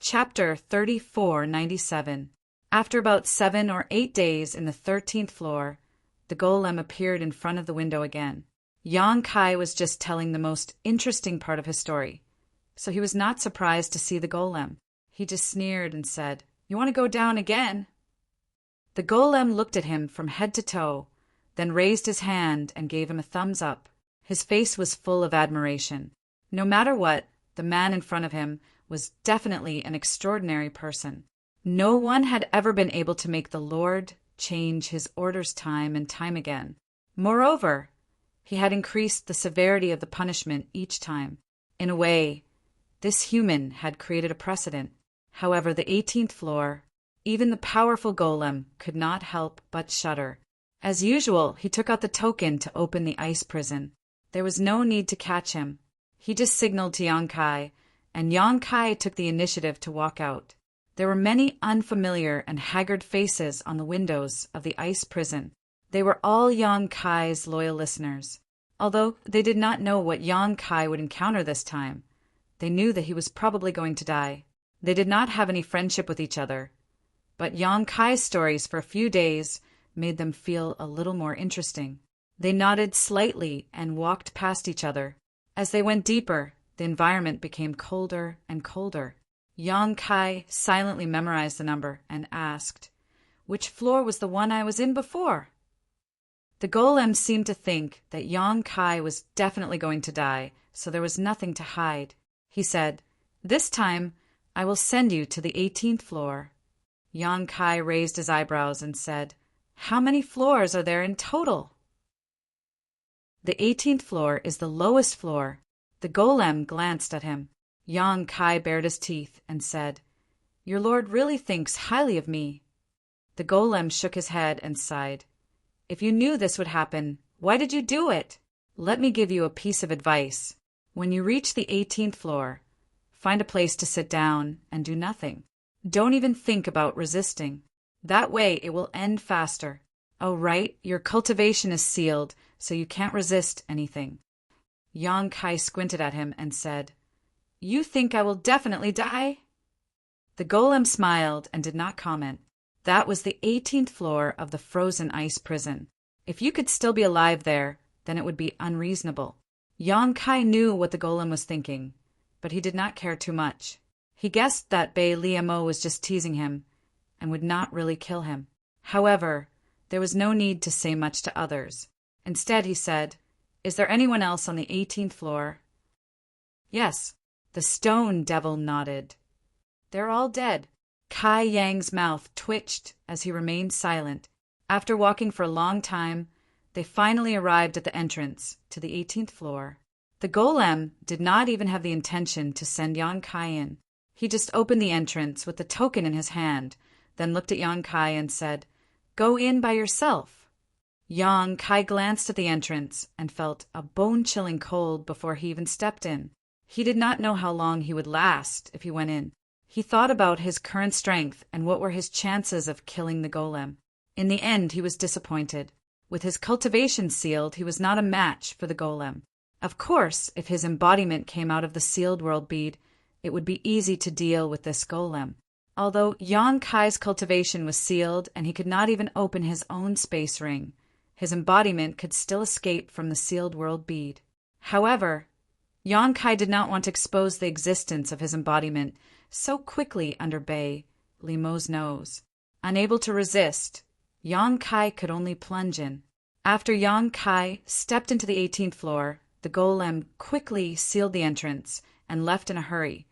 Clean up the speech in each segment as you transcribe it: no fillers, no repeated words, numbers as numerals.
Chapter 3497. After about 7 or 8 days in the 13th floor, the golem appeared in front of the window again. Yang Kai was just telling the most interesting part of his story, so he was not surprised to see the golem. He just sneered and said, "You want to go down again?" The golem looked at him from head to toe, then raised his hand and gave him a thumbs up. His face was full of admiration. No matter what, the man in front of him was definitely an extraordinary person. No one had ever been able to make the Lord change his orders time and time again. Moreover, he had increased the severity of the punishment each time. In a way, this human had created a precedent. However, the 18th floor, even the powerful golem, could not help but shudder. As usual, he took out the token to open the ice prison. There was no need to catch him. He just signaled to Yang Kai, and Yang Kai took the initiative to walk out. There were many unfamiliar and haggard faces on the windows of the ice prison. They were all Yang Kai's loyal listeners. Although they did not know what Yang Kai would encounter this time, they knew that he was probably going to die. They did not have any friendship with each other, but Yang Kai's stories for a few days made them feel a little more interesting. They nodded slightly and walked past each other. As they went deeper, the environment became colder and colder. Yang Kai silently memorized the number and asked, "Which floor was the one I was in before?" The golem seemed to think that Yang Kai was definitely going to die, so there was nothing to hide. He said, "This time, I will send you to the 18th floor." Yang Kai raised his eyebrows and said, "How many floors are there in total?" "The 18th floor is the lowest floor." The golem glanced at him. Yang Kai bared his teeth and said, "Your lord really thinks highly of me." The golem shook his head and sighed. "If you knew this would happen, why did you do it? Let me give you a piece of advice. When you reach the 18th floor, find a place to sit down and do nothing. Don't even think about resisting. That way it will end faster. Oh, right, your cultivation is sealed, so you can't resist anything." Yang Kai squinted at him and said, "You think I will definitely die?" The golem smiled and did not comment. That was the 18th floor of the frozen ice prison. If you could still be alive there, then it would be unreasonable. Yang Kai knew what the golem was thinking, but he did not care too much. He guessed that Bei Liamo was just teasing him and would not really kill him. However, there was no need to say much to others. Instead, he said, "Is there anyone else on the 18th floor?" "Yes." The stone devil nodded. "They're all dead." Kai Yang's mouth twitched as he remained silent. After walking for a long time, they finally arrived at the entrance to the 18th floor. The golem did not even have the intention to send Yang Kai in. He just opened the entrance with the token in his hand, then looked at Yang Kai and said, "Go in by yourself." Yang Kai glanced at the entrance and felt a bone-chilling cold before he even stepped in. He did not know how long he would last if he went in. He thought about his current strength and what were his chances of killing the golem. In the end, he was disappointed. With his cultivation sealed, he was not a match for the golem. Of course, if his embodiment came out of the sealed world bead, it would be easy to deal with this golem. Although Yang Kai's cultivation was sealed and he could not even open his own space ring, his embodiment could still escape from the sealed world bead. However, Yang Kai did not want to expose the existence of his embodiment so quickly under Bei Liamo's nose. Unable to resist, Yang Kai could only plunge in. After Yang Kai stepped into the 18th floor, the golem quickly sealed the entrance and left in a hurry,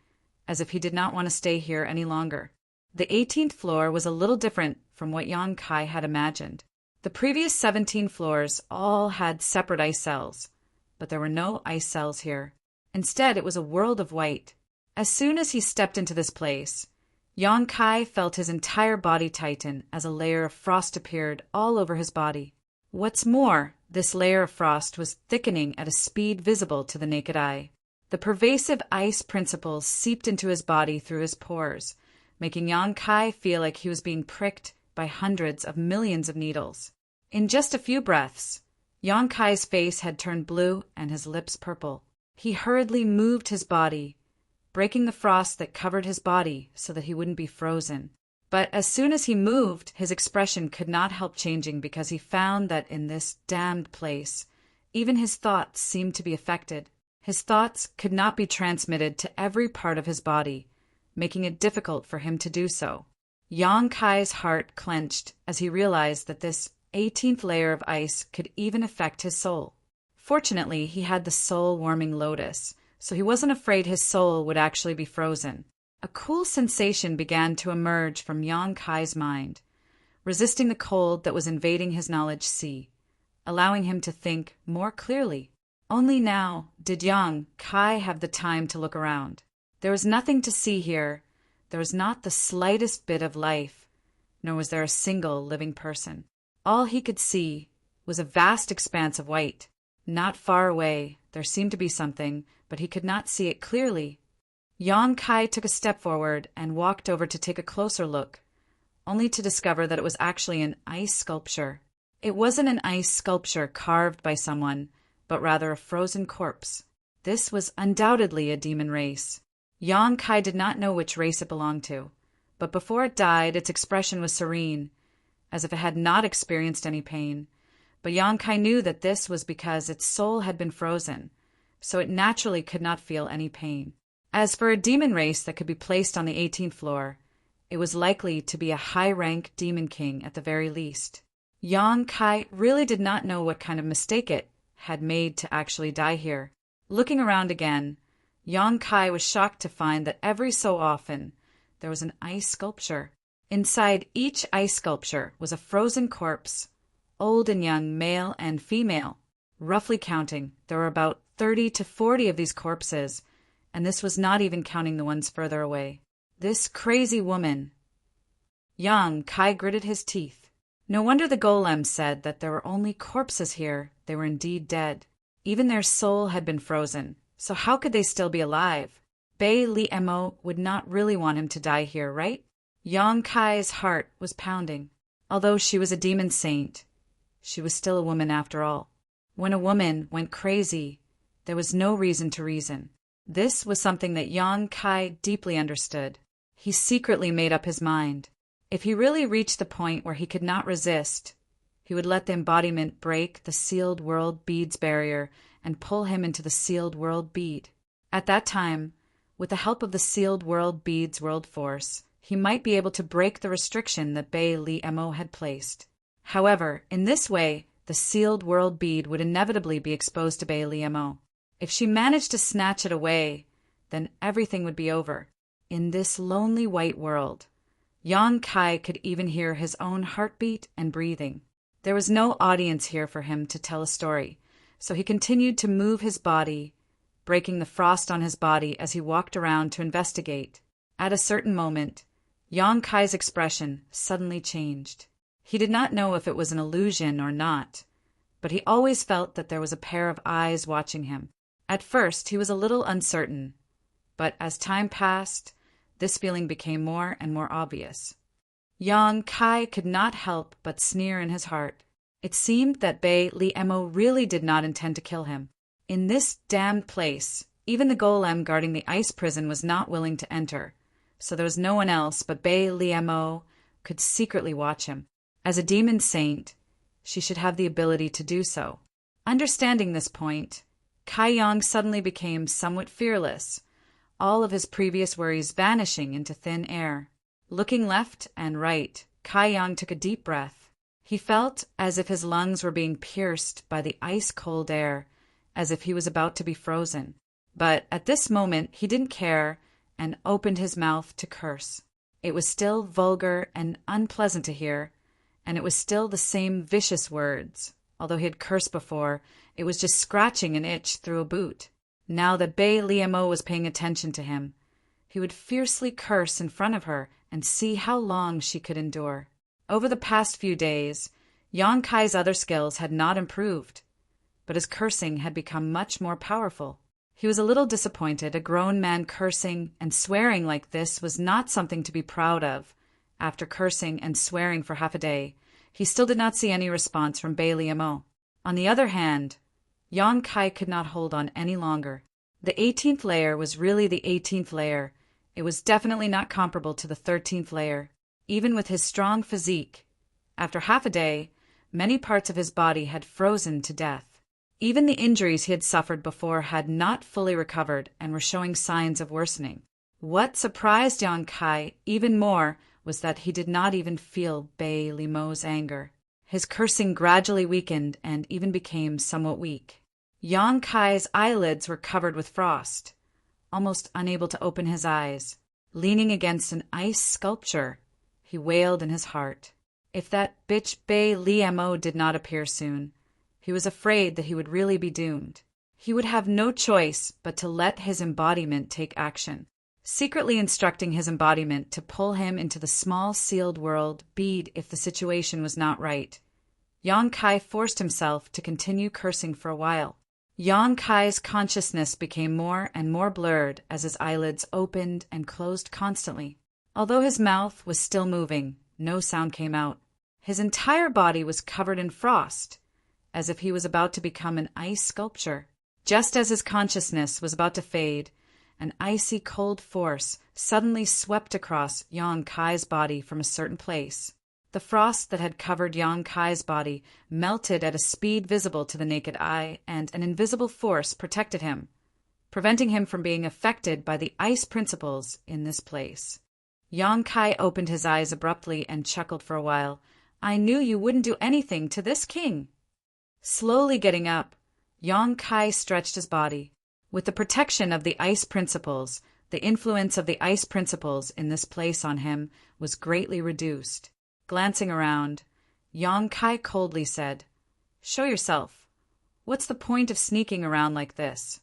as if he did not want to stay here any longer. The 18th floor was a little different from what Yang Kai had imagined. The previous 17 floors all had separate ice cells, but there were no ice cells here. Instead, it was a world of white. As soon as he stepped into this place, Yang Kai felt his entire body tighten as a layer of frost appeared all over his body. What's more, this layer of frost was thickening at a speed visible to the naked eye. The pervasive ice principles seeped into his body through his pores, making Yang Kai feel like he was being pricked by hundreds of millions of needles. In just a few breaths, Yang Kai's face had turned blue and his lips purple. He hurriedly moved his body, breaking the frost that covered his body so that he wouldn't be frozen. But as soon as he moved, his expression could not help changing because he found that in this damned place, even his thoughts seemed to be affected. His thoughts could not be transmitted to every part of his body, making it difficult for him to do so. Yang Kai's heart clenched as he realized that this 18th layer of ice could even affect his soul. Fortunately, he had the soul-warming lotus, so he wasn't afraid his soul would actually be frozen. A cool sensation began to emerge from Yang Kai's mind, resisting the cold that was invading his knowledge sea, allowing him to think more clearly. Only now did Yang Kai have the time to look around. There was nothing to see here. There was not the slightest bit of life, nor was there a single living person. All he could see was a vast expanse of white. Not far away, there seemed to be something, but he could not see it clearly. Yang Kai took a step forward and walked over to take a closer look, only to discover that it was actually an ice sculpture. It wasn't an ice sculpture carved by someone, but rather a frozen corpse. This was undoubtedly a demon race. Yang Kai did not know which race it belonged to, but before it died, its expression was serene, as if it had not experienced any pain. But Yang Kai knew that this was because its soul had been frozen, so it naturally could not feel any pain. As for a demon race that could be placed on the 18th floor, it was likely to be a high-rank demon king at the very least. Yang Kai really did not know what kind of mistake it had made to actually die here. Looking around again, Yang Kai was shocked to find that every so often there was an ice sculpture. Inside each ice sculpture was a frozen corpse, old and young, male and female. Roughly counting, there were about 30 to 40 of these corpses, and this was not even counting the ones further away. This crazy woman. Yang Kai gritted his teeth. No wonder the golem said that there were only corpses here. They were indeed dead. Even their soul had been frozen, so how could they still be alive? Bei Li Mo would not really want him to die here, right? Yang Kai's heart was pounding. Although she was a demon saint, she was still a woman after all. When a woman went crazy, there was no reason to reason. This was something that Yang Kai deeply understood. He secretly made up his mind. If he really reached the point where he could not resist, he would let the embodiment break the sealed world beads barrier and pull him into the sealed world bead. At that time, with the help of the sealed world beads world force, he might be able to break the restriction that Bei Li Mo had placed. However, in this way, the sealed world bead would inevitably be exposed to Bei Li Mo. If she managed to snatch it away, then everything would be over. In this lonely white world, Yang Kai could even hear his own heartbeat and breathing. There was no audience here for him to tell a story, so he continued to move his body, breaking the frost on his body as he walked around to investigate. At a certain moment, Yang Kai's expression suddenly changed. He did not know if it was an illusion or not, but he always felt that there was a pair of eyes watching him. At first, he was a little uncertain, but as time passed, this feeling became more and more obvious. Yang Kai could not help but sneer in his heart. It seemed that Bei Li Mo really did not intend to kill him. In this damned place, even the golem guarding the ice prison was not willing to enter, so there was no one else but Bei Li Mo could secretly watch him. As a demon saint, she should have the ability to do so. Understanding this point, Kai Yang suddenly became somewhat fearless, all of his previous worries vanishing into thin air. Looking left and right, Kai Yang took a deep breath. He felt as if his lungs were being pierced by the ice-cold air, as if he was about to be frozen. But at this moment he didn't care and opened his mouth to curse. It was still vulgar and unpleasant to hear, and it was still the same vicious words. Although he had cursed before, it was just scratching an itch through a boot. Now that Bei Li Mo was paying attention to him, he would fiercely curse in front of her and see how long she could endure. Over the past few days, Yang Kai's other skills had not improved, but his cursing had become much more powerful. He was a little disappointed. A grown man cursing and swearing like this was not something to be proud of. After cursing and swearing for half a day, he still did not see any response from Bei Li Mo. On the other hand, Yang Kai could not hold on any longer. The 18th layer was really the 18th layer. It was definitely not comparable to the 13th layer. Even with his strong physique, after half a day, many parts of his body had frozen to death. Even the injuries he had suffered before had not fully recovered and were showing signs of worsening. What surprised Yang Kai even more was that he did not even feel Bei Limo's anger. His cursing gradually weakened and even became somewhat weak. Yang Kai's eyelids were covered with frost, almost unable to open his eyes. Leaning against an ice sculpture, he wailed in his heart. If that bitch Bei Limo did not appear soon, he was afraid that he would really be doomed. He would have no choice but to let his embodiment take action, secretly instructing his embodiment to pull him into the small sealed world bead if the situation was not right. Yang Kai forced himself to continue cursing for a while. Yang Kai's consciousness became more and more blurred as his eyelids opened and closed constantly. Although his mouth was still moving, no sound came out. His entire body was covered in frost, as if he was about to become an ice sculpture. Just as his consciousness was about to fade, an icy cold force suddenly swept across Yang Kai's body from a certain place. The frost that had covered Yang Kai's body melted at a speed visible to the naked eye, and an invisible force protected him, preventing him from being affected by the ice principles in this place. Yang Kai opened his eyes abruptly and chuckled for a while. "I knew you wouldn't do anything to this king." Slowly getting up, Yang Kai stretched his body. With the protection of the ice principles, the influence of the ice principles in this place on him was greatly reduced. Glancing around, Yang Kai coldly said, "Show yourself. What's the point of sneaking around like this?"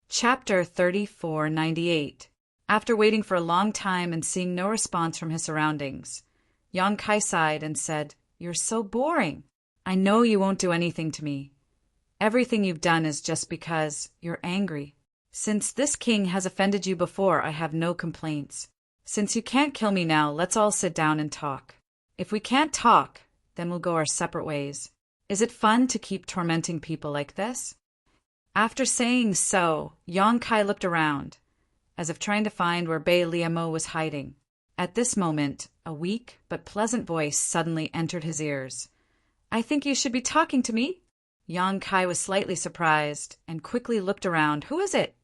Chapter 3498. After waiting for a long time and seeing no response from his surroundings, Yang Kai sighed and said, "You're so boring. I know you won't do anything to me. Everything you've done is just because you're angry. Since this king has offended you before, I have no complaints. Since you can't kill me now, let's all sit down and talk. If we can't talk, then we'll go our separate ways. Is it fun to keep tormenting people like this?" After saying so, Yang Kai looked around, as if trying to find where Bei Limo was hiding. At this moment, a weak but pleasant voice suddenly entered his ears. "I think you should be talking to me." Yang Kai was slightly surprised and quickly looked around. "Who is it?"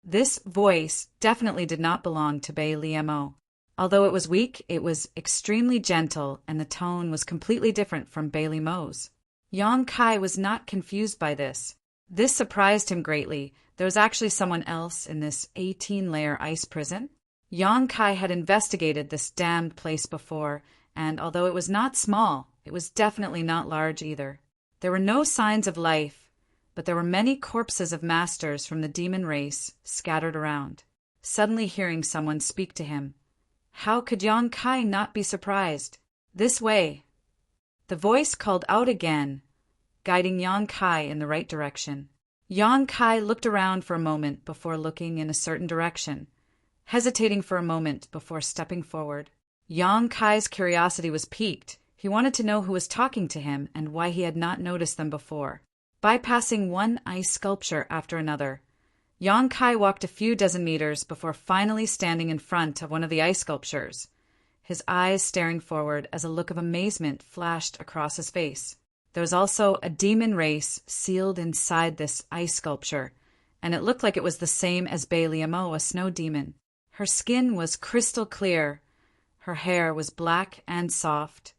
This voice definitely did not belong to Bei Limo. Although it was weak, it was extremely gentle, and the tone was completely different from Bei Limo's. Yang Kai was not confused by this. This surprised him greatly. There was actually someone else in this 18-layer ice prison. Yang Kai had investigated this damned place before, and although it was not small, it was definitely not large either. There were no signs of life, but there were many corpses of masters from the demon race scattered around. Suddenly hearing someone speak to him, how could Yang Kai not be surprised? "This way." The voice called out again, guiding Yang Kai in the right direction. Yang Kai looked around for a moment before looking in a certain direction, hesitating for a moment before stepping forward. Yang Kai's curiosity was piqued. He wanted to know who was talking to him and why he had not noticed them before. Bypassing one ice sculpture after another, Yang Kai walked a few dozen meters before finally standing in front of one of the ice sculptures, his eyes staring forward as a look of amazement flashed across his face. There was also a demon race sealed inside this ice sculpture, and it looked like it was the same as Bei Limo, a snow demon. Her skin was crystal clear, her hair was black and soft,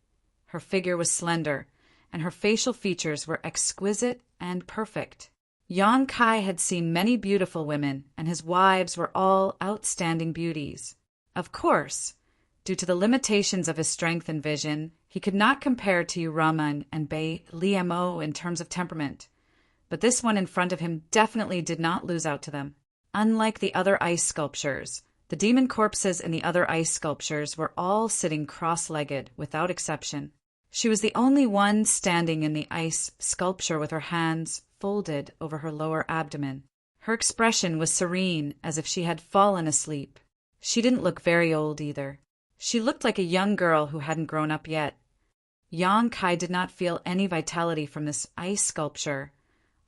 her figure was slender, and her facial features were exquisite and perfect. Yang Kai had seen many beautiful women, and his wives were all outstanding beauties. Of course, due to the limitations of his strength and vision, he could not compare to Raman and Bei Limo in terms of temperament, but this one in front of him definitely did not lose out to them. Unlike the other ice sculptures, the demon corpses in the other ice sculptures were all sitting cross-legged, without exception. She was the only one standing in the ice sculpture with her hands folded over her lower abdomen. Her expression was serene, as if she had fallen asleep. She didn't look very old either. She looked like a young girl who hadn't grown up yet. Yang Kai did not feel any vitality from this ice sculpture,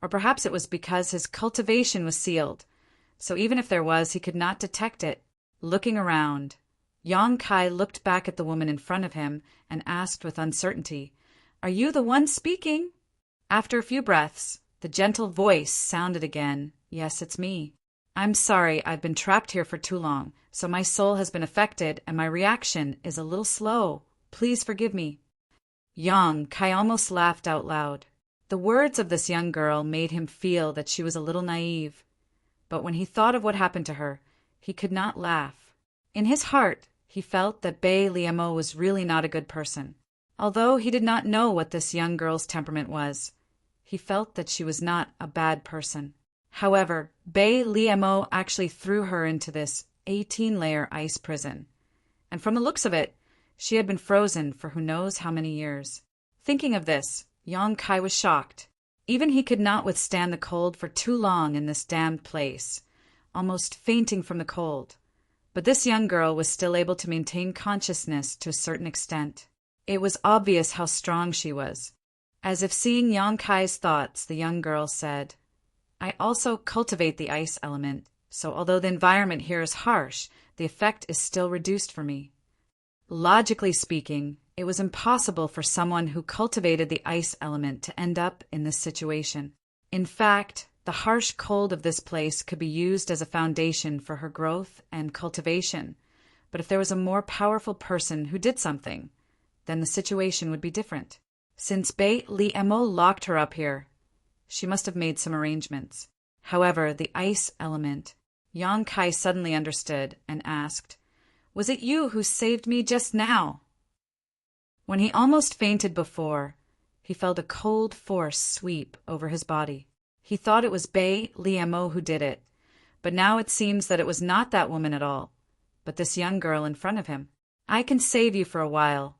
or perhaps it was because his cultivation was sealed, so even if there was, he could not detect it. Looking around, Yang Kai looked back at the woman in front of him and asked with uncertainty, "Are you the one speaking?" After a few breaths, the gentle voice sounded again, "Yes, it's me. I'm sorry, I've been trapped here for too long, so my soul has been affected and my reaction is a little slow. Please forgive me." Yang Kai almost laughed out loud. The words of this young girl made him feel that she was a little naive. But when he thought of what happened to her, he could not laugh. In his heart, he felt that Bei Liemo was really not a good person. Although he did not know what this young girl's temperament was, he felt that she was not a bad person. However, Bei Liemo actually threw her into this 18-layer ice prison. And from the looks of it, she had been frozen for who knows how many years. Thinking of this, Yang Kai was shocked. Even he could not withstand the cold for too long in this damned place, almost fainting from the cold. But this young girl was still able to maintain consciousness to a certain extent. It was obvious how strong she was. As if seeing Yang Kai's thoughts, the young girl said, "I also cultivate the ice element, so although the environment here is harsh, the effect is still reduced for me." Logically speaking, it was impossible for someone who cultivated the ice element to end up in this situation. In fact, the harsh cold of this place could be used as a foundation for her growth and cultivation. But if there was a more powerful person who did something, then the situation would be different. Since Bei Liemo locked her up here, she must have made some arrangements. However, the ice element, Yang Kai suddenly understood and asked, "Was it you who saved me just now?" When he almost fainted before, he felt a cold force sweep over his body. He thought it was Bei Liemo who did it, but now it seems that it was not that woman at all, but this young girl in front of him. "I can save you for a while,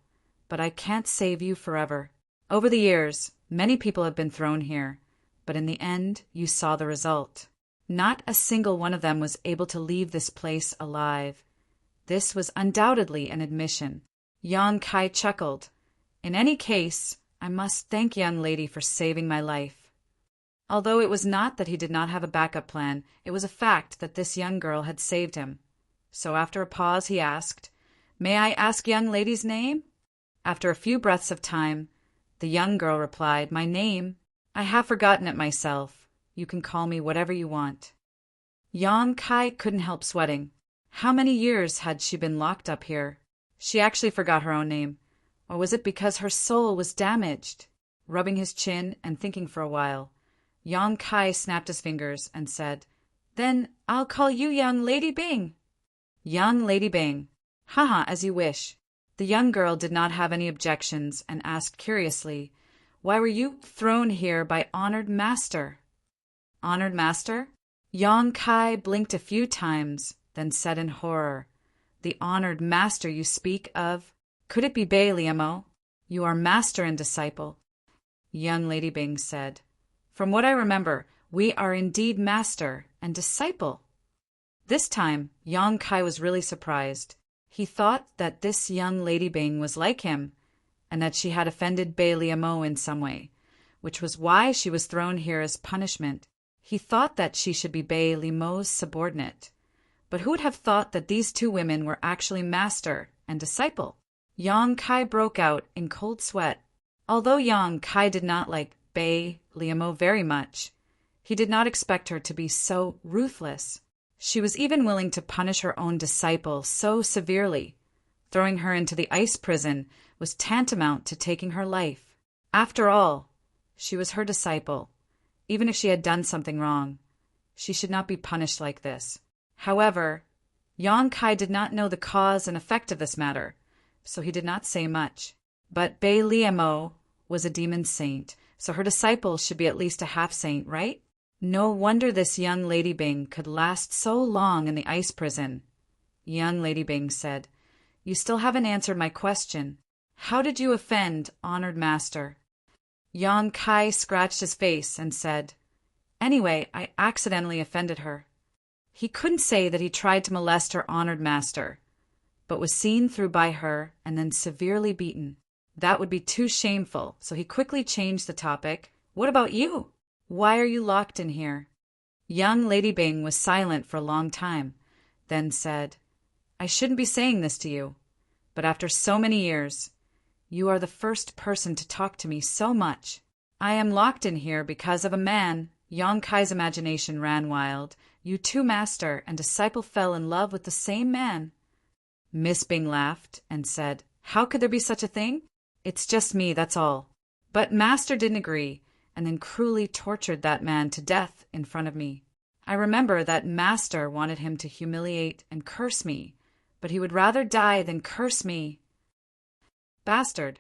but I can't save you forever. Over the years, many people have been thrown here, but in the end, you saw the result. Not a single one of them was able to leave this place alive." This was undoubtedly an admission. Yang Kai chuckled. "In any case, I must thank young lady for saving my life." Although it was not that he did not have a backup plan, it was a fact that this young girl had saved him. So after a pause he asked, "May I ask young lady's name?" After a few breaths of time, the young girl replied, "My name? I have forgotten it myself. You can call me whatever you want." Yang Kai couldn't help sweating. How many years had she been locked up here? She actually forgot her own name. Or was it because her soul was damaged? Rubbing his chin and thinking for a while, Yang Kai snapped his fingers and said, "Then I'll call you young Lady Bing." Young Lady Bing. Haha, as you wish. The young girl did not have any objections and asked curiously, "Why were you thrown here by Honored Master?" Honored Master? Yang Kai blinked a few times, then said in horror, "The Honored Master you speak of? Could it be Bei Liemo? You are master and disciple." Young Lady Bing said, "From what I remember, we are indeed master and disciple." This time, Yang Kai was really surprised. He thought that this young Lady Bing was like him, and that she had offended Bei Liemo in some way, which was why she was thrown here as punishment. He thought that she should be Bei Liemo's subordinate. But who would have thought that these two women were actually master and disciple? Yang Kai broke out in cold sweat. Although Yang Kai did not like Bei Liemo very much, he did not expect her to be so ruthless. She was even willing to punish her own disciple so severely. Throwing her into the ice prison was tantamount to taking her life. After all, she was her disciple. Even if she had done something wrong, she should not be punished like this. However, Yang Kai did not know the cause and effect of this matter, so he did not say much. But Bei Liemo was a demon saint, so her disciple should be at least a half-saint, right? No wonder this young Lady Bing could last so long in the ice prison. Young Lady Bing said, "You still haven't answered my question. How did you offend Honored Master?" Yang Kai scratched his face and said, "Anyway, I accidentally offended her." He couldn't say that he tried to molest her Honored Master, but was seen through by her and then severely beaten. That would be too shameful, so he quickly changed the topic. "What about you? Why are you locked in here?" Young Lady Bing was silent for a long time, then said, I shouldn't be saying this to you, but after so many years, you are the first person to talk to me so much. I am locked in here because of a man. Yang Kai's imagination ran wild. You two master and disciple fell in love with the same man. Miss Bing laughed and said, How could there be such a thing? It's just me, that's all. But master didn't agree, and then cruelly tortured that man to death in front of me. I remember that master wanted him to humiliate and curse me, but he would rather die than curse me. Bastard.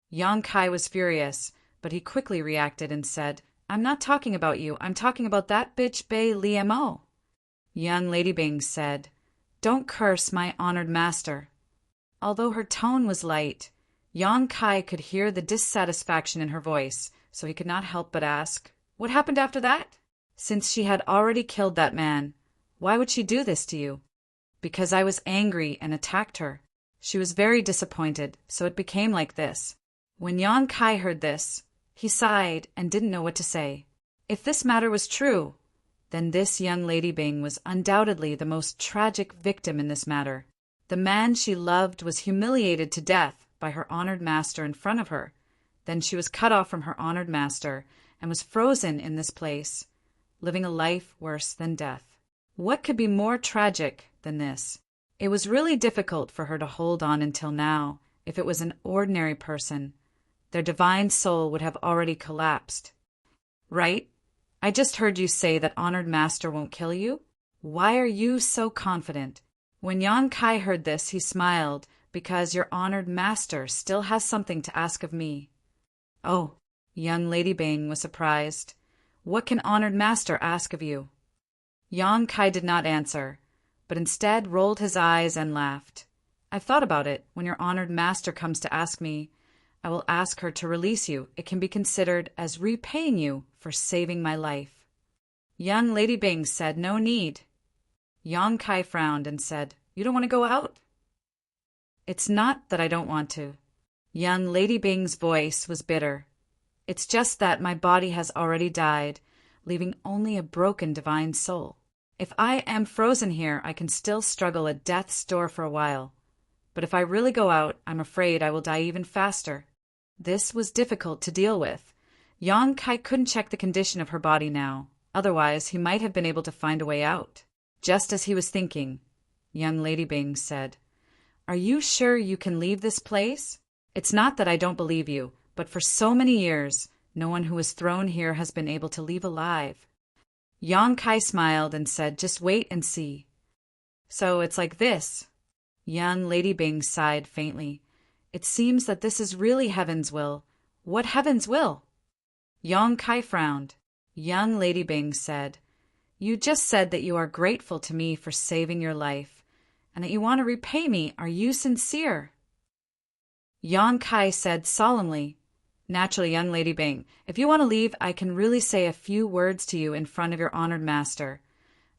Yang Kai was furious, but he quickly reacted and said, I'm not talking about you, I'm talking about that bitch Bei Liemo. Young Lady Bing said, Don't curse my honored master. Although her tone was light, Yang Kai could hear the dissatisfaction in her voice, so he could not help but ask, What happened after that? Since she had already killed that man, why would she do this to you? Because I was angry and attacked her. She was very disappointed, so it became like this. When Yang Kai heard this, he sighed and didn't know what to say. If this matter was true, then this young Lady Bing was undoubtedly the most tragic victim in this matter. The man she loved was humiliated to death by her honored master in front of her. Then she was cut off from her honored master and was frozen in this place, living a life worse than death. What could be more tragic than this? It was really difficult for her to hold on until now. If it was an ordinary person, their divine soul would have already collapsed. Right? I just heard you say that honored master won't kill you? Why are you so confident? When Yang Kai heard this, he smiled, because your honored master still has something to ask of me. Oh, young Lady Bing was surprised. What can honored master ask of you? Yang Kai did not answer, but instead rolled his eyes and laughed. I've thought about it. When your honored master comes to ask me, I will ask her to release you. It can be considered as repaying you for saving my life. Young Lady Bing said, No need. Yang Kai frowned and said, You don't want to go out? It's not that I don't want to. Young Lady Bing's voice was bitter. It's just that my body has already died, leaving only a broken divine soul. If I am frozen here, I can still struggle at death's door for a while. But if I really go out, I'm afraid I will die even faster. This was difficult to deal with. Yang Kai couldn't check the condition of her body now. Otherwise, he might have been able to find a way out. Just as he was thinking, young Lady Bing said, Are you sure you can leave this place? It's not that I don't believe you, but for so many years, no one who was thrown here has been able to leave alive. Yang Kai smiled and said, Just wait and see. So it's like this. Young Lady Bing sighed faintly. It seems that this is really heaven's will. What heaven's will? Yang Kai frowned. Young Lady Bing said, You just said that you are grateful to me for saving your life, and that you want to repay me. Are you sincere? Yang Kai said solemnly, Naturally, young Lady Bing, if you want to leave, I can really say a few words to you in front of your honored master.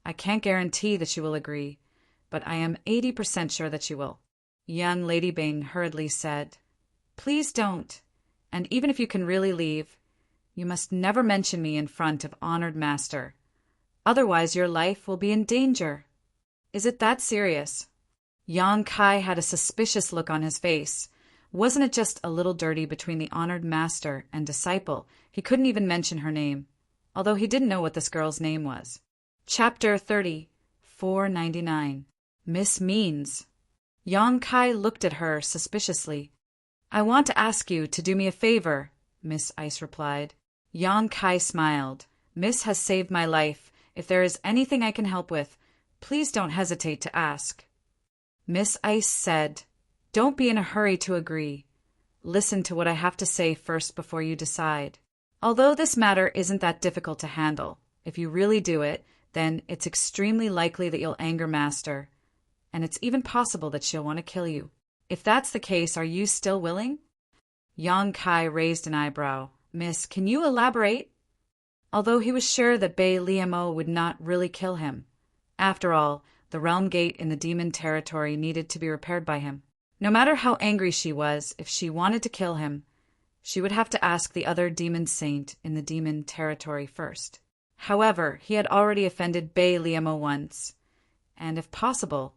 I can't guarantee that she will agree, but I am 80% sure that she will. Young Lady Bing hurriedly said, Please don't, and even if you can really leave, you must never mention me in front of honored master. Otherwise your life will be in danger. Is it that serious? Yang Kai had a suspicious look on his face. Wasn't it just a little dirty between the honored master and disciple? He couldn't even mention her name, although he didn't know what this girl's name was. Chapter 30, 499. Miss Means. Yang Kai looked at her suspiciously. I want to ask you to do me a favor, Miss Ice replied. Yang Kai smiled. Miss has saved my life. If there is anything I can help with, please don't hesitate to ask. Miss Ice said, Don't be in a hurry to agree. Listen to what I have to say first before you decide. Although this matter isn't that difficult to handle, if you really do it, then it's extremely likely that you'll anger Master, and it's even possible that she'll want to kill you. If that's the case, are you still willing? Yang Kai raised an eyebrow. Miss, can you elaborate? Although he was sure that Bei Liemo would not really kill him. After all, the realm gate in the demon territory needed to be repaired by him. No matter how angry she was, if she wanted to kill him, she would have to ask the other demon saint in the demon territory first. However, he had already offended Bei Liamo once, and if possible,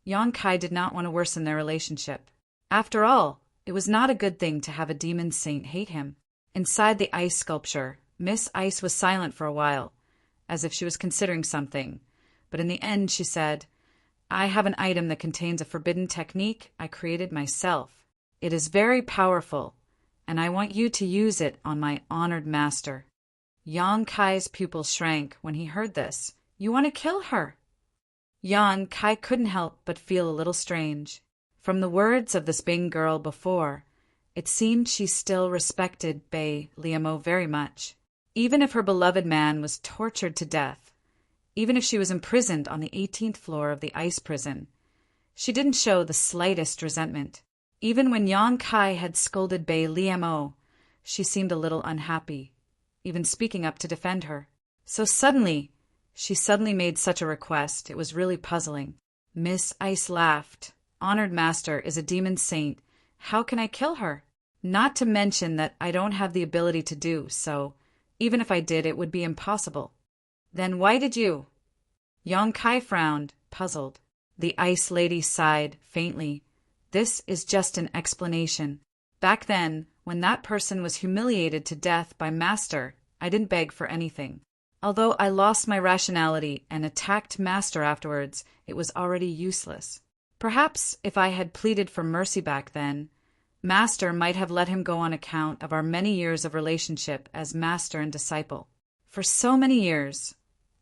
Yang Kai did not want to worsen their relationship. After all, it was not a good thing to have a demon saint hate him. Inside the ice sculpture, Miss Ice was silent for a while, as if she was considering something, but in the end she said, "I have an item that contains a forbidden technique I created myself. It is very powerful, and I want you to use it on my honored master." Yang Kai's pupils shrank when he heard this. "You want to kill her?" Yang Kai couldn't help but feel a little strange. From the words of this Bing girl before, it seemed she still respected Bei Liamo very much. Even if her beloved man was tortured to death, even if she was imprisoned on the 18th floor of the ice prison, she didn't show the slightest resentment. Even when Yang Kai had scolded Bei Liamo, she seemed a little unhappy, even speaking up to defend her. So she suddenly made such a request, it was really puzzling. Miss Ice laughed. "Honored master is a demon saint. How can I kill her? Not to mention that I don't have the ability to do so. Even if I did, it would be impossible." "Then why did you?" Yang Kai frowned, puzzled. The ice lady sighed faintly. "This is just an explanation. Back then, when that person was humiliated to death by Master, I didn't beg for anything. Although I lost my rationality and attacked Master afterwards, it was already useless. Perhaps if I had pleaded for mercy back then, Master might have let him go on account of our many years of relationship as master and disciple. For so many years,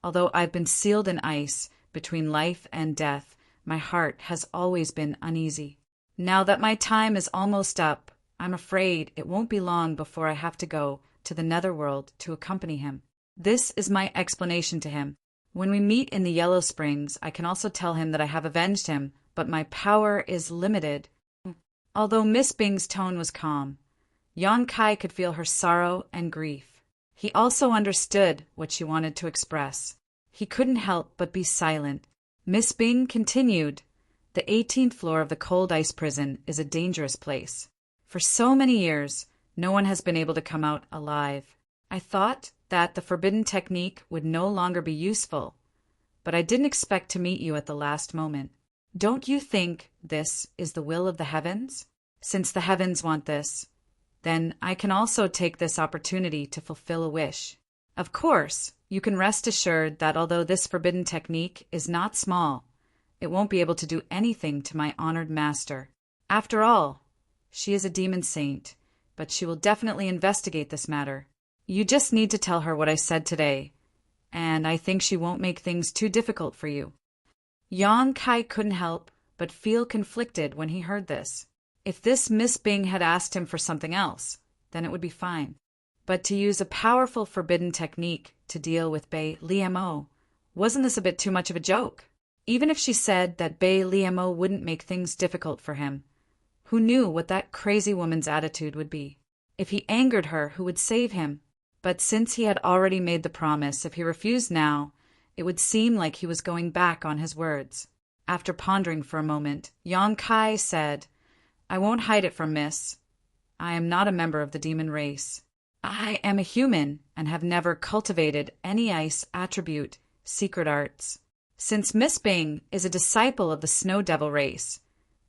although I've been sealed in ice between life and death, my heart has always been uneasy. Now that my time is almost up, I'm afraid it won't be long before I have to go to the netherworld to accompany him. This is my explanation to him. When we meet in the Yellow Springs, I can also tell him that I have avenged him, but my power is limited." Although Miss Bing's tone was calm, Yang Kai could feel her sorrow and grief. He also understood what she wanted to express. He couldn't help but be silent. Miss Bing continued, "The 18th floor of the cold ice prison is a dangerous place. For so many years, no one has been able to come out alive. I thought that the forbidden technique would no longer be useful, but I didn't expect to meet you at the last moment. Don't you think this is the will of the heavens? Since the heavens want this, then I can also take this opportunity to fulfill a wish. Of course, you can rest assured that although this forbidden technique is not small, it won't be able to do anything to my honored master. After all, she is a demon saint, but she will definitely investigate this matter. You just need to tell her what I said today, and I think she won't make things too difficult for you." Yang Kai couldn't help but feel conflicted when he heard this. If this Miss Bing had asked him for something else, then it would be fine. But to use a powerful forbidden technique to deal with Bei Liamo, wasn't this a bit too much of a joke? Even if she said that Bei Liamo wouldn't make things difficult for him, who knew what that crazy woman's attitude would be? If he angered her, who would save him? But since he had already made the promise, if he refused now, it would seem like he was going back on his words. After pondering for a moment, Yang Kai said, "I won't hide it from Miss. I am not a member of the demon race. I am a human and have never cultivated any ice attribute, secret arts. Since Miss Bing is a disciple of the Snow Devil race,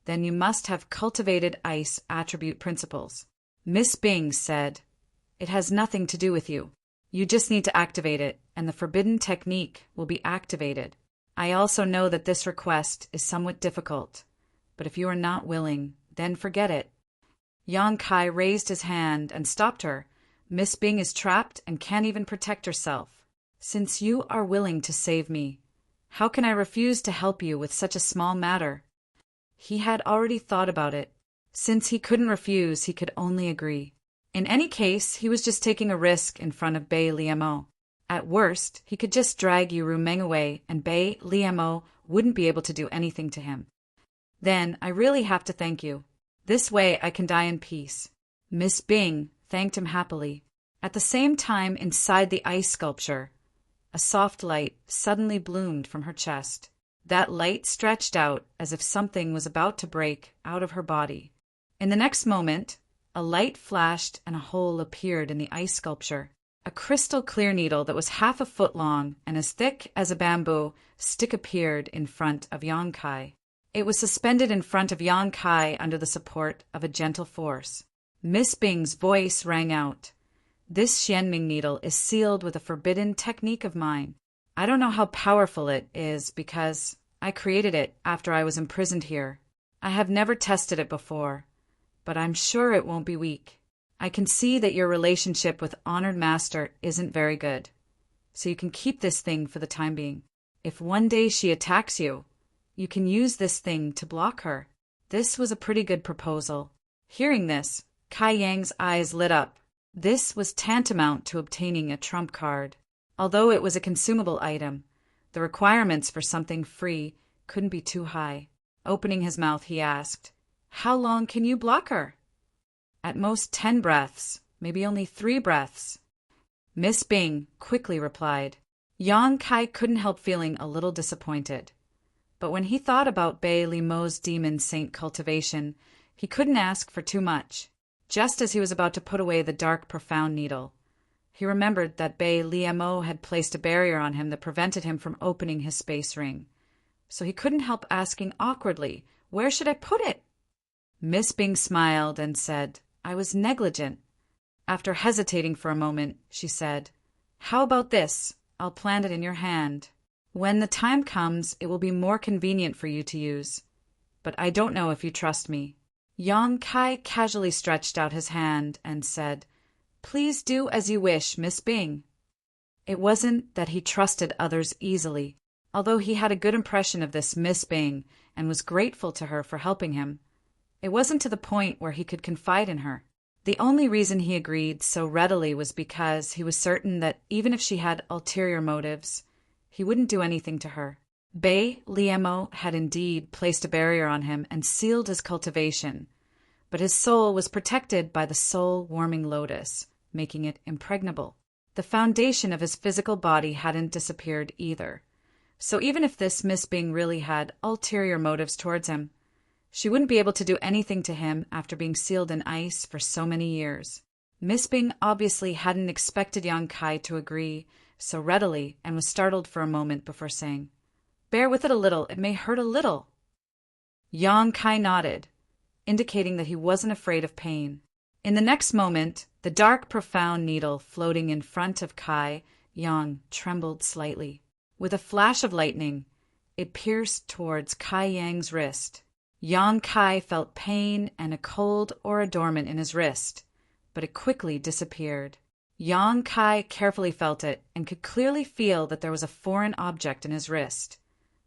then you must have cultivated ice attribute principles." Miss Bing said, "It has nothing to do with you. You just need to activate it, and the forbidden technique will be activated. I also know that this request is somewhat difficult, but if you are not willing, then forget it." Yang Kai raised his hand and stopped her. "Miss Bing is trapped and can't even protect herself. Since you are willing to save me, how can I refuse to help you with such a small matter?" He had already thought about it. Since he couldn't refuse, he could only agree. In any case, he was just taking a risk in front of Bei Liamo. At worst, he could just drag Yuru Meng away, and Bei Liamo wouldn't be able to do anything to him. "Then I really have to thank you. This way I can die in peace." Miss Bing thanked him happily. At the same time, inside the ice sculpture, a soft light suddenly bloomed from her chest. That light stretched out as if something was about to break out of her body. In the next moment, a light flashed and a hole appeared in the ice sculpture. A crystal clear needle that was half a foot long and as thick as a bamboo stick appeared in front of Yang Kai. It was suspended in front of Yang Kai under the support of a gentle force. Miss Bing's voice rang out. This Xianming needle is sealed with a forbidden technique of mine. I don't know how powerful it is because I created it after I was imprisoned here. I have never tested it before, but I'm sure it won't be weak. I can see that your relationship with Honored Master isn't very good, so you can keep this thing for the time being. If one day she attacks you, you can use this thing to block her. This was a pretty good proposal. Hearing this, Kai Yang's eyes lit up. This was tantamount to obtaining a trump card. Although it was a consumable item, the requirements for something free couldn't be too high. Opening his mouth, he asked, "How long can you block her?" "At most 10 breaths, maybe only 3 breaths." Miss Bing quickly replied. Yang Kai couldn't help feeling a little disappointed. But when he thought about Bei Li Mo's demon saint cultivation, he couldn't ask for too much. Just as he was about to put away the dark, profound needle, he remembered that Bei Li Mo had placed a barrier on him that prevented him from opening his space ring. So he couldn't help asking awkwardly, "Where should I put it?" Miss Bing smiled and said, "I was negligent." After hesitating for a moment, she said, "How about this? I'll plant it in your hand. When the time comes, it will be more convenient for you to use. But I don't know if you trust me." Yang Kai casually stretched out his hand and said, "Please do as you wish, Miss Bing." It wasn't that he trusted others easily. Although he had a good impression of this Miss Bing and was grateful to her for helping him, it wasn't to the point where he could confide in her. The only reason he agreed so readily was because he was certain that even if she had ulterior motives, he wouldn't do anything to her. Bei Li Mo had indeed placed a barrier on him and sealed his cultivation, but his soul was protected by the soul-warming lotus, making it impregnable. The foundation of his physical body hadn't disappeared either. So even if this Miss Bing really had ulterior motives towards him, she wouldn't be able to do anything to him after being sealed in ice for so many years. Miss Bing obviously hadn't expected Yang Kai to agree so readily and was startled for a moment before saying, "Bear with it a little, it may hurt a little." Yang Kai nodded, indicating that he wasn't afraid of pain. In the next moment, the dark, profound needle floating in front of Kai Yang trembled slightly. With a flash of lightning, it pierced towards Kai Yang's wrist. Yang Kai felt pain and a cold aura dormant in his wrist, but it quickly disappeared. Yang Kai carefully felt it and could clearly feel that there was a foreign object in his wrist,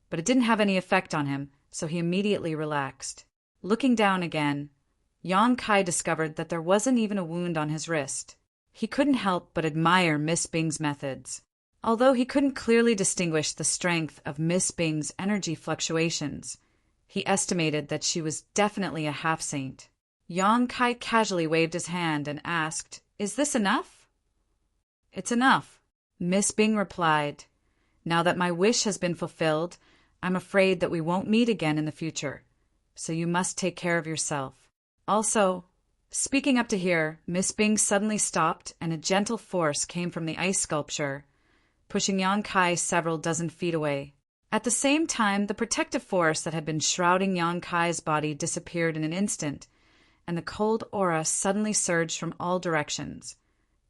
but it didn't have any effect on him, so he immediately relaxed. Looking down again, Yang Kai discovered that there wasn't even a wound on his wrist. He couldn't help but admire Miss Bing's methods. Although he couldn't clearly distinguish the strength of Miss Bing's energy fluctuations, he estimated that she was definitely a half-saint. Yang Kai casually waved his hand and asked, "Is this enough?" "It's enough," Miss Bing replied. "Now that my wish has been fulfilled, I'm afraid that we won't meet again in the future, so you must take care of yourself. Also," speaking up to here, Miss Bing suddenly stopped and a gentle force came from the ice sculpture, pushing Yang Kai several dozen feet away. At the same time, the protective force that had been shrouding Yang Kai's body disappeared in an instant, and the cold aura suddenly surged from all directions,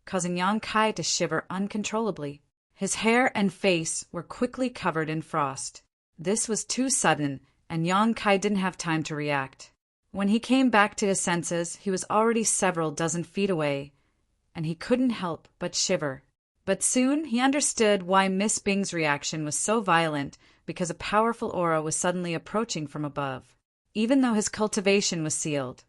causing Yang Kai to shiver uncontrollably. His hair and face were quickly covered in frost. This was too sudden, and Yang Kai didn't have time to react. When he came back to his senses, he was already several dozen feet away, and he couldn't help but shiver. But soon he understood why Miss Bing's reaction was so violent, because a powerful aura was suddenly approaching from above. Even though his cultivation was sealed,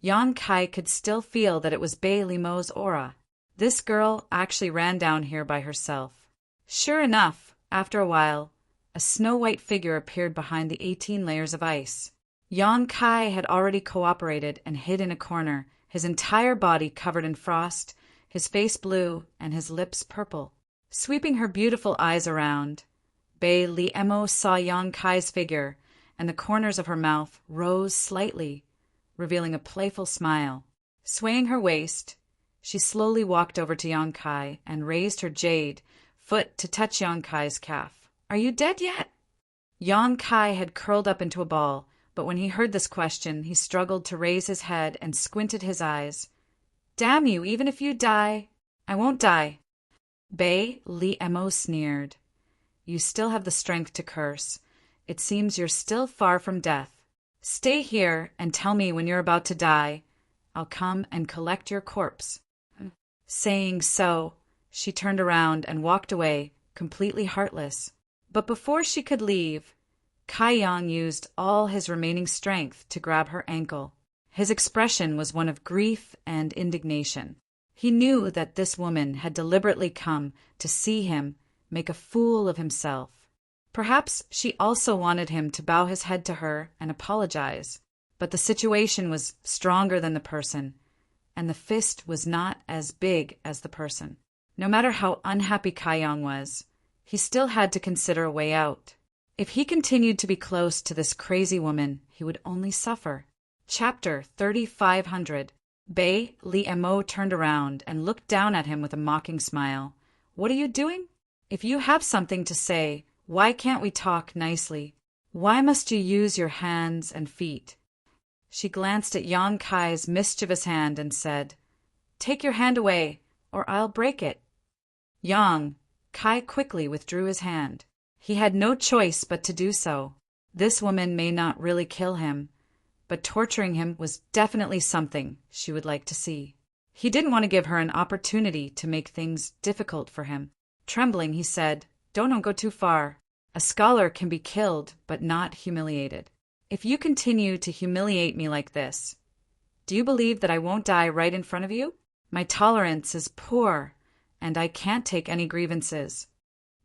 Yang Kai could still feel that it was Bei Li Mo's aura. This girl actually ran down here by herself. Sure enough, after a while, a snow-white figure appeared behind the 18 layers of ice. Yang Kai had already cooperated and hid in a corner, his entire body covered in frost, his face blue and his lips purple. Sweeping her beautiful eyes around, Bei Li Mo saw Yang Kai's figure, and the corners of her mouth rose slightly, revealing a playful smile. Swaying her waist, She slowly walked over to Yang Kai and raised her jade foot to touch Yang Kai's calf. "Are you dead yet?" Yang Kai had curled up into a ball, but when he heard this question, he struggled to raise his head and squinted his eyes. "Damn you, even if you die, I won't die." Bei Li Mo sneered. "You still have the strength to curse. It seems you're still far from death. Stay here and tell me when you're about to die. I'll come and collect your corpse." Saying so, she turned around and walked away, completely heartless. But before she could leave, Kai Yang used all his remaining strength to grab her ankle. His expression was one of grief and indignation. He knew that this woman had deliberately come to see him make a fool of himself. Perhaps she also wanted him to bow his head to her and apologize, but the situation was stronger than the person, and the fist was not as big as the person. No matter how unhappy Kai Yang was, he still had to consider a way out. If he continued to be close to this crazy woman, he would only suffer. Chapter 3500. Bei Li Mo turned around and looked down at him with a mocking smile. "What are you doing? If you have something to say, why can't we talk nicely? Why must you use your hands and feet?" She glanced at Yang Kai's mischievous hand and said, "Take your hand away, or I'll break it." Yang Kai quickly withdrew his hand. He had no choice but to do so. This woman may not really kill him, but torturing him was definitely something she would like to see. He didn't want to give her an opportunity to make things difficult for him. Trembling, he said, Don't go too far. A scholar can be killed, but not humiliated. If you continue to humiliate me like this, do you believe that I won't die right in front of you? My tolerance is poor, and I can't take any grievances."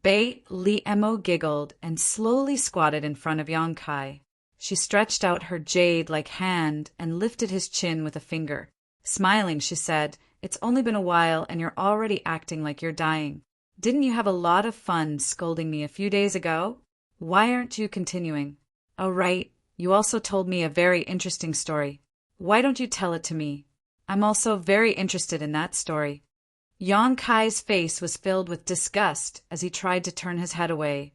Bei Li Mo giggled and slowly squatted in front of Yang Kai. She stretched out her jade-like hand and lifted his chin with a finger. Smiling, she said, "It's only been a while, and you're already acting like you're dying. Didn't you have a lot of fun scolding me a few days ago? Why aren't you continuing? Oh, right, you also told me a very interesting story. Why don't you tell it to me? I'm also very interested in that story." Yang Kai's face was filled with disgust as he tried to turn his head away,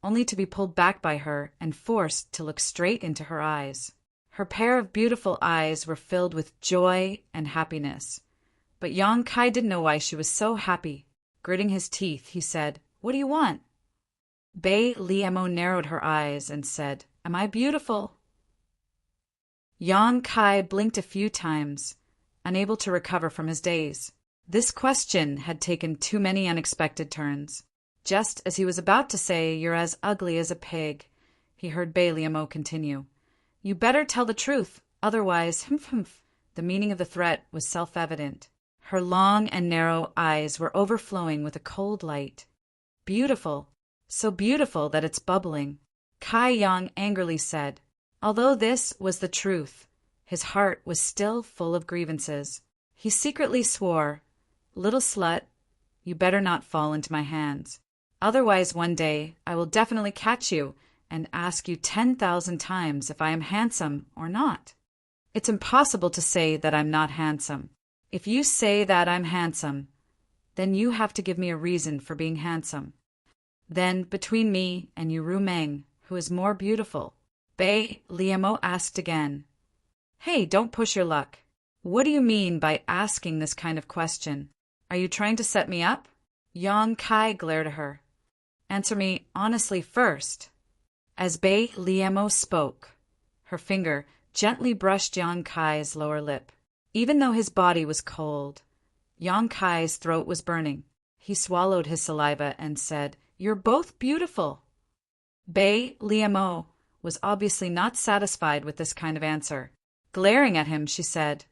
only to be pulled back by her and forced to look straight into her eyes. Her pair of beautiful eyes were filled with joy and happiness. But Yang Kai didn't know why she was so happy. Gritting his teeth, he said, "What do you want?" Bei Li Mo narrowed her eyes and said, "Am I beautiful?" Yang Kai blinked a few times, unable to recover from his daze. This question had taken too many unexpected turns. Just as he was about to say, "You're as ugly as a pig," he heard Bei Li Mo continue, "You better tell the truth, otherwise, humph." The meaning of the threat was self-evident. Her long and narrow eyes were overflowing with a cold light. Beautiful, so beautiful that it's bubbling. Kai Yang angrily said. Although this was the truth, his heart was still full of grievances. He secretly swore, "Little slut, you better not fall into my hands. Otherwise one day I will definitely catch you and ask you 10,000 times if I am handsome or not. It's impossible to say that I'm not handsome. If you say that I'm handsome, then you have to give me a reason for being handsome. Then between me and you Ru Meng, who is more beautiful?" Bei Li Mo asked again. "Hey, don't push your luck. What do you mean by asking this kind of question? Are you trying to set me up?" Yang Kai glared at her. "Answer me honestly first." As Bei Li Mo spoke, her finger gently brushed Yang Kai's lower lip. Even though his body was cold, Yang Kai's throat was burning. He swallowed his saliva and said, "You're both beautiful." Bei Li Mo was obviously not satisfied with this kind of answer. Glaring at him, she said,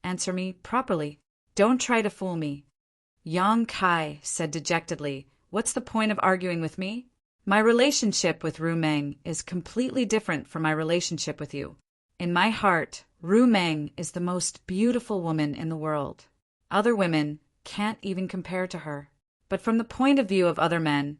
"Answer me properly. Don't try to fool me." Yang Kai said dejectedly, "What's the point of arguing with me? My relationship with Ru Meng is completely different from my relationship with you. In my heart, Ru Meng is the most beautiful woman in the world. Other women can't even compare to her. But from the point of view of other men,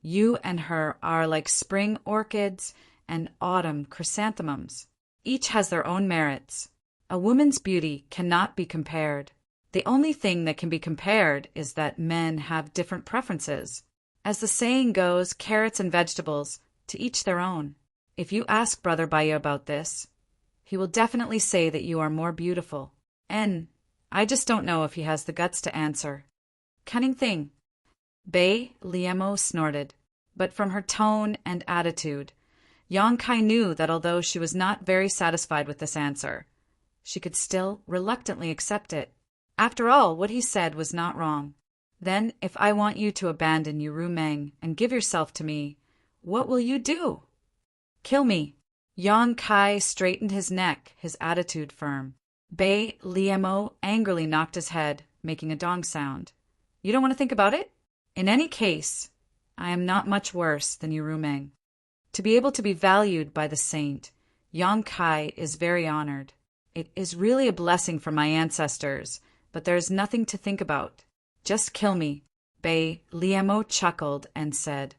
you and her are like spring orchids and autumn chrysanthemums. Each has their own merits. A woman's beauty cannot be compared. The only thing that can be compared is that men have different preferences. As the saying goes, carrots and vegetables, to each their own. If you ask Brother Baya about this, he will definitely say that you are more beautiful. And I just don't know if he has the guts to answer. Cunning thing. Bei Liemo snorted, but from her tone and attitude, Yang Kai knew that although she was not very satisfied with this answer, she could still reluctantly accept it. After all, what he said was not wrong. Then, if I want you to abandon Yu Meng and give yourself to me, what will you do? Kill me. Yang Kai straightened his neck, his attitude firm. Bei Liemo angrily knocked his head, making a dong sound. You don't want to think about it? In any case, I am not much worse than Yu Meng. To be able to be valued by the saint, Yang Kai is very honored. It is really a blessing from my ancestors, but there is nothing to think about. Just kill me. Bei Liemo chuckled and said,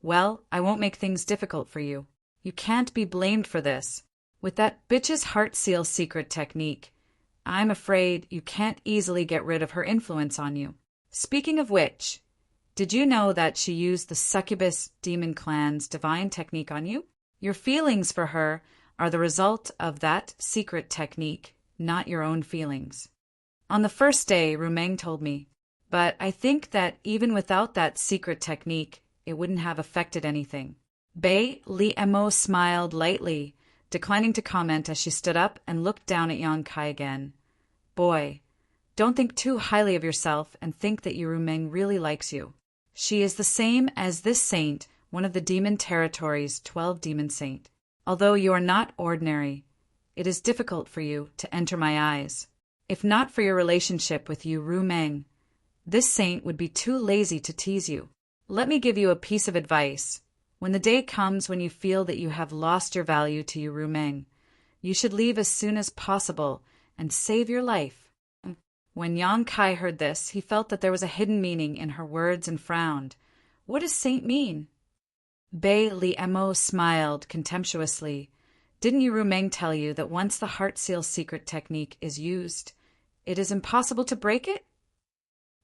Well, I won't make things difficult for you. You can't be blamed for this. With that bitch's heart seal secret technique, I'm afraid you can't easily get rid of her influence on you. Speaking of which, did you know that she used the succubus demon clan's divine technique on you? Your feelings for her are the result of that secret technique, not your own feelings. On the first day, Rumeng told me, but I think that even without that secret technique, it wouldn't have affected anything. Bei Liemo smiled lightly, declining to comment as she stood up and looked down at Yang Kai again. Boy, don't think too highly of yourself and think that Yu Meng really likes you. She is the same as this saint, one of the demon territory's 12 demon saint. Although you are not ordinary, it is difficult for you to enter my eyes. If not for your relationship with Yu Meng, this saint would be too lazy to tease you. Let me give you a piece of advice. When the day comes when you feel that you have lost your value to Yu Meng, you should leave as soon as possible and save your life. When Yang Kai heard this, he felt that there was a hidden meaning in her words and frowned. What does saint mean? Bei Liemo smiled contemptuously. Didn't Yu Meng tell you that once the heart seal secret technique is used, it is impossible to break it?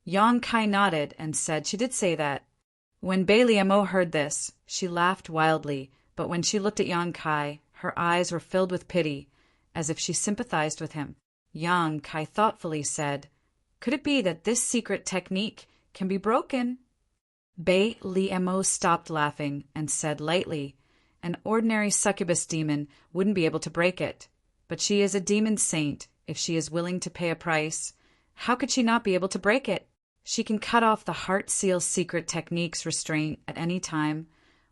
Yang Kai nodded and said she did say that. When Bei Liemo heard this, she laughed wildly, but when she looked at Yang Kai, her eyes were filled with pity, as if she sympathized with him. Yang Kai thoughtfully said, Could it be that this secret technique can be broken? Bei Liemo stopped laughing and said lightly, An ordinary succubus demon wouldn't be able to break it, but she is a demon saint. If she is willing to pay a price, how could she not be able to break it? She can cut off the heart seal secret technique's restraint at any time,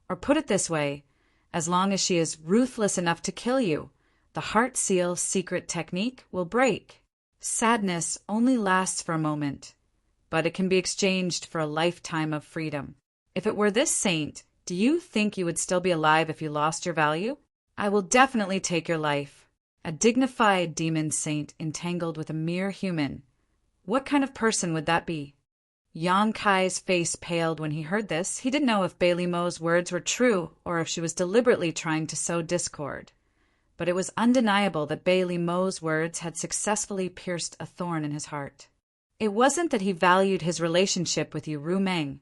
or put it this way, as long as she is ruthless enough to kill you, the heart seal secret technique will break. Sadness only lasts for a moment, but it can be exchanged for a lifetime of freedom. If it were this saint, do you think you would still be alive if you lost your value? I will definitely take your life. A dignified demon saint entangled with a mere human. What kind of person would that be? Yang Kai's face paled when he heard this. He didn't know if Bei Liemo's words were true or if she was deliberately trying to sow discord. But it was undeniable that Bei Liemo's words had successfully pierced a thorn in his heart. It wasn't that he valued his relationship with Yu Meng,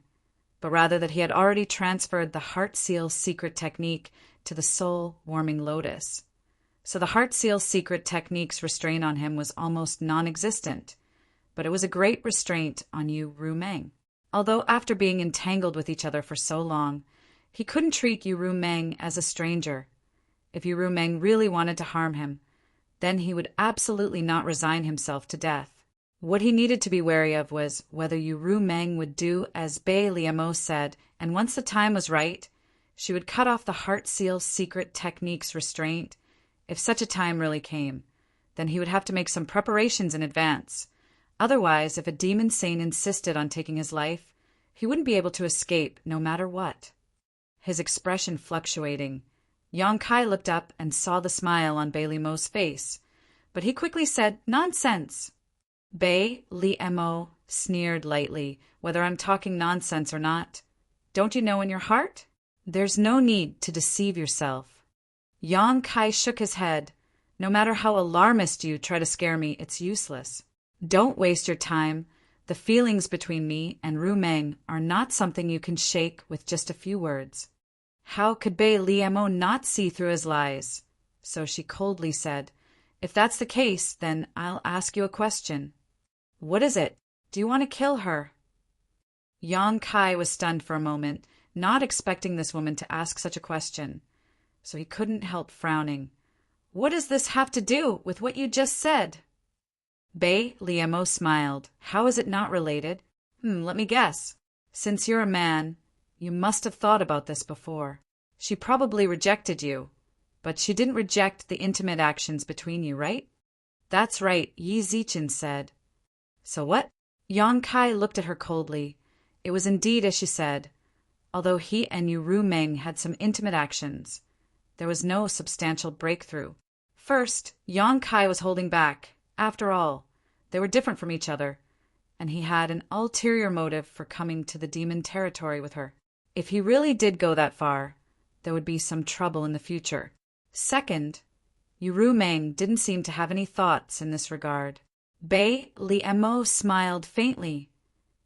but rather that he had already transferred the heart seal secret technique to the soul-warming lotus. So the heart seal secret technique's restraint on him was almost non-existent, but it was a great restraint on Yu Meng. Although after being entangled with each other for so long, he couldn't treat Yu Meng as a stranger. If Yu Meng really wanted to harm him, then he would absolutely not resign himself to death. What he needed to be wary of was whether Yu Meng would do as Bei Liemo said, and once the time was right, she would cut off the heart seal secret technique's restraint. If such a time really came, then he would have to make some preparations in advance. Otherwise, if a demon saint insisted on taking his life, he wouldn't be able to escape no matter what. His expression fluctuating, Yang Kai looked up and saw the smile on Bei Liemo's face, but he quickly said, Nonsense! Bei Liemo sneered lightly, Whether I'm talking nonsense or not. Don't you know in your heart? There's no need to deceive yourself. Yang Kai shook his head. No matter how alarmist you try to scare me, it's useless. Don't waste your time. The feelings between me and Ru Meng are not something you can shake with just a few words. How could Bei Liemo not see through his lies? So she coldly said, "If that's the case, then I'll ask you a question." "What is it? Do you want to kill her?" Yang Kai was stunned for a moment, not expecting this woman to ask such a question. So he couldn't help frowning. "What does this have to do with what you just said?" Bei Liemo smiled. "How is it not related? Let me guess. Since you're a man, you must have thought about this before. She probably rejected you, but she didn't reject the intimate actions between you, right?" "That's right," Yi Zichen said. "So what?" Yang Kai looked at her coldly. It was indeed as she said. Although he and Ru Meng had some intimate actions, there was no substantial breakthrough. First, Yang Kai was holding back. After all, they were different from each other, and he had an ulterior motive for coming to the demon territory with her. If he really did go that far, there would be some trouble in the future. Second, Ru Meng didn't seem to have any thoughts in this regard. Bei Liemo smiled faintly.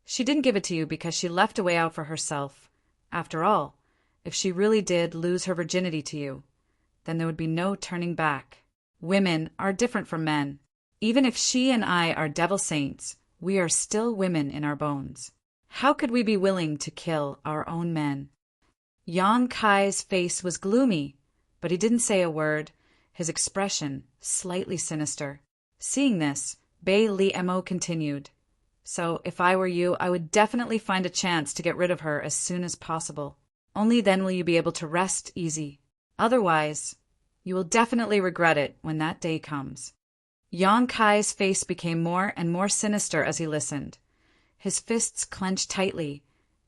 "She didn't give it to you because she left a way out for herself. After all, if she really did lose her virginity to you, then there would be no turning back. Women are different from men. Even if she and I are devil saints, we are still women in our bones. How could we be willing to kill our own men?" Yang Kai's face was gloomy, but he didn't say a word, his expression slightly sinister. Seeing this, Bei Liemo continued, "So if I were you, I would definitely find a chance to get rid of her as soon as possible. Only then will you be able to rest easy. Otherwise, you will definitely regret it when that day comes." Yang Kai's face became more and more sinister as he listened. His fists clenched tightly,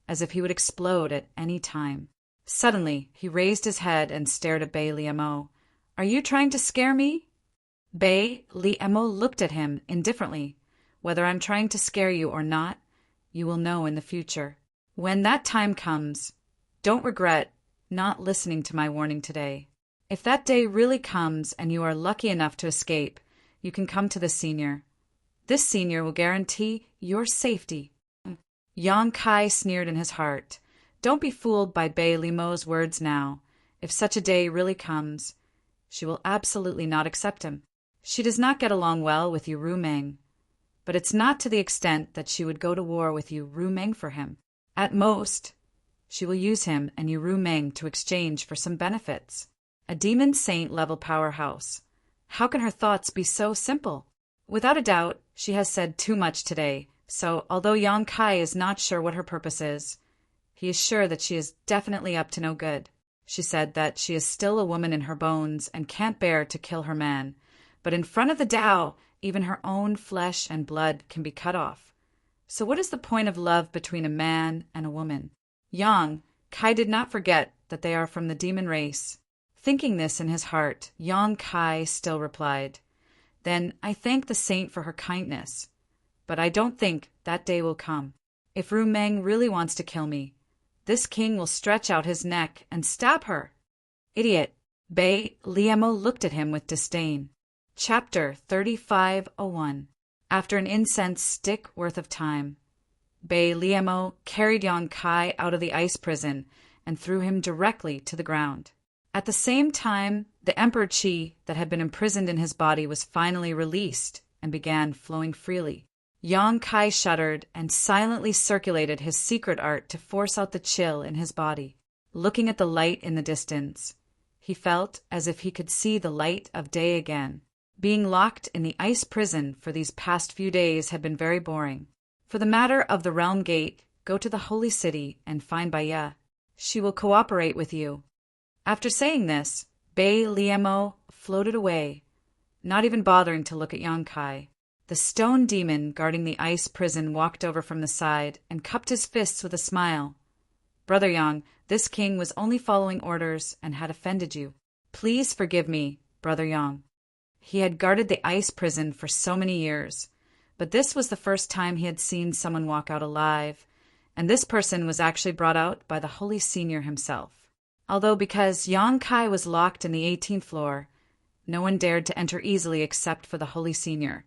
as if he would explode at any time. Suddenly, he raised his head and stared at Bei Liemo. "Are you trying to scare me?" Bei Liemo looked at him indifferently. "Whether I'm trying to scare you or not, you will know in the future. When that time comes, don't regret not listening to my warning today. If that day really comes and you are lucky enough to escape, you can come to the senior. This senior will guarantee your safety." Yang Kai sneered in his heart. Don't be fooled by Bei Liemo's words now. If such a day really comes, she will absolutely not accept him. She does not get along well with Ru Meng, but it's not to the extent that she would go to war with Ru Meng for him. At most, she will use him and Ru Meng to exchange for some benefits. A demon saint level powerhouse. How can her thoughts be so simple? Without a doubt, she has said too much today, so although Yang Kai is not sure what her purpose is, he is sure that she is definitely up to no good. She said that she is still a woman in her bones and can't bear to kill her man, but in front of the Tao, even her own flesh and blood can be cut off. So what is the point of love between a man and a woman? Yang Kai did not forget that they are from the demon race. Thinking this in his heart, Yang Kai still replied, "Then I thank the saint for her kindness, but I don't think that day will come. If Ru Meng really wants to kill me, this king will stretch out his neck and stab her." Idiot! Bei Liemo looked at him with disdain. Chapter 3501. After an incense stick worth of time, Bei Liemo carried Yang Kai out of the ice prison and threw him directly to the ground. At the same time, the Emperor Qi that had been imprisoned in his body was finally released and began flowing freely. Yang Kai shuddered and silently circulated his secret art to force out the chill in his body. Looking at the light in the distance, he felt as if he could see the light of day again. Being locked in the ice prison for these past few days had been very boring. For the matter of the Realm Gate, go to the Holy City and find Baya. She will cooperate with you. After saying this, Bei Liemo floated away, not even bothering to look at Yang Kai. The stone demon guarding the ice prison walked over from the side and cupped his fists with a smile. "Brother Yang, this king was only following orders and had offended you. Please forgive me, Brother Yang." He had guarded the ice prison for so many years, but this was the first time he had seen someone walk out alive, and this person was actually brought out by the Holy Senior himself. Although because Yang Kai was locked in the 18th floor, no one dared to enter easily except for the Holy Senior.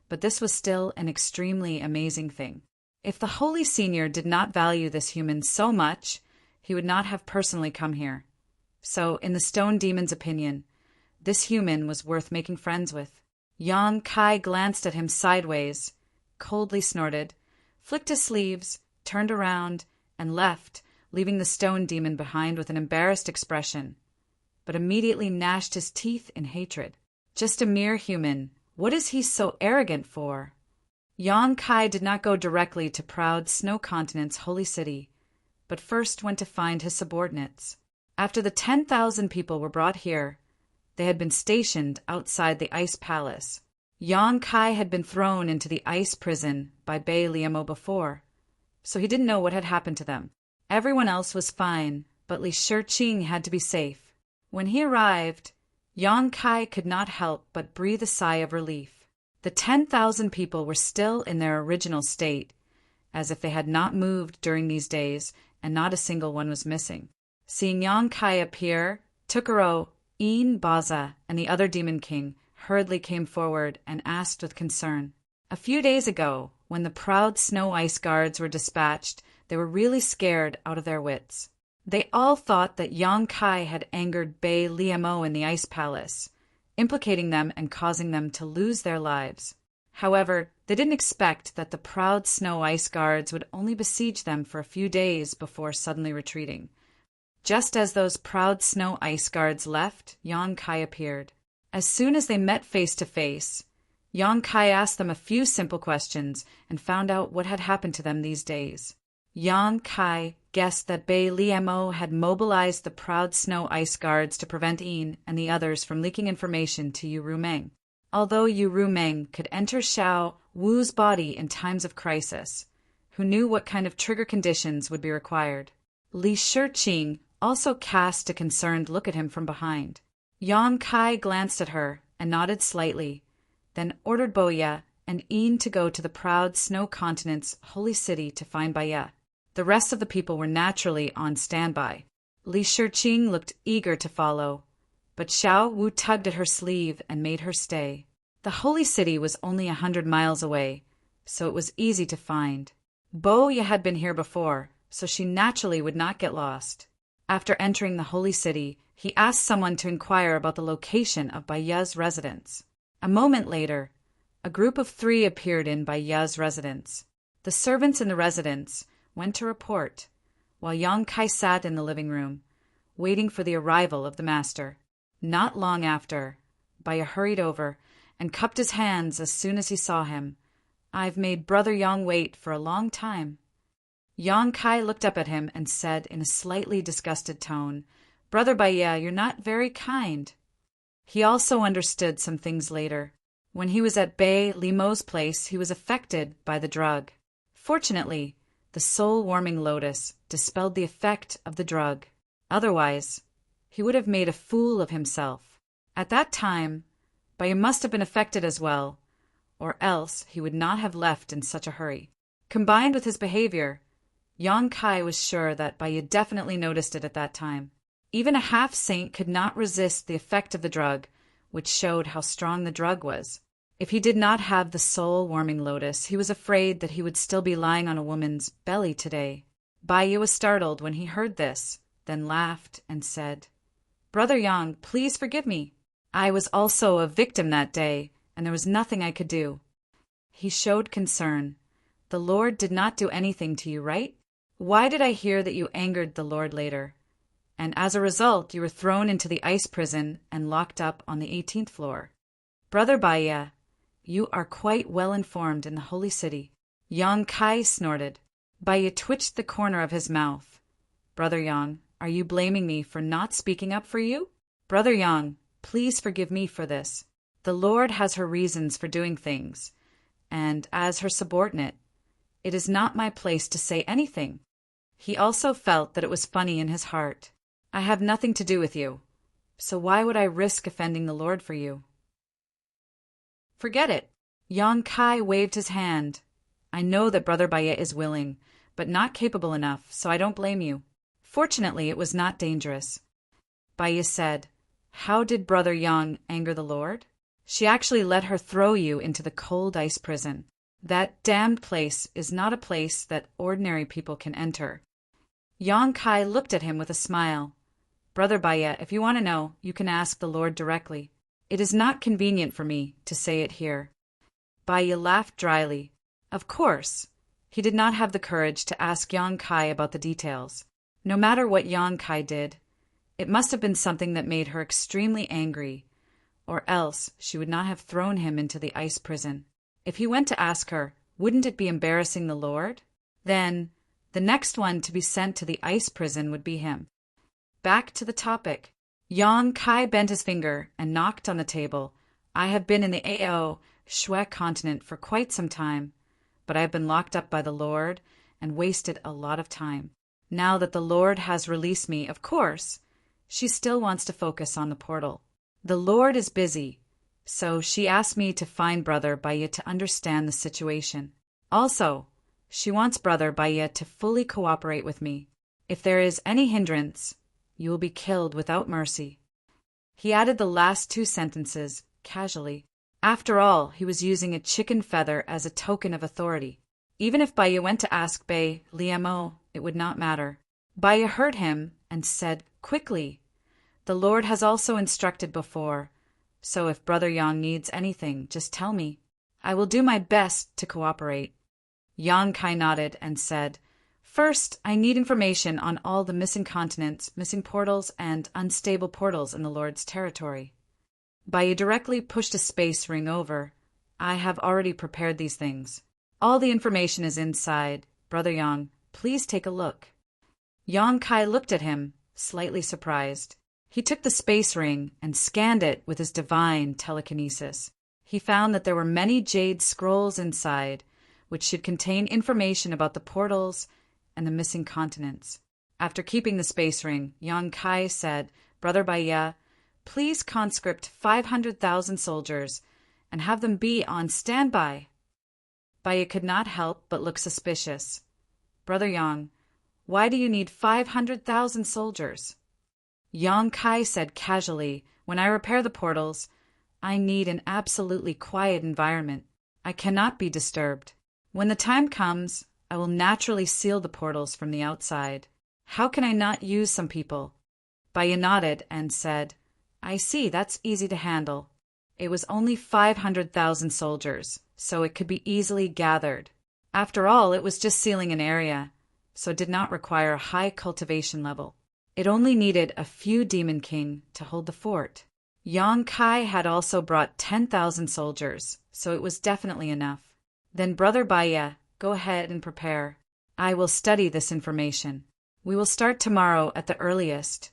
but this was still an extremely amazing thing. If the Holy Senior did not value this human so much, he would not have personally come here. So, in the stone demon's opinion, this human was worth making friends with. Yang Kai glanced at him sideways, coldly snorted, flicked his sleeves, turned around, and left, leaving the stone demon behind with an embarrassed expression, but immediately gnashed his teeth in hatred. Just a mere human. What is he so arrogant for? Yang Kai did not go directly to proud Snow Continent's holy city, but first went to find his subordinates. After the 10,000 people were brought here, they had been stationed outside the ice palace. Yang Kai had been thrown into the ice prison by Bei Liemo before, so he didn't know what had happened to them. Everyone else was fine, but Li Shiqing had to be safe. When he arrived, Yang Kai could not help but breathe a sigh of relief. The 10,000 people were still in their original state, as if they had not moved during these days, and not a single one was missing. Seeing Yang Kai appear, Tukaro, Een Baza, and the other Demon King hurriedly came forward and asked with concern. A few days ago, when the proud Snow Ice Guards were dispatched, they were really scared out of their wits. They all thought that Yang Kai had angered Bei Liemo in the Ice Palace, implicating them and causing them to lose their lives. However, they didn't expect that the proud Snow Ice Guards would only besiege them for a few days before suddenly retreating. Just as those proud Snow Ice Guards left, Yang Kai appeared. As soon as they met face to face, Yang Kai asked them a few simple questions and found out what had happened to them these days. Yang Kai guessed that Bei Liemo had mobilized the proud Snow Ice Guards to prevent Een and the others from leaking information to Yu Rumeng. Although Yu Rumeng could enter Xiao Wu's body in times of crisis, who knew what kind of trigger conditions would be required. Li Shiqing also cast a concerned look at him from behind. Yang Kai glanced at her and nodded slightly, then ordered Boya and Een to go to the proud Snow Continent's holy city to find Baya. The rest of the people were naturally on standby. Li Shiqing looked eager to follow, but Xiao Wu tugged at her sleeve and made her stay. The holy city was only 100 miles away, so it was easy to find. Boya had been here before, so she naturally would not get lost. After entering the holy city, he asked someone to inquire about the location of Baya's residence. A moment later, a group of 3 appeared in Baya's residence. The servants in the residence went to report, while Yang Kai sat in the living room, waiting for the arrival of the master. Not long after, Baya hurried over and cupped his hands as soon as he saw him. "I've made Brother Yang wait for a long time." Yang Kai looked up at him and said in a slightly disgusted tone, "Brother Baya, you're not very kind." He also understood some things later. When he was at Bei Liemo's place, he was affected by the drug. Fortunately, the soul-warming lotus dispelled the effect of the drug. Otherwise, he would have made a fool of himself. At that time, Baya must have been affected as well, or else he would not have left in such a hurry. Combined with his behavior, Yang Kai was sure that Baya definitely noticed it at that time. Even a half-saint could not resist the effect of the drug, which showed how strong the drug was. If he did not have the soul-warming lotus, he was afraid that he would still be lying on a woman's belly today. Baya was startled when he heard this, then laughed and said, "Brother Yang, please forgive me. I was also a victim that day, and there was nothing I could do." He showed concern. "The Lord did not do anything to you, right? Why did I hear that you angered the Lord later? And as a result, you were thrown into the ice prison and locked up on the 18th floor. Brother Baya, you are quite well informed in the holy city." Yang Kai snorted. Baya twitched the corner of his mouth. "Brother Yang, are you blaming me for not speaking up for you? Brother Yang, please forgive me for this. The Lord has her reasons for doing things, and as her subordinate, it is not my place to say anything." He also felt that it was funny in his heart. "I have nothing to do with you, so why would I risk offending the Lord for you?" "Forget it." Yang Kai waved his hand. "I know that Brother Baya is willing, but not capable enough, so I don't blame you. Fortunately, it was not dangerous." Baya said, "How did Brother Yang anger the Lord?" She actually let her throw you into the cold ice prison. That damned place is not a place that ordinary people can enter. Yang Kai looked at him with a smile. Brother Baya, if you want to know, you can ask the Lord directly. It is not convenient for me to say it here. Baya laughed dryly. Of course. He did not have the courage to ask Yang Kai about the details. No matter what Yang Kai did, it must have been something that made her extremely angry, or else she would not have thrown him into the ice prison. If he went to ask her, wouldn't it be embarrassing the Lord? Then, the next one to be sent to the ice prison would be him. Back to the topic. Yang Kai bent his finger and knocked on the table. I have been in the Ao Shui continent for quite some time, but I have been locked up by the Lord and wasted a lot of time. Now that the Lord has released me, of course, she still wants to focus on the portal. The Lord is busy, so she asked me to find Brother Baya to understand the situation. Also, she wants Brother Baya to fully cooperate with me. If there is any hindrance, you will be killed without mercy. He added the last two sentences casually. After all, he was using a chicken feather as a token of authority. Even if Baya went to ask Bei Liamo, it would not matter. Baya heard him and said quickly, The Lord has also instructed before, so if Brother Yang needs anything, just tell me. I will do my best to cooperate. Yang Kai nodded and said, First, I need information on all the missing continents, missing portals, and unstable portals in the Lord's territory. Baya directly pushed a space ring over. I have already prepared these things. All the information is inside. Brother Yang, please take a look. Yang Kai looked at him, slightly surprised. He took the space ring and scanned it with his divine telekinesis. He found that there were many jade scrolls inside, which should contain information about the portals and the missing continents. After keeping the space ring, Yang Kai said, Brother Baya, please conscript 500,000 soldiers and have them be on standby. Baya could not help but look suspicious. Brother Yang, why do you need 500,000 soldiers? Yang Kai said casually, When I repair the portals, I need an absolutely quiet environment. I cannot be disturbed. When the time comes, I will naturally seal the portals from the outside. How can I not use some people? Baya nodded and said, I see, that's easy to handle. It was only 500,000 soldiers, so it could be easily gathered. After all, it was just sealing an area, so it did not require a high cultivation level. It only needed a few Demon King to hold the fort. Yang Kai had also brought 10,000 soldiers, so it was definitely enough. Then Brother Baya, go ahead and prepare. I will study this information. We will start tomorrow at the earliest,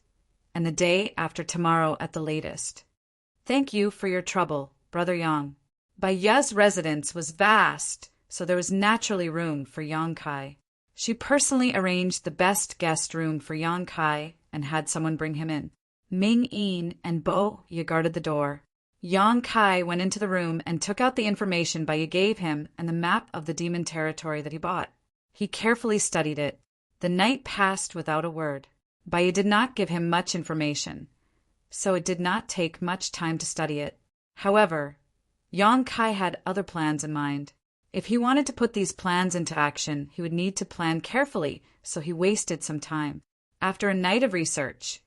and the day after tomorrow at the latest. Thank you for your trouble, Brother Yang. Baya's residence was vast, so there was naturally room for Yang Kai. She personally arranged the best guest room for Yang Kai and had someone bring him in. Ming Yin and Bo Ye guarded the door. Yang Kai went into the room and took out the information Baya gave him and the map of the demon territory that he bought. He carefully studied it. The night passed without a word. Baya did not give him much information, so it did not take much time to study it. However, Yang Kai had other plans in mind. If he wanted to put these plans into action, he would need to plan carefully, so he wasted some time. After a night of research,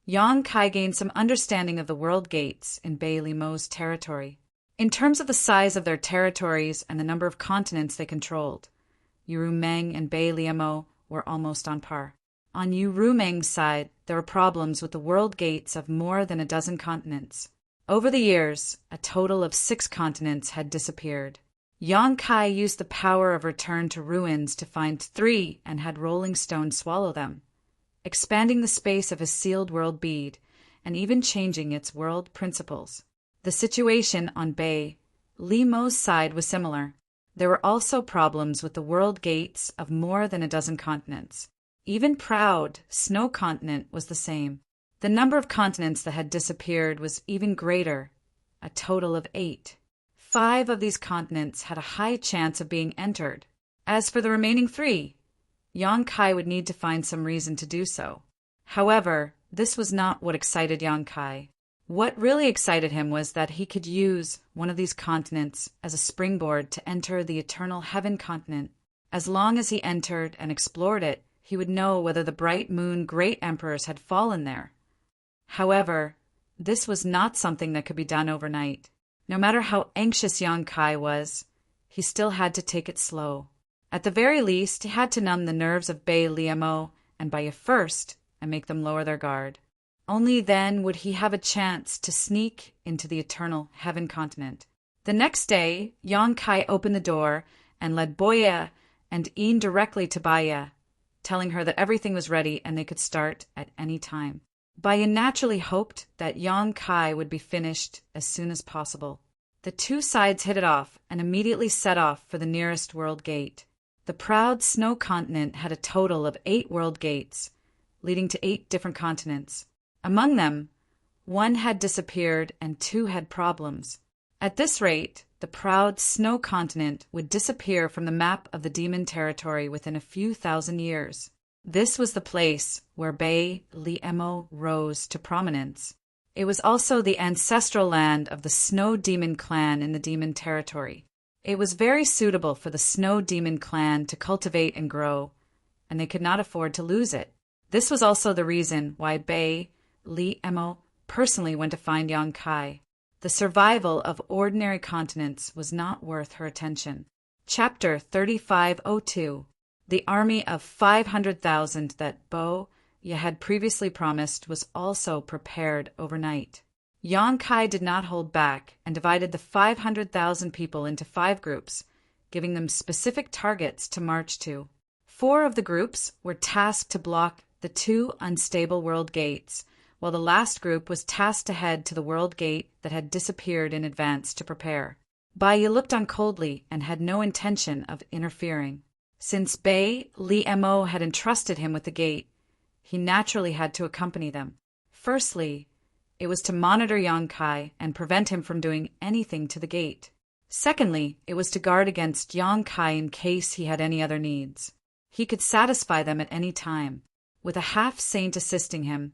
Yang Kai gained some understanding of the world gates in Bei Limo's territory. In terms of the size of their territories and the number of continents they controlled, Yuru Meng and Bei Limo were almost on par. On Yuru Meng's side, there were problems with the world gates of more than a dozen continents. Over the years, a total of 6 continents had disappeared. Yang Kai used the power of return to ruins to find 3 and had Rolling Stone swallow them, expanding the space of his sealed world bead and even changing its world principles. The situation on Bei Limo's side was similar. There were also problems with the world gates of more than a dozen continents. Even proud Snow Continent was the same. The number of continents that had disappeared was even greater, a total of 8. 5 of these continents had a high chance of being entered. As for the remaining 3, Yang Kai would need to find some reason to do so. However, this was not what excited Yang Kai. What really excited him was that he could use one of these continents as a springboard to enter the eternal heaven continent. As long as he entered and explored it, he would know whether the bright moon great emperors had fallen there. However, this was not something that could be done overnight. No matter how anxious Yang Kai was, he still had to take it slow. At the very least, he had to numb the nerves of Bei Liemo and Baya first and make them lower their guard. Only then would he have a chance to sneak into the eternal heaven continent. The next day, Yang Kai opened the door and led Boya and Een directly to Baya, telling her that everything was ready and they could start at any time. Baya naturally hoped that Yang Kai would be finished as soon as possible. The two sides hit it off and immediately set off for the nearest world gate. The proud snow continent had a total of 8 world gates, leading to 8 different continents. Among them, 1 had disappeared and 2 had problems. At this rate, the proud snow continent would disappear from the map of the demon territory within a few thousand years. This was the place where Bei Liemo rose to prominence. It was also the ancestral land of the Snow Demon clan in the demon territory. It was very suitable for the Snow Demon clan to cultivate and grow, and they could not afford to lose it. This was also the reason why Bei Liemo personally went to find Yang Kai. The survival of ordinary continents was not worth her attention. Chapter 3502. The army of 500,000 that Bo Ye had previously promised was also prepared overnight. Yang Kai did not hold back and divided the 500,000 people into 5 groups, giving them specific targets to march to. 4 of the groups were tasked to block the 2 unstable world gates, while the last group was tasked to head to the world gate that had disappeared in advance to prepare. Baya looked on coldly and had no intention of interfering. Since Bei Liemo had entrusted him with the gate, he naturally had to accompany them. Firstly, it was to monitor Yang Kai and prevent him from doing anything to the gate. Secondly, it was to guard against Yang Kai in case he had any other needs. He could satisfy them at any time. With a half-saint assisting him,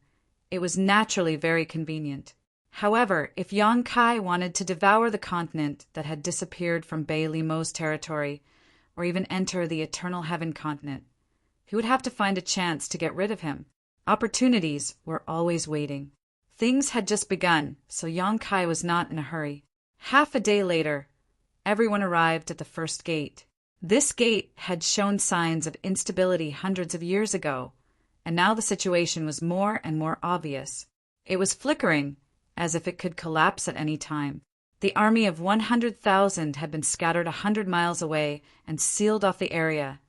it was naturally very convenient. However, if Yang Kai wanted to devour the continent that had disappeared from Bei Liemo's territory, or even enter the Eternal Heaven continent, he would have to find a chance to get rid of him. Opportunities were always waiting. Things had just begun, so Yang Kai was not in a hurry. Half a day later, everyone arrived at the first gate. This gate had shown signs of instability hundreds of years ago, and now the situation was more and more obvious. It was flickering, as if it could collapse at any time. The army of 100,000 had been scattered 100 miles away and sealed off the area,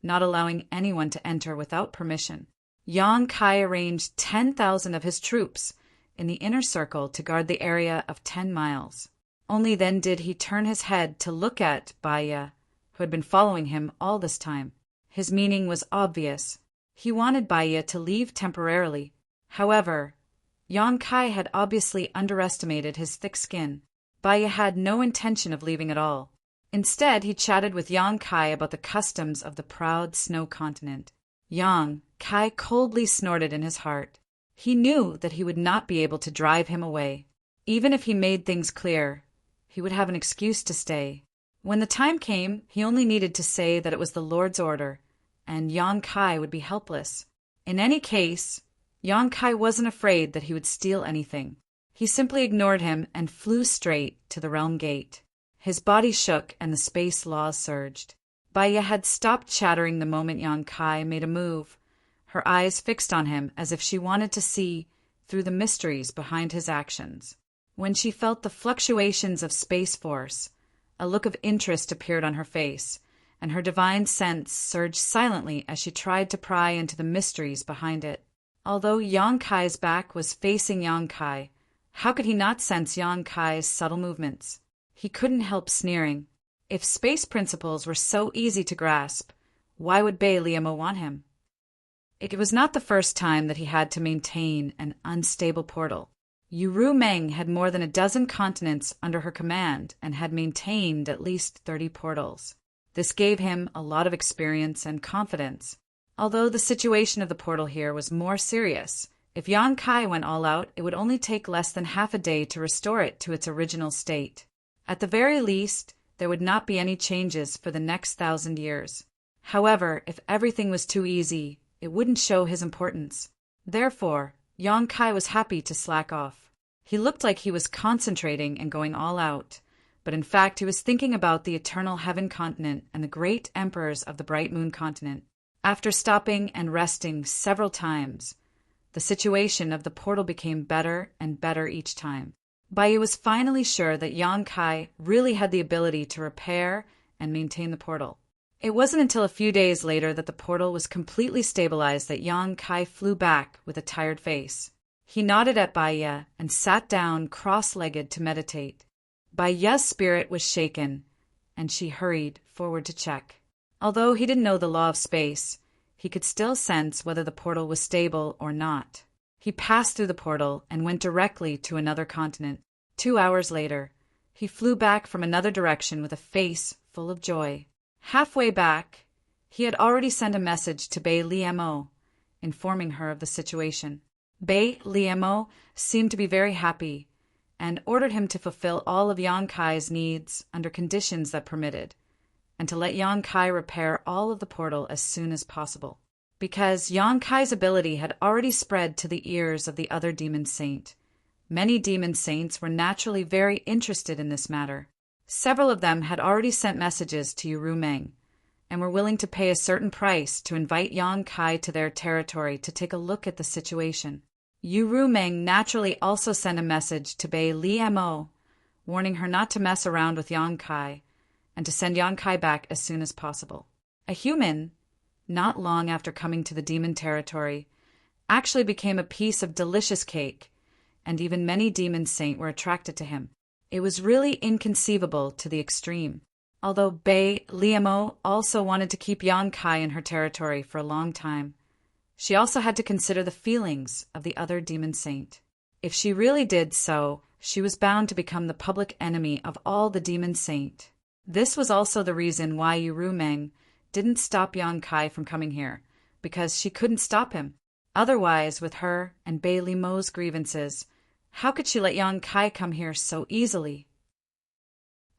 not allowing anyone to enter without permission. Yang Kai arranged 10,000 of his troops in the inner circle to guard the area of 10 miles. Only then did he turn his head to look at Baya, who had been following him all this time. His meaning was obvious. He wanted Baya to leave temporarily. However, Yang Kai had obviously underestimated his thick skin. Baya had no intention of leaving at all. Instead, he chatted with Yang Kai about the customs of the proud snow continent. Yang Kai coldly snorted in his heart. He knew that he would not be able to drive him away. Even if he made things clear, he would have an excuse to stay. When the time came, he only needed to say that it was the Lord's order, and Yang Kai would be helpless. In any case, Yang Kai wasn't afraid that he would steal anything. He simply ignored him and flew straight to the realm gate. His body shook and the space laws surged. Baya had stopped chattering the moment Yang Kai made a move, her eyes fixed on him as if she wanted to see through the mysteries behind his actions. When she felt the fluctuations of space force, a look of interest appeared on her face, and her divine sense surged silently as she tried to pry into the mysteries behind it. Although Yang Kai's back was facing Yang Kai, how could he not sense Yang Kai's subtle movements? He couldn't help sneering. If space principles were so easy to grasp, why would Bei Liemo want him? It was not the first time that he had to maintain an unstable portal. Yu Meng had more than a dozen continents under her command and had maintained at least 30 portals. This gave him a lot of experience and confidence. Although the situation of the portal here was more serious, If Yang Kai went all out, it would only take less than half a day to restore it to its original state. At the very least, there would not be any changes for the next 1,000 years. However, if everything was too easy, it wouldn't show his importance. Therefore, Yang Kai was happy to slack off. He looked like he was concentrating and going all out, but in fact he was thinking about the eternal heaven continent and the great emperors of the bright moon continent. After stopping and resting several times, the situation of the portal became better and better each time. Bai was finally sure that Yang Kai really had the ability to repair and maintain the portal. It wasn't until a few days later that the portal was completely stabilized that Yang Kai flew back with a tired face. He nodded at Bai and sat down cross-legged to meditate. Bai's spirit was shaken, and she hurried forward to check. Although he didn't know the law of space, he could still sense whether the portal was stable or not. He passed through the portal and went directly to another continent. 2 hours later, he flew back from another direction with a face full of joy. Halfway back, he had already sent a message to Bai Liemo, informing her of the situation. Bai Liemo seemed to be very happy, and ordered him to fulfill all of Yang Kai's needs under conditions that permitted, and to let Yang Kai repair all of the portal as soon as possible. Because Yang Kai's ability had already spread to the ears of the other demon saint, many demon saints were naturally very interested in this matter. Several of them had already sent messages to Yu Meng, and were willing to pay a certain price to invite Yang Kai to their territory to take a look at the situation. Yu Meng naturally also sent a message to Bai Liemo, warning her not to mess around with Yang Kai, and to send Yang Kai back as soon as possible. A human, not long after coming to the demon territory, actually became a piece of delicious cake, and even many demon saints were attracted to him. It was really inconceivable to the extreme. Although Bai Liemo also wanted to keep Yang Kai in her territory for a long time, she also had to consider the feelings of the other demon saint. If she really did so, she was bound to become the public enemy of all the demon saint. This was also the reason why Yu Meng didn't stop Yang Kai from coming here, because she couldn't stop him. Otherwise, with her and Bai Liemo's grievances, how could she let Yang Kai come here so easily?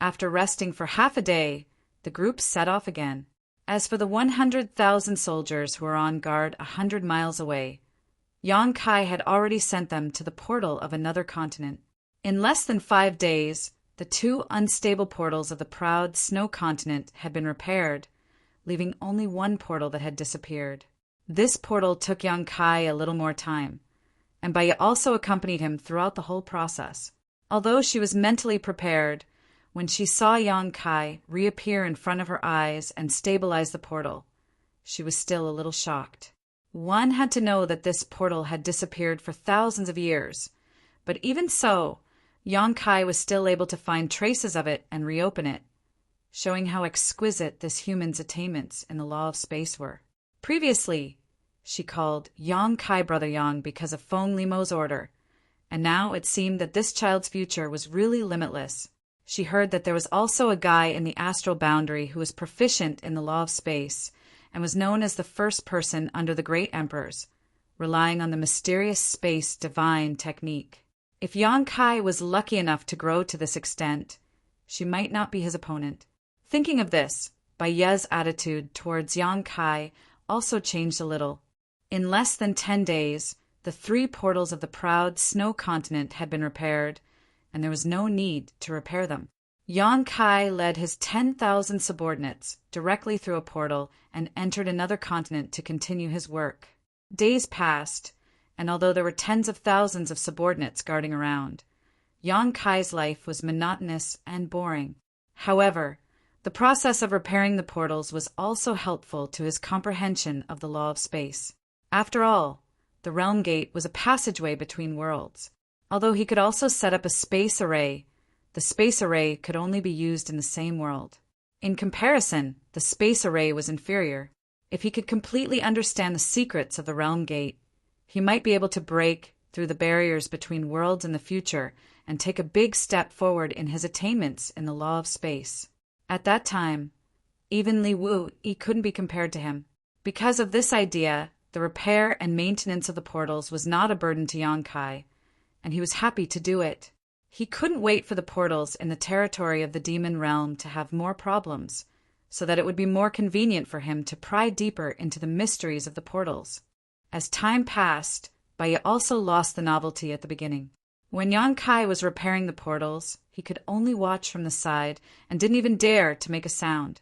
After resting for half a day, the group set off again. As for the 100,000 soldiers who were on guard 100 miles away, Yang Kai had already sent them to the portal of another continent. In less than 5 days, the 2 unstable portals of the proud snow continent had been repaired, leaving only one portal that had disappeared. This portal took Yang Kai a little more time, and Bai also accompanied him throughout the whole process. Although she was mentally prepared, when she saw Yang Kai reappear in front of her eyes and stabilize the portal, she was still a little shocked. One had to know that this portal had disappeared for thousands of years, but even so, Yang Kai was still able to find traces of it and reopen it, showing how exquisite this human's attainments in the law of space were. Previously, she called Yang Kai Brother Yang because of Feng Limo's order, and now it seemed that this child's future was really limitless. She heard that there was also a guy in the astral boundary who was proficient in the law of space and was known as the first person under the great emperors, relying on the mysterious space divine technique. If Yang Kai was lucky enough to grow to this extent, she might not be his opponent. Thinking of this, Bai's attitude towards Yang Kai also changed a little. In less than 10 days, the 3 portals of the proud snow continent had been repaired, and there was no need to repair them. Yang Kai led his 10,000 subordinates directly through a portal and entered another continent to continue his work. Days passed, and although there were tens of thousands of subordinates guarding around, Yang Kai's life was monotonous and boring. However, the process of repairing the portals was also helpful to his comprehension of the law of space. After all, the realm gate was a passageway between worlds. Although he could also set up a space array, the space array could only be used in the same world. In comparison, the space array was inferior. If he could completely understand the secrets of the realm gate, he might be able to break through the barriers between worlds in the future and take a big step forward in his attainments in the law of space. At that time, even Li Wu couldn't be compared to him. Because of this idea, The repair and maintenance of the portals was not a burden to Yang Kai, and he was happy to do it. He couldn't wait for the portals in the territory of the demon realm to have more problems, so that it would be more convenient for him to pry deeper into the mysteries of the portals. As time passed, Baya also lost the novelty at the beginning. When Yang Kai was repairing the portals, he could only watch from the side and didn't even dare to make a sound,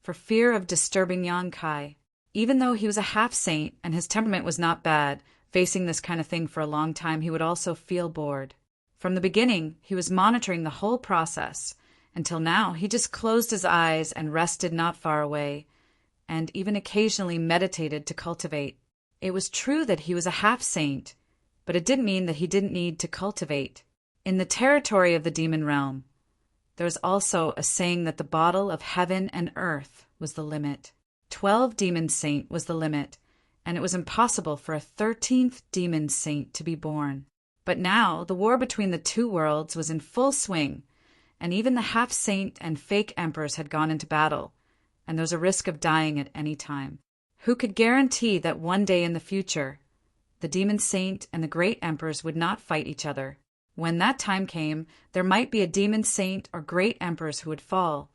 for fear of disturbing Yang Kai. Even though he was a half-saint and his temperament was not bad, facing this kind of thing for a long time, he would also feel bored. From the beginning, he was monitoring the whole process, until now he just closed his eyes and rested not far away, and even occasionally meditated to cultivate. It was true that he was a half-saint, but it didn't mean that he didn't need to cultivate. In the territory of the demon realm, there was also a saying that the bottle of heaven and earth was the limit. 12 demon saint was the limit, and it was impossible for a 13th demon saint to be born. But now the war between the two worlds was in full swing, and even the half-saint and fake emperors had gone into battle, and there was a risk of dying at any time. Who could guarantee that one day in the future, the demon saint and the great emperors would not fight each other? When that time came, there might be a demon saint or great emperors who would fall,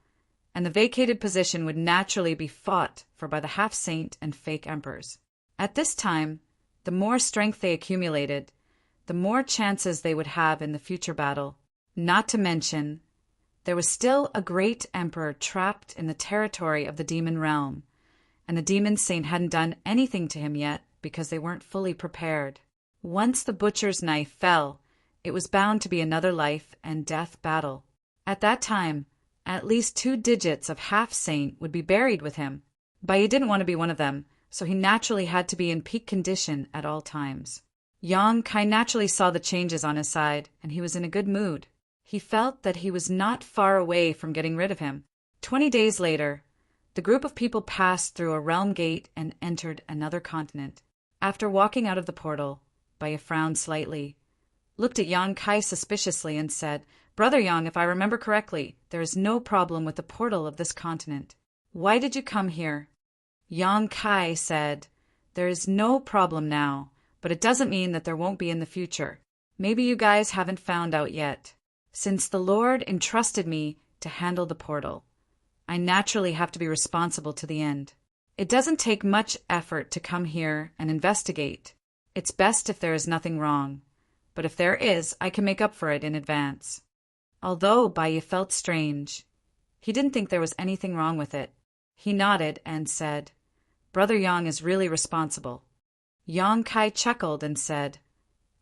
and the vacated position would naturally be fought for by the half-saint and fake emperors. At this time, the more strength they accumulated, the more chances they would have in the future battle. Not to mention, there was still a great emperor trapped in the territory of the demon realm, and the demon saint hadn't done anything to him yet because they weren't fully prepared. Once the butcher's knife fell, it was bound to be another life and death battle. At that time, at least 2 digits of half-saint would be buried with him. Baya didn't want to be one of them, so he naturally had to be in peak condition at all times. Yang Kai naturally saw the changes on his side, and he was in a good mood. He felt that he was not far away from getting rid of him. 20 days later, the group of people passed through a realm gate and entered another continent. After walking out of the portal, Baya frowned slightly, looked at Yang Kai suspiciously, and said, "Brother Yang, if I remember correctly, there is no problem with the portal of this continent. Why did you come here?" Yang Kai said, "There is no problem now, but it doesn't mean that there won't be in the future. Maybe you guys haven't found out yet. Since the Lord entrusted me to handle the portal, I naturally have to be responsible to the end. It doesn't take much effort to come here and investigate. It's best if there is nothing wrong, but if there is, I can make up for it in advance." Although Baya felt strange, he didn't think there was anything wrong with it. He nodded and said, "Brother Yang is really responsible." Yang Kai chuckled and said,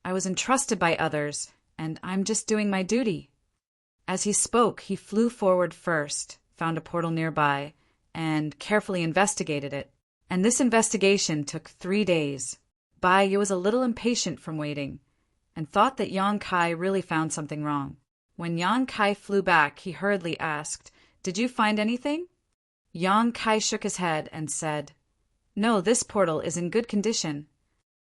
"I was entrusted by others, and I'm just doing my duty." As he spoke, he flew forward first, found a portal nearby, and carefully investigated it. And this investigation took 3 days. Baya was a little impatient from waiting, and thought that Yang Kai really found something wrong. When Yang Kai flew back, he hurriedly asked, "Did you find anything?" Yang Kai shook his head and said, "No, this portal is in good condition."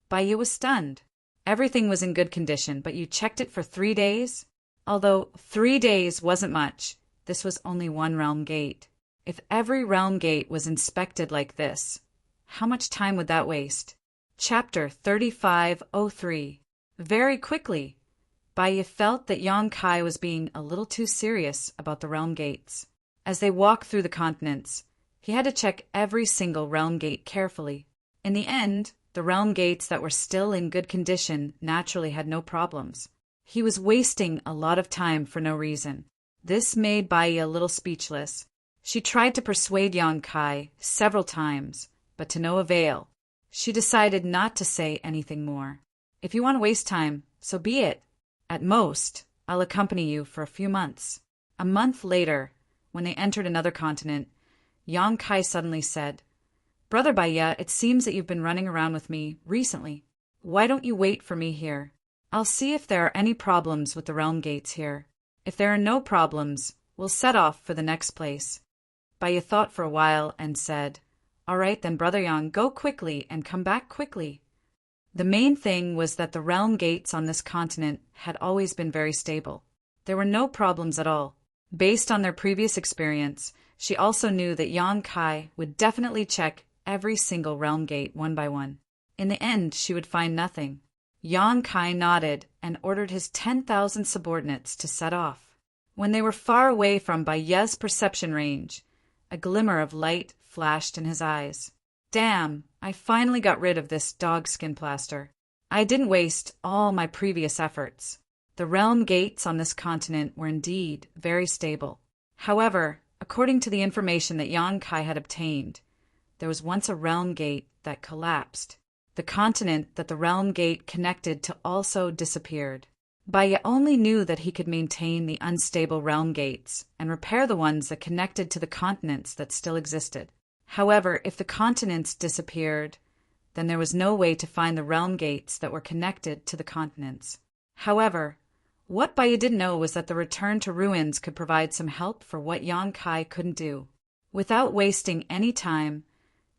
Baya was stunned. Everything was in good condition, but you checked it for 3 days? Although 3 days wasn't much, this was only one realm gate. If every realm gate was inspected like this, how much time would that waste? Chapter 3503. Very quickly, Baya felt that Yang Kai was being a little too serious about the realm gates. As they walked through the continents, he had to check every single realm gate carefully. In the end, the realm gates that were still in good condition naturally had no problems. He was wasting a lot of time for no reason. This made Baya a little speechless. She tried to persuade Yang Kai several times, but to no avail. She decided not to say anything more. "If you want to waste time, so be it. At most, I'll accompany you for a few months." A month later, when they entered another continent, Yang Kai suddenly said, "Brother Baya, it seems that you've been running around with me recently. Why don't you wait for me here? I'll see if there are any problems with the realm gates here. If there are no problems, we'll set off for the next place." Baya thought for a while and said, "All right then, Brother Yang, go quickly and come back quickly." The main thing was that the realm gates on this continent had always been very stable. There were no problems at all. Based on their previous experience, she also knew that Yang Kai would definitely check every single realm gate one by one. In the end, she would find nothing. Yang Kai nodded and ordered his 10,000 subordinates to set off. When they were far away from Baiya's perception range, a glimmer of light flashed in his eyes. Damn, I finally got rid of this dogskin plaster. I didn't waste all my previous efforts. The realm gates on this continent were indeed very stable. However, according to the information that Yang Kai had obtained, there was once a realm gate that collapsed. The continent that the realm gate connected to also disappeared. Baiya only knew that he could maintain the unstable realm gates and repair the ones that connected to the continents that still existed. However, if the continents disappeared, then there was no way to find the realm gates that were connected to the continents. However, what Baiya didn't know was that the return to ruins could provide some help for what Yang Kai couldn't do. Without wasting any time,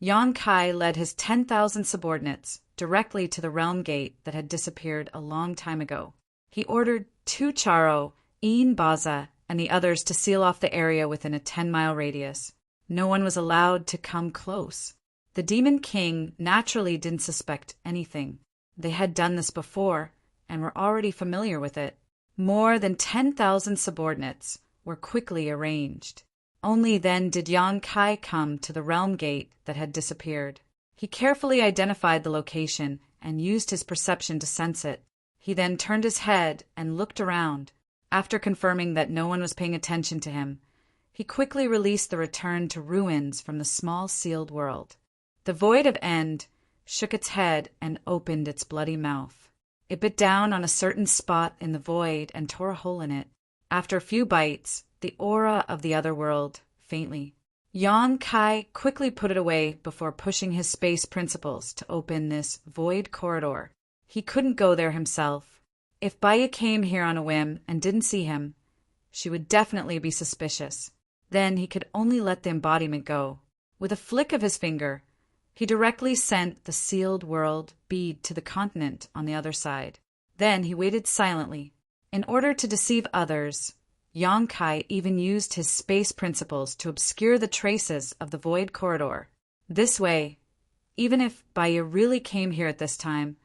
Yang Kai led his 10,000 subordinates directly to the realm gate that had disappeared a long time ago. He ordered Tu Charo, Een Baza, and the others to seal off the area within a 10-mile radius. No one was allowed to come close. The Demon King naturally didn't suspect anything. They had done this before and were already familiar with it. More than 10,000 subordinates were quickly arranged. Only then did Yang Kai come to the realm gate that had disappeared. He carefully identified the location and used his perception to sense it. He then turned his head and looked around. After confirming that no one was paying attention to him, he quickly released the return to ruins from the small sealed world. The Void of End shook its head and opened its bloody mouth. It bit down on a certain spot in the void and tore a hole in it. After a few bites, the aura of the other world, faintly. Yang Kai quickly put it away before pushing his space principles to open this void corridor. He couldn't go there himself. If Baiya came here on a whim and didn't see him, she would definitely be suspicious. Then he could only let the embodiment go. With a flick of his finger, he directly sent the sealed world bead to the continent on the other side. Then he waited silently. In order to deceive others, Yang Kai even used his space principles to obscure the traces of the void corridor. This way, even if Baiya really came here at this time,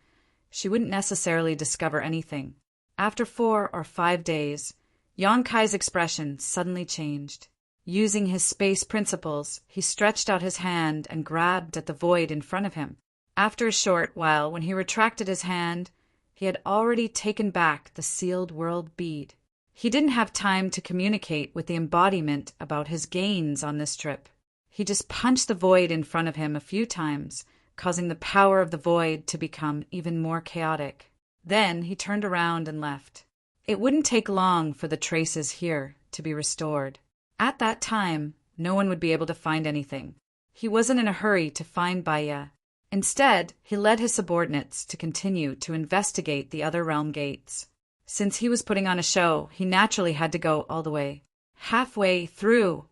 she wouldn't necessarily discover anything. After 4 or 5 days, Yang Kai's expression suddenly changed. Using his space principles, he stretched out his hand and grabbed at the void in front of him. After a short while, when he retracted his hand, he had already taken back the sealed world bead. He didn't have time to communicate with the embodiment about his gains on this trip. He just punched the void in front of him a few times, causing the power of the void to become even more chaotic. Then he turned around and left. It wouldn't take long for the traces here to be restored. At that time, no one would be able to find anything. He wasn't in a hurry to find Baiya. Instead, he led his subordinates to continue to investigate the other realm gates. Since he was putting on a show, he naturally had to go all the way. Halfway through,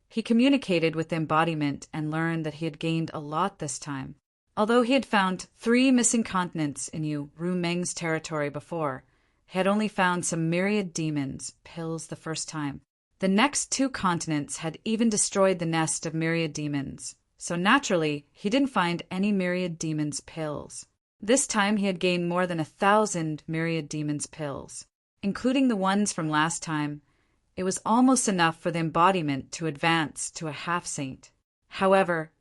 he communicated with the embodiment and learned that he had gained a lot this time. Although he had found 3 missing continents in Yu Rumeng's territory before, he had only found some myriad demons pills the first time. The next 2 continents had even destroyed the nest of myriad demons, so naturally he didn't find any myriad demons pills. This time he had gained more than 1,000 myriad demons pills. Including the ones from last time, it was almost enough for the embodiment to advance to a half-saint. However,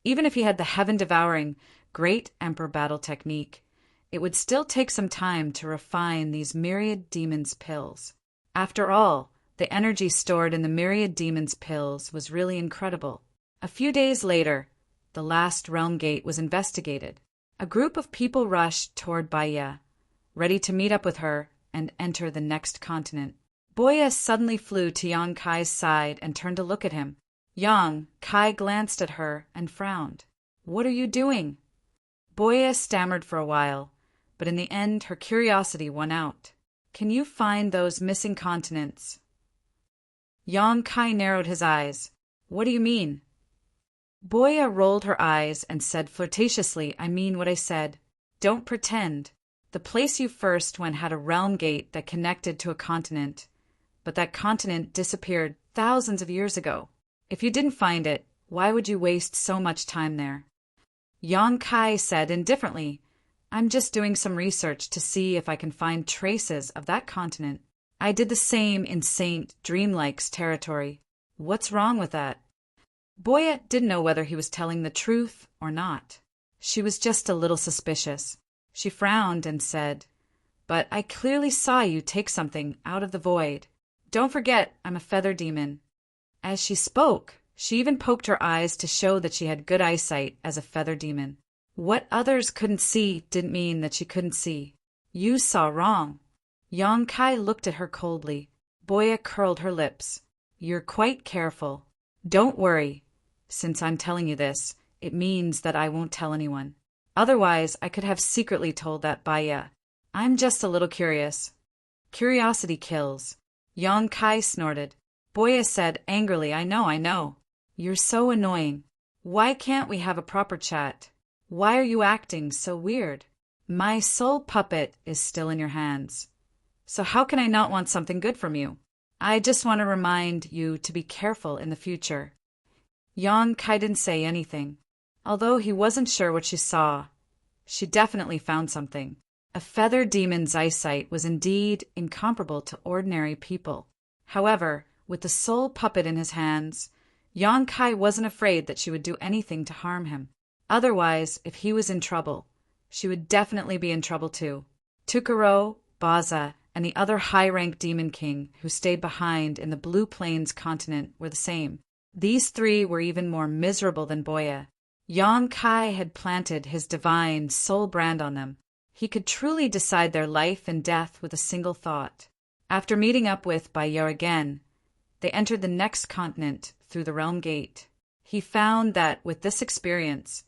even if he had the heaven-devouring Great Emperor battle technique, it would still take some time to refine these myriad demons pills. After all, the energy stored in the myriad demons pills was really incredible. A few days later, the last realm gate was investigated. A group of people rushed toward Baiya, ready to meet up with her and enter the next continent. Baiya suddenly flew to Yang Kai's side and turned to look at him. Yang Kai glanced at her and frowned. "What are you doing?" Baiya stammered for a while, but in the end her curiosity won out. "Can you find those missing continents?" Yang Kai narrowed his eyes. "What do you mean?" Baiya rolled her eyes and said flirtatiously, "I mean what I said. Don't pretend. The place you first went had a realm gate that connected to a continent, but that continent disappeared thousands of years ago. If you didn't find it, why would you waste so much time there?" Kai said indifferently, I'm just doing some research to see if I can find traces of that continent. I did the same in Saint Dreamlike's territory. What's wrong with that? Boya didn't know whether he was telling the truth or not. She was just a little suspicious. She frowned and said, But I clearly saw you take something out of the void. Don't forget, I'm a feather demon. As she spoke, she even poked her eyes to show that she had good eyesight as a feather demon. What others couldn't see didn't mean that she couldn't see. You saw wrong. Kai looked at her coldly. Boya curled her lips. You're quite careful. Don't worry. Since I'm telling you this, it means that I won't tell anyone. Otherwise, I could have secretly told that Baya. I'm just a little curious. Curiosity kills. Kai snorted. Boya said angrily, I know. You're so annoying. Why can't we have a proper chat? Why are you acting so weird? My soul puppet is still in your hands. So how can I not want something good from you? I just want to remind you to be careful in the future. Kai didn't say anything. Although he wasn't sure what she saw, she definitely found something. A feather demon's eyesight was indeed incomparable to ordinary people. However, with the soul puppet in his hands, Kai wasn't afraid that she would do anything to harm him. Otherwise, if he was in trouble, she would definitely be in trouble too. Tukaro, Baza, and the other high-ranked demon king who stayed behind in the Blue Plains continent were the same. These three were even more miserable than Boya. Kai had planted his divine soul brand on them. He could truly decide their life and death with a single thought. After meeting up with Baya again, they entered the next continent through the realm gate. He found that with this experience,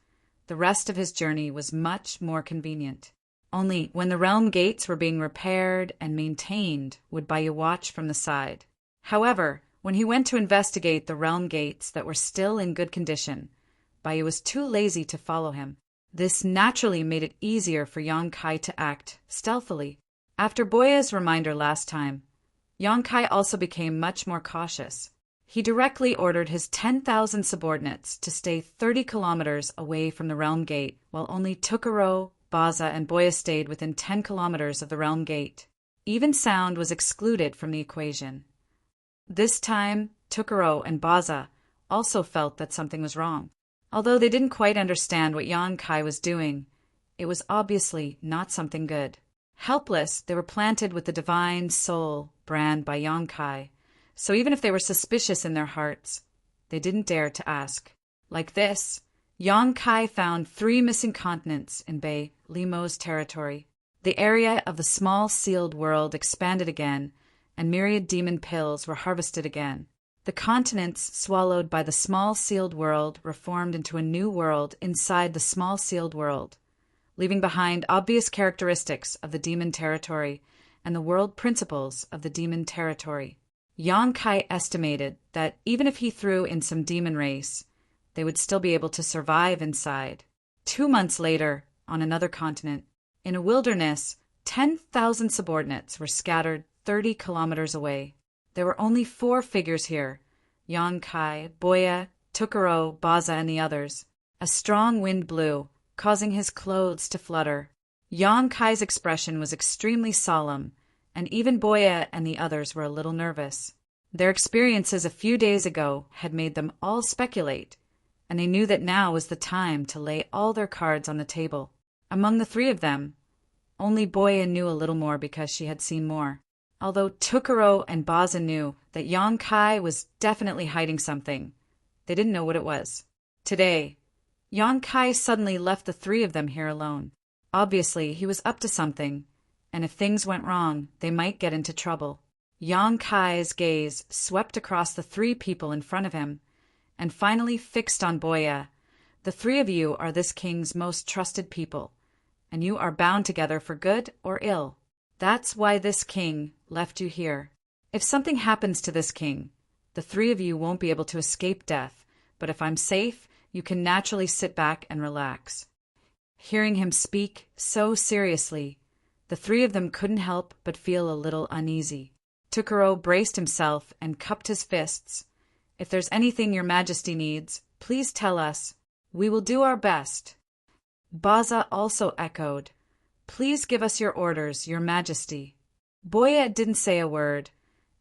the rest of his journey was much more convenient. Only when the realm gates were being repaired and maintained would Baya watch from the side. However, when he went to investigate the realm gates that were still in good condition, Baya was too lazy to follow him. This naturally made it easier for Kai to act stealthily. After Boya's reminder last time, Kai also became much more cautious. He directly ordered his 10,000 subordinates to stay 30 kilometers away from the realm gate, while only Tukaro, Baza, and Boya stayed within 10 kilometers of the realm gate. Even sound was excluded from the equation. This time, Tukaro and Baza also felt that something was wrong. Although they didn't quite understand what Kai was doing, it was obviously not something good. Helpless, they were planted with the divine soul brand by Kai. So even if they were suspicious in their hearts, they didn't dare to ask. Like this, Kai found 3 missing continents in Bay Limo's territory. The area of the small sealed world expanded again, and myriad demon pills were harvested again. The continents swallowed by the small sealed world reformed into a new world inside the small sealed world, leaving behind obvious characteristics of the demon territory and the world principles of the demon territory. Kai estimated that even if he threw in some demon race, they would still be able to survive inside. 2 months later, on another continent, in a wilderness, 10,000 subordinates were scattered 30 kilometers away. There were only 4 figures here: Kai, Boya, Tukaro, Baza, and the others. A strong wind blew, causing his clothes to flutter. Kai's expression was extremely solemn, and even Boya and the others were a little nervous. Their experiences a few days ago had made them all speculate, and they knew that now was the time to lay all their cards on the table. Among the 3 of them, only Boya knew a little more because she had seen more. Although Tukaro and Baza knew that Kai was definitely hiding something, they didn't know what it was. Today, Kai suddenly left the 3 of them here alone. Obviously, he was up to something, and if things went wrong, they might get into trouble. Kai's gaze swept across the 3 people in front of him, and finally fixed on Boya. The 3 of you are this king's most trusted people, and you are bound together for good or ill. That's why this king left you here. If something happens to this king, the 3 of you won't be able to escape death, but if I'm safe, you can naturally sit back and relax. Hearing him speak so seriously, the 3 of them couldn't help but feel a little uneasy. Tukaro braced himself and cupped his fists. If there's anything your majesty needs, please tell us. We will do our best. Baza also echoed, "Please give us your orders, Your Majesty." Boya didn't say a word,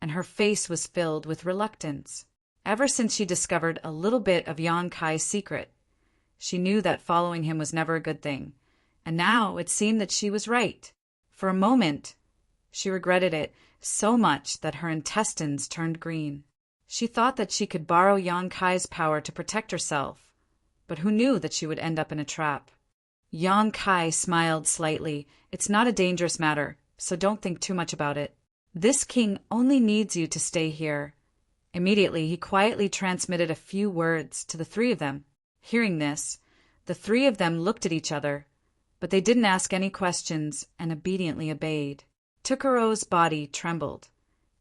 and her face was filled with reluctance. Ever since she discovered a little bit of Yang Kai's secret, she knew that following him was never a good thing, and now it seemed that she was right. For a moment, she regretted it so much that her intestines turned green. She thought that she could borrow Yang Kai's power to protect herself, but who knew that she would end up in a trap? Yang Kai smiled slightly. "It's not a dangerous matter, so don't think too much about it. This king only needs you to stay here." Immediately, he quietly transmitted a few words to the three of them. Hearing this, the three of them looked at each other, but they didn't ask any questions and obediently obeyed. Tukuro's body trembled,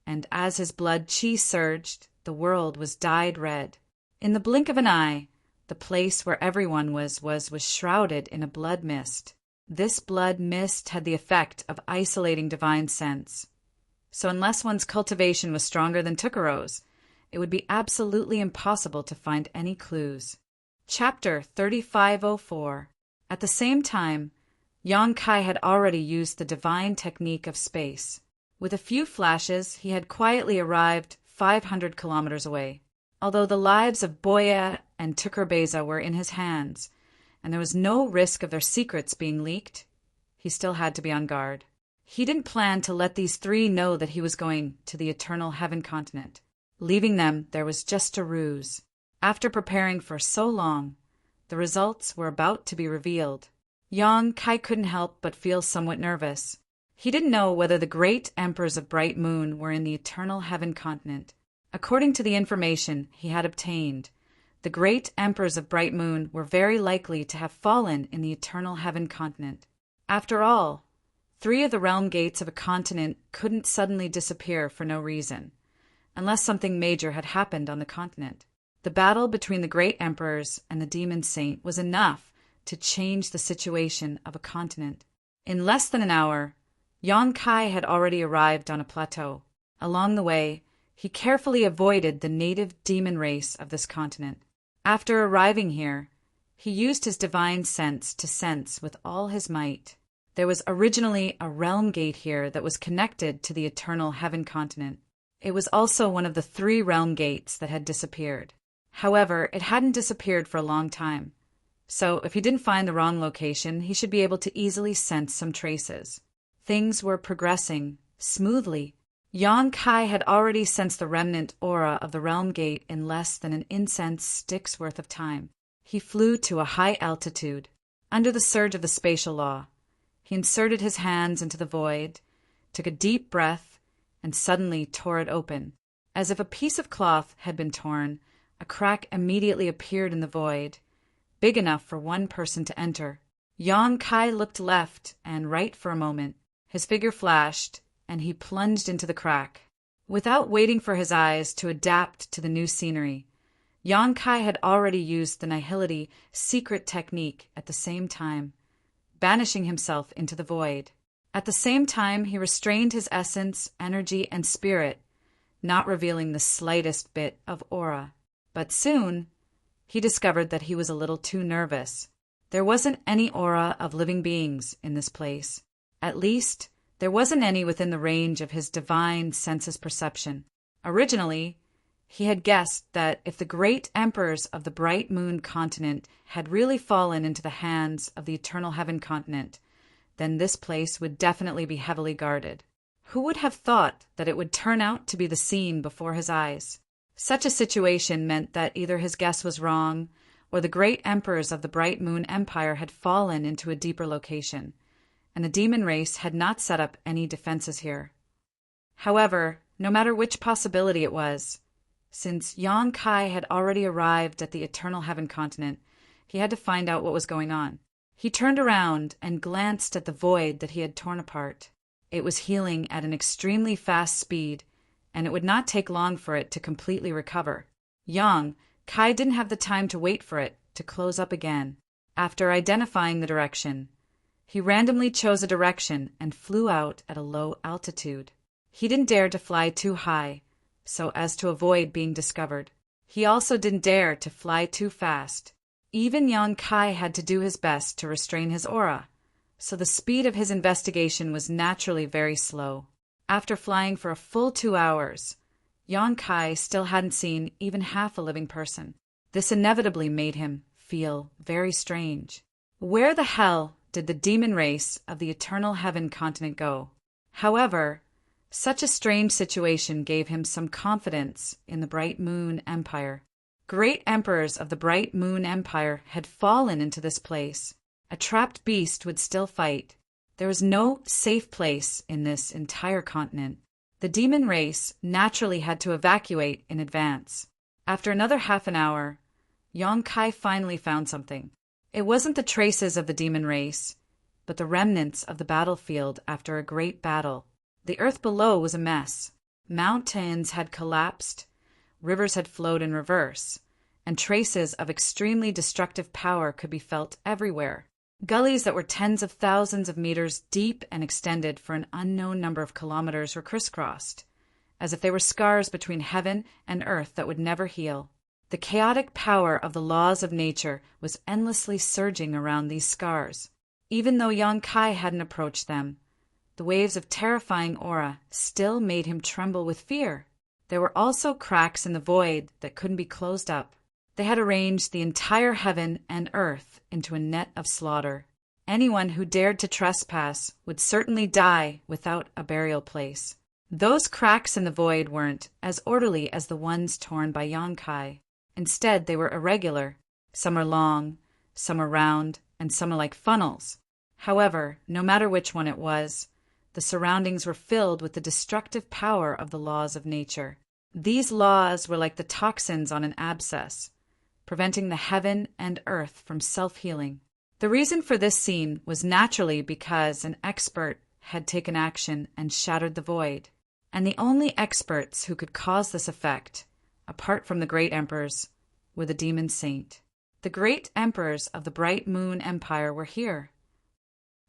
and as his blood chi surged, the world was dyed red. In the blink of an eye, the place where everyone was shrouded in a blood mist. This blood mist had the effect of isolating divine sense. So unless one's cultivation was stronger than Tukuro's, it would be absolutely impossible to find any clues. Chapter 3504. At the same time, Yang Kai had already used the divine technique of space. With a few flashes, he had quietly arrived 500 kilometers away. Although the lives of Boya and Tukurbeza were in his hands, and there was no risk of their secrets being leaked, he still had to be on guard. He didn't plan to let these three know that he was going to the Eternal Heaven continent. Leaving them, there was just a ruse. After preparing for so long, the results were about to be revealed. Yang Kai couldn't help but feel somewhat nervous. He didn't know whether the great emperors of Bright Moon were in the Eternal Heaven continent. According to the information he had obtained, the great emperors of Bright Moon were very likely to have fallen in the Eternal Heaven continent. After all, 3 of the realm gates of a continent couldn't suddenly disappear for no reason, unless something major had happened on the continent. The battle between the great emperors and the demon saint was enough to change the situation of a continent. In less than an hour, Yang Kai had already arrived on a plateau. Along the way, he carefully avoided the native demon race of this continent. After arriving here, he used his divine sense to sense with all his might. There was originally a realm gate here that was connected to the Eternal Heaven continent. It was also one of the 3 realm gates that had disappeared. However, it hadn't disappeared for a long time, so if he didn't find the wrong location, he should be able to easily sense some traces. Things were progressing smoothly. Yang Kai had already sensed the remnant aura of the realm gate in less than an incense stick's worth of time. He flew to a high altitude. Under the surge of the spatial law, he inserted his hands into the void, took a deep breath, and suddenly tore it open. As if a piece of cloth had been torn, a crack immediately appeared in the void, big enough for one person to enter. Yang Kai looked left and right for a moment. His figure flashed, and he plunged into the crack. Without waiting for his eyes to adapt to the new scenery, Yang Kai had already used the Nihility secret technique at the same time, banishing himself into the void. At the same time, he restrained his essence, energy, and spirit, not revealing the slightest bit of aura. But soon, he discovered that he was a little too nervous. There wasn't any aura of living beings in this place. At least, there wasn't any within the range of his divine senses perception. Originally, he had guessed that if the great emperors of the Bright Moon continent had really fallen into the hands of the Eternal Heaven continent, then this place would definitely be heavily guarded. Who would have thought that it would turn out to be the scene before his eyes? Such a situation meant that either his guess was wrong, or the great emperors of the Bright Moon Empire had fallen into a deeper location, and the demon race had not set up any defenses here. However, no matter which possibility it was, since Yang Kai had already arrived at the Eternal Heaven continent, he had to find out what was going on. He turned around and glanced at the void that he had torn apart. It was healing at an extremely fast speed, and it would not take long for it to completely recover. Yang Kai didn't have the time to wait for it to close up again. After identifying the direction, he randomly chose a direction and flew out at a low altitude. He didn't dare to fly too high, so as to avoid being discovered. He also didn't dare to fly too fast. Even Yang Kai had to do his best to restrain his aura, so the speed of his investigation was naturally very slow. After flying for a full 2 hours, Yang Kai still hadn't seen even half a living person. This inevitably made him feel very strange. Where the hell did the demon race of the Eternal Heaven continent go? However, such a strange situation gave him some confidence in the Bright Moon Empire. Great emperors of the Bright Moon Empire had fallen into this place. A trapped beast would still fight. There was no safe place in this entire continent. The demon race naturally had to evacuate in advance. After another half an hour, Yang Kai finally found something. It wasn't the traces of the demon race, but the remnants of the battlefield after a great battle. The earth below was a mess. Mountains had collapsed, rivers had flowed in reverse, and traces of extremely destructive power could be felt everywhere. Gullies that were tens of thousands of meters deep and extended for an unknown number of kilometers were crisscrossed, as if they were scars between heaven and earth that would never heal. The chaotic power of the laws of nature was endlessly surging around these scars. Even though Yang Kai hadn't approached them, the waves of terrifying aura still made him tremble with fear. There were also cracks in the void that couldn't be closed up. They had arranged the entire heaven and earth into a net of slaughter. Anyone who dared to trespass would certainly die without a burial place. Those cracks in the void weren't as orderly as the ones torn by Yang Kai. Instead, they were irregular. Some are long, some are round, and some are like funnels. However, no matter which one it was, the surroundings were filled with the destructive power of the laws of nature. These laws were like the toxins on an abscess, preventing the heaven and earth from self-healing. The reason for this scene was naturally because an expert had taken action and shattered the void. And the only experts who could cause this effect, apart from the great emperors, were the demon saint. The great emperors of the Bright Moon Empire were here.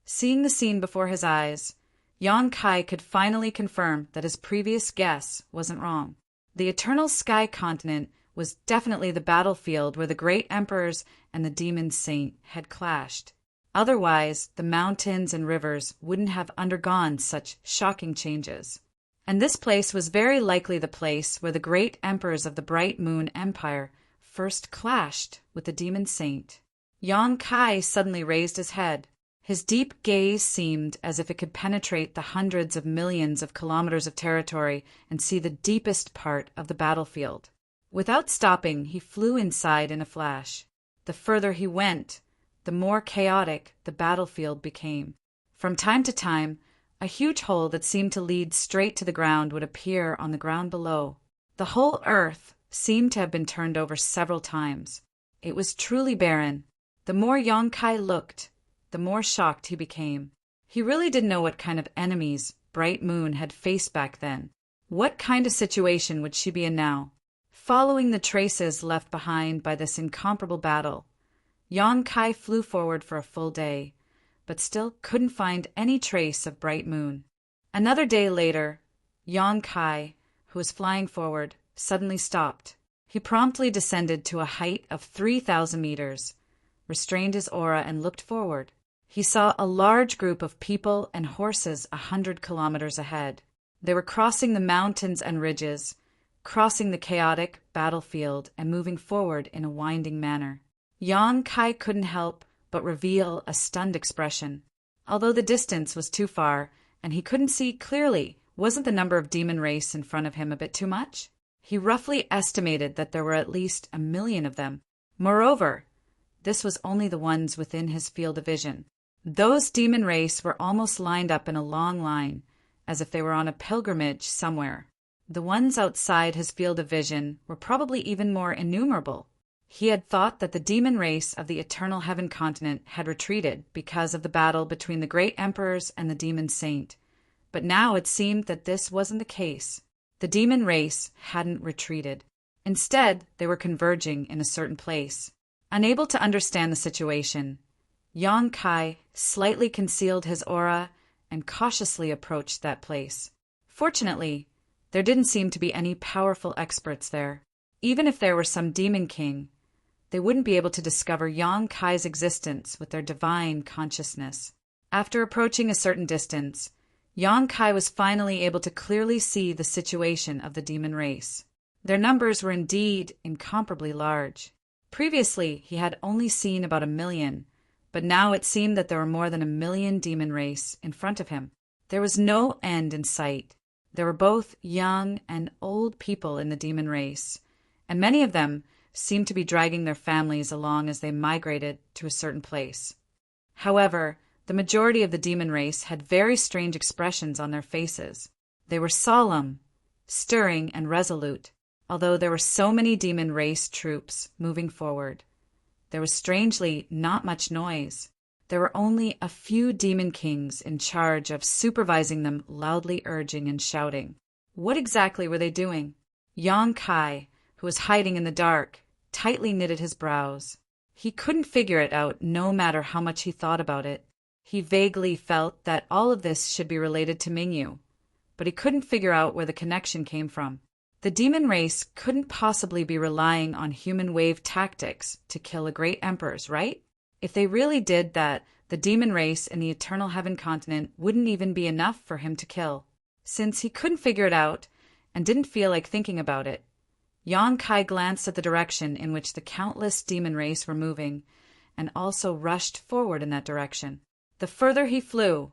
Seeing the scene before his eyes, Yang Kai could finally confirm that his previous guess wasn't wrong. The Eternal Sky Continent was definitely the battlefield where the great emperors and the demon saint had clashed. Otherwise, the mountains and rivers wouldn't have undergone such shocking changes. And this place was very likely the place where the great emperors of the Bright Moon Empire first clashed with the demon saint. Yang Kai suddenly raised his head. His deep gaze seemed as if it could penetrate the hundreds of millions of kilometers of territory and see the deepest part of the battlefield. Without stopping, he flew inside in a flash. The further he went, the more chaotic the battlefield became. From time to time, a huge hole that seemed to lead straight to the ground would appear on the ground below. The whole earth seemed to have been turned over several times. It was truly barren. The more Yang Kai looked, the more shocked he became. He really didn't know what kind of enemies Bright Moon had faced back then. What kind of situation would she be in now? Following the traces left behind by this incomparable battle, Yang Kai flew forward for a full day, but still couldn't find any trace of Bright Moon. Another day later, Yang Kai, who was flying forward, suddenly stopped. He promptly descended to a height of 3,000 meters, restrained his aura, and looked forward. He saw a large group of people and horses 100 kilometers ahead. They were crossing the mountains and ridges, crossing the chaotic battlefield and moving forward in a winding manner. Yang Kai couldn't help but reveal a stunned expression. Although the distance was too far and he couldn't see clearly, wasn't the number of demon race in front of him a bit too much? He roughly estimated that there were at least 1 million of them. Moreover, this was only the ones within his field of vision. Those demon race were almost lined up in a long line, as if they were on a pilgrimage somewhere. The ones outside his field of vision were probably even more innumerable. He had thought that the demon race of the Eternal Heaven continent had retreated because of the battle between the great emperors and the demon saint. But now it seemed that this wasn't the case. The demon race hadn't retreated. Instead, they were converging in a certain place. Unable to understand the situation, Yang Kai slightly concealed his aura and cautiously approached that place. Fortunately, there didn't seem to be any powerful experts there. Even if there were some demon king, they wouldn't be able to discover Yang Kai's existence with their divine consciousness. After approaching a certain distance, Yang Kai was finally able to clearly see the situation of the demon race. Their numbers were indeed incomparably large. Previously, he had only seen about 1,000,000, but now it seemed that there were more than 1,000,000 demon race in front of him. There was no end in sight. There were both young and old people in the demon race, and many of them seemed to be dragging their families along as they migrated to a certain place. However, the majority of the demon race had very strange expressions on their faces. They were solemn, stirring, and resolute, although there were so many demon race troops moving forward. There was strangely not much noise. There were only a few demon kings in charge of supervising them, loudly urging and shouting. What exactly were they doing? Yang Kai, who was hiding in the dark, tightly knitted his brows. He couldn't figure it out, no matter how much he thought about it. He vaguely felt that all of this should be related to Mingyu, but he couldn't figure out where the connection came from. The demon race couldn't possibly be relying on human wave tactics to kill a great emperors, right? If they really did that, the demon race in the Eternal Heaven continent wouldn't even be enough for him to kill. Since he couldn't figure it out and didn't feel like thinking about it, Yang Kai glanced at the direction in which the countless demon race were moving and also rushed forward in that direction. The further he flew,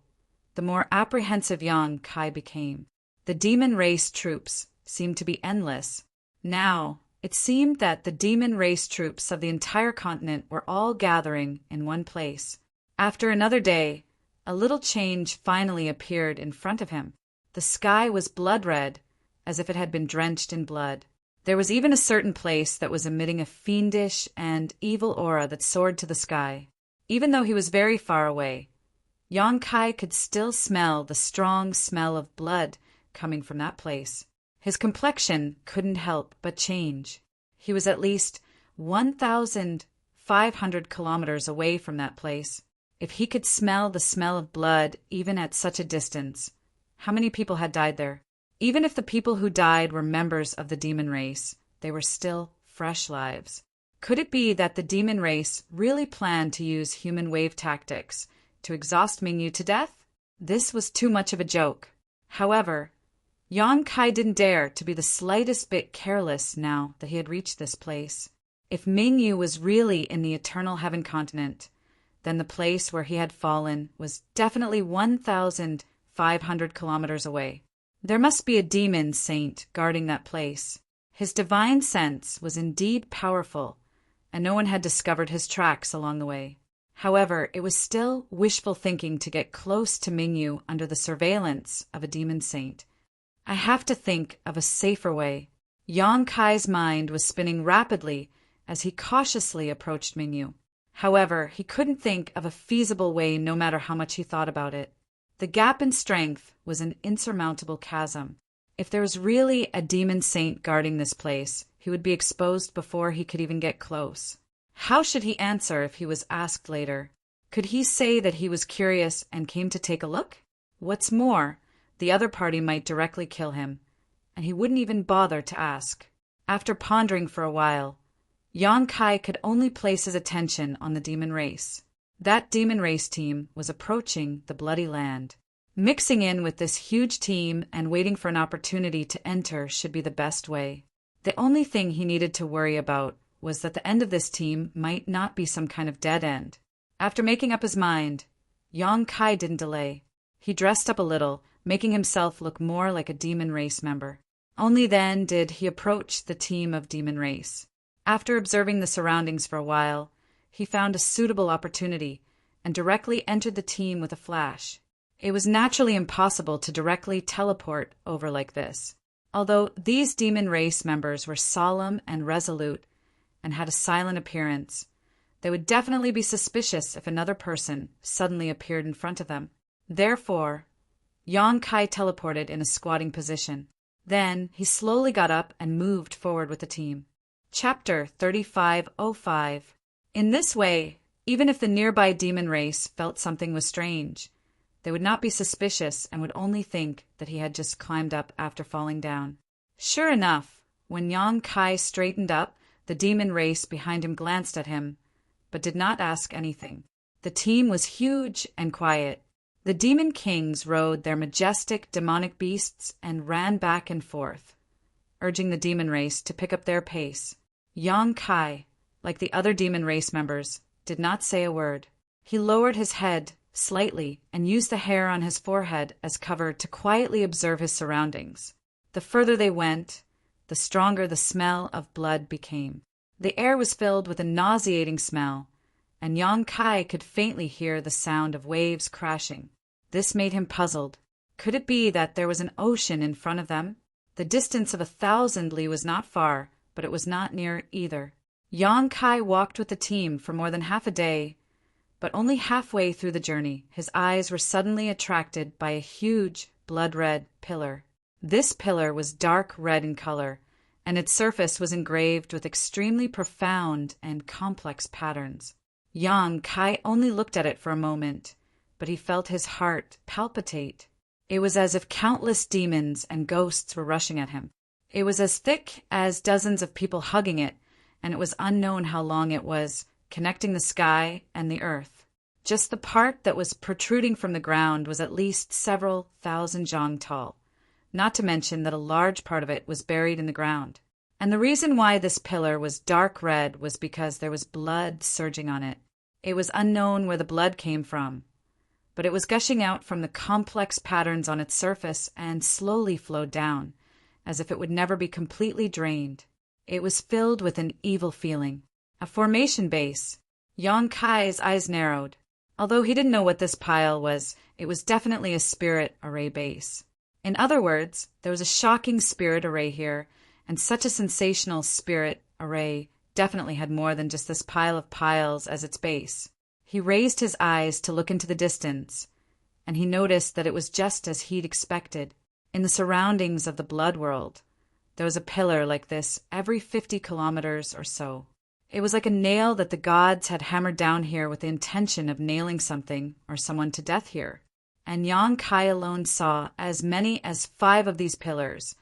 the more apprehensive Yang Kai became. The demon race troops seemed to be endless. Now, it seemed that the demon race troops of the entire continent were all gathering in one place. After another day, a little change finally appeared in front of him. The sky was blood red, as if it had been drenched in blood. There was even a certain place that was emitting a fiendish and evil aura that soared to the sky. Even though he was very far away, Yang Kai could still smell the strong smell of blood coming from that place. His complexion couldn't help but change. He was at least 1,500 kilometers away from that place. If he could smell the smell of blood even at such a distance, how many people had died there? Even if the people who died were members of the demon race, they were still fresh lives. Could it be that the demon race really planned to use human wave tactics to exhaust Mingyu to death? This was too much of a joke. However, Yang Kai didn't dare to be the slightest bit careless now that he had reached this place. If Mingyu was really in the Eternal Heaven continent, then the place where he had fallen was definitely 1,500 kilometers away. There must be a demon saint guarding that place. His divine sense was indeed powerful, and no one had discovered his tracks along the way. However, it was still wishful thinking to get close to Mingyu under the surveillance of a demon saint. I have to think of a safer way. Yang Kai's mind was spinning rapidly as he cautiously approached Mingyu. However, he couldn't think of a feasible way no matter how much he thought about it. The gap in strength was an insurmountable chasm. If there was really a demon saint guarding this place, he would be exposed before he could even get close. How should he answer if he was asked later? Could he say that he was curious and came to take a look? What's more, the other party might directly kill him, and he wouldn't even bother to ask. After pondering for a while, Yang Kai could only place his attention on the demon race. That demon race team was approaching the bloody land. Mixing in with this huge team and waiting for an opportunity to enter should be the best way. The only thing he needed to worry about was that the end of this team might not be some kind of dead end. After making up his mind, Yang Kai didn't delay. He dressed up a little, making himself look more like a demon race member. Only then did he approach the team of demon race. After observing the surroundings for a while, he found a suitable opportunity and directly entered the team with a flash. It was naturally impossible to directly teleport over like this. Although these demon race members were solemn and resolute and had a silent appearance, they would definitely be suspicious if another person suddenly appeared in front of them. Therefore, Yang Kai teleported in a squatting position. Then he slowly got up and moved forward with the team. Chapter 3505. In this way, even if the nearby demon race felt something was strange, they would not be suspicious and would only think that he had just climbed up after falling down. Sure enough, when Yang Kai straightened up, The demon race behind him glanced at him, but did not ask anything. The team was huge and quiet. The demon kings rode their majestic demonic beasts and ran back and forth, urging the demon race to pick up their pace. Yang Kai, like the other demon race members, did not say a word. He lowered his head slightly and used the hair on his forehead as cover to quietly observe his surroundings. The further they went, the stronger the smell of blood became. The air was filled with a nauseating smell, and Yang Kai could faintly hear the sound of waves crashing. This made him puzzled. Could it be that there was an ocean in front of them? The distance of 1,000 li was not far, but it was not near either. Yang Kai walked with the team for more than half a day, but only halfway through the journey, his eyes were suddenly attracted by a huge, blood-red pillar. This pillar was dark red in color, and its surface was engraved with extremely profound and complex patterns. Yang Kai only looked at it for a moment, but he felt his heart palpitate. It was as if countless demons and ghosts were rushing at him. It was as thick as dozens of people hugging it, and it was unknown how long it was, connecting the sky and the earth. Just the part that was protruding from the ground was at least several thousand zhang tall, not to mention that a large part of it was buried in the ground. And the reason why this pillar was dark red was because there was blood surging on it. It was unknown where the blood came from, but it was gushing out from the complex patterns on its surface and slowly flowed down, as if it would never be completely drained. It was filled with an evil feeling. A formation base. Yang Kai's eyes narrowed. Although he didn't know what this pile was, it was definitely a spirit array base. In other words, there was a shocking spirit array here, and such a sensational spirit array definitely had more than just this pile of piles as its base. He raised his eyes to look into the distance, and he noticed that it was just as he'd expected. In the surroundings of the blood world, there was a pillar like this every 50 kilometers or so. It was like a nail that the gods had hammered down here with the intention of nailing something or someone to death here. And Yang Kai alone saw as many as 5 of these pillars,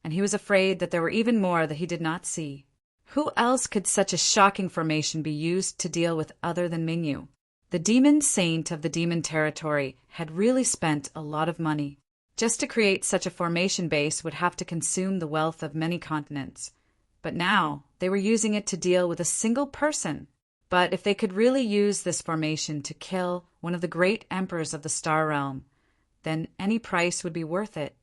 and he was afraid that there were even more that he did not see. Who else could such a shocking formation be used to deal with other than Mingyu? The demon saint of the demon territory had really spent a lot of money. Just to create such a formation base would have to consume the wealth of many continents. But now they were using it to deal with a single person. But if they could really use this formation to kill one of the great emperors of the Star Realm, then any price would be worth it.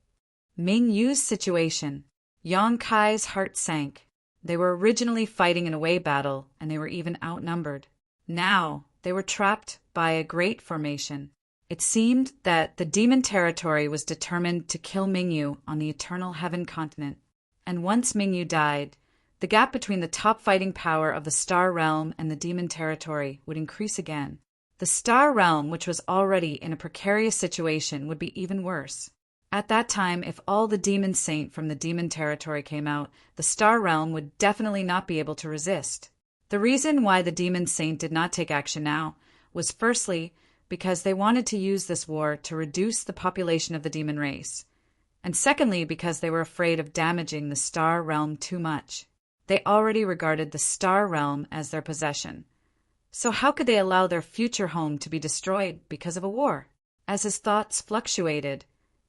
Ming Yu's situation. Yang Kai's heart sank. They were originally fighting an away battle, and they were even outnumbered. Now they were trapped by a great formation. It seemed that the demon territory was determined to kill Mingyu on the Eternal Heaven continent. And once Mingyu died, the gap between the top fighting power of the Star Realm and the demon territory would increase again. The Star Realm, which was already in a precarious situation, would be even worse. At that time, if all the demon saint from the demon territory came out, the Star Realm would definitely not be able to resist. The reason why the demon saint did not take action now was firstly because they wanted to use this war to reduce the population of the demon race, and secondly because they were afraid of damaging the Star Realm too much. They already regarded the Star Realm as their possession. So how could they allow their future home to be destroyed because of a war? As his thoughts fluctuated,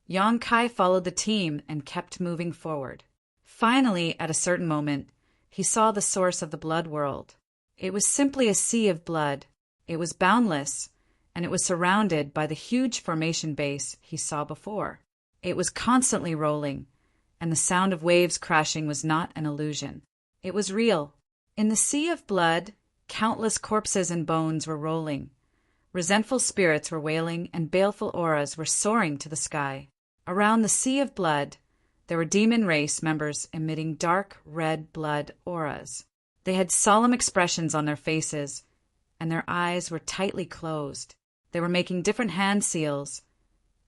Yang Kai followed the team and kept moving forward. Finally, at a certain moment, he saw the source of the blood world. It was simply a sea of blood. It was boundless, and it was surrounded by the huge formation base he saw before. It was constantly rolling, and the sound of waves crashing was not an illusion. It was real. In the sea of blood, countless corpses and bones were rolling. Resentful spirits were wailing, and baleful auras were soaring to the sky. Around the sea of blood, there were demon race members emitting dark red blood auras. They had solemn expressions on their faces, and their eyes were tightly closed. They were making different hand seals,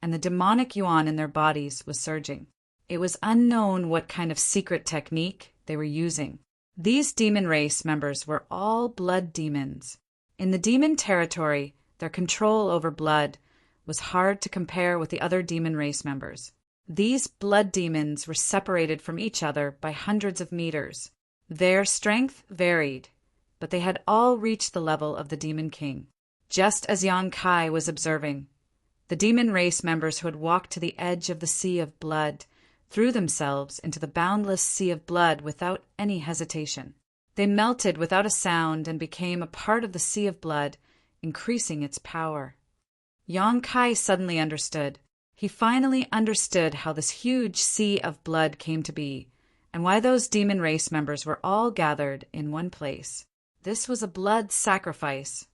and the demonic yuan in their bodies was surging. It was unknown what kind of secret technique they were using. These demon race members were all blood demons. In the demon territory, their control over blood was hard to compare with the other demon race members. These blood demons were separated from each other by hundreds of meters. Their strength varied, but they had all reached the level of the Demon King. Just as Yang Kai was observing, the demon race members who had walked to the edge of the sea of blood threw themselves into the boundless sea of blood without any hesitation. They melted without a sound and became a part of the sea of blood, increasing its power. Yang Kai suddenly understood. He finally understood how this huge sea of blood came to be, and why those demon race members were all gathered in one place. This was a blood sacrifice.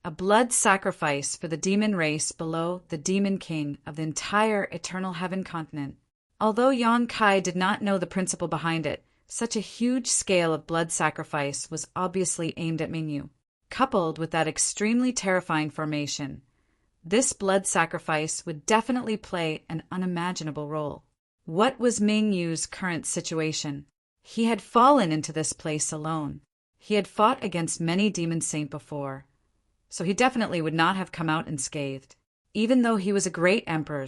A blood sacrifice for the demon race below the Demon King of the entire Eternal Heaven continent. Although Yang Kai did not know the principle behind it, such a huge scale of blood sacrifice was obviously aimed at Mingyu. Coupled with that extremely terrifying formation, this blood sacrifice would definitely play an unimaginable role. What was Mingyu's current situation? He had fallen into this place alone. He had fought against many demon saints before, so he definitely would not have come out unscathed. Even though he was a great emperor,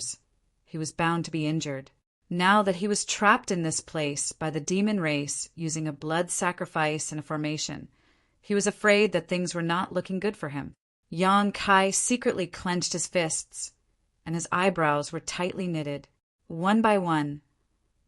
he was bound to be injured. Now that he was trapped in this place by the demon race using a blood sacrifice and a formation, he was afraid that things were not looking good for him. Yang Kai secretly clenched his fists, and his eyebrows were tightly knitted. One by one,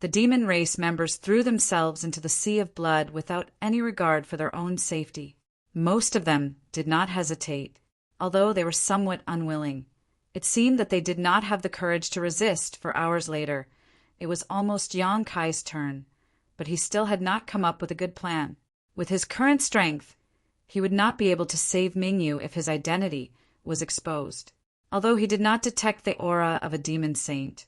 the demon race members threw themselves into the sea of blood without any regard for their own safety. Most of them did not hesitate, although they were somewhat unwilling. It seemed that they did not have the courage to resist. For hours later, it was almost Yang Kai's turn, but he still had not come up with a good plan. With his current strength, he would not be able to save Mingyu if his identity was exposed. Although he did not detect the aura of a demon saint,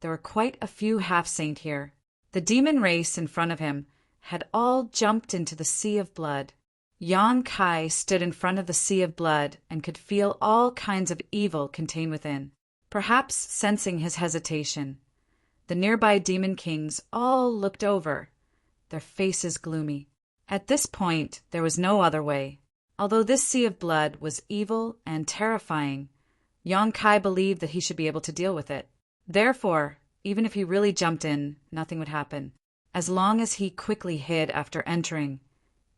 there were quite a few half-saint here. The demon race in front of him had all jumped into the sea of blood. Yang Kai stood in front of the sea of blood and could feel all kinds of evil contained within. Perhaps sensing his hesitation, the nearby demon kings all looked over, their faces gloomy. At this point, there was no other way. Although this sea of blood was evil and terrifying, Yang Kai believed that he should be able to deal with it. Therefore, even if he really jumped in, nothing would happen. As long as he quickly hid after entering,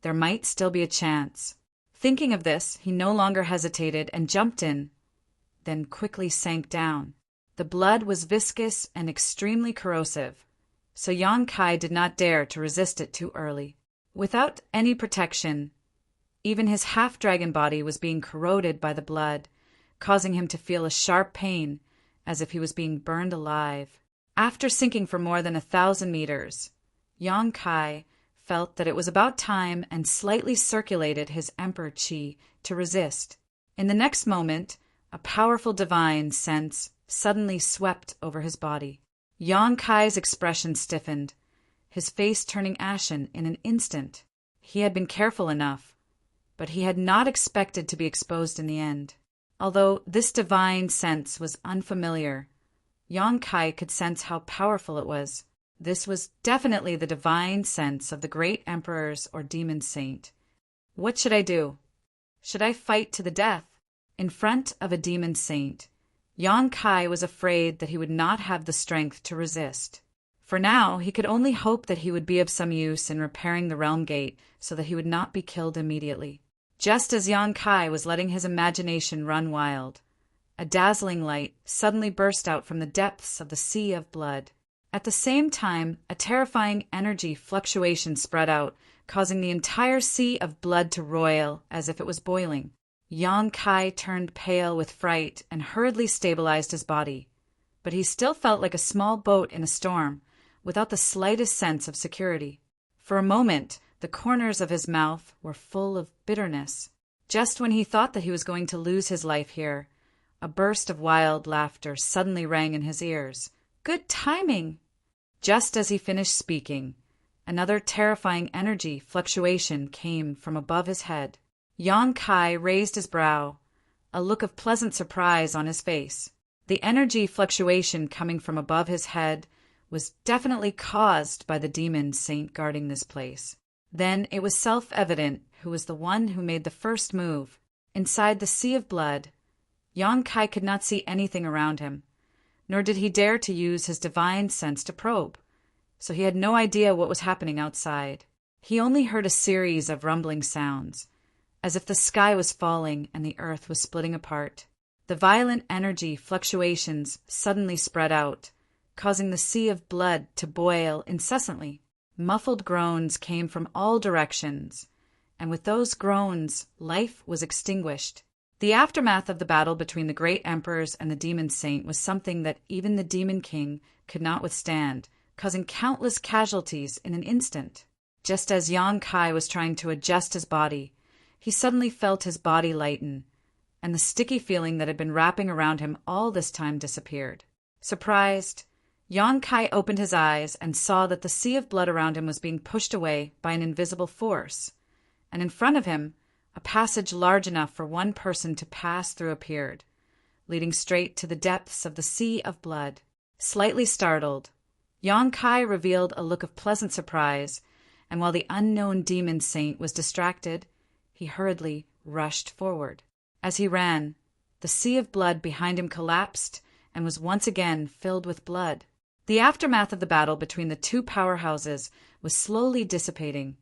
there might still be a chance. Thinking of this, he no longer hesitated and jumped in, then quickly sank down. The blood was viscous and extremely corrosive, so Yang Kai did not dare to resist it too early. Without any protection, even his half-dragon body was being corroded by the blood, causing him to feel a sharp pain, as if he was being burned alive. After sinking for more than 1,000 meters, Yang Kai felt that it was about time and slightly circulated his emperor chi to resist. In the next moment, a powerful divine sense suddenly swept over his body. Yang Kai's expression stiffened, his face turning ashen in an instant. He had been careful enough, but he had not expected to be exposed in the end. Although this divine sense was unfamiliar, Yang Kai could sense how powerful it was. This was definitely the divine sense of the great emperors or demon saint. What should I do? Should I fight to the death? In front of a demon saint, Yang Kai was afraid that he would not have the strength to resist. For now, he could only hope that he would be of some use in repairing the realm gate so that he would not be killed immediately. Just as Yang Kai was letting his imagination run wild, a dazzling light suddenly burst out from the depths of the sea of blood. At the same time, a terrifying energy fluctuation spread out, causing the entire sea of blood to roil as if it was boiling. Yang Kai turned pale with fright and hurriedly stabilized his body, but he still felt like a small boat in a storm, without the slightest sense of security. For a moment, the corners of his mouth were full of bitterness. Just when he thought that he was going to lose his life here, a burst of wild laughter suddenly rang in his ears. Good timing! Just as he finished speaking, another terrifying energy fluctuation came from above his head. Yang Kai raised his brow, a look of pleasant surprise on his face. The energy fluctuation coming from above his head was definitely caused by the demon saint guarding this place. Then it was self-evident who was the one who made the first move. Inside the sea of blood, Yang Kai could not see anything around him, nor did he dare to use his divine sense to probe, so he had no idea what was happening outside. He only heard a series of rumbling sounds, as if the sky was falling and the earth was splitting apart. The violent energy fluctuations suddenly spread out, causing the sea of blood to boil incessantly. Muffled groans came from all directions, and with those groans, life was extinguished. The aftermath of the battle between the great emperors and the demon saint was something that even the demon king could not withstand, causing countless casualties in an instant. Just as Yang Kai was trying to adjust his body, he suddenly felt his body lighten, and the sticky feeling that had been wrapping around him all this time disappeared. Surprised, Yang Kai opened his eyes and saw that the sea of blood around him was being pushed away by an invisible force, and in front of him, a passage large enough for one person to pass through appeared, leading straight to the depths of the sea of blood. Slightly startled, Yang Kai revealed a look of pleasant surprise, and while the unknown demon saint was distracted, he hurriedly rushed forward. As he ran, the sea of blood behind him collapsed and was once again filled with blood. The aftermath of the battle between the two powerhouses was slowly dissipating,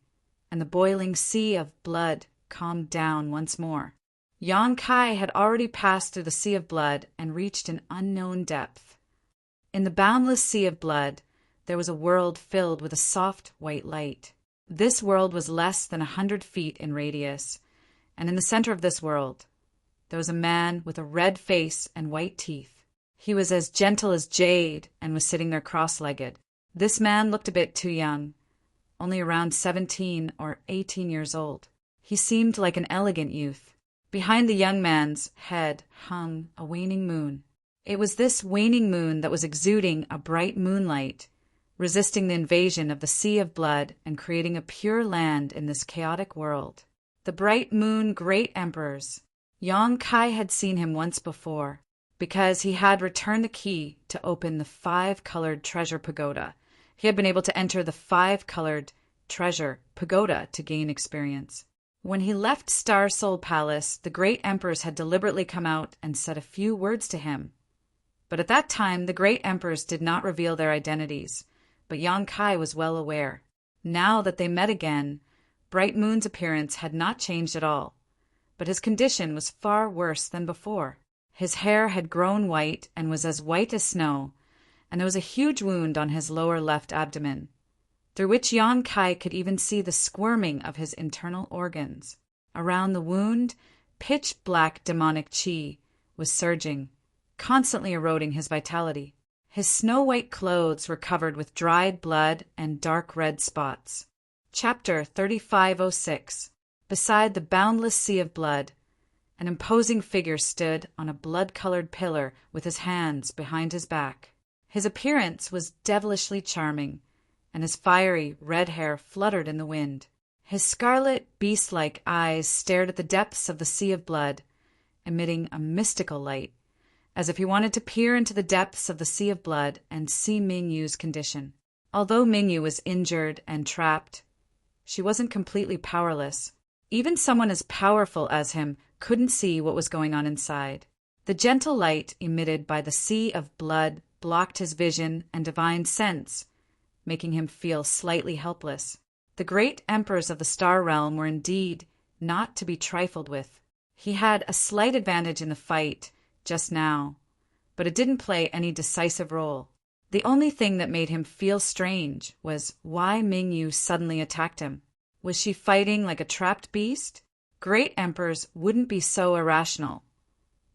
and the boiling sea of blood calmed down once more. Yang Kai had already passed through the sea of blood and reached an unknown depth. In the boundless sea of blood, there was a world filled with a soft white light. This world was less than 100 feet in radius, and in the center of this world, there was a man with a red face and white teeth. He was as gentle as jade and was sitting there cross-legged. This man looked a bit too young, only around 17 or 18 years old. He seemed like an elegant youth. Behind the young man's head hung a waning moon. It was this waning moon that was exuding a bright moonlight, resisting the invasion of the sea of blood and creating a pure land in this chaotic world. The bright moon great emperors. Yang Kai had seen him once before, because he had returned the key to open the 5-colored treasure pagoda. He had been able to enter the 5-colored treasure pagoda to gain experience. When he left Star Soul Palace, the great emperors had deliberately come out and said a few words to him. But at that time, the great emperors did not reveal their identities, but Yang Kai was well aware. Now that they met again, Bright Moon's appearance had not changed at all, but his condition was far worse than before. His hair had grown white and was as white as snow, and there was a huge wound on his lower left abdomen, through which Yang Kai could even see the squirming of his internal organs. Around the wound, pitch-black demonic chi was surging, constantly eroding his vitality. His snow-white clothes were covered with dried blood and dark red spots. Chapter 3506. Beside the boundless sea of blood, an imposing figure stood on a blood-colored pillar with his hands behind his back. His appearance was devilishly charming, and his fiery red hair fluttered in the wind. His scarlet, beast-like eyes stared at the depths of the sea of blood, emitting a mystical light, as if he wanted to peer into the depths of the sea of blood and see Mingyu's condition. Although Mingyu was injured and trapped, she wasn't completely powerless. Even someone as powerful as him couldn't see what was going on inside. The gentle light emitted by the sea of blood blocked his vision and divine sense, making him feel slightly helpless. The great emperors of the Star Realm were indeed not to be trifled with. He had a slight advantage in the fight just now, but it didn't play any decisive role. The only thing that made him feel strange was why Mingyu suddenly attacked him. Was she fighting like a trapped beast? Great emperors wouldn't be so irrational.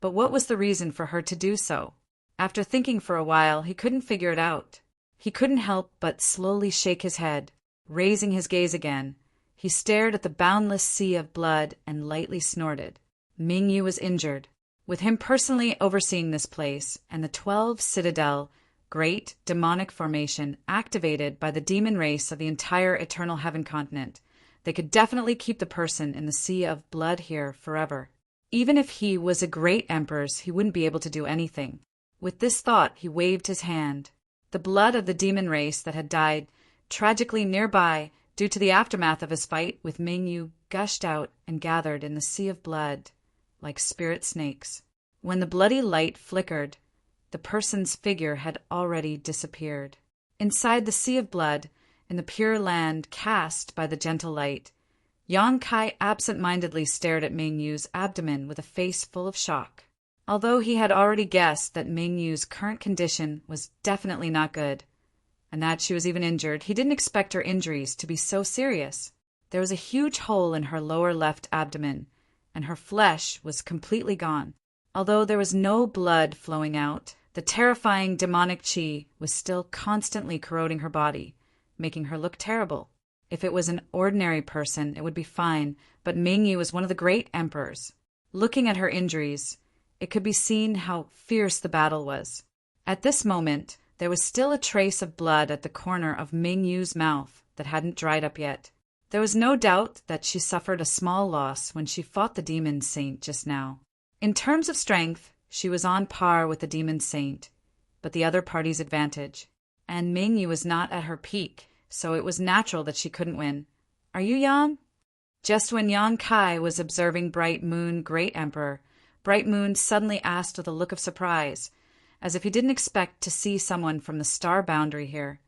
But what was the reason for her to do so? After thinking for a while, he couldn't figure it out. He couldn't help but slowly shake his head. Raising his gaze again, he stared at the boundless sea of blood and lightly snorted. Mingyu was injured. With him personally overseeing this place and the 12 Citadel great demonic formation activated by the demon race of the entire Eternal Heaven continent, they could definitely keep the person in the sea of blood here forever. Even if he was a great emperor, he wouldn't be able to do anything. With this thought, he waved his hand. The blood of the demon race that had died tragically nearby due to the aftermath of his fight with Mingyu gushed out and gathered in the sea of blood like spirit snakes. When the bloody light flickered, the person's figure had already disappeared. Inside the sea of blood, in the pure land cast by the gentle light, Yang Kai absent-mindedly stared at Ming Yu's abdomen with a face full of shock. Although he had already guessed that Ming Yu's current condition was definitely not good, and that she was even injured, he didn't expect her injuries to be so serious. There was a huge hole in her lower left abdomen, and her flesh was completely gone. Although there was no blood flowing out, the terrifying demonic qi was still constantly corroding her body, making her look terrible. If it was an ordinary person, it would be fine, but Ming Yu was one of the great emperors. Looking at her injuries, it could be seen how fierce the battle was. At this moment, there was still a trace of blood at the corner of Ming Yu's mouth that hadn't dried up yet. There was no doubt that she suffered a small loss when she fought the demon saint just now. In terms of strength, she was on par with the demon saint, but the other party's advantage. And Ming Yu was not at her peak, so it was natural that she couldn't win. "Are you Yang?" Just when Yang Kai was observing Bright Moon, Great Emperor, Bright Moon suddenly asked with a look of surprise, as if he didn't expect to see someone from the star boundary here,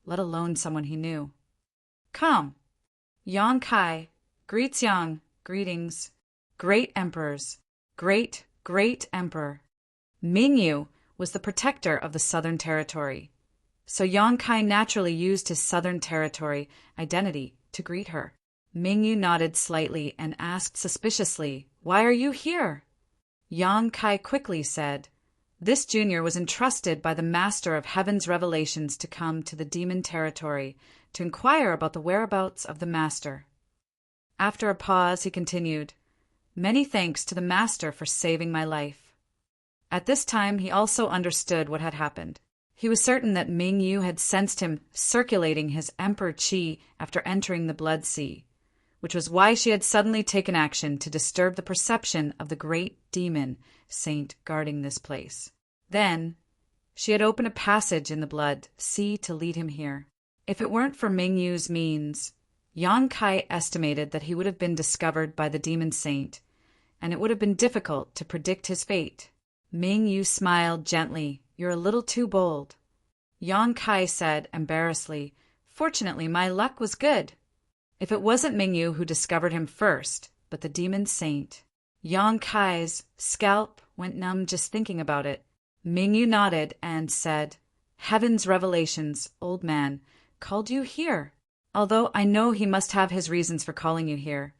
let alone someone he knew. "Come." Yang Kai greets Yang, greetings. Great Emperors, great Emperor. Ming Yu was the protector of the Southern Territory, so Yang Kai naturally used his Southern Territory identity to greet her. Ming Yu nodded slightly and asked suspiciously, "Why are you here?" Yang Kai quickly said, "This junior was entrusted by the Master of Heaven's Revelations to come to the Demon Territory to inquire about the whereabouts of the Master." After a pause, he continued, "Many thanks to the Master for saving my life." At this time, he also understood what had happened. He was certain that Ming Yu had sensed him circulating his Emperor Qi after entering the Blood Sea, which was why she had suddenly taken action to disturb the perception of the great demon saint guarding this place. Then, she had opened a passage in the Blood Sea to lead him here. If it weren't for Ming Yu's means, Yang Kai estimated that he would have been discovered by the demon saint, and it would have been difficult to predict his fate. Ming Yu smiled gently. "You're a little too bold." Yang Kai said embarrassedly, "Fortunately, my luck was good." If it wasn't Ming Yu who discovered him first, but the demon saint. Yang Kai's scalp went numb just thinking about it. Ming Yu nodded and said, "Heaven's Revelations, old man, called you here. Although I know he must have his reasons for calling you here,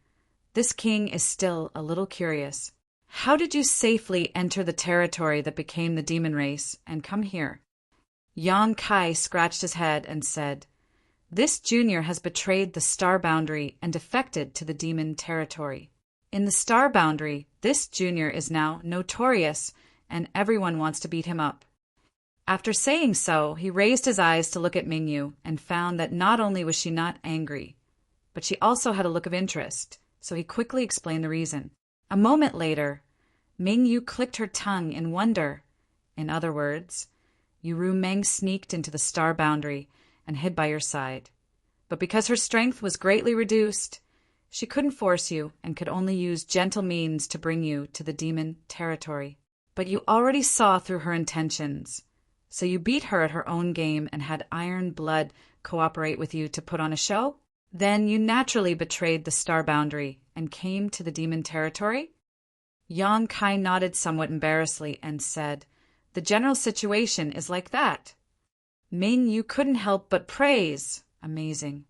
this king is still a little curious. How did you safely enter the territory that became the demon race and come here?" Yang Kai scratched his head and said, "This junior has betrayed the star boundary and defected to the demon territory. In the star boundary, this junior is now notorious, and everyone wants to beat him up." After saying so, he raised his eyes to look at Ming Yu and found that not only was she not angry, but she also had a look of interest, so he quickly explained the reason. A moment later, Ming Yu clicked her tongue in wonder. In other words, Yu Meng sneaked into the star boundary and hid by your side. But because her strength was greatly reduced, she couldn't force you and could only use gentle means to bring you to the demon territory. But you already saw through her intentions, so you beat her at her own game and had Iron Blood cooperate with you to put on a show? Then you naturally betrayed the star boundary and came to the demon territory? Yang Kai nodded somewhat embarrassedly and said, "The general situation is like that." Ming Yu couldn't help but praise. Amazing.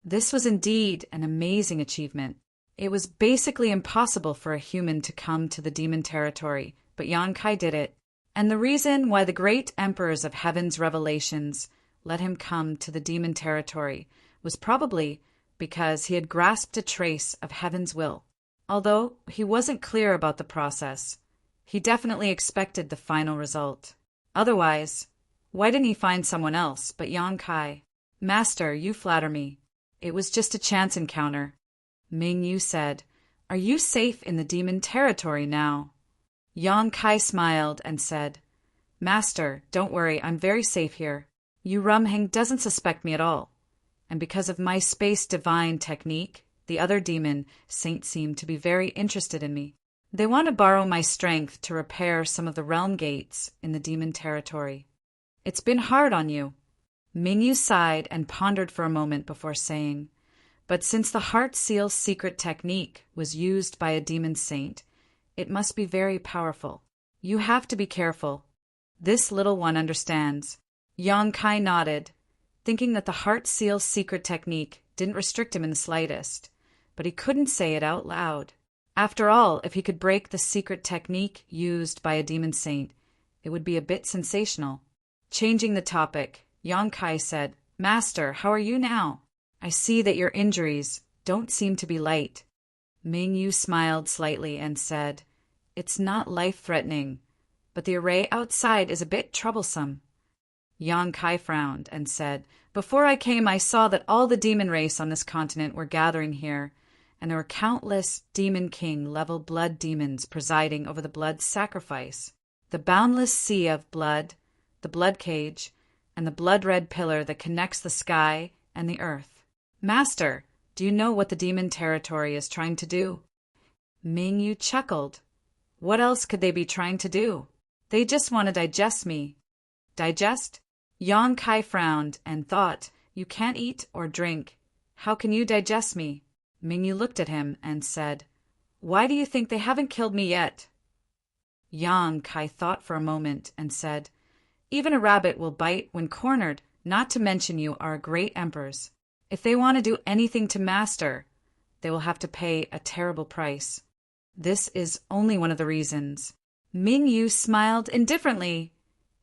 This was indeed an amazing achievement. It was basically impossible for a human to come to the demon territory, but Yang Kai did it. And the reason why the great emperors of Heaven's Revelations let him come to the demon territory was probably because he had grasped a trace of Heaven's will. Although he wasn't clear about the process, he definitely expected the final result. Otherwise, why didn't he find someone else but Yang Kai? "Master, you flatter me. It was just a chance encounter." Ming Yu said, "Are you safe in the demon territory now?" Yang Kai smiled and said, "Master, don't worry, I'm very safe here. Yu Rumheng doesn't suspect me at all. And because of my space divine technique, the other demon saints seem to be very interested in me. They want to borrow my strength to repair some of the realm gates in the demon territory. It's been hard on you. Mingyu sighed and pondered for a moment before saying, "But since the Heart Seal's secret technique was used by a demon saint, it must be very powerful. You have to be careful. This little one understands." Yang Kai nodded, thinking that the Heart Seal's secret technique didn't restrict him in the slightest, but he couldn't say it out loud. After all, if he could break the secret technique used by a demon saint, it would be a bit sensational. Changing the topic, Yang Kai said, "Master, how are you now? I see that your injuries don't seem to be light." Mingyu smiled slightly and said, "It's not life-threatening, but the array outside is a bit troublesome." Yang Kai frowned and said, "Before I came, I saw that all the demon race on this continent were gathering here, and there were countless Demon King-level blood demons presiding over the blood sacrifice, the boundless sea of blood, the blood cage, and the blood-red pillar that connects the sky and the earth. Master, do you know what the demon territory is trying to do?" Mingyu chuckled. What else could they be trying to do? They just want to digest me. Digest? Yang Kai frowned and thought, "You can't eat or drink. How can you digest me?" Mingyu looked at him and said, "Why do you think they haven't killed me yet?" Yang Kai thought for a moment and said, "Even a rabbit will bite when cornered, not to mention you are great emperors. If they want to do anything to Master, they will have to pay a terrible price. This is only one of the reasons." Mingyu smiled indifferently.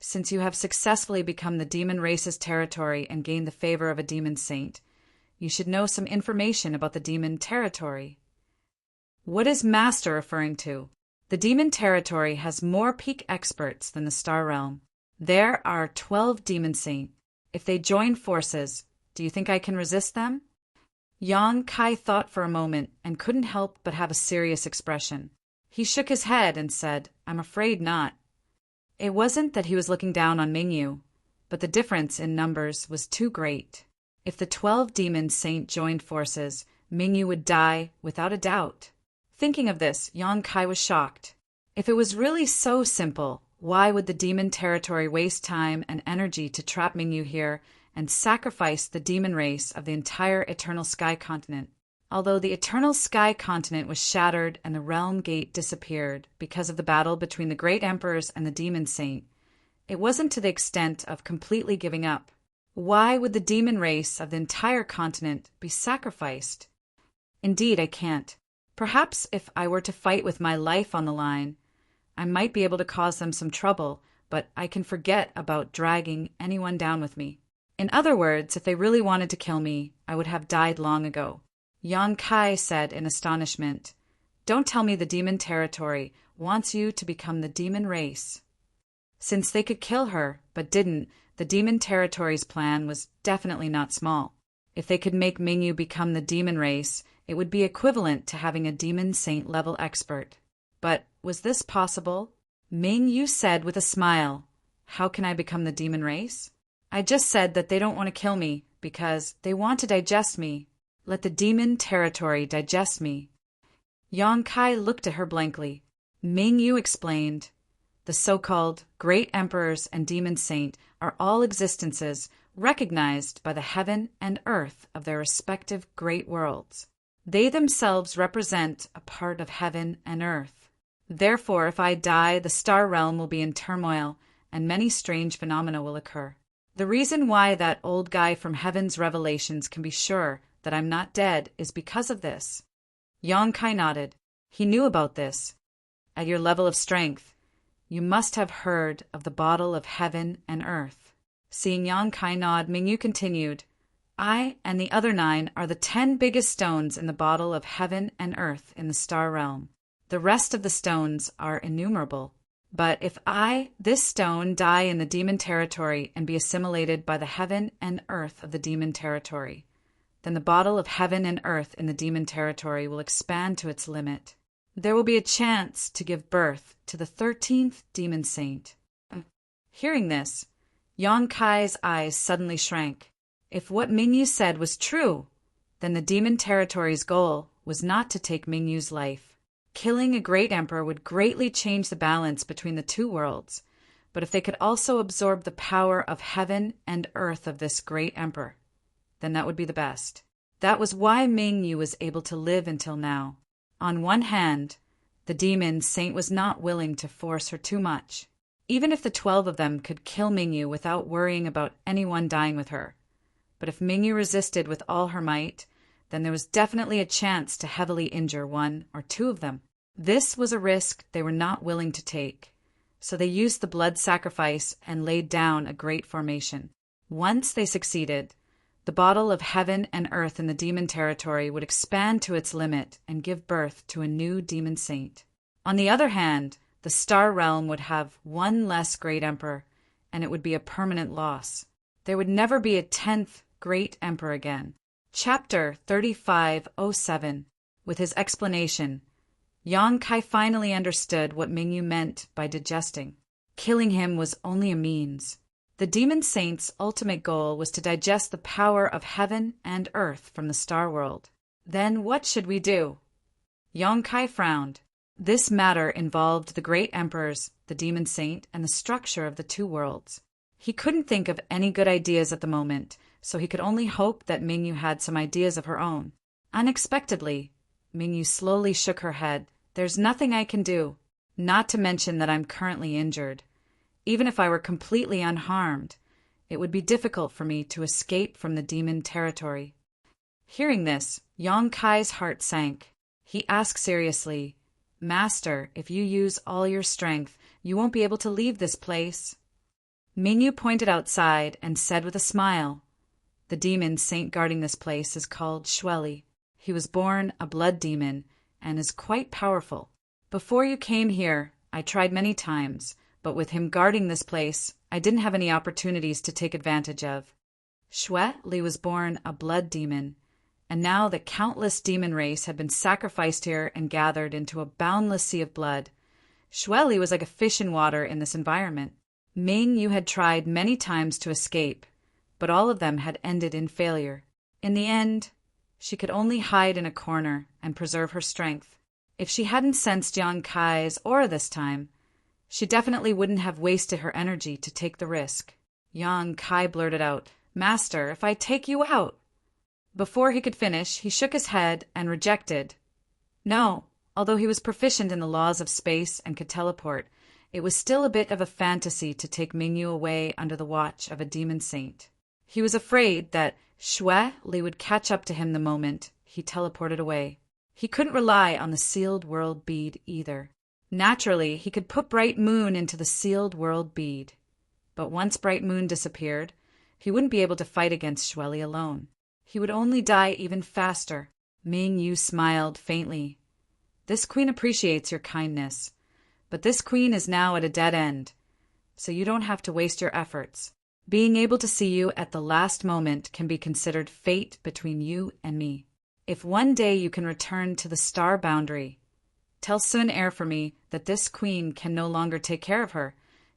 "Since you have successfully become the demon race's territory and gained the favor of a demon saint, you should know some information about the demon territory." "What is Master referring to?" "The demon territory has more peak experts than the Star Realm. There are 12 demon saints. If they join forces, do you think I can resist them?" Yang Kai thought for a moment and couldn't help but have a serious expression. He shook his head and said, "I'm afraid not." It wasn't that he was looking down on Mingyu, but the difference in numbers was too great. If the 12 demon saint joined forces, Mingyu would die without a doubt. Thinking of this, Yang Kai was shocked. If it was really so simple, why would the demon territory waste time and energy to trap Mingyu here and sacrifice the demon race of the entire Eternal Sky Continent? Although the Eternal Sky Continent was shattered and the Realm Gate disappeared because of the battle between the Great Emperors and the Demon Saint, it wasn't to the extent of completely giving up. Why would the demon race of the entire continent be sacrificed? Indeed, I can't. Perhaps if I were to fight with my life on the line, I might be able to cause them some trouble, but I can forget about dragging anyone down with me. In other words, if they really wanted to kill me, I would have died long ago." Yang Kai said in astonishment, "Don't tell me the demon territory wants you to become the demon race." Since they could kill her, but didn't, the demon territory's plan was definitely not small. If they could make Mingyu become the demon race, it would be equivalent to having a demon saint level expert. But was this possible? Mingyu said with a smile, "How can I become the demon race?" "I just said that they don't want to kill me because they want to digest me. Let the demon territory digest me." Yang Kai looked at her blankly. Mingyu explained, "The so-called Great Emperors and Demon Saint are all existences recognized by the heaven and earth of their respective great worlds. They themselves represent a part of heaven and earth. Therefore, if I die, the star realm will be in turmoil, and many strange phenomena will occur. The reason why that old guy from Heaven's Revelations can be sure that I'm not dead is because of this." Yang Kai nodded. He knew about this. "At your level of strength, you must have heard of the bottle of heaven and earth." Seeing Yang Kai nod, Mingyu continued, "I and the other 9 are the 10 biggest stones in the bottle of heaven and earth in the star realm. The rest of the stones are innumerable. But if I, this stone, die in the demon territory and be assimilated by the heaven and earth of the demon territory, then the bottle of heaven and earth in the demon territory will expand to its limit. There will be a chance to give birth to the 13th demon saint." Hearing this, Yang Kai's eyes suddenly shrank. If what Mingyu said was true, then the demon territory's goal was not to take Mingyu's life. Killing a great emperor would greatly change the balance between the two worlds, but if they could also absorb the power of heaven and earth of this great emperor, then that would be the best. That was why Mingyu was able to live until now. On one hand, the demon saint was not willing to force her too much. Even if the 12 of them could kill Mingyu without worrying about anyone dying with her. But if Mingyu resisted with all her might, then there was definitely a chance to heavily injure 1 or 2 of them. This was a risk they were not willing to take, so they used the blood sacrifice and laid down a great formation. Once they succeeded, the bottle of heaven and earth in the demon territory would expand to its limit and give birth to a new demon saint. On the other hand, the star realm would have 1 less great emperor, and it would be a permanent loss. There would never be a 10th great emperor again. Chapter 3507. With his explanation, Yang Kai finally understood what Mingyu meant by digesting. Killing him was only a means. The demon saint's ultimate goal was to digest the power of heaven and earth from the star world. Then what should we do? Yang Kai frowned. This matter involved the great emperors, the demon saint, and the structure of the 2 worlds. He couldn't think of any good ideas at the moment, so he could only hope that Mingyu had some ideas of her own. Unexpectedly, Mingyu slowly shook her head. There's nothing I can do, not to mention that I'm currently injured. Even if I were completely unharmed, it would be difficult for me to escape from the demon territory. Hearing this, Yang Kai's heart sank. He asked seriously, Master, if you use all your strength, you won't be able to leave this place. Mingyu pointed outside and said with a smile, The demon saint guarding this place is called Xueli. He was born a blood demon and is quite powerful. Before you came here, I tried many times, but with him guarding this place, I didn't have any opportunities to take advantage of. Xueli was born a blood demon, and now the countless demon race had been sacrificed here and gathered into a boundless sea of blood. Xueli was like a fish in water in this environment. Mingyu had tried many times to escape, but all of them had ended in failure. In the end, she could only hide in a corner and preserve her strength. If she hadn't sensed Yang Kai's aura this time, she definitely wouldn't have wasted her energy to take the risk. Yang Kai blurted out, Master, if I take you out. Before he could finish, he shook his head and rejected. No, although he was proficient in the laws of space and could teleport, it was still a bit of a fantasy to take Mingyu away under the watch of a demon saint. He was afraid that Xueli would catch up to him the moment he teleported away. He couldn't rely on the sealed world bead either. Naturally, he could put Bright Moon into the sealed world bead. But once Bright Moon disappeared, he wouldn't be able to fight against Xueli alone. He would only die even faster. Mingyu smiled faintly. This queen appreciates your kindness, but this queen is now at a dead end, so you don't have to waste your efforts. Being able to see you at the last moment can be considered fate between you and me. If one day you can return to the star boundary, tell Sun Air for me that this queen can no longer take care of her.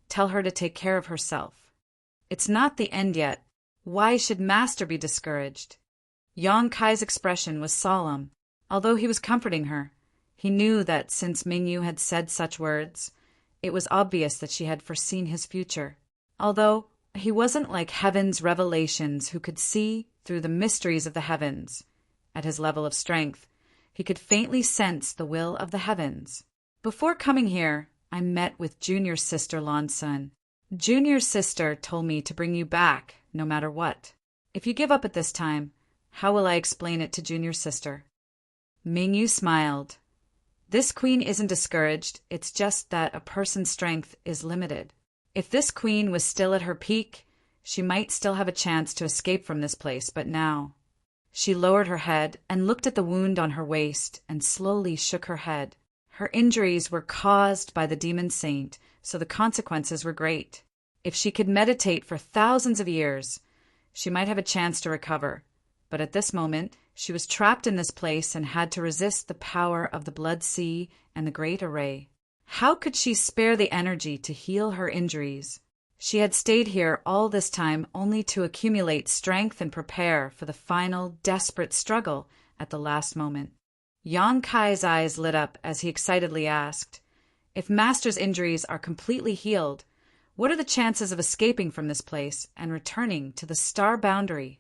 Tell her to take care of herself. It's not the end yet. Why should Master be discouraged? Yang Kai's expression was solemn. Although he was comforting her, he knew that since Mingyu had said such words, it was obvious that she had foreseen his future. Although he wasn't like heaven's revelations who could see through the mysteries of the heavens. At his level of strength, he could faintly sense the will of the heavens. Before coming here, I met with Junior's sister Lan Sun. Junior's sister told me to bring you back, no matter what. If you give up at this time, how will I explain it to Junior's sister? Mingyu smiled. This queen isn't discouraged, it's just that a person's strength is limited. If this queen was still at her peak, she might still have a chance to escape from this place, but now... She lowered her head and looked at the wound on her waist and slowly shook her head. Her injuries were caused by the demon saint, so the consequences were great. If she could meditate for thousands of years, she might have a chance to recover. But at this moment, she was trapped in this place and had to resist the power of the blood sea and the great array. How could she spare the energy to heal her injuries? She had stayed here all this time only to accumulate strength and prepare for the final, desperate struggle at the last moment. Yang Kai's eyes lit up as he excitedly asked, If Master's injuries are completely healed, What are the chances of escaping from this place and returning to the star boundary?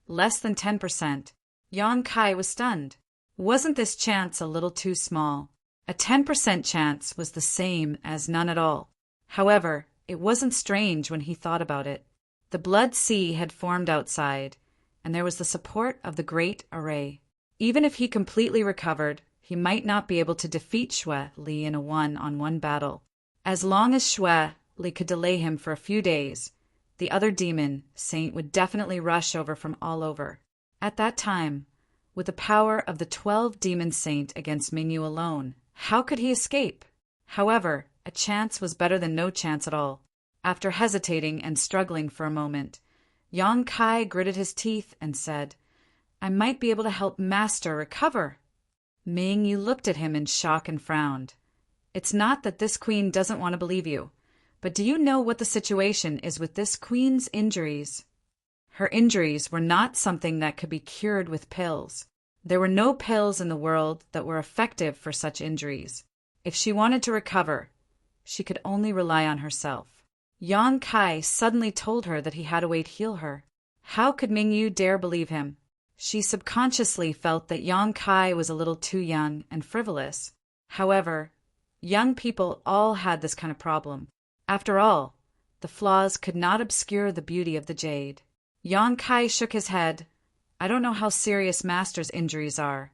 Less than 10%. Yang Kai was stunned. Wasn't this chance a little too small? A 10% chance was the same as none at all. However, it wasn't strange when he thought about it. The blood sea had formed outside, and there was the support of the Great Array. Even if he completely recovered, he might not be able to defeat Xue Li in a one-on-one battle. As long as Xue Li could delay him for a few days, the other demon saint would definitely rush over from all over. At that time, with the power of the 12 demon saint against Mingyu alone, how could he escape? However, a chance was better than no chance at all. After hesitating and struggling for a moment, Yang Kai gritted his teeth and said, "I might be able to help Master recover." Mingyu looked at him in shock and frowned. "It's not that this queen doesn't want to believe you, but do you know what the situation is with this queen's injuries?" Her injuries were not something that could be cured with pills. There were no pills in the world that were effective for such injuries. If she wanted to recover, she could only rely on herself. Yang Kai suddenly told her that he had a way to heal her. How could Mingyu dare believe him? She subconsciously felt that Yang Kai was a little too young and frivolous. However, young people all had this kind of problem. After all, the flaws could not obscure the beauty of the jade. Yang Kai shook his head. "I don't know how serious Master's injuries are,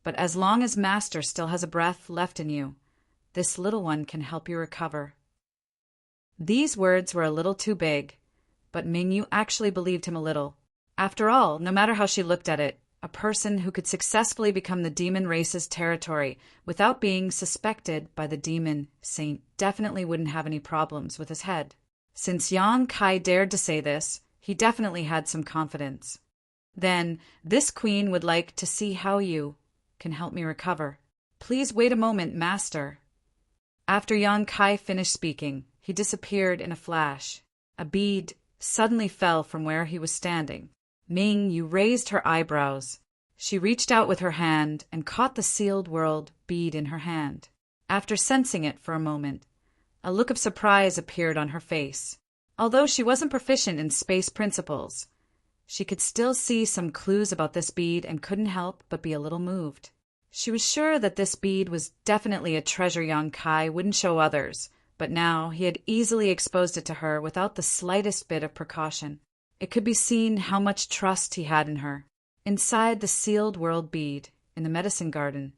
but as long as Master still has a breath left in you, this little one can help you recover." These words were a little too big, but Mingyu actually believed him a little. After all, no matter how she looked at it, a person who could successfully become the demon race's territory without being suspected by the demon saint definitely wouldn't have any problems with his head. Since Yang Kai dared to say this, he definitely had some confidence. "Then, this queen would like to see how you can help me recover. Please wait a moment, Master." After Yang Kai finished speaking, he disappeared in a flash. A bead suddenly fell from where he was standing. Mingyu raised her eyebrows. She reached out with her hand and caught the sealed world bead in her hand. After sensing it for a moment, a look of surprise appeared on her face. Although she wasn't proficient in space principles, she could still see some clues about this bead and couldn't help but be a little moved. She was sure that this bead was definitely a treasure Yang Kai wouldn't show others, but now he had easily exposed it to her without the slightest bit of precaution. It could be seen how much trust he had in her. Inside the sealed world bead, in the medicine garden,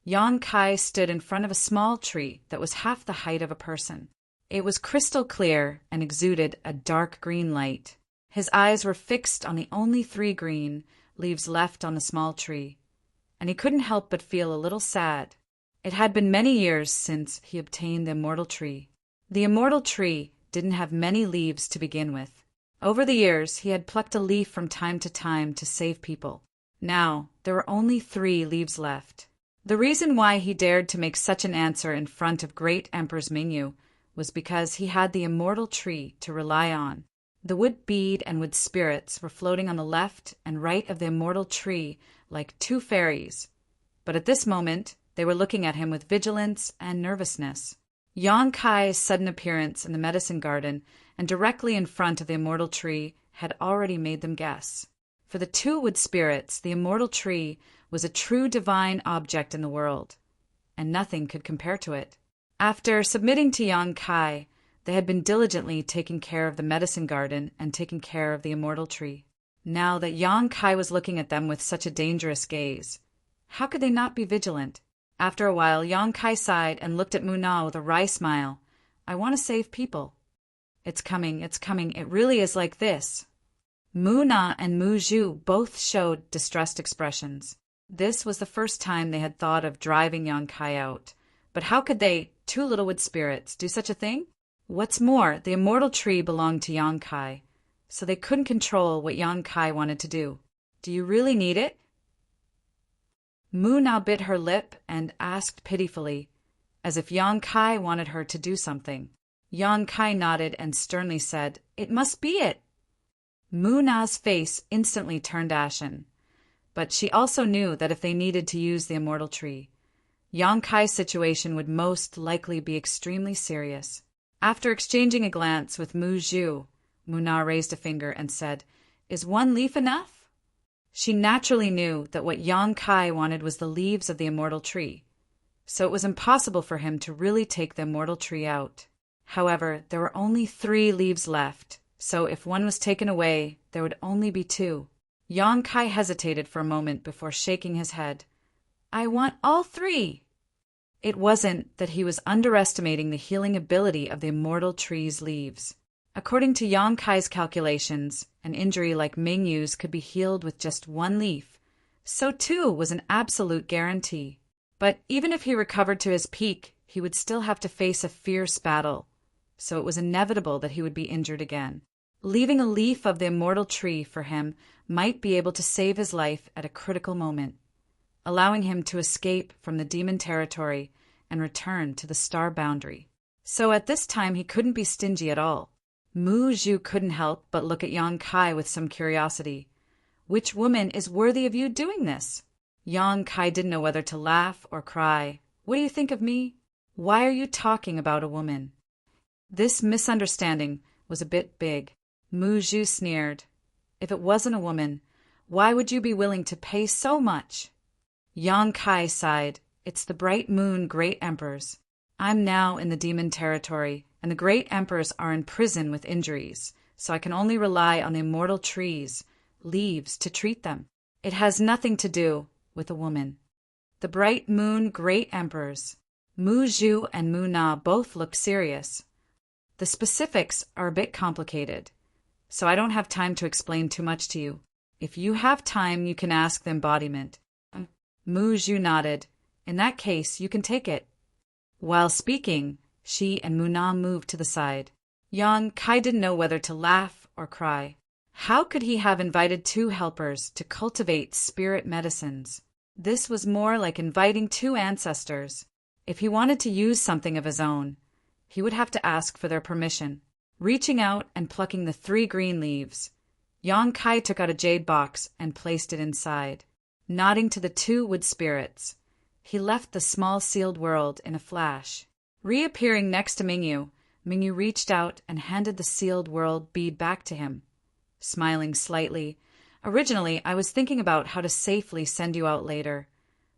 Yang Kai stood in front of a small tree that was half the height of a person. It was crystal clear and exuded a dark green light. His eyes were fixed on the only 3 green leaves left on the small tree, and he couldn't help but feel a little sad. It had been many years since he obtained the immortal tree. The immortal tree didn't have many leaves to begin with. Over the years, he had plucked a leaf from time to time to save people. Now, there were only 3 leaves left. The reason why he dared to make such an answer in front of great Empress Mingyu was because he had the immortal tree to rely on. The wood bead and wood spirits were floating on the left and right of the immortal tree like 2 fairies. But at this moment, they were looking at him with vigilance and nervousness. Yang Kai's sudden appearance in the medicine garden and directly in front of the immortal tree had already made them guess. For the 2 wood spirits, the immortal tree was a true divine object in the world, and nothing could compare to it. After submitting to Yang Kai, they had been diligently taking care of the medicine garden and taking care of the immortal tree. Now that Yang Kai was looking at them with such a dangerous gaze, how could they not be vigilant? After a while, Yang Kai sighed and looked at Mu Na with a wry smile. "I want to save people. It's coming, it really is like this." Mu Na and Mu Zhu both showed distressed expressions. This was the first time they had thought of driving Yang Kai out. But how could they, 2 little wood spirits, do such a thing? What's more, the immortal tree belonged to Yang Kai, so they couldn't control what Yang Kai wanted to do. "Do you really need it?" Mu now bit her lip and asked pitifully, as if Yang Kai wanted her to do something. Yang Kai nodded and sternly said, "It must be it." Mu Na's face instantly turned ashen, but she also knew that if they needed to use the immortal tree, Yang Kai's situation would most likely be extremely serious. After exchanging a glance with Mu Zhu, Muna raised a finger and said, "Is one leaf enough?" She naturally knew that what Yang Kai wanted was the leaves of the immortal tree, so it was impossible for him to really take the immortal tree out. However, there were only 3 leaves left, so if one was taken away, there would only be 2. Yang Kai hesitated for a moment before shaking his head. "I want all 3. It wasn't that he was underestimating the healing ability of the immortal tree's leaves. According to Yang Kai's calculations, an injury like Ming Yu's could be healed with just 1 leaf, so 2 was an absolute guarantee. But even if he recovered to his peak, he would still have to face a fierce battle, so it was inevitable that he would be injured again. Leaving a leaf of the immortal tree for him might be able to save his life at a critical moment, allowing him to escape from the demon territory and return to the star boundary. So at this time he couldn't be stingy at all. Mu Zhu couldn't help but look at Yang Kai with some curiosity. "Which woman is worthy of you doing this?" Yang Kai didn't know whether to laugh or cry. "What do you think of me? Why are you talking about a woman?" This misunderstanding was a bit big. Mu Zhu sneered. "If it wasn't a woman, why would you be willing to pay so much?" Yang Kai sighed. "It's the bright moon great emperors. I'm now in the demon territory, and the great emperors are in prison with injuries, so I can only rely on the immortal trees, leaves, to treat them. It has nothing to do with a woman." The bright moon great emperors. Mu Zhu and Mu Na both looked serious. The specifics are a bit complicated, so I don't have time to explain too much to you. If you have time, you can ask the embodiment. Mu Zhu nodded. "In that case, you can take it." While speaking, she and Mu Na moved to the side. Yang Kai didn't know whether to laugh or cry. How could he have invited 2 helpers to cultivate spirit medicines? This was more like inviting 2 ancestors. If he wanted to use something of his own, he would have to ask for their permission. Reaching out and plucking the 3 green leaves, Yang Kai took out a jade box and placed it inside. Nodding to the 2 wood spirits, he left the small sealed world in a flash. Reappearing next to Mingyu, Mingyu reached out and handed the sealed world bead back to him. Smiling slightly, "Originally, I was thinking about how to safely send you out later,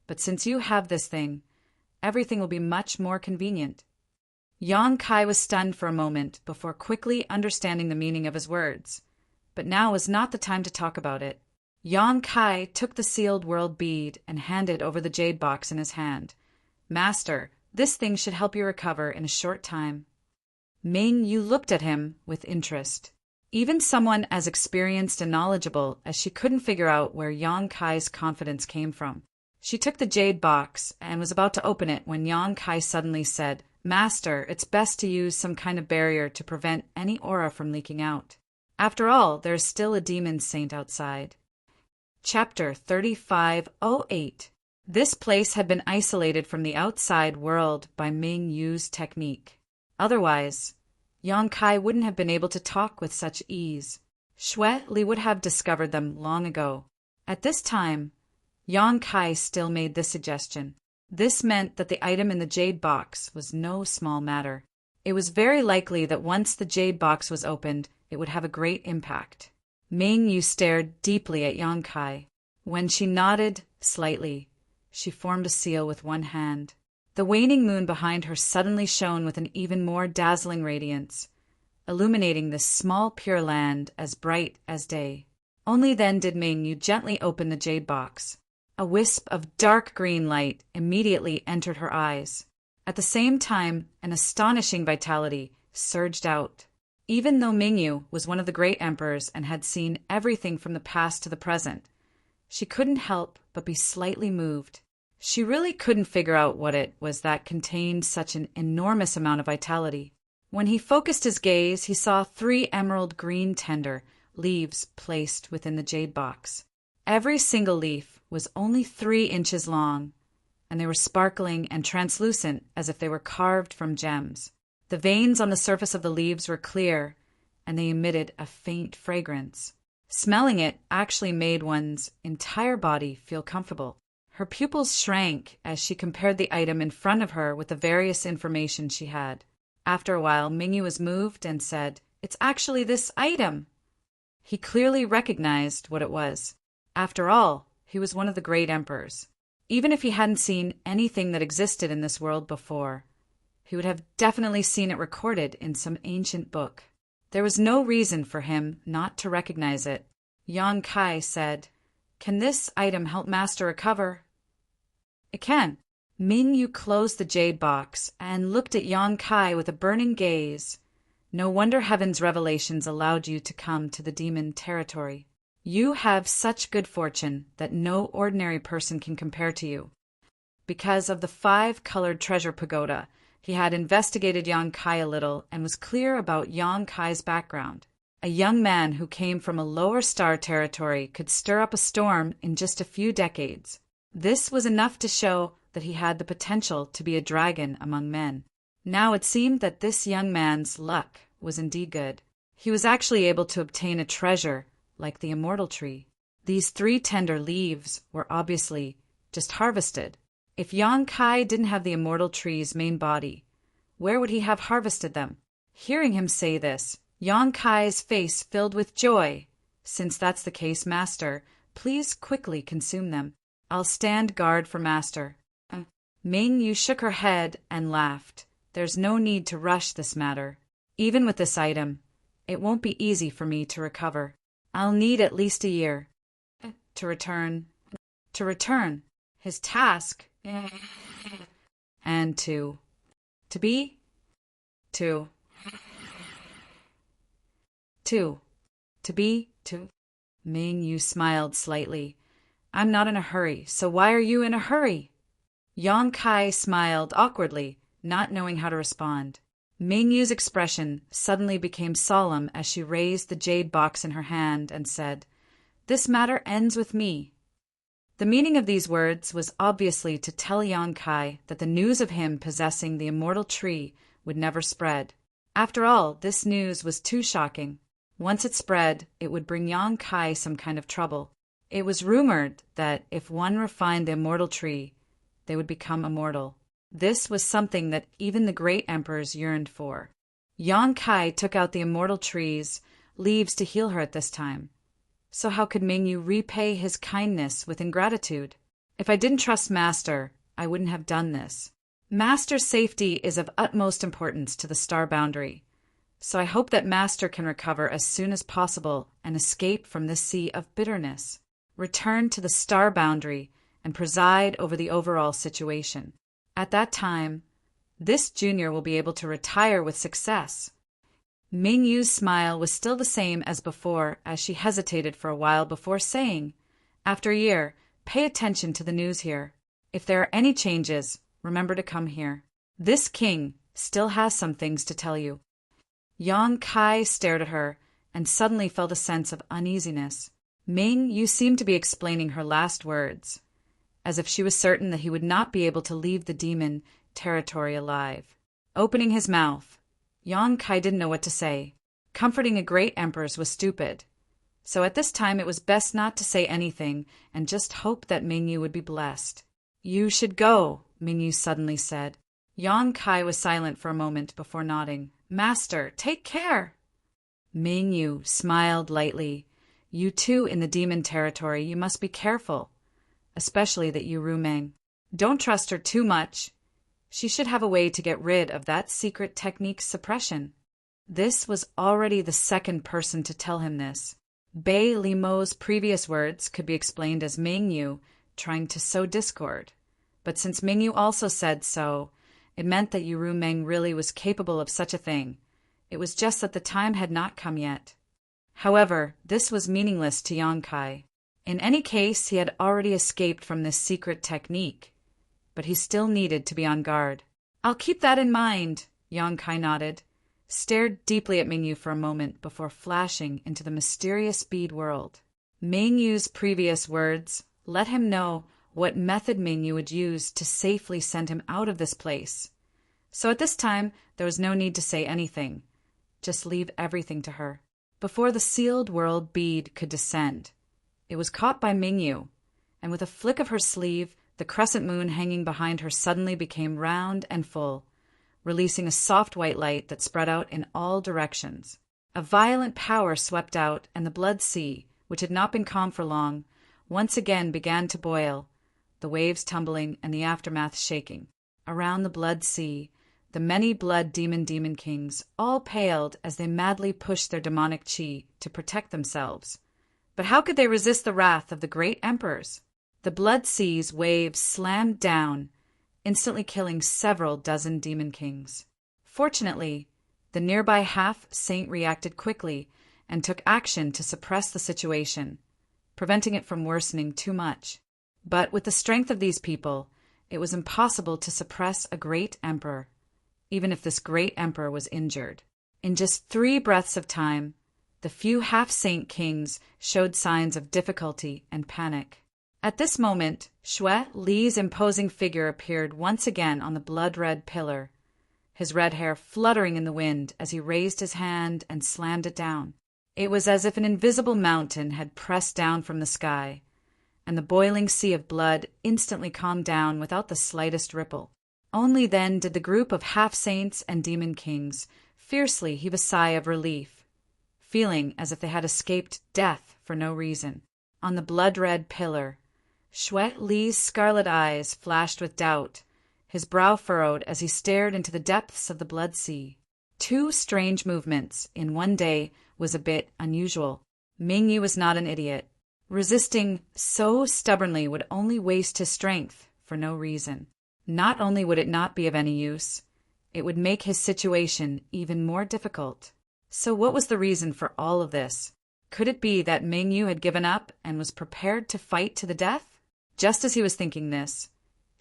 but since you have this thing, everything will be much more convenient." Yang Kai was stunned for a moment before quickly understanding the meaning of his words, but now was not the time to talk about it. Yang Kai took the sealed world bead and handed over the jade box in his hand. "Master, this thing should help you recover in a short time." Ming Yu looked at him with interest. Even someone as experienced and knowledgeable as she couldn't figure out where Yang Kai's confidence came from. She took the jade box and was about to open it when Yang Kai suddenly said, "Master, it's best to use some kind of barrier to prevent any aura from leaking out. After all, there is still a demon saint outside." Chapter 3508. This place had been isolated from the outside world by Ming Yu's technique. Otherwise, Yang Kai wouldn't have been able to talk with such ease. Xue Li would have discovered them long ago. At this time, Yang Kai still made this suggestion. This meant that the item in the jade box was no small matter. It was very likely that once the jade box was opened, it would have a great impact. Ming Yu stared deeply at Yang Kai. When she nodded slightly, she formed a seal with one hand. The waning moon behind her suddenly shone with an even more dazzling radiance, illuminating this small pure land as bright as day. Only then did Ming Yu gently open the jade box. A wisp of dark green light immediately entered her eyes. At the same time, an astonishing vitality surged out. Even though Mingyu was one of the great emperors and had seen everything from the past to the present, she couldn't help but be slightly moved. She really couldn't figure out what it was that contained such an enormous amount of vitality. When he focused his gaze, he saw 3 emerald green tender leaves placed within the jade box. Every single leaf was only 3 inches long, and they were sparkling and translucent as if they were carved from gems. The veins on the surface of the leaves were clear, and they emitted a faint fragrance. Smelling it actually made one's entire body feel comfortable. Her pupils shrank as she compared the item in front of her with the various information she had. After a while, Mingyu was moved and said, "It's actually this item." He clearly recognized what it was. After all, he was one of the great emperors. Even if he hadn't seen anything that existed in this world before, he would have definitely seen it recorded in some ancient book. There was no reason for him not to recognize it. Yang Kai said, "Can this item help Master recover?" "It can." Mingyu closed the jade box and looked at Yang Kai with a burning gaze. No wonder heaven's revelations allowed you to come to the demon territory. You have such good fortune that no ordinary person can compare to you. Because of the 5-colored treasure pagoda, he had investigated Yang Kai a little and was clear about Yang Kai's background. A young man who came from a lower star territory could stir up a storm in just a few decades. This was enough to show that he had the potential to be a dragon among men. Now it seemed that this young man's luck was indeed good. He was actually able to obtain a treasure like the immortal tree. These 3 tender leaves were obviously just harvested. If Yang Kai didn't have the immortal tree's main body, where would he have harvested them? Hearing him say this, Yang Kai's face filled with joy. "Since that's the case, Master, please quickly consume them. I'll stand guard for Master." Mingyu shook her head and laughed. "There's no need to rush this matter. Even with this item, it won't be easy for me to recover. I'll need at least a year to return his task and to Mingyu smiled slightly. "I'm not in a hurry, so why are you in a hurry?" Yang Kai smiled awkwardly, not knowing how to respond. Mingyu's expression suddenly became solemn as she raised the jade box in her hand and said, "This matter ends with me." The meaning of these words was obviously to tell Yang Kai that the news of him possessing the immortal tree would never spread. After all, this news was too shocking. Once it spread, it would bring Yang Kai some kind of trouble. It was rumored that if one refined the immortal tree, they would become immortal. This was something that even the great emperors yearned for. Yang Kai took out the immortal tree's leaves to heal her at this time. So how could Mingyu repay his kindness with ingratitude? "If I didn't trust Master, I wouldn't have done this. Master's safety is of utmost importance to the star boundary. So I hope that Master can recover as soon as possible and escape from this sea of bitterness. Return to the star boundary and preside over the overall situation. At that time, this junior will be able to retire with success." Mingyu's smile was still the same as before as she hesitated for a while before saying, "After a year, pay attention to the news here. If there are any changes, remember to come here. This king still has some things to tell you." Yang Kai stared at her and suddenly felt a sense of uneasiness. Mingyu seemed to be explaining her last words, as if she was certain that he would not be able to leave the demon territory alive. Opening his mouth, Yang Kai didn't know what to say. Comforting a great empress was stupid. So at this time it was best not to say anything and just hope that Mingyu would be blessed. "You should go," Mingyu suddenly said. Yang Kai was silent for a moment before nodding. "Master, take care." Mingyu smiled lightly. "You too in the demon territory, you must be careful. Especially that you Rumeng. Don't trust her too much. She should have a way to get rid of that secret technique's suppression." This was already the second person to tell him this. Bei Limo's previous words could be explained as Mingyu trying to sow discord. But since Mingyu also said so, it meant that Yu Rumeng really was capable of such a thing. It was just that the time had not come yet. However, this was meaningless to Yang Kai. In any case, he had already escaped from this secret technique, but he still needed to be on guard. "I'll keep that in mind," Yang Kai nodded, stared deeply at Mingyu for a moment before flashing into the mysterious bead world. Mingyu's previous words let him know what method Mingyu would use to safely send him out of this place. So at this time, there was no need to say anything. Just leave everything to her. Before the sealed world bead could descend, it was caught by Mingyu, and with a flick of her sleeve, the crescent moon hanging behind her suddenly became round and full. releasing a soft white light that spread out in all directions. A violent power swept out, and the blood sea, which had not been calm for long, once again began to boil, the waves tumbling and the aftermath shaking. Around the blood sea, the many blood demon kings all paled as they madly pushed their demonic chi to protect themselves. But how could they resist the wrath of the great emperors? The blood sea's waves slammed down, instantly killing several dozen demon kings. Fortunately, the nearby half-saint reacted quickly and took action to suppress the situation, preventing it from worsening too much. But with the strength of these people, it was impossible to suppress a great emperor, even if this great emperor was injured. In just 3 breaths of time, the few half-saint kings showed signs of difficulty and panic. At this moment, Xue Li's imposing figure appeared once again on the blood-red pillar, his red hair fluttering in the wind as he raised his hand and slammed it down. It was as if an invisible mountain had pressed down from the sky, and the boiling sea of blood instantly calmed down without the slightest ripple. Only then did the group of half-saints and demon kings fiercely heave a sigh of relief, feeling as if they had escaped death for no reason. On the blood-red pillar, Xue Li's scarlet eyes flashed with doubt, his brow furrowed as he stared into the depths of the blood sea. 2 strange movements in one day was a bit unusual. Mingyu was not an idiot. Resisting so stubbornly would only waste his strength for no reason. Not only would it not be of any use, it would make his situation even more difficult. So what was the reason for all of this? Could it be that Mingyu had given up and was prepared to fight to the death? Just as he was thinking this,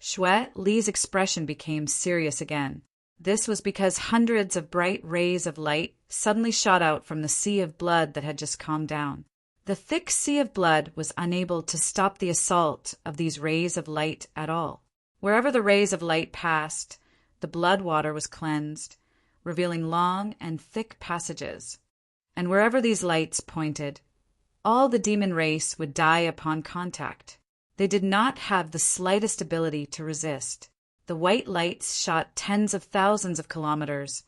Xue Li's expression became serious again. This was because hundreds of bright rays of light suddenly shot out from the sea of blood that had just calmed down. The thick sea of blood was unable to stop the assault of these rays of light at all. Wherever the rays of light passed, the blood water was cleansed, revealing long and thick passages. And wherever these lights pointed, all the demon race would die upon contact. They did not have the slightest ability to resist. The white lights shot tens of thousands of kilometers,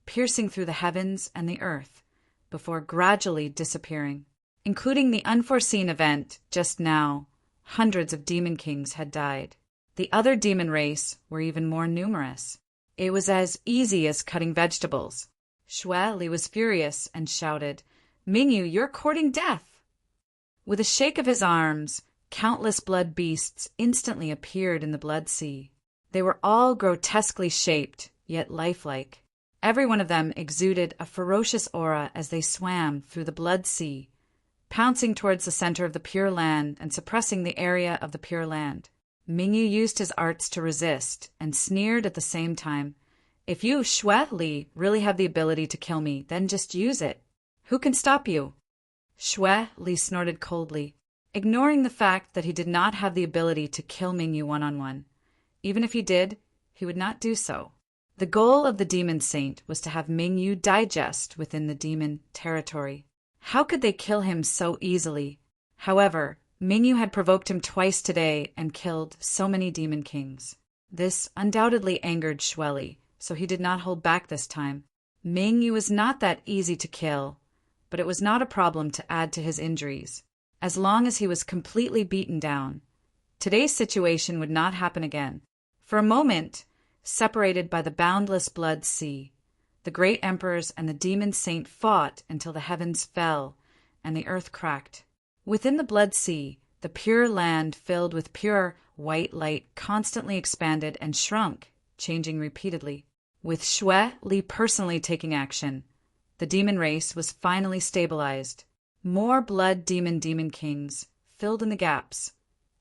piercing through the heavens and the earth, before gradually disappearing. Including the unforeseen event just now, hundreds of demon kings had died. The other demon race were even more numerous. It was as easy as cutting vegetables. Xue Li was furious and shouted, "Mingyu, you're courting death!" With a shake of his arms, countless blood beasts instantly appeared in the blood sea. They were all grotesquely shaped, yet lifelike. Every one of them exuded a ferocious aura as they swam through the blood sea, pouncing towards the center of the Pure Land and suppressing the area of the Pure Land. Mingyu used his arts to resist and sneered at the same time. "If you, Xue Li, really have the ability to kill me, then just use it. Who can stop you?" Xue Li snorted coldly, ignoring the fact that he did not have the ability to kill Mingyu one-on-one. Even if he did, he would not do so. The goal of the demon saint was to have Mingyu digest within the demon territory. How could they kill him so easily? However, Mingyu had provoked him twice today and killed so many demon kings. This undoubtedly angered Xue Li, so he did not hold back this time. Mingyu was not that easy to kill, but it was not a problem to add to his injuries. As long as he was completely beaten down, today's situation would not happen again. For a moment, separated by the boundless blood sea, the great emperors and the demon saint fought until the heavens fell and the earth cracked. Within the blood sea, the Pure Land filled with pure white light constantly expanded and shrunk, changing repeatedly. With Xue Li personally taking action, the demon race was finally stabilized. More blood demon kings filled in the gaps,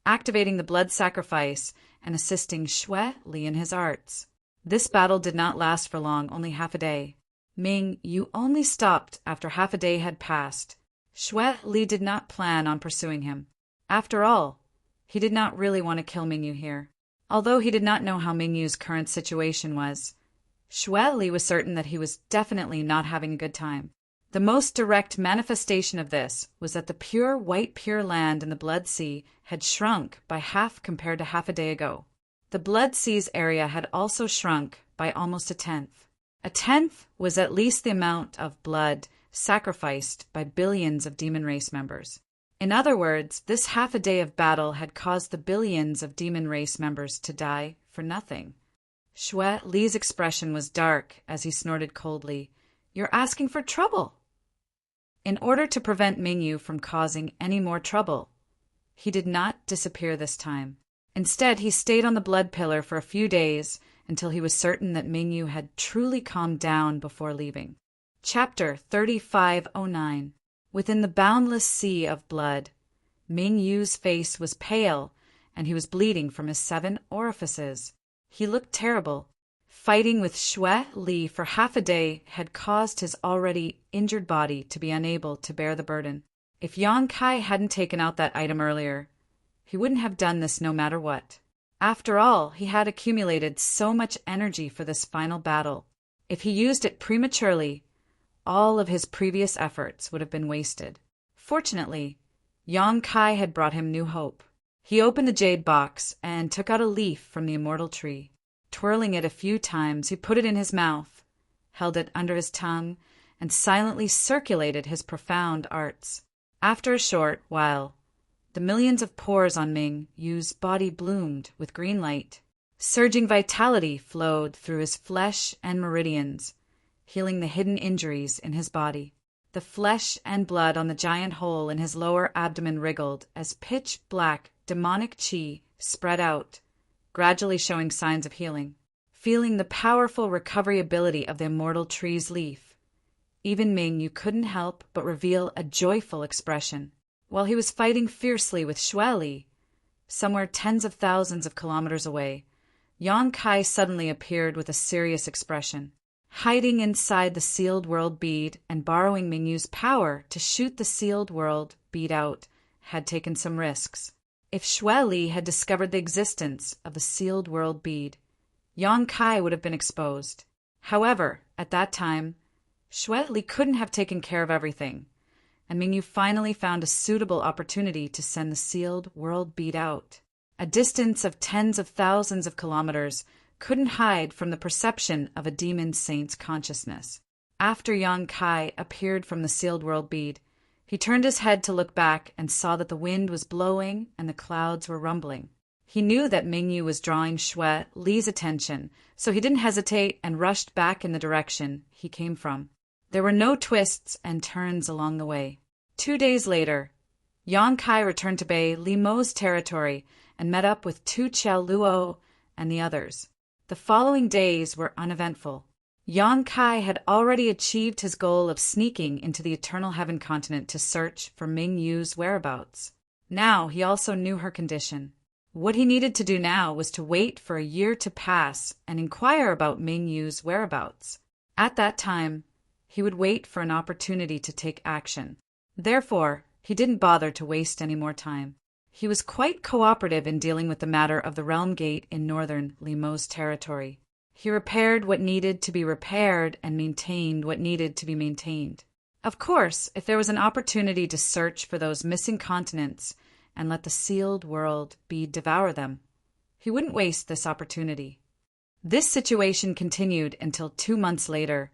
activating the blood sacrifice and assisting Xue Li in his arts. This battle did not last for long, only half a day. Mingyu only stopped after half a day had passed. Xue Li did not plan on pursuing him. After all, he did not really want to kill Mingyu here. Although he did not know how Mingyu's current situation was, Xue Li was certain that he was definitely not having a good time. The most direct manifestation of this was that the pure white Pure Land in the Blood Sea had shrunk by half compared to half a day ago. The Blood Sea's area had also shrunk by almost a tenth. A tenth was at least the amount of blood sacrificed by billions of demon race members. In other words, this half a day of battle had caused the billions of demon race members to die for nothing. Xue Li's expression was dark as he snorted coldly. "You're asking for trouble." In order to prevent Mingyu from causing any more trouble, he did not disappear this time. Instead, he stayed on the blood pillar for a few days until he was certain that Mingyu had truly calmed down before leaving. Chapter 3509. Within the boundless sea of blood, Mingyu's face was pale, and he was bleeding from his 7 orifices. He looked terrible. Fighting with Xue Li for half a day had caused his already injured body to be unable to bear the burden. If Yang Kai hadn't taken out that item earlier, he wouldn't have done this no matter what. After all, he had accumulated so much energy for this final battle. If he used it prematurely, all of his previous efforts would have been wasted. Fortunately, Yang Kai had brought him new hope. He opened the jade box and took out a leaf from the immortal tree. Twirling it a few times, he put it in his mouth, held it under his tongue, and silently circulated his profound arts. After a short while, the millions of pores on Mingyu's body bloomed with green light. Surging vitality flowed through his flesh and meridians, healing the hidden injuries in his body. The flesh and blood on the giant hole in his lower abdomen wriggled as pitch-black demonic qi spread out, gradually showing signs of healing. Feeling the powerful recovery ability of the immortal tree's leaf, even Mingyu couldn't help but reveal a joyful expression. While he was fighting fiercely with Xue Li, somewhere tens of thousands of kilometers away, Yang Kai suddenly appeared with a serious expression. Hiding inside the sealed world bead and borrowing Mingyu's power to shoot the sealed world bead out had taken some risks. If Xue Li had discovered the existence of the sealed world bead, Yang Kai would have been exposed. However, at that time, Xue Li couldn't have taken care of everything, and Mingyu finally found a suitable opportunity to send the sealed world bead out. A distance of tens of thousands of kilometers couldn't hide from the perception of a demon saint's consciousness. After Yang Kai appeared from the sealed world bead, he turned his head to look back and saw that the wind was blowing and the clouds were rumbling. He knew that Mingyu was drawing Xue Li's attention, so he didn't hesitate and rushed back in the direction he came from. There were no twists and turns along the way. 2 days later, Yang Kai returned to Bei Limo's territory and met up with Tu Qiao Luo and the others. The following days were uneventful. Yang Kai had already achieved his goal of sneaking into the Eternal Heaven continent to search for Mingyu's whereabouts. Now he also knew her condition. What he needed to do now was to wait for a year to pass and inquire about Mingyu's whereabouts. At that time, he would wait for an opportunity to take action. Therefore, he didn't bother to waste any more time. He was quite cooperative in dealing with the matter of the Realm Gate in northern Limo's territory. He repaired what needed to be repaired and maintained what needed to be maintained. Of course, if there was an opportunity to search for those missing continents and let the sealed world bead devour them, he wouldn't waste this opportunity. This situation continued until 2 months later,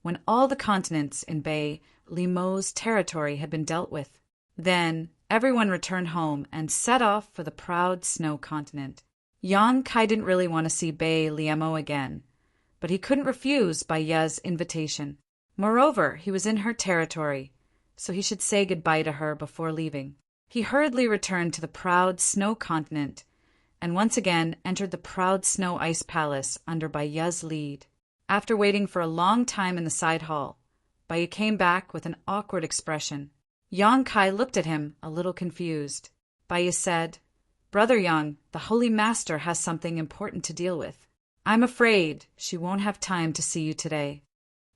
when all the continents in Bei Limo's territory had been dealt with. Then, everyone returned home and set off for the proud snow continent. Yang Kai didn't really want to see Bei Limo again, but he couldn't refuse Bai Ye's invitation. Moreover, he was in her territory, so he should say goodbye to her before leaving. He hurriedly returned to the proud snow continent and once again entered the proud snow ice palace under Bai Ye's lead. After waiting for a long time in the side hall, Bai Ye came back with an awkward expression. Yang Kai looked at him, a little confused. Bai Ye said, "Brother Yang, the Holy Master has something important to deal with. I'm afraid she won't have time to see you today."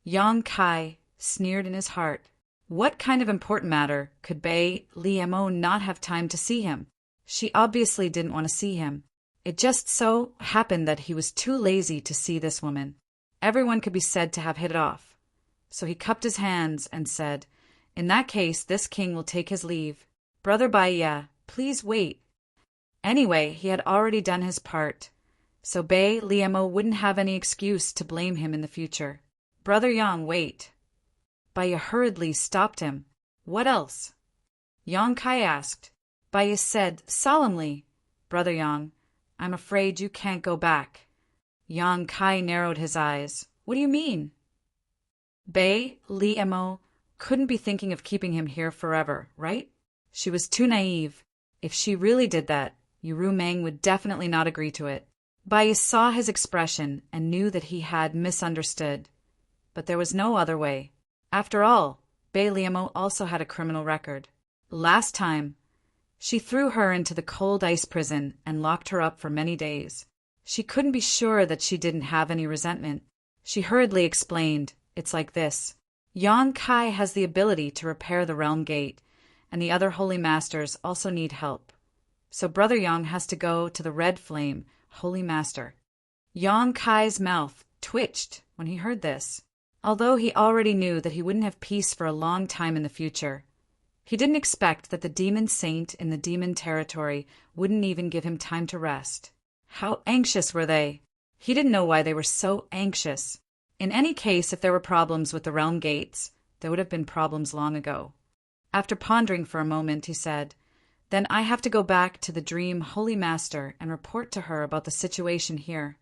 Yang Kai sneered in his heart. What kind of important matter could Bei Limo not have time to see him? She obviously didn't want to see him. It just so happened that he was too lazy to see this woman. Everyone could be said to have hit it off. So he cupped his hands and said, "In that case, this king will take his leave. Brother Bai Ye, please wait." Anyway, he had already done his part, so Bei Liemo wouldn't have any excuse to blame him in the future. Brother Yang, wait. Baya hurriedly stopped him. What else? Yang Kai asked. Baya said solemnly, Brother Yang, I'm afraid you can't go back. Yang Kai narrowed his eyes. What do you mean? Bei Liemo couldn't be thinking of keeping him here forever, right? She was too naive. If she really did that, Yu Meng would definitely not agree to it. Baya saw his expression and knew that he had misunderstood. But there was no other way. After all, Bei Liemo also had a criminal record. Last time, she threw her into the cold ice prison and locked her up for many days. She couldn't be sure that she didn't have any resentment. She hurriedly explained, it's like this. Yang Kai has the ability to repair the realm gate, and the other holy masters also need help. So Brother Yang has to go to the Red Flame, Holy Master. Yang Kai's mouth twitched when he heard this. Although he already knew that he wouldn't have peace for a long time in the future, he didn't expect that the demon saint in the demon territory wouldn't even give him time to rest. How anxious were they? He didn't know why they were so anxious. In any case, if there were problems with the realm gates, there would have been problems long ago. After pondering for a moment, he said, Then I have to go back to the Dream Holy Master and report to her about the situation here.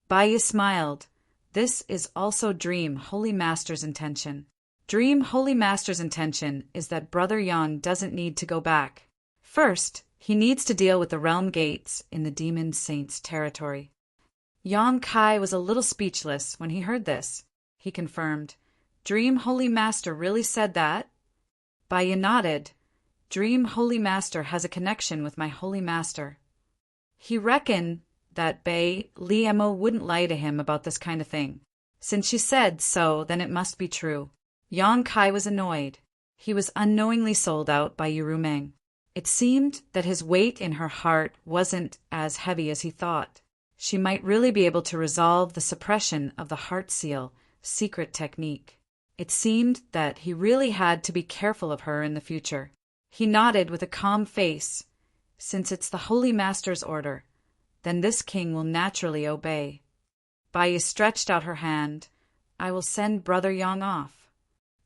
Baya smiled. This is also Dream Holy Master's intention. Dream Holy Master's intention is that Brother Yang doesn't need to go back. First, he needs to deal with the realm gates in the demon saint's territory. Yang Kai was a little speechless when he heard this. He confirmed, Dream Holy Master really said that? Baya nodded. Dream Holy Master has a connection with my Holy Master. He reckoned that Bei Liemo wouldn't lie to him about this kind of thing. Since she said so, then it must be true. Yang Kai was annoyed. He was unknowingly sold out by Yu Meng. It seemed that his weight in her heart wasn't as heavy as he thought. She might really be able to resolve the suppression of the heart seal secret technique. It seemed that he really had to be careful of her in the future. He nodded with a calm face. Since it's the Holy Master's order, then this king will naturally obey. Baya stretched out her hand. I will send Brother Yang off.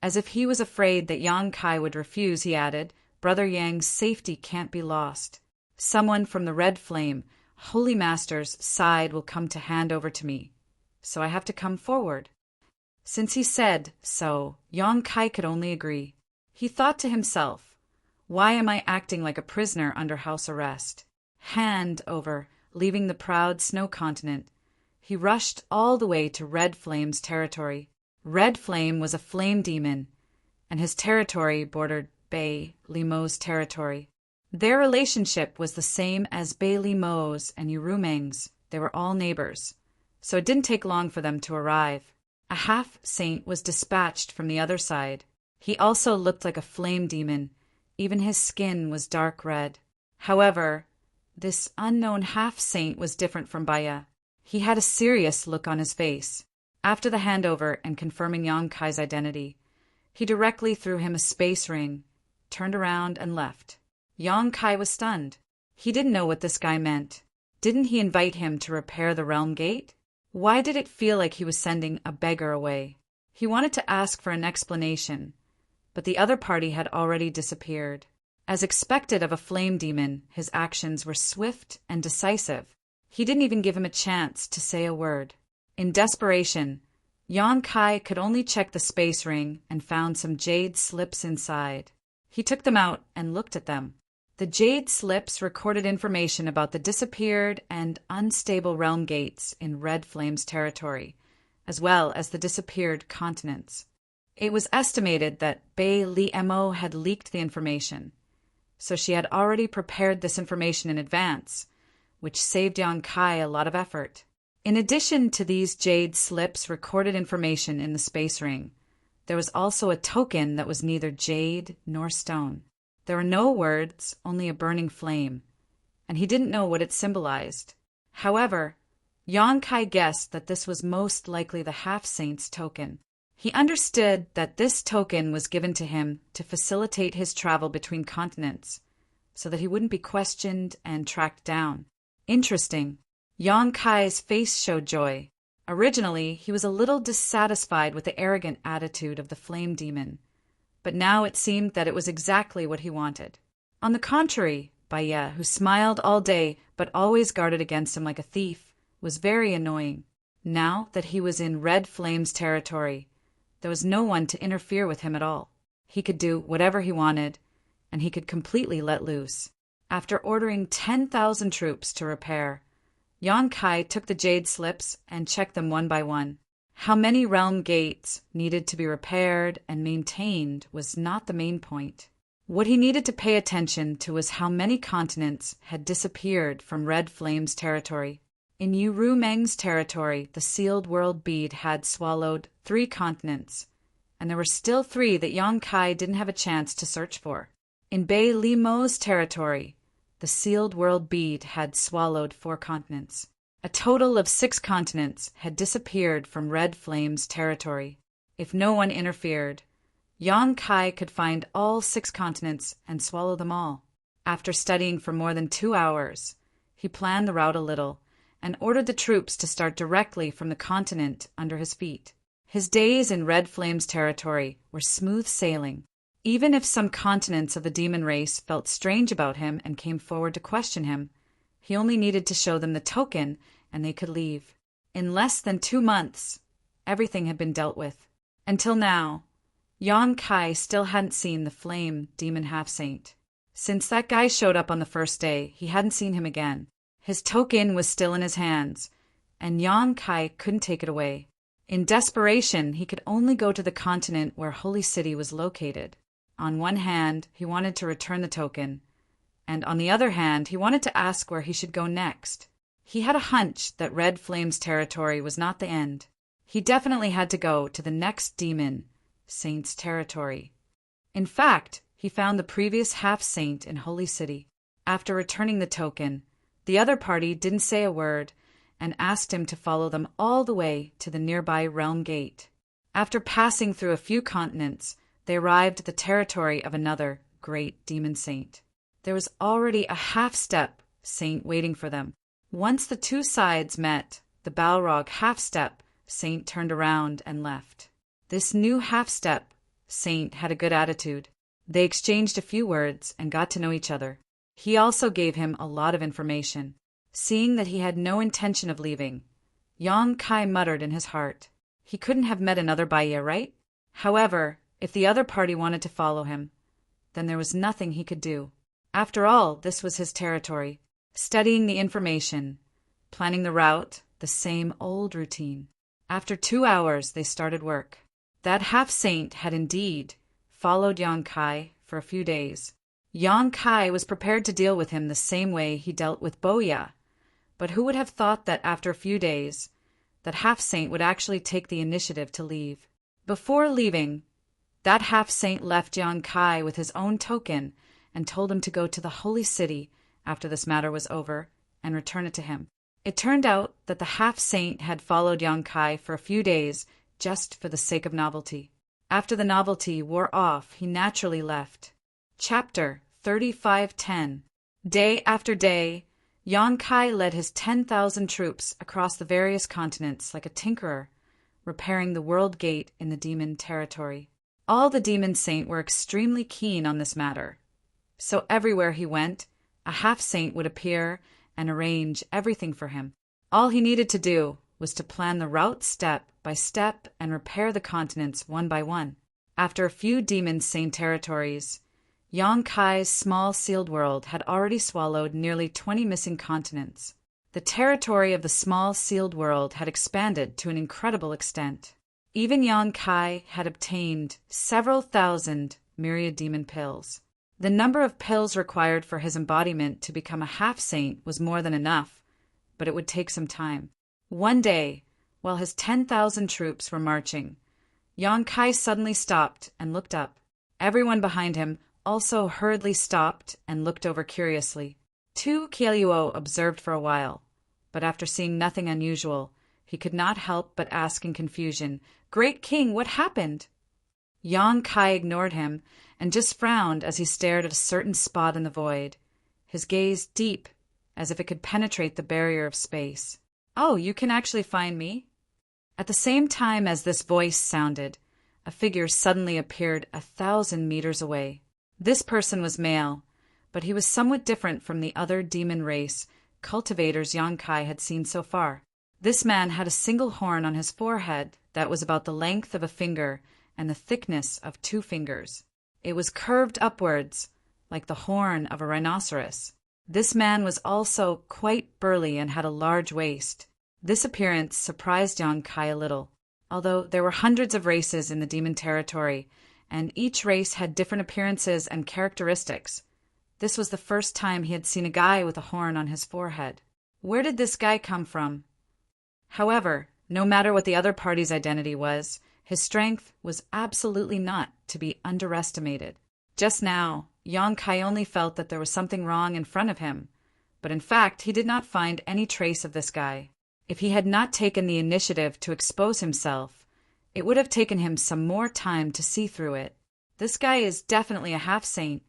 As if he was afraid that Yang Kai would refuse, he added, Brother Yang's safety can't be lost. Someone from the Red Flame, Holy Master's side will come to hand over to me. So I have to come forward. Since he said so, Yang Kai could only agree. He thought to himself, why am I acting like a prisoner under house arrest? Hand over, leaving the proud snow continent, he rushed all the way to Red Flame's territory. Red Flame was a flame demon, and his territory bordered Bei Liemo's territory. Their relationship was the same as Bei Liemo's and Yu Meng's. They were all neighbors, so it didn't take long for them to arrive. A half-saint was dispatched from the other side. He also looked like a flame demon. Even his skin was dark red. However, this unknown half-saint was different from Baya. He had a serious look on his face. After the handover and confirming Yang Kai's identity, he directly threw him a space ring, turned around and left. Yang Kai was stunned. He didn't know what this guy meant. Didn't he invite him to repair the realm gate? Why did it feel like he was sending a beggar away? He wanted to ask for an explanation, but the other party had already disappeared. As expected of a flame demon, his actions were swift and decisive. He didn't even give him a chance to say a word. In desperation, Yang Kai could only check the space ring and found some jade slips inside. He took them out and looked at them. The jade slips recorded information about the disappeared and unstable realm gates in Red Flame's territory, as well as the disappeared continents. It was estimated that Bei Liemo had leaked the information, so she had already prepared this information in advance, which saved Yang Kai a lot of effort. In addition to these jade slips recorded information in the space ring, there was also a token that was neither jade nor stone. There were no words, only a burning flame, and he didn't know what it symbolized. However, Yang Kai guessed that this was most likely the half-saint's token. He understood that this token was given to him to facilitate his travel between continents, so that he wouldn't be questioned and tracked down. Interesting. Yang Kai's face showed joy. Originally, he was a little dissatisfied with the arrogant attitude of the flame demon, but now it seemed that it was exactly what he wanted. On the contrary, Baya, who smiled all day but always guarded against him like a thief, was very annoying. Now that he was in Red Flame's territory, there was no one to interfere with him at all. He could do whatever he wanted, and he could completely let loose. After ordering 10,000 troops to repair, Yang Kai took the jade slips and checked them one by one. How many realm gates needed to be repaired and maintained was not the main point. What he needed to pay attention to was how many continents had disappeared from Red Flame's territory. In Uru Meng's territory, the sealed world bead had swallowed 3 continents, and there were still 3 that Yang Kai didn't have a chance to search for. In Bei Li Mo's territory, the sealed world bead had swallowed 4 continents. A total of 6 continents had disappeared from Red Flame's territory. If no one interfered, Yang Kai could find all 6 continents and swallow them all. After studying for more than 2 hours, he planned the route a little and ordered the troops to start directly from the continent under his feet. His days in Red Flame's territory were smooth sailing. Even if some continents of the demon race felt strange about him and came forward to question him, he only needed to show them the token and they could leave. In less than 2 months, everything had been dealt with. Until now, Yang Kai still hadn't seen the flame demon half-saint. Since that guy showed up on the first day, he hadn't seen him again. His token was still in his hands, and Yang Kai couldn't take it away. In desperation, he could only go to the continent where Holy City was located. On one hand, he wanted to return the token, and on the other hand, he wanted to ask where he should go next. He had a hunch that Red Flame's territory was not the end. He definitely had to go to the next demon saint's territory. In fact, he found the previous half-saint in Holy City. After returning the token, the other party didn't say a word and asked him to follow them all the way to the nearby realm gate. After passing through a few continents, they arrived at the territory of another great demon saint. There was already a half-step saint waiting for them. Once the 2 sides met, the Balrog half-step saint turned around and left. This new half-step saint had a good attitude. They exchanged a few words and got to know each other. He also gave him a lot of information. Seeing that he had no intention of leaving, Yang Kai muttered in his heart. He couldn't have met another Baya, right? However, if the other party wanted to follow him, then there was nothing he could do. After all, this was his territory. Studying the information, planning the route, the same old routine. After 2 hours, they started work. That half-saint had indeed followed Yang Kai for a few days. Yang Kai was prepared to deal with him the same way he dealt with Boya, but who would have thought that after a few days, that half-saint would actually take the initiative to leave? Before leaving, that half-saint left Yang Kai with his own token and told him to go to the Holy City after this matter was over and return it to him. It turned out that the half-saint had followed Yang Kai for a few days just for the sake of novelty. After the novelty wore off, he naturally left. Chapter 3510. Day after day, Yang Kai led his 10,000 troops across the various continents like a tinkerer, repairing the world gate in the demon territory. All the demon saint were extremely keen on this matter, so everywhere he went, a half-saint would appear and arrange everything for him. All he needed to do was to plan the route step by step and repair the continents one by one. After a few demon saint territories, Yang Kai's small sealed world had already swallowed nearly 20 missing continents. The territory of the small sealed world had expanded to an incredible extent. Even Yang Kai had obtained several thousand myriad demon pills. The number of pills required for his embodiment to become a half-saint was more than enough, but it would take some time. One day, while his 10,000 troops were marching, Yang Kai suddenly stopped and looked up. Everyone behind him also hurriedly stopped and looked over curiously. Tu Qialuo observed for a while, but after seeing nothing unusual, he could not help but ask in confusion, "Great King, what happened?" Yang Kai ignored him and just frowned as he stared at a certain spot in the void, his gaze deep as if it could penetrate the barrier of space. "Oh, you can actually find me?" At the same time as this voice sounded, a figure suddenly appeared 1,000 meters away. This person was male, but he was somewhat different from the other demon race cultivators Yonkai had seen so far. This man had a single horn on his forehead that was about the length of a finger and the thickness of 2 fingers. It was curved upwards, like the horn of a rhinoceros. This man was also quite burly and had a large waist. This appearance surprised Yonkai a little. Although there were hundreds of races in the demon territory, and each race had different appearances and characteristics, this was the first time he had seen a guy with a horn on his forehead. Where did this guy come from? However, no matter what the other party's identity was, his strength was absolutely not to be underestimated. Just now, Yonkai only felt that there was something wrong in front of him, but in fact he did not find any trace of this guy. If he had not taken the initiative to expose himself, it would have taken him some more time to see through it. This guy is definitely a half-saint.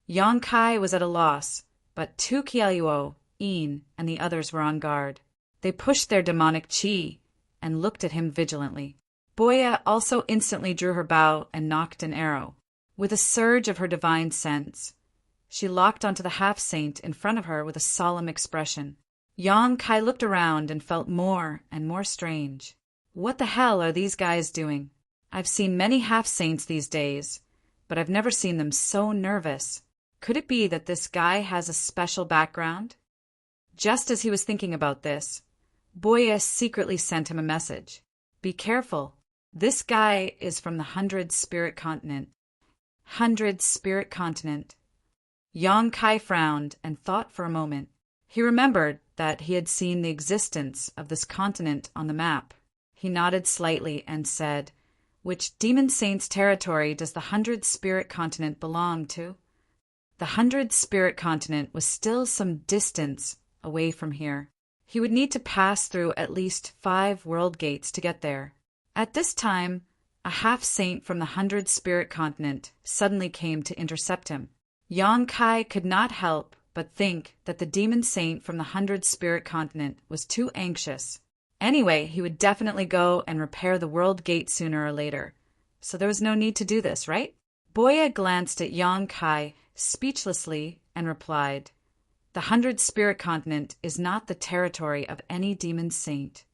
Yonkai was at a loss, but Tu Kialuo, Een, and the others were on guard. They pushed their demonic chi and looked at him vigilantly. Boya also instantly drew her bow and nocked an arrow. With a surge of her divine sense, she locked onto the half-saint in front of her with a solemn expression. Yonkai looked around and felt more and more strange. What the hell are these guys doing? I've seen many half-saints these days, but I've never seen them so nervous. Could it be that this guy has a special background? Just as he was thinking about this, Boya secretly sent him a message. Be careful. This guy is from the 100 Spirit Continent. 100 Spirit Continent. Yonkai frowned and thought for a moment. He remembered that he had seen the existence of this continent on the map. He nodded slightly and said, "Which demon saint's territory does the 100 Spirit Continent belong to?" The 100 Spirit Continent was still some distance away from here. He would need to pass through at least 5 world gates to get there. At this time, a half-saint from the 100 Spirit Continent suddenly came to intercept him. Yonkai could not help but think that the demon saint from the 100 Spirit Continent was too anxious. Anyway, he would definitely go and repair the world gate sooner or later, so there was no need to do this, right? Boya glanced at Yonkai speechlessly and replied, "The 100 Spirit Continent is not the territory of any demon saint."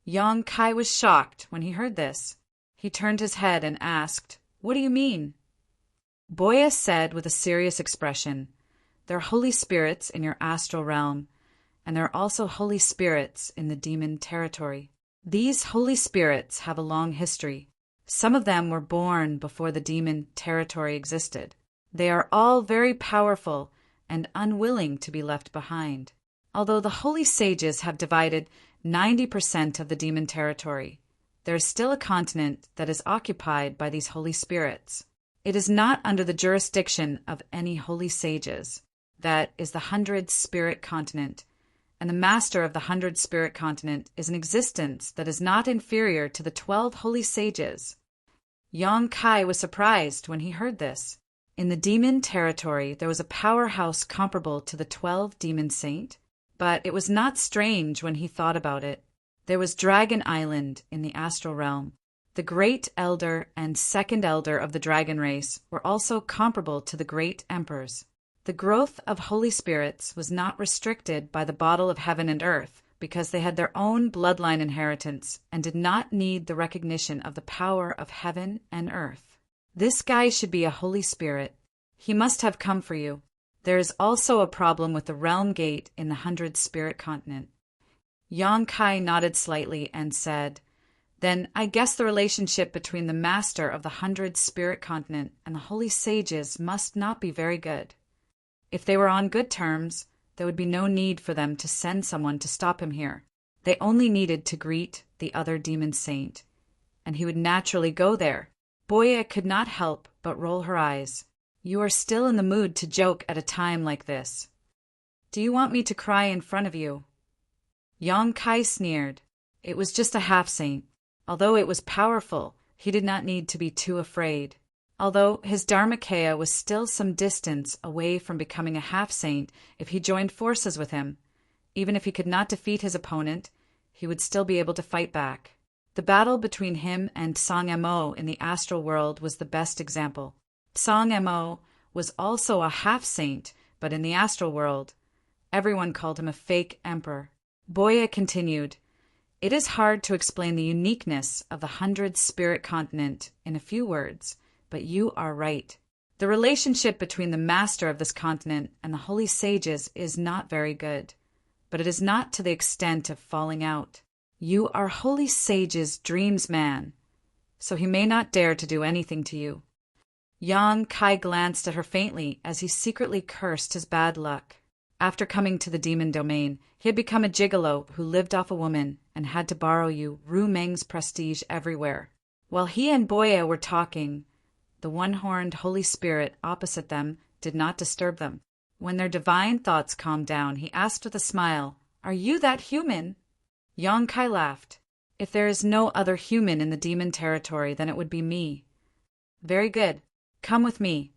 Yonkai was shocked when he heard this. He turned his head and asked, "What do you mean?" Boya said with a serious expression, "There are holy spirits in your astral realm, and there are also holy spirits in the demon territory. These holy spirits have a long history. Some of them were born before the demon territory existed. They are all very powerful and unwilling to be left behind. Although the holy sages have divided 90% of the demon territory, there is still a continent that is occupied by these holy spirits. It is not under the jurisdiction of any holy sages. That is the 100 Spirit Continent, and the master of the 100 Spirit Continent is an existence that is not inferior to the 12 holy sages." Yonkai was surprised when he heard this. In the demon territory, there was a powerhouse comparable to the 12 demon saint, but it was not strange when he thought about it. There was Dragon Island in the astral realm. The Great Elder and Second Elder of the dragon race were also comparable to the Great Emperors. The growth of holy spirits was not restricted by the bottle of heaven and earth, because they had their own bloodline inheritance and did not need the recognition of the power of heaven and earth. This guy should be a holy spirit. He must have come for you. There is also a problem with the realm gate in the 100 Spirit Continent. Yonkai nodded slightly and said, "Then I guess the relationship between the master of the 100 Spirit Continent and the holy sages must not be very good. If they were on good terms, there would be no need for them to send someone to stop him here. They only needed to greet the other demon saint, and he would naturally go there." Boya could not help but roll her eyes. "You are still in the mood to joke at a time like this. Do you want me to cry in front of you?" Yonkai sneered. It was just a half-saint. Although it was powerful, he did not need to be too afraid. although his Dharmakaya was still some distance away from becoming a half-saint if he joined forces with him. Even if he could not defeat his opponent, he would still be able to fight back. The battle between him and Song Mo in the astral world was the best example. Song Mo was also a half-saint, but in the astral world, everyone called him a fake emperor. Boya continued, "It is hard to explain the uniqueness of the 100 Spirit continent in a few words, but you are right. The relationship between the master of this continent and the holy sages is not very good, but it is not to the extent of falling out. You are holy sage's dreams man, so he may not dare to do anything to you." Yang Kai glanced at her faintly as he secretly cursed his bad luck. After coming to the demon domain, he had become a gigolo who lived off a woman and had to borrow you Ru Meng's prestige everywhere. While he and Boya were talking, the one-horned Holy Spirit opposite them did not disturb them. When their divine thoughts calmed down, he asked with a smile, "Are you that human?" Yang Kai laughed. "If there is no other human in the demon territory, then it would be me." "Very good. Come with me."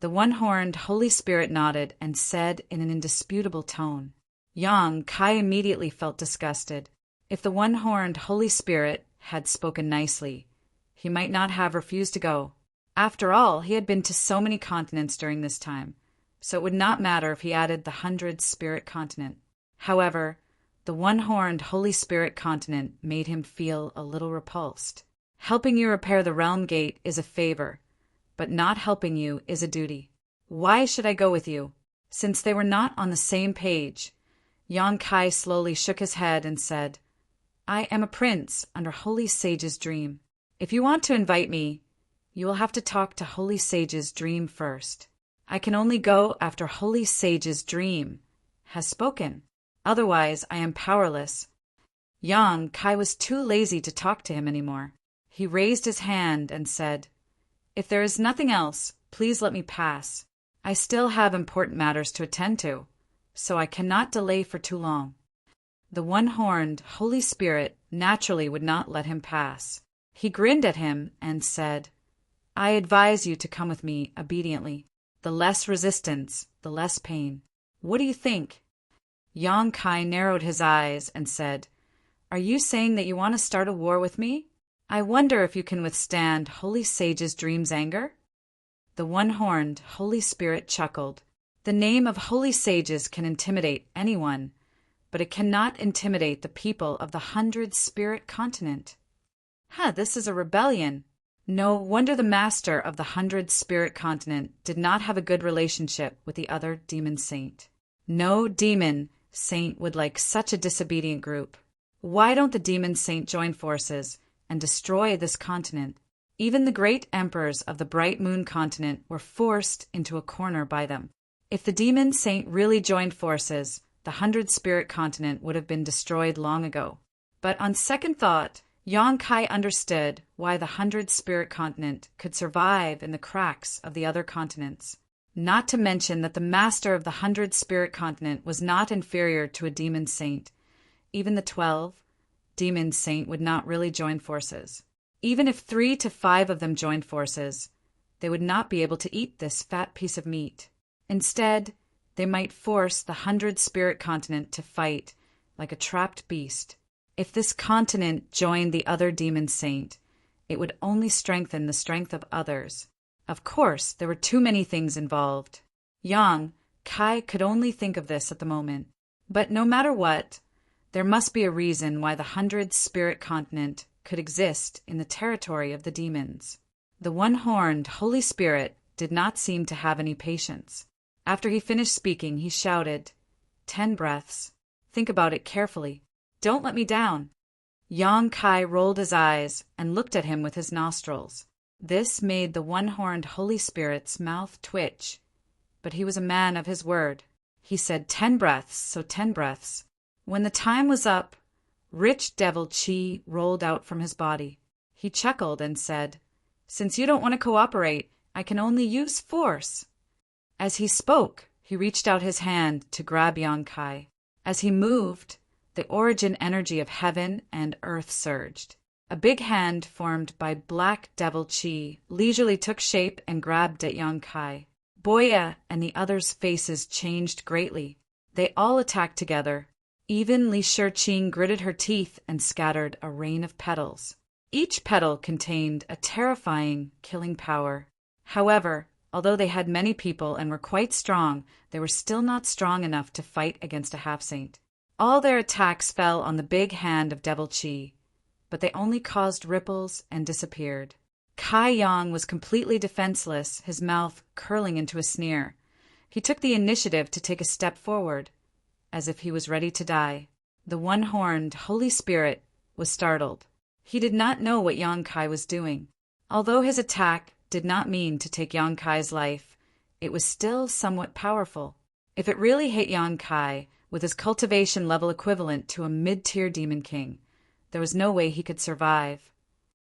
The one-horned Holy Spirit nodded and said in an indisputable tone. Yang Kai immediately felt disgusted. If the one-horned Holy Spirit had spoken nicely, he might not have refused to go. After all, he had been to so many continents during this time, so it would not matter if he added the 100 Spirit continent. However, the one-horned Holy Spirit continent made him feel a little repulsed. Helping you repair the realm gate is a favor, but not helping you is a duty. Why should I go with you? Since they were not on the same page, Yang Kai slowly shook his head and said, "I am a prince under Holy Sage's dream. If you want to invite me, you will have to talk to Holy Sage's dream first. I can only go after Holy Sage's dream has spoken. Otherwise, I am powerless." Yang Kai was too lazy to talk to him anymore. He raised his hand and said, "If there is nothing else, please let me pass. I still have important matters to attend to, so I cannot delay for too long." The one-horned Holy Spirit naturally would not let him pass. He grinned at him and said, "I advise you to come with me obediently. The less resistance, the less pain. What do you think?" Yang Kai narrowed his eyes and said, "Are you saying that you want to start a war with me? I wonder if you can withstand Holy Sage's dream's anger?" The one-horned Holy Spirit chuckled. "The name of Holy Sages can intimidate anyone, but it cannot intimidate the people of the 100 Spirit continent." This is a rebellion. No wonder the master of the 100 Spirit continent did not have a good relationship with the other demon saint. No demon saint would like such a disobedient group. Why don't the demon saint join forces and destroy this continent? Even the great emperors of the Bright Moon continent were forced into a corner by them. If the demon saint really joined forces, the 100 Spirit continent would have been destroyed long ago. But on second thought, Yang Kai understood why the 100 Spirit continent could survive in the cracks of the other continents. Not to mention that the master of the 100 Spirit continent was not inferior to a demon saint. Even the 12 demon saint would not really join forces. Even if 3 to 5 of them joined forces, they would not be able to eat this fat piece of meat. Instead, they might force the 100 Spirit continent to fight like a trapped beast. If this continent joined the other demon saint, it would only strengthen the strength of others. Of course, there were too many things involved. Yang Kai could only think of this at the moment. But no matter what, there must be a reason why the 100 Spirit continent could exist in the territory of the demons. The one-horned Holy Spirit did not seem to have any patience. After he finished speaking, he shouted, 10 breaths. Think about it carefully. Don't let me down." Yang Kai rolled his eyes and looked at him with his nostrils. This made the one-horned Holy Spirit's mouth twitch, but he was a man of his word. He said 10 breaths, so 10 breaths. When the time was up, rich devil chi rolled out from his body. He chuckled and said, "Since you don't want to cooperate, I can only use force." As he spoke, he reached out his hand to grab Yang Kai. As he moved, the origin energy of heaven and earth surged. A big hand formed by Black Devil Chi leisurely took shape and grabbed at Yang Kai. Boya and the others' faces changed greatly. They all attacked together. Even Li Shiqing gritted her teeth and scattered a rain of petals. Each petal contained a terrifying, killing power. However, although they had many people and were quite strong, they were still not strong enough to fight against a half-saint. All their attacks fell on the big hand of Devil Chi, but they only caused ripples and disappeared. Kai Yang was completely defenseless, his mouth curling into a sneer. He took the initiative to take a step forward, as if he was ready to die. The one-horned Holy Spirit was startled. He did not know what Yang Kai was doing. Although his attack did not mean to take Yang Kai's life, it was still somewhat powerful. If it really hit Yang Kai, with his cultivation level equivalent to a mid-tier demon king, there was no way he could survive.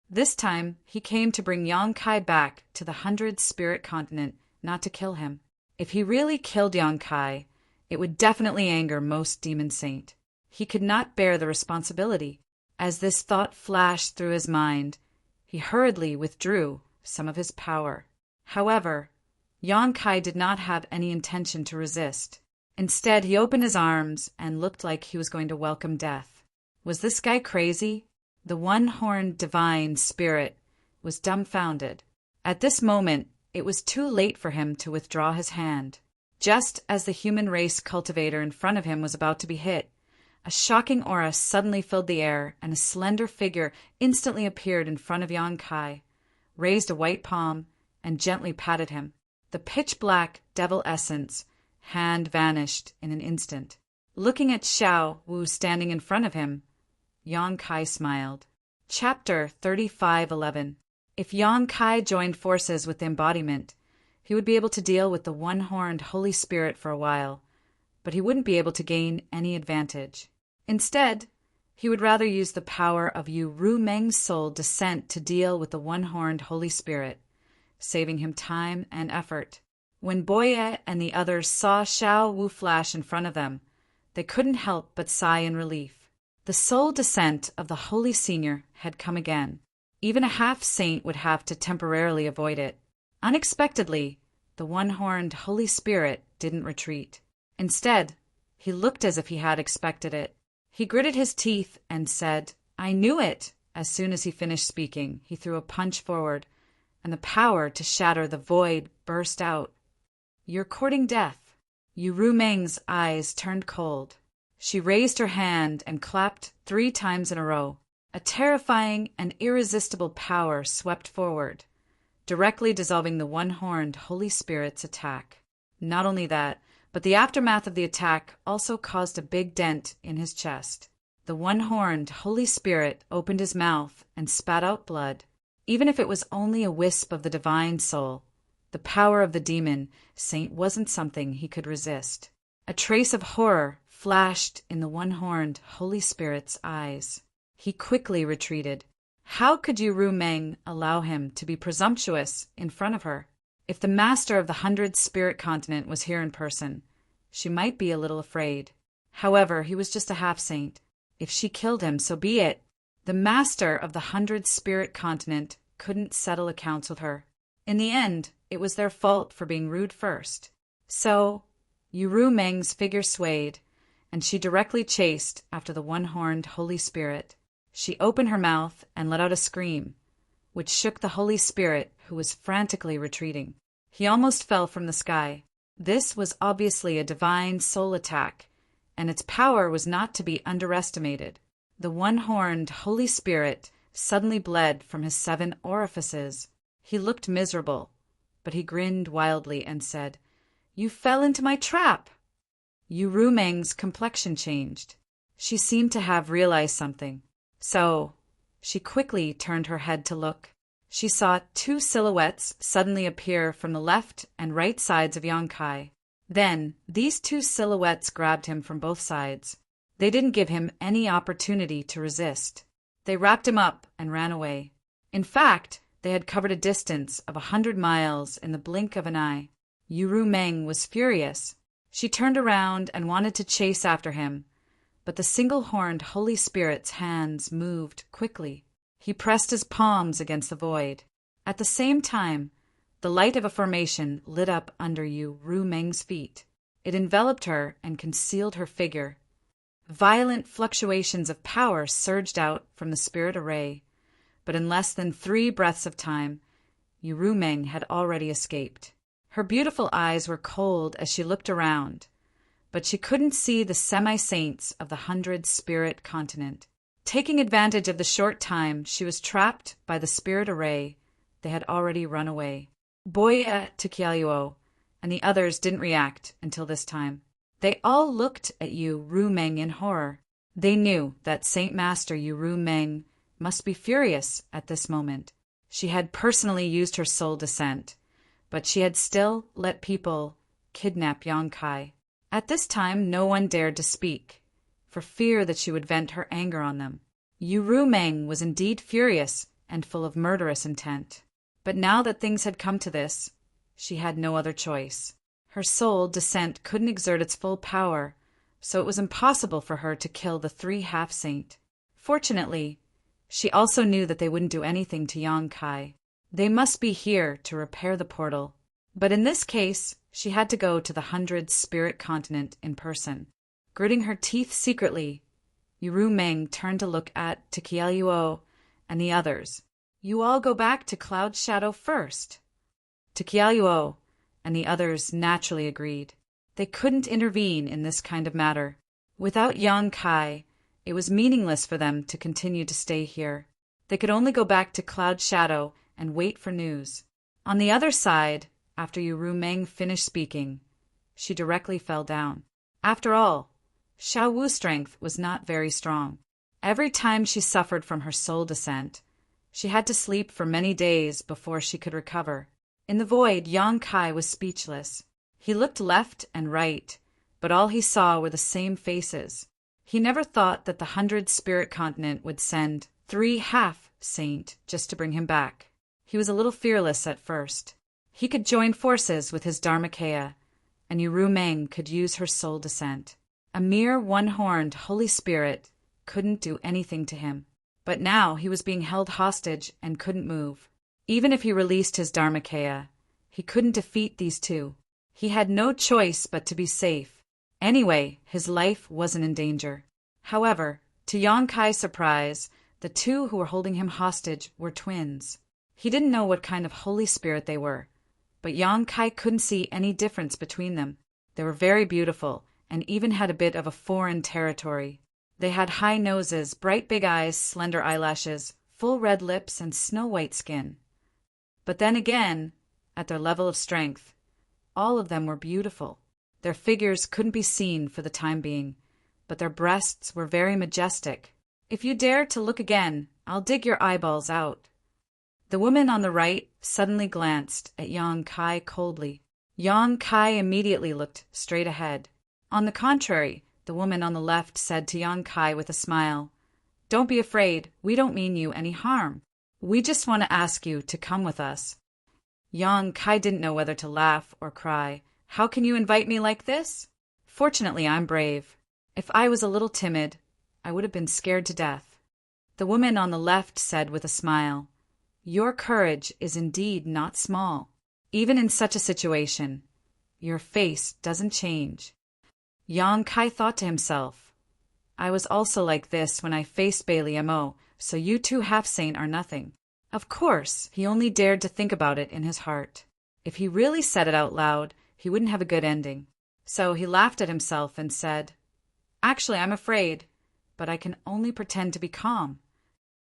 This time, he came to bring Yang Kai back to the 100 Spirit Continent, not to kill him. If he really killed Yang Kai, it would definitely anger most demon saint. He could not bear the responsibility. As this thought flashed through his mind, he hurriedly withdrew some of his power. However, Yang Kai did not have any intention to resist. Instead, he opened his arms and looked like he was going to welcome death. Was this guy crazy? The one-horned divine spirit was dumbfounded. At this moment, it was too late for him to withdraw his hand. Just as the human race cultivator in front of him was about to be hit, a shocking aura suddenly filled the air, and a slender figure instantly appeared in front of Yang Kai, raised a white palm, and gently patted him. The pitch-black devil essence hand vanished in an instant. Looking at Xiao Wu standing in front of him, Yang Kai smiled. Chapter 35:11. If Yang Kai joined forces with the embodiment, he would be able to deal with the one-horned Holy Spirit for a while, but he wouldn't be able to gain any advantage. Instead, he would rather use the power of Yu Rumeng's soul descent to deal with the one-horned Holy Spirit, saving him time and effort. When Boye and the others saw Xiao Wu flash in front of them, they couldn't help but sigh in relief. The soul descent of the Holy Senior had come again. Even a half-saint would have to temporarily avoid it. Unexpectedly, the one-horned Holy Spirit didn't retreat. Instead, he looked as if he had expected it. He gritted his teeth and said, "I knew it!" As soon as he finished speaking, he threw a punch forward, and the power to shatter the void burst out. "You're courting death." Yu Rumeng's eyes turned cold. She raised her hand and clapped 3 times in a row. A terrifying and irresistible power swept forward, directly dissolving the one-horned Holy Spirit's attack. Not only that, but the aftermath of the attack also caused a big dent in his chest. The one-horned Holy Spirit opened his mouth and spat out blood. Even if it was only a wisp of the divine soul, the power of the demon saint wasn't something he could resist. A trace of horror flashed in the one-horned Holy Spirit's eyes. He quickly retreated. How could Yu Rumeng allow him to be presumptuous in front of her? If the master of the 100 Spirit Continent was here in person, she might be a little afraid. However, he was just a half-saint. If she killed him, so be it. The master of the 100 Spirit Continent couldn't settle accounts with her. In the end, it was their fault for being rude first. So, Yu Rumeng's figure swayed, and she directly chased after the one-horned Holy Spirit. She opened her mouth and let out a scream, which shook the Holy Spirit, who was frantically retreating. He almost fell from the sky. This was obviously a divine soul attack, and its power was not to be underestimated. The one-horned Holy Spirit suddenly bled from his 7 orifices. He looked miserable, but he grinned wildly and said, "You fell into my trap!" Yu Rumeng's complexion changed. She seemed to have realized something. So, she quickly turned her head to look. She saw 2 silhouettes suddenly appear from the left and right sides of Yang Kai. Then, these 2 silhouettes grabbed him from both sides. They didn't give him any opportunity to resist. They wrapped him up and ran away. In fact, they had covered a distance of 100 miles in the blink of an eye. Yu Rumeng was furious. She turned around and wanted to chase after him, but the single-horned Holy Spirit's hands moved quickly. He pressed his palms against the void. At the same time, the light of a formation lit up under Yu Meng's feet. It enveloped her and concealed her figure. Violent fluctuations of power surged out from the spirit array, but in less than 3 breaths of time, Yu Meng had already escaped. Her beautiful eyes were cold as she looked around, but she couldn't see the semi-saints of the 100 spirit continent. Taking advantage of the short time she was trapped by the spirit array, they had already run away. Boya Tukialuo and the others didn't react until this time. They all looked at Yu Meng in horror. They knew that Saint Master Yu Meng must be furious at this moment. She had personally used her soul descent, but she had still let people kidnap Yang Kai. At this time, no one dared to speak, for fear that she would vent her anger on them. Yu Meng was indeed furious and full of murderous intent. But now that things had come to this, she had no other choice. Her soul descent couldn't exert its full power, so it was impossible for her to kill the 3 half-saint. Fortunately, she also knew that they wouldn't do anything to Yang Kai. They must be here to repair the portal. But in this case, she had to go to the 100 spirit continent in person. Gritting her teeth secretly, Yu Meng turned to look at Tukialuo and the others. You all go back to Cloud Shadow first. Tukialuo and the others naturally agreed. They couldn't intervene in this kind of matter. Without Yang Kai, it was meaningless for them to continue to stay here. They could only go back to Cloud Shadow and wait for news. On the other side, after Yu Meng finished speaking, she directly fell down. After all, Xiao Wu's strength was not very strong. Every time she suffered from her soul descent, she had to sleep for many days before she could recover. In the void, Yang Kai was speechless. He looked left and right, but all he saw were the same faces. He never thought that the 100 spirit continent would send 3 half-saint just to bring him back. He was a little fearless at first. He could join forces with his Dharmakaya, and Yu Meng could use her soul descent. A mere one-horned Holy Spirit couldn't do anything to him. But now he was being held hostage and couldn't move. Even if he released his Dharmakaya, he couldn't defeat these 2. He had no choice but to be safe. Anyway, his life wasn't in danger. However, to Yang Kai's surprise, the 2 who were holding him hostage were twins. He didn't know what kind of Holy Spirit they were, but Yang Kai couldn't see any difference between them. They were very beautiful and even had a bit of a foreign territory. They had high noses, bright big eyes, slender eyelashes, full red lips, and snow-white skin. But then again, at their level of strength, all of them were beautiful. Their figures couldn't be seen for the time being, but their breasts were very majestic. If you dare to look again, I'll dig your eyeballs out. The woman on the right suddenly glanced at Yang Kai coldly. Yang Kai immediately looked straight ahead. On the contrary, the woman on the left said to Yang Kai with a smile, "Don't be afraid, we don't mean you any harm. We just want to ask you to come with us." Yang Kai didn't know whether to laugh or cry. "How can you invite me like this?" "Fortunately, I'm brave. If I was a little timid, I would have been scared to death." The woman on the left said with a smile, "Your courage is indeed not small. Even in such a situation, your face doesn't change." Yang Kai thought to himself, "I was also like this when I faced Bailey Mo, so you 2 half-saint are nothing." Of course, he only dared to think about it in his heart. If he really said it out loud, he wouldn't have a good ending. So he laughed at himself and said, "Actually, I'm afraid, but I can only pretend to be calm."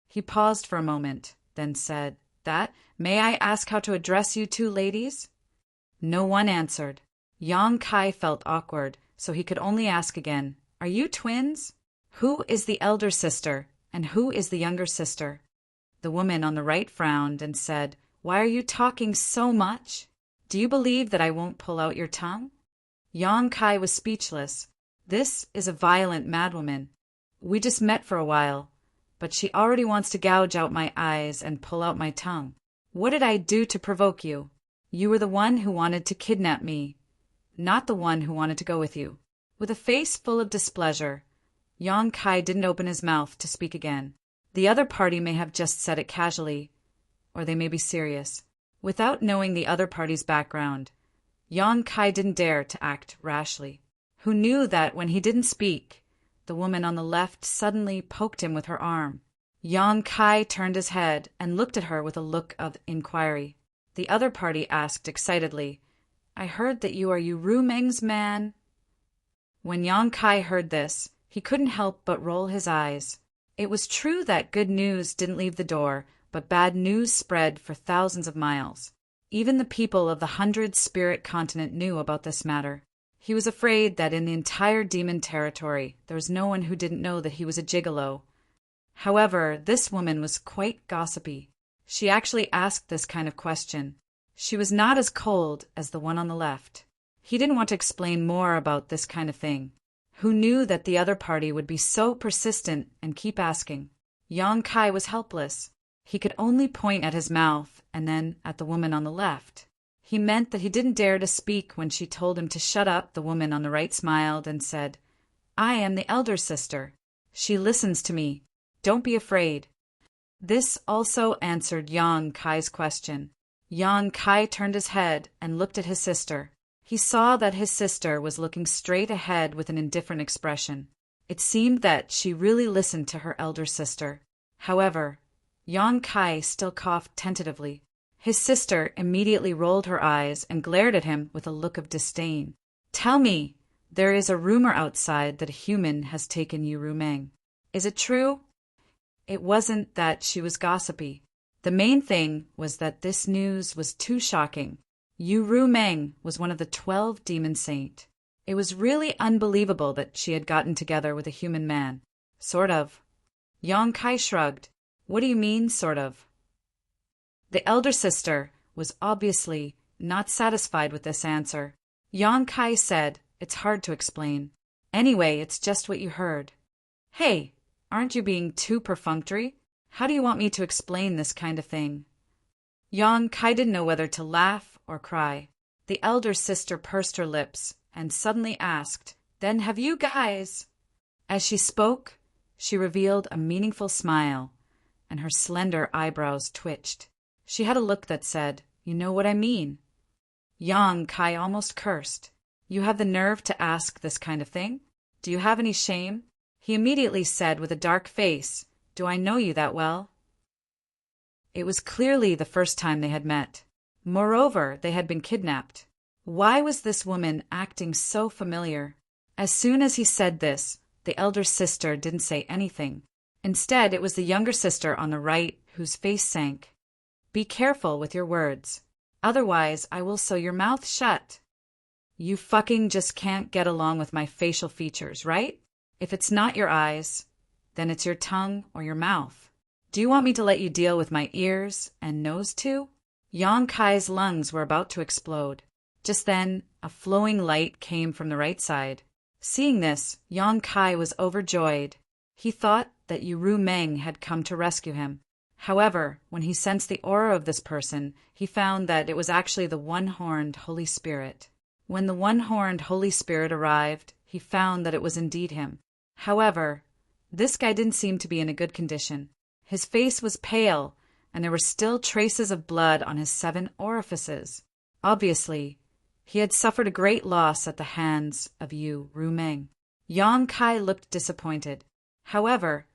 He paused for a moment, then said, "May I ask how to address you 2 ladies?" No one answered. Yang Kai felt awkward, so he could only ask again, "Are you twins? Who is the elder sister, and who is the younger sister?" The woman on the right frowned and said, "Why are you talking so much? Do you believe that I won't pull out your tongue?" Yang Kai was speechless. This is a violent madwoman. We just met for a while, but she already wants to gouge out my eyes and pull out my tongue. What did I do to provoke you? You were the one who wanted to kidnap me, not the one who wanted to go with you. With a face full of displeasure, Yang Kai didn't open his mouth to speak again. The other party may have just said it casually, or they may be serious. Without knowing the other party's background, Yang Kai didn't dare to act rashly. Who knew that when he didn't speak, the woman on the left suddenly poked him with her arm. Yang Kai turned his head and looked at her with a look of inquiry. The other party asked excitedly, "I heard that you are Ru Meng's man." When Yang Kai heard this, he couldn't help but roll his eyes. It was true that good news didn't leave the door, but bad news spread for thousands of miles. Even the people of the 100-spirit continent knew about this matter. He was afraid that in the entire demon territory there was no one who didn't know that he was a gigolo. However, this woman was quite gossipy. She actually asked this kind of question. She was not as cold as the one on the left. He didn't want to explain more about this kind of thing. Who knew that the other party would be so persistent and keep asking? Yang Kai was helpless. He could only point at his mouth and then at the woman on the left. He meant that he didn't dare to speak when she told him to shut up. The woman on the right smiled and said, "I am the elder sister. She listens to me. Don't be afraid." This also answered Yang Kai's question. Yang Kai turned his head and looked at his sister. He saw that his sister was looking straight ahead with an indifferent expression. It seemed that she really listened to her elder sister. However, Yang Kai still coughed tentatively. His sister immediately rolled her eyes and glared at him with a look of disdain. "Tell me, there is a rumor outside that a human has taken Ru Meng. Is it true?" It wasn't that she was gossipy. The main thing was that this news was too shocking. Ru Meng was one of the 12 demon saints. It was really unbelievable that she had gotten together with a human man. Sort of. Yang Kai shrugged. "What do you mean, sort of?" The elder sister was obviously not satisfied with this answer. Yang Kai said, "It's hard to explain. Anyway, it's just what you heard." "Hey, aren't you being too perfunctory? How do you want me to explain this kind of thing?" Yang Kai didn't know whether to laugh or cry. The elder sister pursed her lips and suddenly asked, "Then have you guys?" As she spoke, she revealed a meaningful smile, and her slender eyebrows twitched. She had a look that said, "You know what I mean." Yang Kai almost cursed. "You have the nerve to ask this kind of thing? Do you have any shame?" He immediately said with a dark face, "Do I know you that well?" It was clearly the first time they had met. Moreover, they had been kidnapped. Why was this woman acting so familiar? As soon as he said this, the elder sister didn't say anything. Instead, it was the younger sister on the right whose face sank. "Be careful with your words. Otherwise, I will sew your mouth shut. You fucking just can't get along with my facial features, right? If it's not your eyes, then it's your tongue or your mouth. Do you want me to let you deal with my ears and nose too?" Yang Kai's lungs were about to explode. Just then, a flowing light came from the right side. Seeing this, Yang Kai was overjoyed. He thought that Ru Meng had come to rescue him. However, when he sensed the aura of this person, he found that it was actually the one-horned Holy Spirit. When the one-horned Holy Spirit arrived, he found that it was indeed him. However, this guy didn't seem to be in a good condition. His face was pale, and there were still traces of blood on his 7 orifices. Obviously, he had suffered a great loss at the hands of Ru Meng. Yang Kai looked disappointed. However,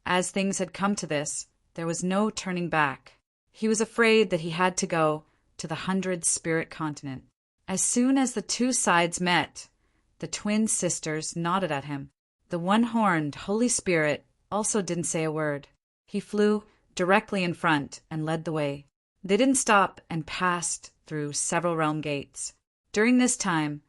as things had come to this, there was no turning back. He was afraid that he had to go to the 100-spirit continent. As soon as the two sides met, the twin sisters nodded at him. The one-horned Holy Spirit also didn't say a word. He flew directly in front and led the way. They didn't stop and passed through several realm gates. During this time,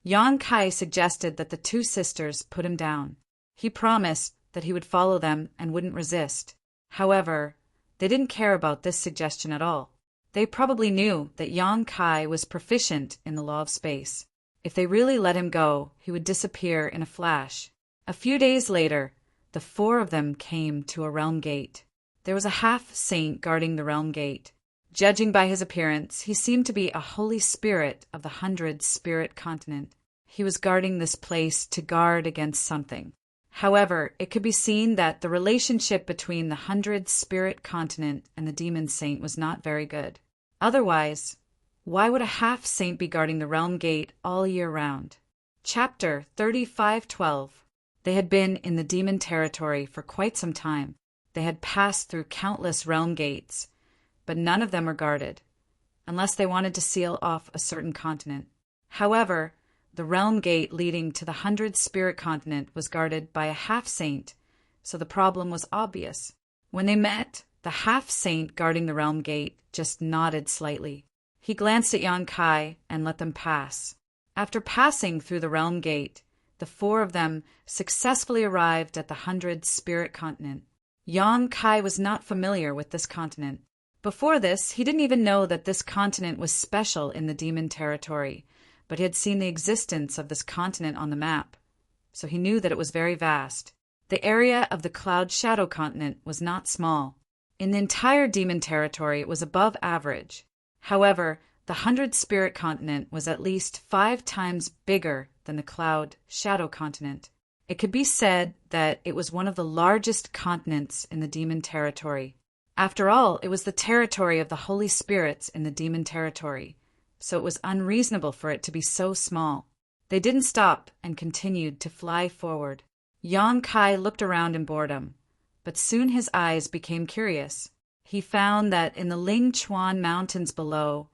Yang Kai suggested that the two sisters put him down. He promised that he would follow them and wouldn't resist. However, they didn't care about this suggestion at all. They probably knew that Yang Kai was proficient in the law of space. If they really let him go, he would disappear in a flash. A few days later, the 4 of them came to a realm gate. There was a half-saint guarding the realm gate. Judging by his appearance, he seemed to be a holy spirit of the 100-spirit continent. He was guarding this place to guard against something. However, it could be seen that the relationship between the 100-spirit continent and the demon saint was not very good. Otherwise, why would a half-saint be guarding the realm gate all year round? Chapter 35:12. They had been in the demon territory for quite some time. They had passed through countless realm gates, but none of them were guarded, unless they wanted to seal off a certain continent. However, the realm gate leading to the 100-spirit continent was guarded by a half-saint, so the problem was obvious. When they met, the half-saint guarding the realm gate just nodded slightly. He glanced at Yang Kai and let them pass. After passing through the realm gate, the four of them successfully arrived at the 100-spirit continent. Yang Kai was not familiar with this continent. Before this, he didn't even know that this continent was special in the demon territory, but he had seen the existence of this continent on the map, so he knew that it was very vast. The area of the Cloud Shadow continent was not small. In the entire demon territory, it was above average. However, the 100-spirit continent was at least 5 times bigger than the Cloud Shadow continent. It could be said that it was one of the largest continents in the demon territory. After all, it was the territory of the Holy Spirits in the demon territory, so it was unreasonable for it to be so small. They didn't stop and continued to fly forward. Yang Kai looked around in boredom, but soon his eyes became curious. He found that in the Ling Chuan mountains below,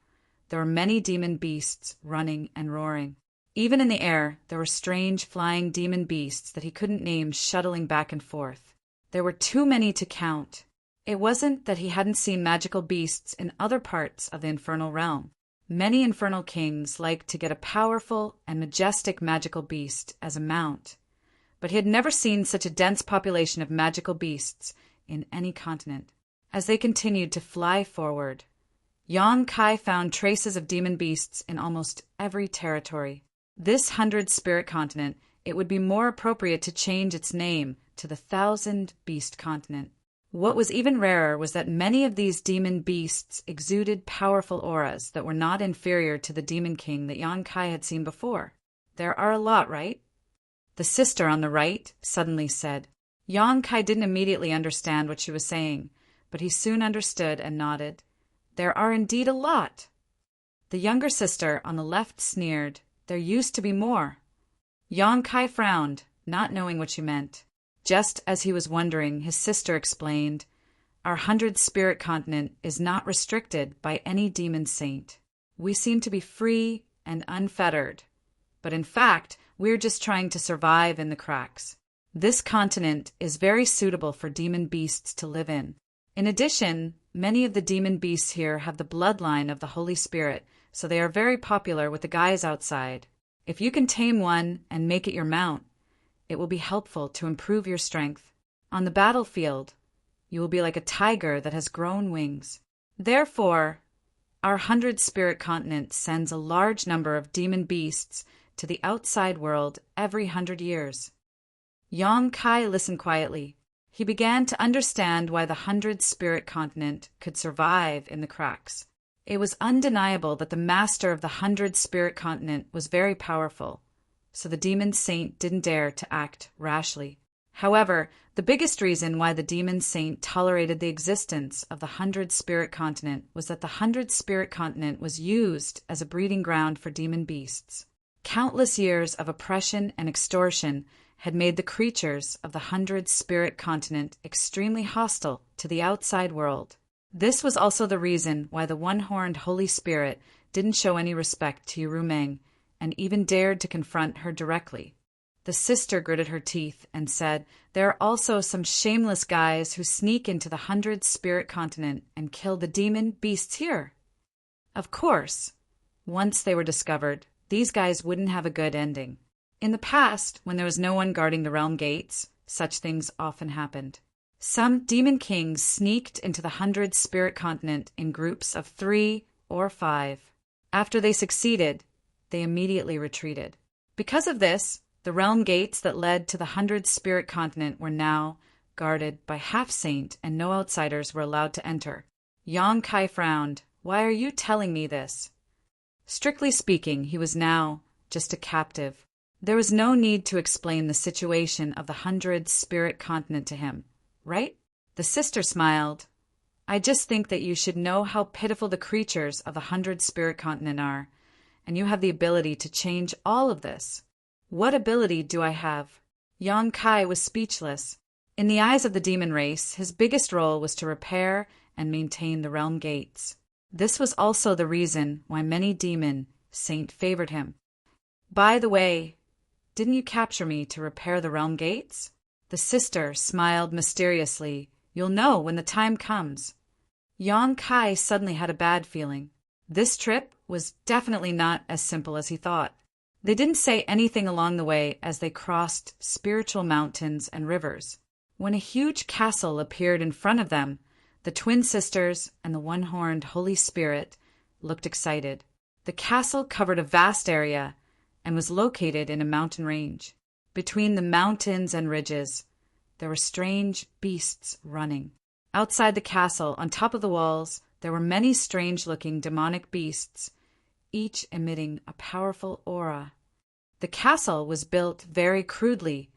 there were many demon beasts running and roaring. Even in the air, there were strange flying demon beasts that he couldn't name shuttling back and forth. There were too many to count. It wasn't that he hadn't seen magical beasts in other parts of the infernal realm. Many infernal kings liked to get a powerful and majestic magical beast as a mount, but he had never seen such a dense population of magical beasts in any continent. As they continued to fly forward, Yang Kai found traces of demon beasts in almost every territory. This 100-spirit continent, it would be more appropriate to change its name to the 1,000-beast continent. What was even rarer was that many of these demon beasts exuded powerful auras that were not inferior to the demon king that Yang Kai had seen before. There are a lot, right? The sister on the right suddenly said. Yang Kai didn't immediately understand what she was saying, but he soon understood and nodded. There are indeed a lot. The younger sister on the left sneered. There used to be more. Yang Kai frowned, not knowing what she meant. Just as he was wondering, his sister explained, Our 100-spirit continent is not restricted by any demon saint. We seem to be free and unfettered, but in fact, we're just trying to survive in the cracks. This continent is very suitable for demon beasts to live in. In addition, many of the demon beasts here have the bloodline of the Holy Spirit, so they are very popular with the guys outside. If you can tame one and make it your mount, it will be helpful to improve your strength. On the battlefield, you will be like a tiger that has grown wings. Therefore, our 100-spirit continent sends a large number of demon beasts to the outside world every 100 years. Yang Kai listened quietly. He began to understand why the 100-spirit continent could survive in the cracks. It was undeniable that the master of the 100-spirit continent was very powerful, so the demon saint didn't dare to act rashly. However, the biggest reason why the demon saint tolerated the existence of the 100-spirit continent was that the 100-spirit continent was used as a breeding ground for demon beasts. Countless years of oppression and extortion had made the creatures of the 100-spirit continent extremely hostile to the outside world. This was also the reason why the one-horned Holy Spirit didn't show any respect to Yurumeng and even dared to confront her directly. The sister gritted her teeth and said, There are also some shameless guys who sneak into the 100-spirit continent and kill the demon beasts here. Of course, once they were discovered, these guys wouldn't have a good ending. In the past, when there was no one guarding the realm gates, such things often happened. Some demon kings sneaked into the 100-spirit continent in groups of 3 or 5. After they succeeded, they immediately retreated. Because of this, the realm gates that led to the 100-spirit continent were now guarded by half-saint and no outsiders were allowed to enter. Yang Kai frowned. Why are you telling me this? Strictly speaking, he was now just a captive. There was no need to explain the situation of the 100 spirit continent to him, right? The sister smiled. I just think that you should know how pitiful the creatures of the 100 spirit continent are, and you have the ability to change all of this. What ability do I have? Yang Kai was speechless. In the eyes of the demon race, his biggest role was to repair and maintain the realm gates. This was also the reason why many demon saint favored him. By the way, didn't you capture me to repair the realm gates? The sister smiled mysteriously. You'll know when the time comes. Yang Kai suddenly had a bad feeling. This trip was definitely not as simple as he thought. They didn't say anything along the way as they crossed spiritual mountains and rivers. When a huge castle appeared in front of them, the twin sisters and the one-horned Holy Spirit looked excited. The castle covered a vast area and was located in a mountain range. Between the mountains and ridges, there were strange beasts running. Outside the castle, on top of the walls, there were many strange-looking demonic beasts, each emitting a powerful aura. The castle was built very crudely,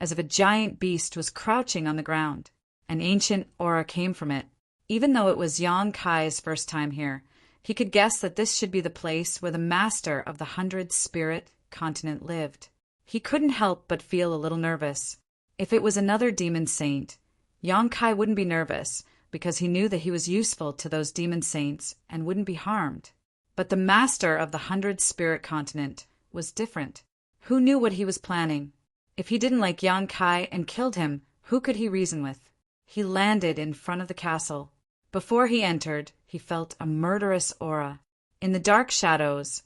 as if a giant beast was crouching on the ground. An ancient aura came from it. Even though it was Yang Kai's first time here, he could guess that this should be the place where the master of the 100 spirit continent lived. He couldn't help but feel a little nervous. If it was another demon saint, Yang Kai wouldn't be nervous because he knew that he was useful to those demon saints and wouldn't be harmed. But the master of the 100 spirit continent was different. Who knew what he was planning? If he didn't like Yang Kai and killed him, who could he reason with? He landed in front of the castle. Before he entered, he felt a murderous aura. In the dark shadows,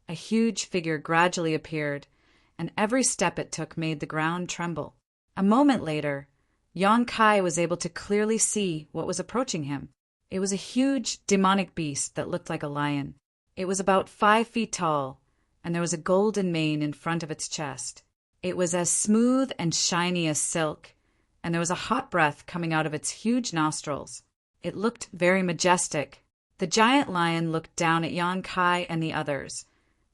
a huge figure gradually appeared, and every step it took made the ground tremble. A moment later, Yang Kai was able to clearly see what was approaching him. It was a huge demonic beast that looked like a lion. It was about 5 feet tall, and there was a golden mane in front of its chest. It was as smooth and shiny as silk, and there was a hot breath coming out of its huge nostrils. It looked very majestic. The giant lion looked down at Yang Kai and the others,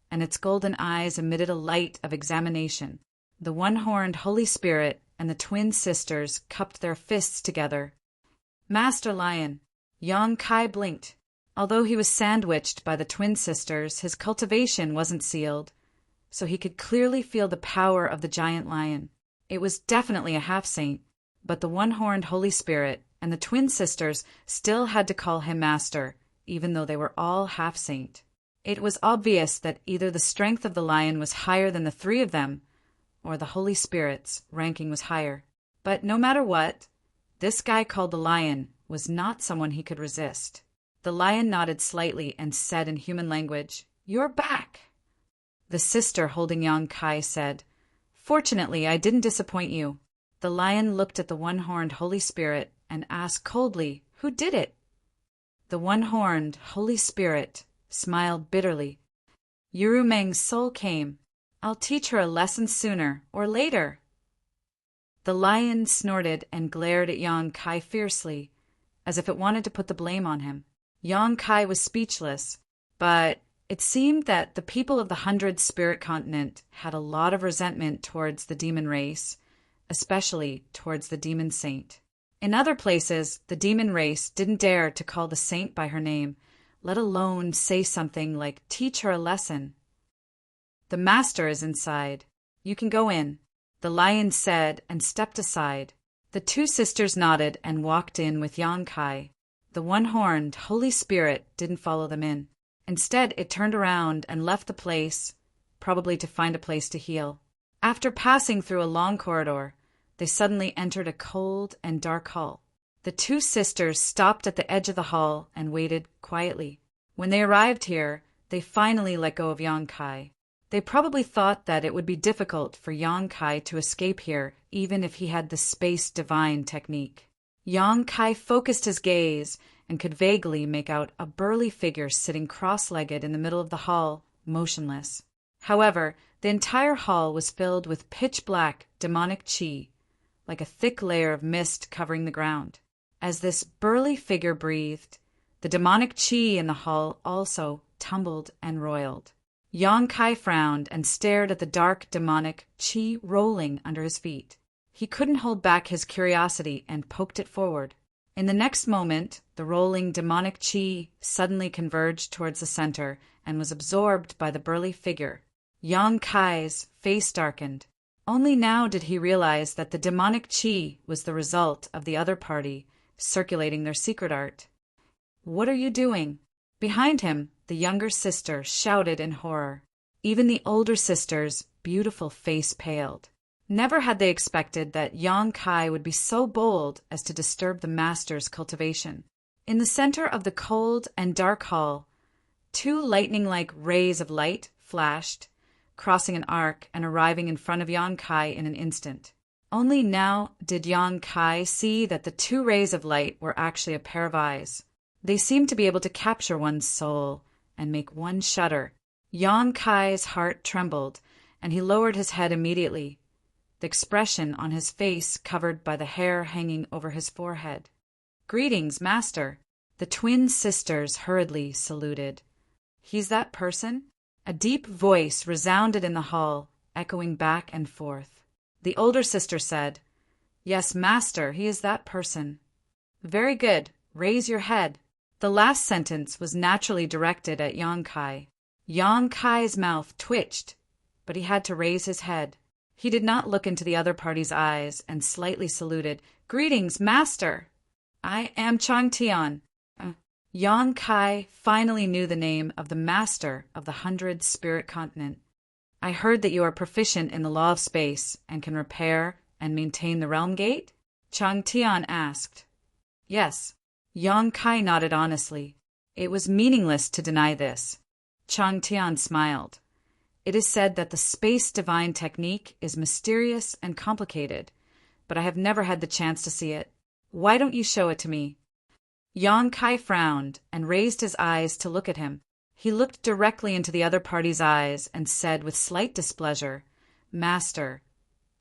and its golden eyes emitted a light of examination. The one-horned Holy Spirit and the twin sisters cupped their fists together. Master Lion. Yang Kai blinked. Although he was sandwiched by the twin sisters, his cultivation wasn't sealed, so he could clearly feel the power of the giant lion. It was definitely a half-saint, but the one-horned Holy Spirit and the twin sisters still had to call him master, even though they were all half-saint. It was obvious that either the strength of the lion was higher than the 3 of them, or the Holy Spirit's ranking was higher. But no matter what, this guy called the lion was not someone he could resist. The lion nodded slightly and said in human language, "You're back." The sister holding Yang Kai said, "Fortunately, I didn't disappoint you." The lion looked at the one-horned Holy Spirit and asked coldly, "Who did it?" The one-horned Holy Spirit smiled bitterly. "Yurumeng's soul came. I'll teach her a lesson sooner or later." The lion snorted and glared at Yang Kai fiercely, as if it wanted to put the blame on him. Yang Kai was speechless, but it seemed that the people of the 100 spirit continent had a lot of resentment towards the demon race, especially towards the demon saint. In other places, the demon race didn't dare to call the saint by her name, let alone say something like teach her a lesson. "The master is inside. You can go in," the lion said and stepped aside. The 2 sisters nodded and walked in with Yang Kai. The one-horned Holy Spirit didn't follow them in. Instead, it turned around and left the place, probably to find a place to heal. After passing through a long corridor, they suddenly entered a cold and dark hall. The 2 sisters stopped at the edge of the hall and waited quietly. When they arrived here, they finally let go of Yang Kai. They probably thought that it would be difficult for Yang Kai to escape here, even if he had the space divine technique. Yang Kai focused his gaze and could vaguely make out a burly figure sitting cross-legged in the middle of the hall, motionless. However, the entire hall was filled with pitch-black demonic chi, like a thick layer of mist covering the ground. As this burly figure breathed, the demonic chi in the hall also tumbled and roiled. Yang Kai frowned and stared at the dark, demonic qi rolling under his feet. He couldn't hold back his curiosity and poked it forward. In the next moment, the rolling demonic qi suddenly converged towards the center and was absorbed by the burly figure. Yang Kai's face darkened. Only now did he realize that the demonic qi was the result of the other party circulating their secret art. "What are you doing?" Behind him, the younger sister shouted in horror. Even the older sister's beautiful face paled. Never had they expected that Yang Kai would be so bold as to disturb the master's cultivation. In the center of the cold and dark hall, two lightning-like rays of light flashed, crossing an arc and arriving in front of Yang Kai in an instant. Only now did Yang Kai see that the two rays of light were actually a pair of eyes. They seemed to be able to capture one's soul and make one shudder. Yang Kai's heart trembled, and he lowered his head immediately, the expression on his face covered by the hair hanging over his forehead. "Greetings, master." The twin sisters hurriedly saluted. "He's that person?" A deep voice resounded in the hall, echoing back and forth. The older sister said, "Yes, master, he is that person." "Very good. Raise your head." The last sentence was naturally directed at Yang Kai. Yang Kai's mouth twitched, but he had to raise his head. He did not look into the other party's eyes and slightly saluted. "Greetings, master." "I am Chang Tian." Yang Kai finally knew the name of the master of the 100 Spirit Continent. "I heard that you are proficient in the law of space and can repair and maintain the realm gate?" Chang Tian asked. "Yes." Yang Kai nodded honestly. It was meaningless to deny this. Chang Tian smiled. "It is said that the space divine technique is mysterious and complicated, but I have never had the chance to see it. Why don't you show it to me?" Yang Kai frowned and raised his eyes to look at him. He looked directly into the other party's eyes and said with slight displeasure, "Master,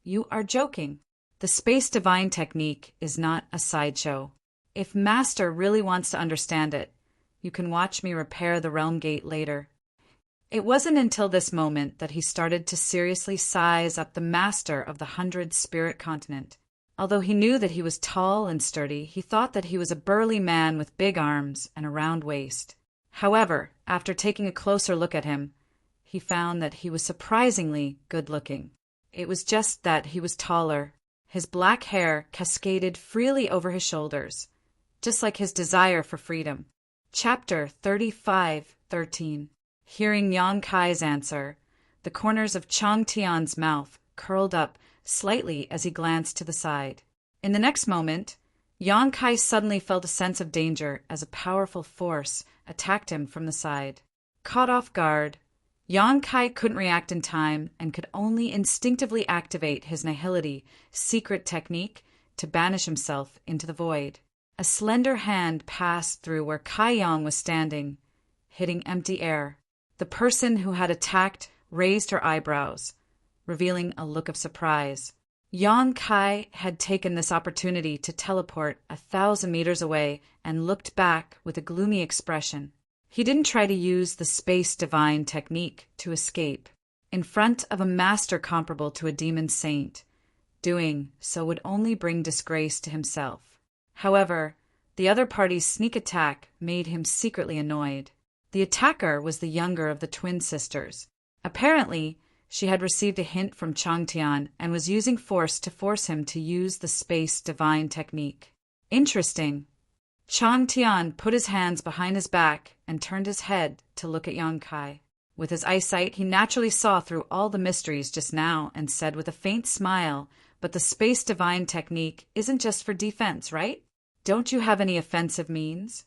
you are joking. The space divine technique is not a sideshow. If Master really wants to understand it, you can watch me repair the realm gate later." It wasn't until this moment that he started to seriously size up the master of the 100 Spirit Continent. Although he knew that he was tall and sturdy, he thought that he was a burly man with big arms and a round waist. However, after taking a closer look at him, he found that he was surprisingly good-looking. It was just that he was taller. His black hair cascaded freely over his shoulders, just like his desire for freedom. Chapter 35:13. Hearing Yang Kai's answer, the corners of Chang Tian's mouth curled up slightly as he glanced to the side. In the next moment, Yang Kai suddenly felt a sense of danger as a powerful force attacked him from the side. Caught off guard, Yang Kai couldn't react in time and could only instinctively activate his nihility secret technique to banish himself into the void. A slender hand passed through where Kai Yang was standing, hitting empty air. The person who had attacked raised her eyebrows, revealing a look of surprise. Yang Kai had taken this opportunity to teleport 1,000 meters away and looked back with a gloomy expression. He didn't try to use the space divine technique to escape. In front of a master comparable to a demon saint, doing so would only bring disgrace to himself. However, the other party's sneak attack made him secretly annoyed. The attacker was the younger of the twin sisters. Apparently, she had received a hint from Chang Tian and was using force to force him to use the space divine technique. Interesting. Chang Tian put his hands behind his back and turned his head to look at Yang Kai. With his eyesight, he naturally saw through all the mysteries just now and said with a faint smile, "But the space divine technique isn't just for defense, right? Don't you have any offensive means?"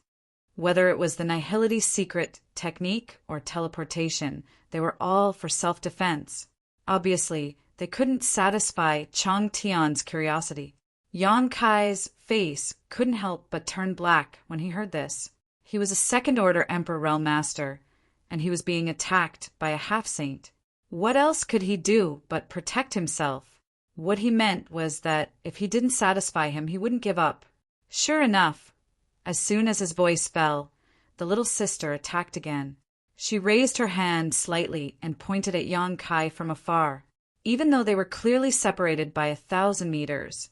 Whether it was the nihility secret technique or teleportation, they were all for self-defense. Obviously, they couldn't satisfy Chang Tian's curiosity. Yang Kai's face couldn't help but turn black when he heard this. He was a second-order Emperor Realm Master, and he was being attacked by a half-saint. What else could he do but protect himself? What he meant was that if he didn't satisfy him, he wouldn't give up. Sure enough, as soon as his voice fell, the little sister attacked again. She raised her hand slightly and pointed at Yang Kai from afar, even though they were clearly separated by 1,000 meters.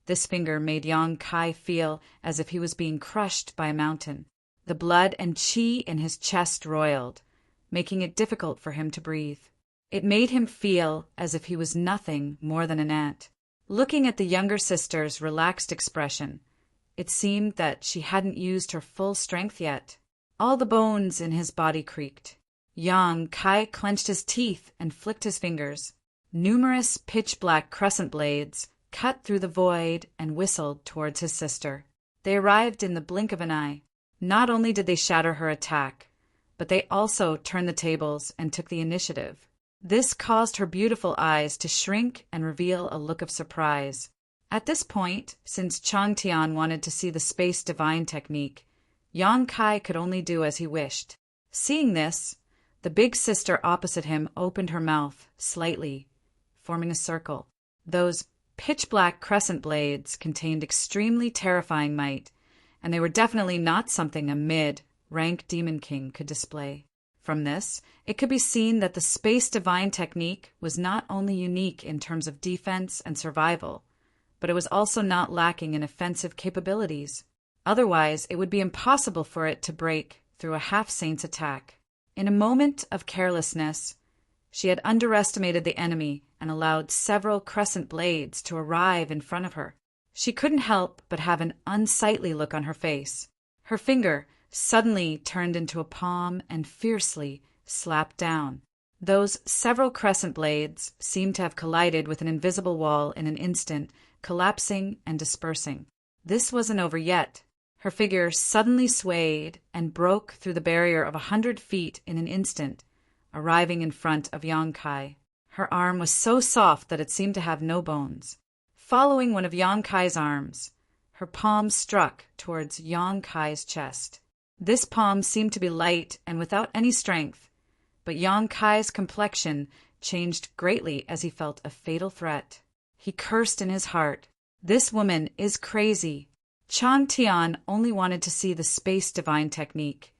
This finger made Yang Kai feel as if he was being crushed by a mountain. The blood and qi in his chest roiled, making it difficult for him to breathe. It made him feel as if he was nothing more than an ant. Looking at the younger sister's relaxed expression, it seemed that she hadn't used her full strength yet. All the bones in his body creaked. Yang Kai clenched his teeth and flicked his fingers. Numerous pitch-black crescent blades cut through the void and whistled towards his sister. They arrived in the blink of an eye. Not only did they shatter her attack, but they also turned the tables and took the initiative. This caused her beautiful eyes to shrink and reveal a look of surprise. At this point, since Chang Tian wanted to see the space divine technique, Yang Kai could only do as he wished. Seeing this, the big sister opposite him opened her mouth slightly, forming a circle. Those pitch-black crescent blades contained extremely terrifying might, and they were definitely not something a mid-rank demon king could display. From this, it could be seen that the space divine technique was not only unique in terms of defense and survival, but it was also not lacking in offensive capabilities. Otherwise, it would be impossible for it to break through a half-saint's attack. In a moment of carelessness, she had underestimated the enemy and allowed several crescent blades to arrive in front of her. She couldn't help but have an unsightly look on her face. Her finger suddenly turned into a palm and fiercely slapped down. Those several crescent blades seemed to have collided with an invisible wall in an instant, collapsing and dispersing. This wasn't over yet. Her figure suddenly swayed and broke through the barrier of 100 feet in an instant, arriving in front of Yang Kai. Her arm was so soft that it seemed to have no bones. Following one of Yang Kai's arms, her palm struck towards Yang Kai's chest. This palm seemed to be light and without any strength, but Yang Kai's complexion changed greatly as he felt a fatal threat. He cursed in his heart. This woman is crazy. Chang Tian only wanted to see the space divine technique,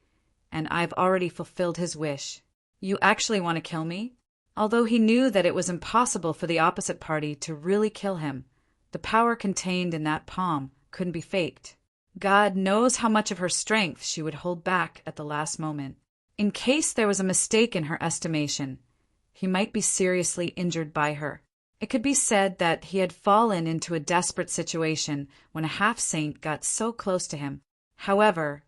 and I've already fulfilled his wish. You actually want to kill me? Although he knew that it was impossible for the opposite party to really kill him, the power contained in that palm couldn't be faked. God knows how much of her strength she would hold back at the last moment. In case there was a mistake in her estimation, he might be seriously injured by her. It could be said that he had fallen into a desperate situation when a half-saint got so close to him. However,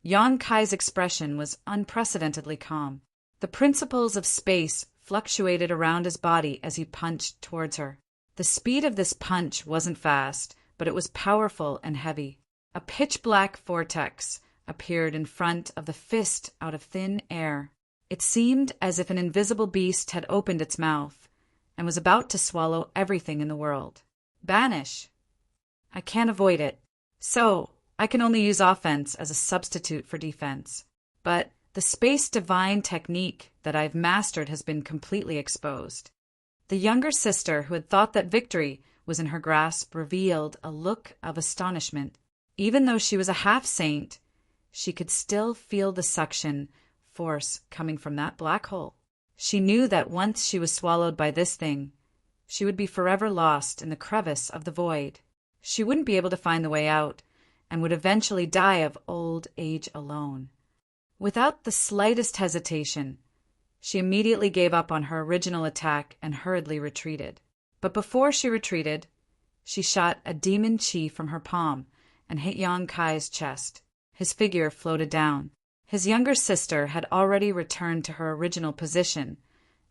Yang Kai's expression was unprecedentedly calm. The principles of space fluctuated around his body as he punched towards her. The speed of this punch wasn't fast, but it was powerful and heavy. A pitch-black vortex appeared in front of the fist out of thin air. It seemed as if an invisible beast had opened its mouth and was about to swallow everything in the world. Banish. I can't avoid it, so I can only use offense as a substitute for defense. But the space divine technique that I've mastered has been completely exposed. The younger sister, who had thought that victory was in her grasp, revealed a look of astonishment. Even though she was a half-saint, she could still feel the suction force coming from that black hole. She knew that once she was swallowed by this thing, she would be forever lost in the crevice of the void. She wouldn't be able to find the way out, and would eventually die of old age alone. Without the slightest hesitation, she immediately gave up on her original attack and hurriedly retreated. But before she retreated, she shot a demon chi from her palm and hit Yang Kai's chest. His figure floated down. His younger sister had already returned to her original position,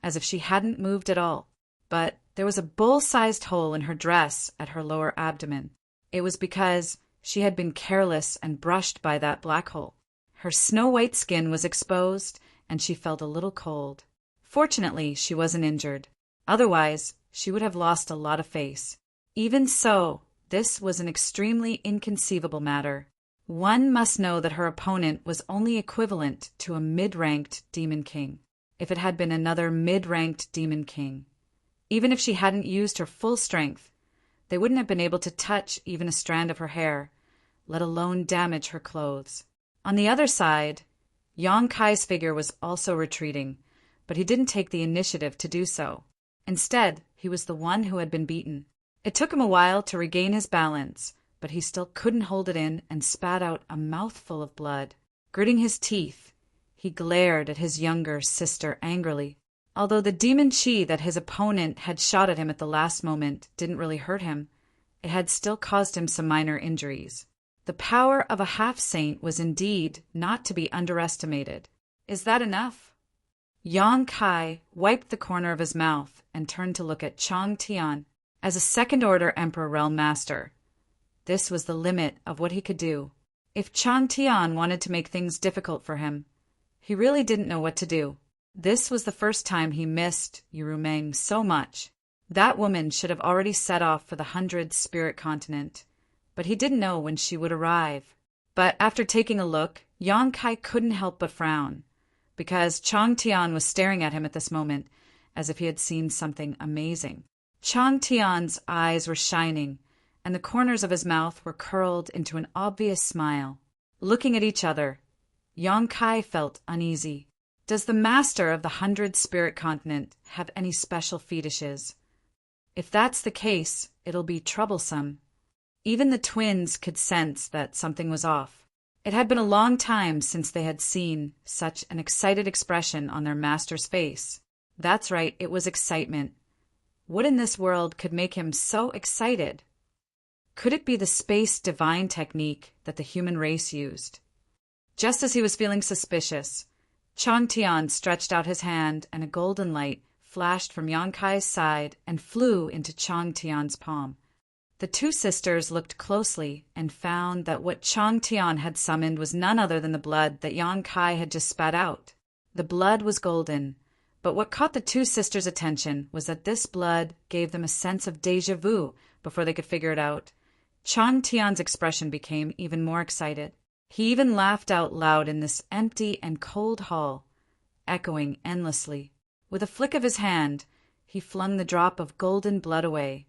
as if she hadn't moved at all. But there was a bull-sized hole in her dress at her lower abdomen. It was because she had been careless and brushed by that black hole. Her snow-white skin was exposed, and she felt a little cold. Fortunately, she wasn't injured. Otherwise, she would have lost a lot of face. Even so, this was an extremely inconceivable matter. One must know that her opponent was only equivalent to a mid-ranked demon king. If it had been another mid-ranked demon king, even if she hadn't used her full strength, they wouldn't have been able to touch even a strand of her hair, let alone damage her clothes. On the other side, Yang Kai's figure was also retreating, but he didn't take the initiative to do so. Instead, he was the one who had been beaten. It took him a while to regain his balance, but he still couldn't hold it in and spat out a mouthful of blood. Gritting his teeth, he glared at his younger sister angrily. Although the demon chi that his opponent had shot at him at the last moment didn't really hurt him, it had still caused him some minor injuries. The power of a half-saint was indeed not to be underestimated. Is that enough? Yang Kai wiped the corner of his mouth and turned to look at Chang Tian as a second-order Emperor Realm Master. This was the limit of what he could do. If Chang Tian wanted to make things difficult for him, he really didn't know what to do. This was the first time he missed Yurumeng so much. That woman should have already set off for the 100 Spirit Continent, but he didn't know when she would arrive. But after taking a look, Yang Kai couldn't help but frown, because Chang Tian was staring at him at this moment as if he had seen something amazing. Chang Tian's eyes were shining, and the corners of his mouth were curled into an obvious smile. Looking at each other, Yang Kai felt uneasy. Does the master of the 100 Spirit Continent have any special fetishes? If that's the case, it'll be troublesome. Even the twins could sense that something was off. It had been a long time since they had seen such an excited expression on their master's face. That's right, it was excitement. What in this world could make him so excited? Could it be the space divine technique that the human race used? Just as he was feeling suspicious, Chang Tian stretched out his hand and a golden light flashed from Yang Kai's side and flew into Chang Tian's palm. The two sisters looked closely and found that what Chang Tian had summoned was none other than the blood that Yang Kai had just spat out. The blood was golden, but what caught the two sisters' attention was that this blood gave them a sense of déjà vu before they could figure it out. Chang Tian's expression became even more excited. He even laughed out loud in this empty and cold hall, echoing endlessly. With a flick of his hand, he flung the drop of golden blood away,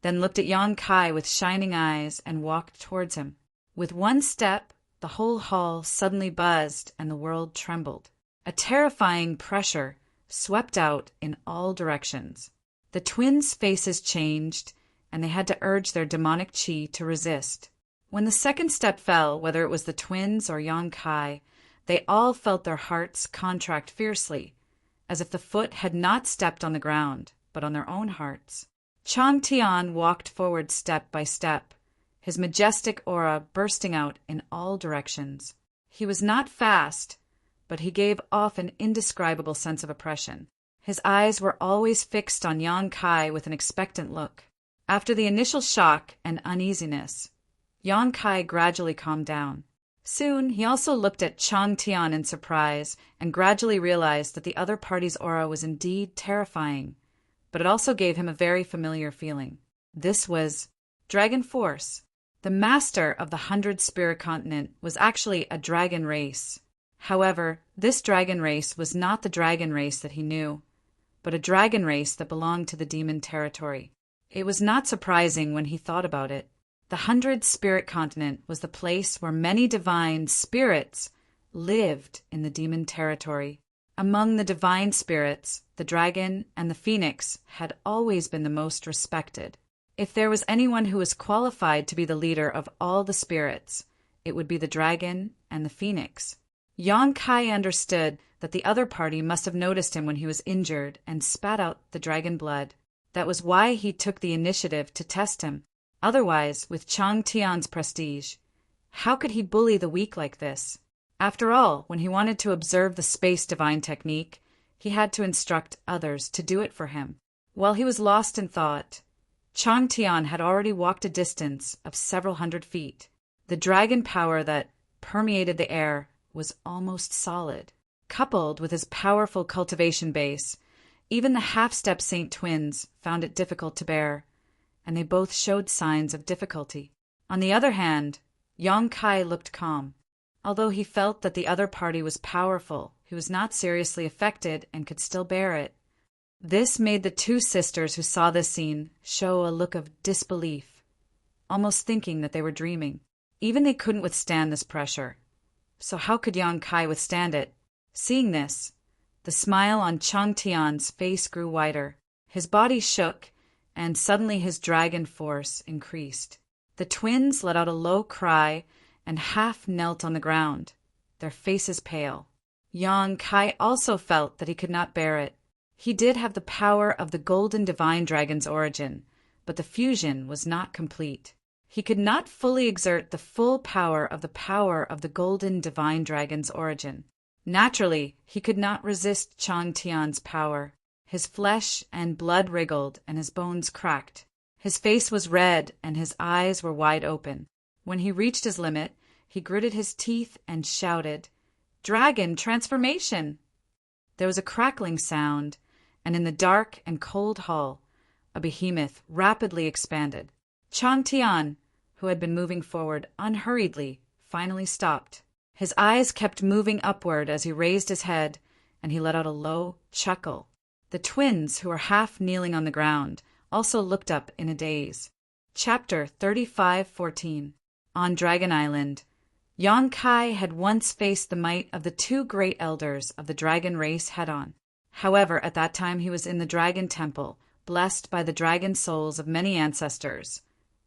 then looked at Yang Kai with shining eyes and walked towards him. With one step, the whole hall suddenly buzzed and the world trembled. A terrifying pressure swept out in all directions. The twins' faces changed, and they had to urge their demonic chi to resist. When the second step fell, whether it was the twins or Yang Kai, they all felt their hearts contract fiercely, as if the foot had not stepped on the ground, but on their own hearts. Chang Tian walked forward step by step, his majestic aura bursting out in all directions. He was not fast, but he gave off an indescribable sense of oppression. His eyes were always fixed on Yang Kai with an expectant look. After the initial shock and uneasiness, Yang Kai gradually calmed down. Soon, he also looked at Chang Tian in surprise and gradually realized that the other party's aura was indeed terrifying, but it also gave him a very familiar feeling. This was Dragon Force. The master of the 100 Spirit Continent was actually a dragon race. However, this dragon race was not the dragon race that he knew, but a dragon race that belonged to the demon territory. It was not surprising when he thought about it. The 100 Spirit Continent was the place where many divine spirits lived in the demon territory. Among the divine spirits, the dragon and the phoenix had always been the most respected. If there was anyone who was qualified to be the leader of all the spirits, it would be the dragon and the phoenix. Yang Kai understood that the other party must have noticed him when he was injured and spat out the dragon blood. That was why he took the initiative to test him. Otherwise, with Chang Tian's prestige, how could he bully the weak like this? After all, when he wanted to observe the space divine technique, he had to instruct others to do it for him. While he was lost in thought, Chang Tian had already walked a distance of several hundred feet. The dragon power that permeated the air was almost solid. Coupled with his powerful cultivation base, even the half-step Saint twins found it difficult to bear, and they both showed signs of difficulty. On the other hand, Yang Kai looked calm. Although he felt that the other party was powerful, he was not seriously affected and could still bear it. This made the two sisters who saw this scene show a look of disbelief, almost thinking that they were dreaming. Even they couldn't withstand this pressure. so how could Yang Kai withstand it? Seeing this, the smile on Chang Tian's face grew wider. His body shook, and suddenly his dragon force increased. The twins let out a low cry and half knelt on the ground, their faces pale. Yang Kai also felt that he could not bear it. He did have the power of the golden divine dragon's origin, but the fusion was not complete. He could not fully exert the full power of the golden divine dragon's origin. Naturally, he could not resist Chang Tian's power. His flesh and blood wriggled and his bones cracked. His face was red and his eyes were wide open. When he reached his limit, he gritted his teeth and shouted, "Dragon transformation!" There was a crackling sound, and in the dark and cold hall, a behemoth rapidly expanded. Chang Tian, who had been moving forward unhurriedly, finally stopped. His eyes kept moving upward as he raised his head, and he let out a low chuckle. The twins, who were half kneeling on the ground, also looked up in a daze. Chapter 35:14. On Dragon Island, Yang Kai had once faced the might of the two great elders of the dragon race head-on. However, at that time he was in the Dragon Temple, blessed by the dragon souls of many ancestors,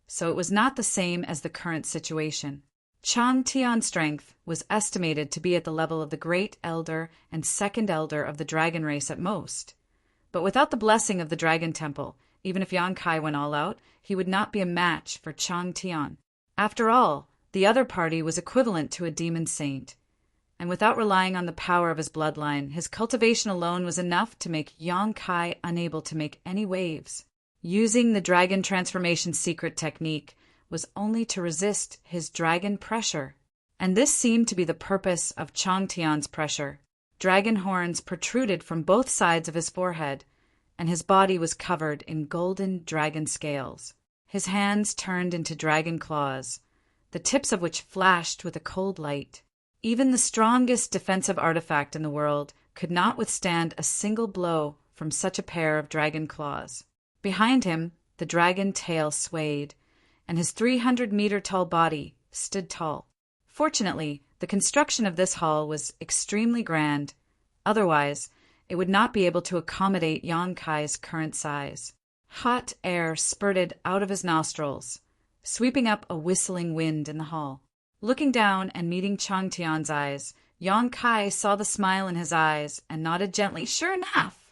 so it was not the same as the current situation. Chang Tian's strength was estimated to be at the level of the great elder and second elder of the dragon race at most. But without the blessing of the Dragon Temple, even if Yang Kai went all out, he would not be a match for Chang Tian. After all, the other party was equivalent to a demon saint, and without relying on the power of his bloodline, his cultivation alone was enough to make Yang Kai unable to make any waves. Using the dragon transformation secret technique was only to resist his dragon pressure, and this seemed to be the purpose of Chang Tian's pressure. Dragon horns protruded from both sides of his forehead, and his body was covered in golden dragon scales. His hands turned into dragon claws, the tips of which flashed with a cold light. Even the strongest defensive artifact in the world could not withstand a single blow from such a pair of dragon claws. Behind him, the dragon tail swayed, and his 300-meter-tall body stood tall. Fortunately, the construction of this hall was extremely grand. Otherwise, it would not be able to accommodate Yang Kai's current size. Hot air spurted out of his nostrils, sweeping up a whistling wind in the hall. Looking down and meeting Chang Tian's eyes, Yang Kai saw the smile in his eyes and nodded gently, "Sure enough."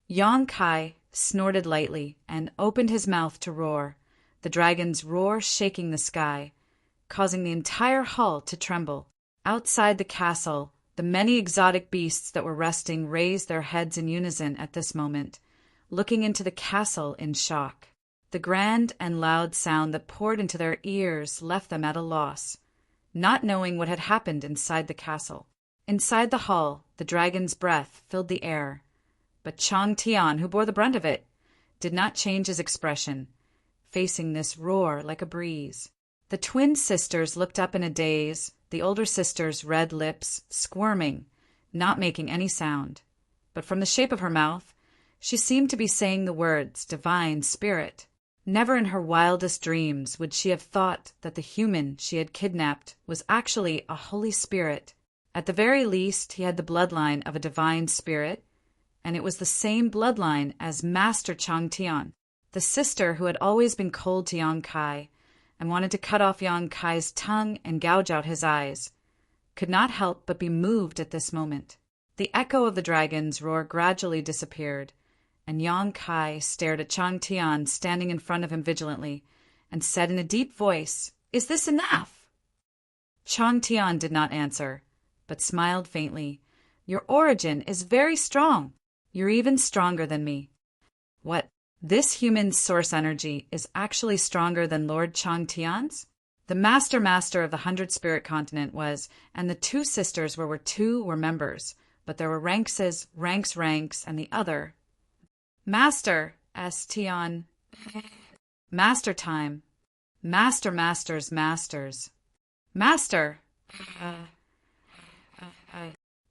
Yang Kai snorted lightly and opened his mouth to roar, the dragon's roar shaking the sky, causing the entire hall to tremble. Outside the castle, the many exotic beasts that were resting raised their heads in unison at this moment, looking into the castle in shock. The grand and loud sound that poured into their ears left them at a loss, not knowing what had happened inside the castle. Inside the hall, the dragon's breath filled the air, but Chang Tian, who bore the brunt of it, did not change his expression, facing this roar like a breeze. The twin sisters looked up in a daze, the older sister's red lips squirming, not making any sound. But from the shape of her mouth, she seemed to be saying the words, "Divine Spirit." Never in her wildest dreams would she have thought that the human she had kidnapped was actually a Holy Spirit. At the very least, he had the bloodline of a divine spirit, and it was the same bloodline as Master Chang Tian, the sister who had always been cold to Yang Kai and wanted to cut off Yang Kai's tongue and gouge out his eyes, could not help but be moved at this moment. The echo of the dragon's roar gradually disappeared, and Yang Kai stared at Chang Tian standing in front of him vigilantly, and said in a deep voice, "Is this enough?" Chang Tian did not answer, but smiled faintly. "Your origin is very strong. You're even stronger than me." "What? This human source energy is actually stronger than Lord Chang Tian's?" The master of the 100 Spirit Continent was, and the two sisters were members, but there were ranks, and the other. "Master, S. Tian. Master time. Masters. Master.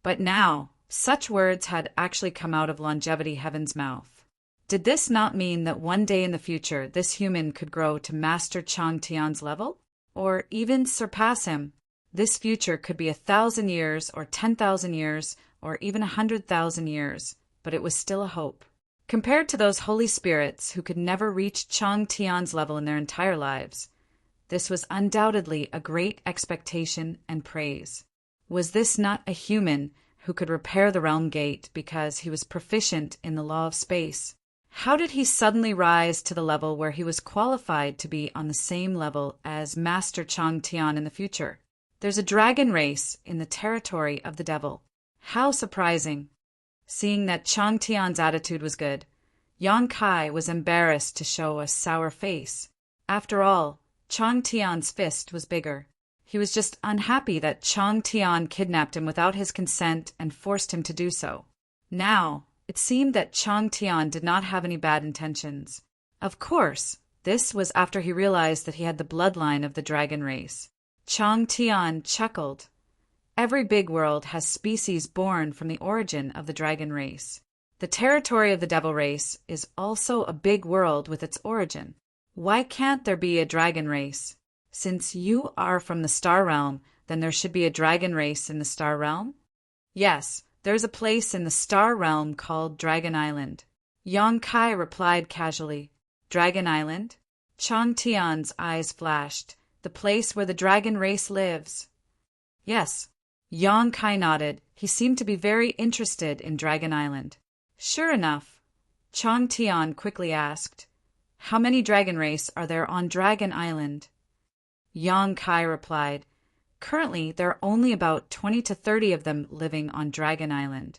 But now, such words had actually come out of Longevity Heaven's mouth. Did this not mean that one day in the future this human could grow to Master Chang Tian's level? Or even surpass him? This future could be 1,000 years or 10,000 years or even 100,000 years, but it was still a hope. Compared to those holy spirits who could never reach Chang Tian's level in their entire lives, this was undoubtedly a great expectation and praise. Was this not a human who could repair the realm gate because he was proficient in the law of space? How did he suddenly rise to the level where he was qualified to be on the same level as Master Chang Tian in the future? There's a dragon race in the territory of the devil. How surprising! Seeing that Chang Tian's attitude was good, Yang Kai was embarrassed to show a sour face. After all, Chang Tian's fist was bigger. He was just unhappy that Chang Tian kidnapped him without his consent and forced him to do so. Now, it seemed that Chang Tian did not have any bad intentions. Of course, this was after he realized that he had the bloodline of the dragon race. Chang Tian chuckled. Every big world has species born from the origin of the dragon race. The territory of the devil race is also a big world with its origin. Why can't there be a dragon race? Since you are from the star realm, then there should be a dragon race in the star realm? Yes, there's a place in the star realm called Dragon Island. Yang Kai replied casually. Dragon Island? Chang Tian's eyes flashed. The place where the dragon race lives. Yes. Yang Kai nodded. He seemed to be very interested in Dragon Island. Sure enough, Chang Tian quickly asked, how many dragon race are there on Dragon Island? Yang Kai replied, currently there are only about 20 to 30 of them living on Dragon Island.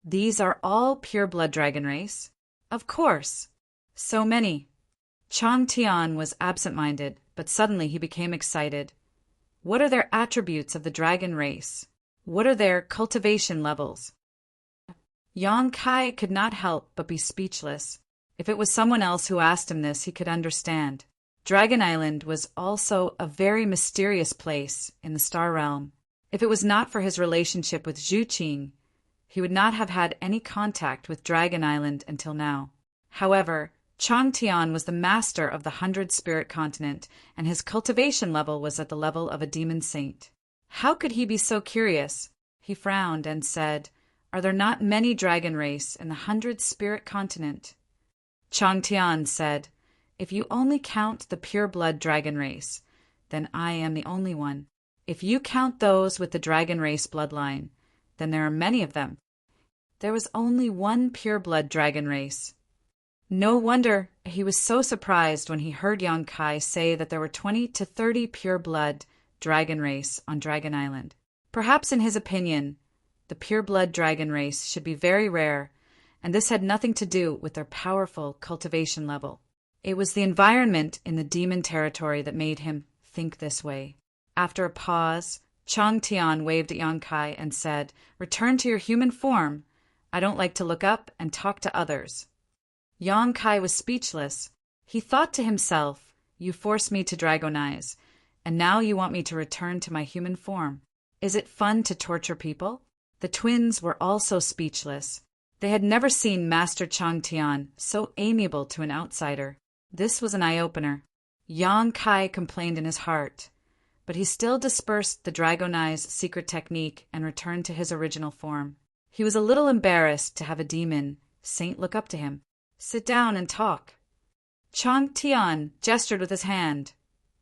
These are all pure-blood dragon race? Of course. So many. Chang Tian was absent-minded, but suddenly he became excited. What are their attributes of the dragon race? What are their cultivation levels? Yang Kai could not help but be speechless. If it was someone else who asked him this, he could understand. Dragon Island was also a very mysterious place in the star realm. If it was not for his relationship with Zhu Qing, he would not have had any contact with Dragon Island until now. However, Chang Tian was the master of the 100-spirit continent, and his cultivation level was at the level of a demon saint. How could he be so curious? He frowned and said, are there not many dragon race in the 100-spirit continent? Chang Tian said, if you only count the pure-blood dragon race, then I am the only one. If you count those with the dragon race bloodline, then there are many of them. There was only one pure-blood dragon race. No wonder he was so surprised when he heard Yang Kai say that there were 20 to 30 pure-blood dragon race on Dragon Island. Perhaps in his opinion, the pure-blood dragon race should be very rare, and this had nothing to do with their powerful cultivation level. It was the environment in the demon territory that made him think this way. After a pause, Chang Tian waved at Yang Kai and said, return to your human form. I don't like to look up and talk to others. Yang Kai was speechless. He thought to himself, you forced me to dragonize, and now you want me to return to my human form. Is it fun to torture people? The twins were also speechless. They had never seen Master Chang Tian so amiable to an outsider. This was an eye-opener. Yang Kai complained in his heart, but he still dispersed the dragonize secret technique and returned to his original form. He was a little embarrassed to have a demon saint look up to him. Sit down and talk. Chang Tian gestured with his hand,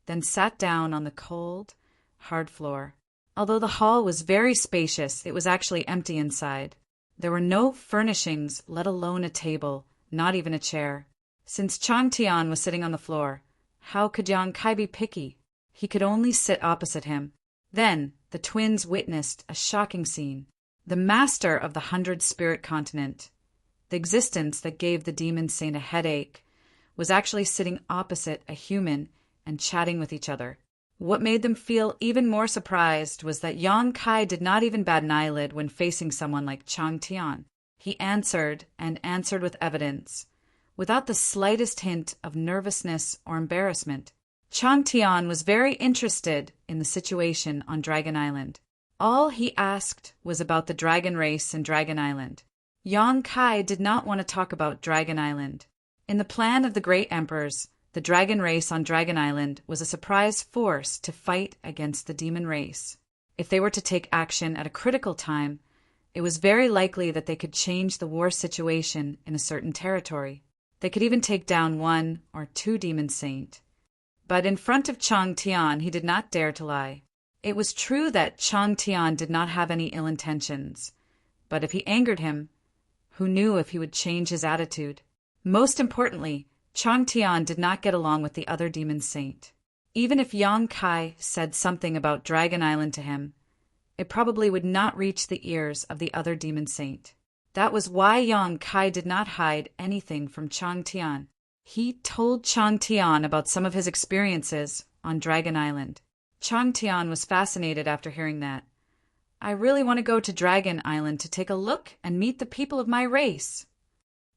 then sat down on the cold, hard floor. Although the hall was very spacious, it was actually empty inside. There were no furnishings, let alone a table, not even a chair. Since Chang Tian was sitting on the floor, how could Yang Kai be picky? He could only sit opposite him. Then the twins witnessed a shocking scene. The master of the 100-spirit continent, the existence that gave the demon saint a headache, was actually sitting opposite a human and chatting with each other. What made them feel even more surprised was that Yang Kai did not even bat an eyelid when facing someone like Chang Tian. He answered, and answered with evidence, without the slightest hint of nervousness or embarrassment. Chang Tian was very interested in the situation on Dragon Island. All he asked was about the dragon race in Dragon Island. Yang Kai did not want to talk about Dragon Island. In the plan of the great emperors, the dragon race on Dragon Island was a surprise force to fight against the demon race. If they were to take action at a critical time, it was very likely that they could change the war situation in a certain territory. They could even take down 1 or 2 demon saint. But in front of Chang Tian, he did not dare to lie. It was true that Chang Tian did not have any ill intentions, but if he angered him, who knew if he would change his attitude? Most importantly, Chang Tian did not get along with the other demon saint. Even if Yang Kai said something about Dragon Island to him, it probably would not reach the ears of the other demon saint. That was why Yang Kai did not hide anything from Chang Tian. He told Chang Tian about some of his experiences on Dragon Island. Chang Tian was fascinated after hearing that. I really want to go to Dragon Island to take a look and meet the people of my race.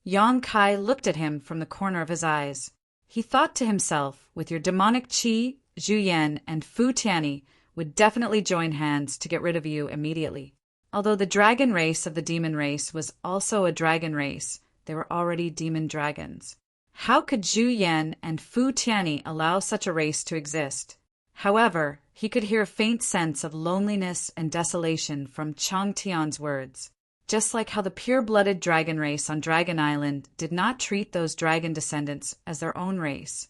Yang Kai looked at him from the corner of his eyes. He thought to himself, with your demonic Qi, Zhu Yan, and Fu Tianyi would definitely join hands to get rid of you immediately. Although the dragon race of the demon race was also a dragon race, they were already demon dragons. How could Zhu Yan and Fu Tianyi allow such a race to exist? However, he could hear a faint sense of loneliness and desolation from Chang Tian's words. Just like how the pure-blooded dragon race on Dragon Island did not treat those dragon descendants as their own race,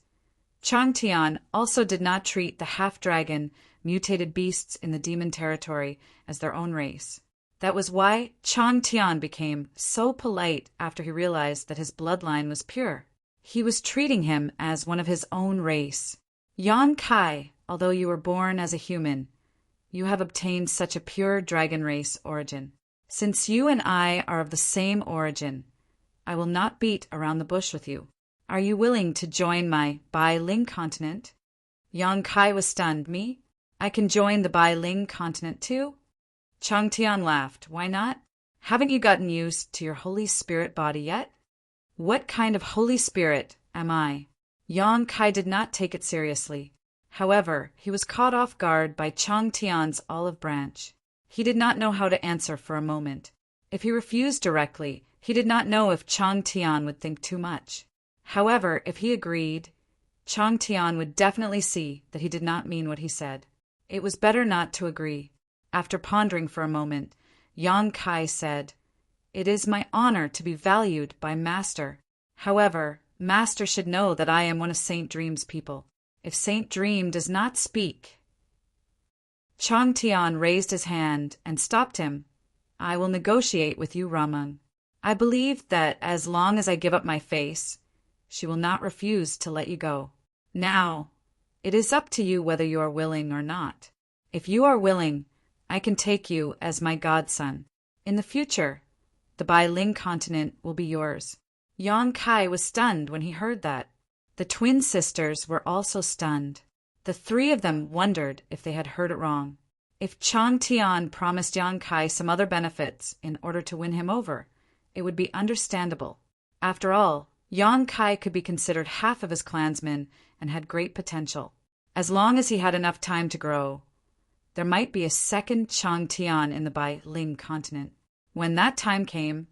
Chang Tian also did not treat the half-dragon, mutated beasts in the demon territory as their own race. That was why Chang Tian became so polite after he realized that his bloodline was pure. He was treating him as one of his own race. Yang Kai, although you were born as a human, you have obtained such a pure dragon race origin. Since you and I are of the same origin, I will not beat around the bush with you. Are you willing to join my Bai Ling continent? Yang Kai was stunned. Me? I can join the Bai Ling continent too? Chang Tian laughed. Why not? Haven't you gotten used to your Holy Spirit body yet? What kind of Holy Spirit am I? Yang Kai did not take it seriously. However, he was caught off guard by Chang Tian's olive branch. He did not know how to answer for a moment. If he refused directly, he did not know if Chang Tian would think too much. However, if he agreed, Chang Tian would definitely see that he did not mean what he said. It was better not to agree. After pondering for a moment, Yang Kai said, "It is my honor to be valued by Master. However, Master should know that I am one of Saint Dream's people. If Saint Dream does not speak..." Chang Tian raised his hand and stopped him. "I will negotiate with you, Ramon. I believe that as long as I give up my face, she will not refuse to let you go. Now, it is up to you whether you are willing or not. If you are willing, I can take you as my godson. In the future, the Bai Ling continent will be yours." Yang Kai was stunned when he heard that. The twin sisters were also stunned. The three of them wondered if they had heard it wrong. If Chang Tian promised Yang Kai some other benefits in order to win him over, it would be understandable. After all, Yang Kai could be considered half of his clansmen and had great potential. As long as he had enough time to grow, there might be a second Chang Tian in the Bai Ling continent. When that time came,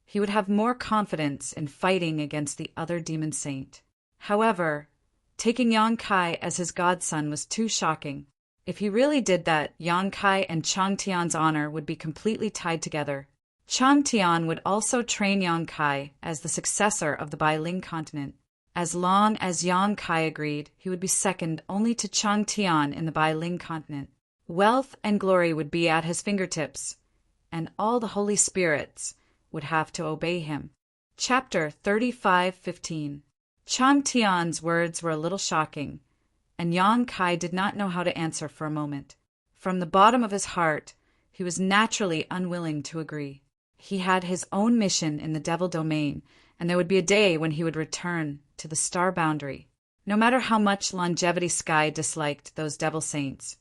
he would have more confidence in fighting against the other demon saint. However, taking Yang Kai as his godson was too shocking. If he really did that, Yang Kai and Chang Tian's honor would be completely tied together. Chang Tian would also train Yang Kai as the successor of the Bai Ling continent. As long as Yang Kai agreed, he would be second only to Chang Tian in the Bai Ling continent. Wealth and glory would be at his fingertips, and all the holy spirits would have to obey him. Chapter 35:15. Chang Tian's words were a little shocking, and Yang Kai did not know how to answer for a moment. From the bottom of his heart, he was naturally unwilling to agree. He had his own mission in the Devil Domain, and there would be a day when he would return to the Star Boundary. No matter how much Longevity Sky disliked those Devil Saints,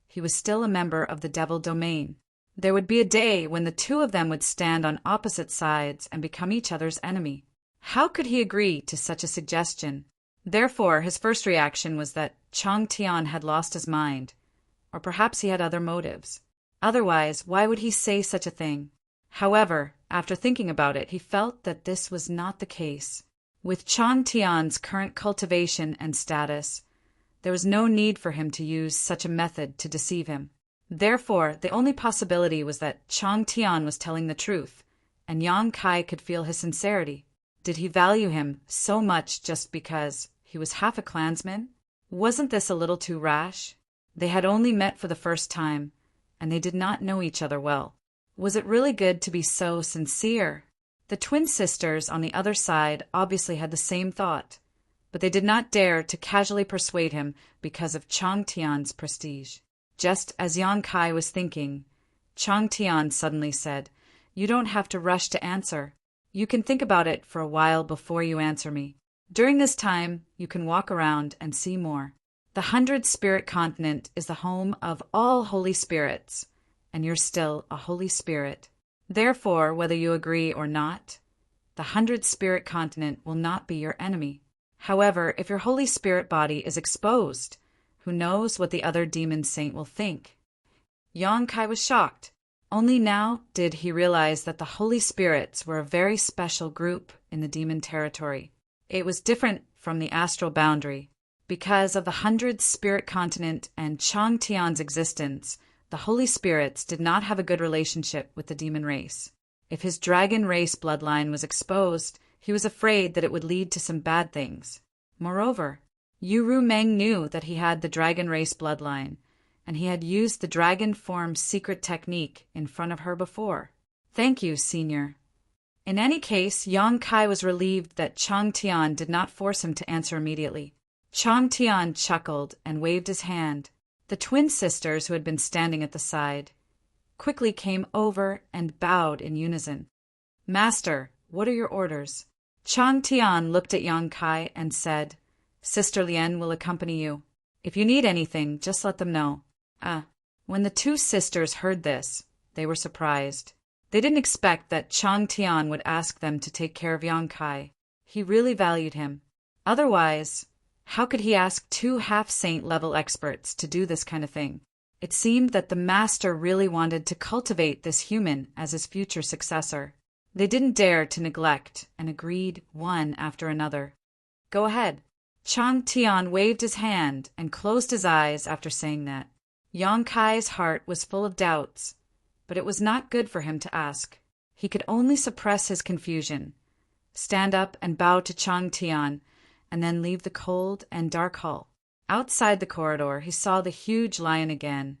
he was still a member of the Devil Domain. There would be a day when the two of them would stand on opposite sides and become each other's enemy. How could he agree to such a suggestion? Therefore, his first reaction was that Chang Tian had lost his mind, or perhaps he had other motives. Otherwise, why would he say such a thing? However, after thinking about it, he felt that this was not the case. With Chang Tian's current cultivation and status, there was no need for him to use such a method to deceive him. Therefore, the only possibility was that Chang Tian was telling the truth, and Yang Kai could feel his sincerity. Did he value him so much just because he was half a clansman? Wasn't this a little too rash? They had only met for the first time, and they did not know each other well. Was it really good to be so sincere? The twin sisters on the other side obviously had the same thought, but they did not dare to casually persuade him because of Chang Tian's prestige. Just as Yang Kai was thinking, Chang Tian suddenly said, "You don't have to rush to answer. You can think about it for a while before you answer me. During this time, you can walk around and see more. The 100-spirit continent is the home of all holy spirits, and you're still a holy spirit. Therefore, whether you agree or not, the 100-spirit continent will not be your enemy. However, if your holy spirit body is exposed, who knows what the other demon saint will think?" Yang Kai was shocked. Only now did he realize that the holy spirits were a very special group in the demon territory. It was different from the astral boundary. Because of the 100-spirit continent and Chang Tian's existence, the holy spirits did not have a good relationship with the demon race. If his dragon race bloodline was exposed, he was afraid that it would lead to some bad things. Moreover, Yu Rumeng knew that he had the dragon race bloodline, and he had used the dragon form secret technique in front of her before. "Thank you, Senior." In any case, Yang Kai was relieved that Chang Tian did not force him to answer immediately. Chang Tian chuckled and waved his hand. The twin sisters, who had been standing at the side, quickly came over and bowed in unison. "Master, what are your orders?" Chang Tian looked at Yang Kai and said, "Sister Lien will accompany you. If you need anything, just let them know." When the two sisters heard this, they were surprised. They didn't expect that Chang Tian would ask them to take care of Yang Kai. He really valued him. Otherwise, how could he ask two half-saint level experts to do this kind of thing? It seemed that the master really wanted to cultivate this human as his future successor. They didn't dare to neglect and agreed one after another. "Go ahead." Chang Tian waved his hand and closed his eyes after saying that. Yang Kai's heart was full of doubts, but it was not good for him to ask. He could only suppress his confusion, stand up and bow to Chang Tian, and then leave the cold and dark hall. Outside the corridor, he saw the huge lion again,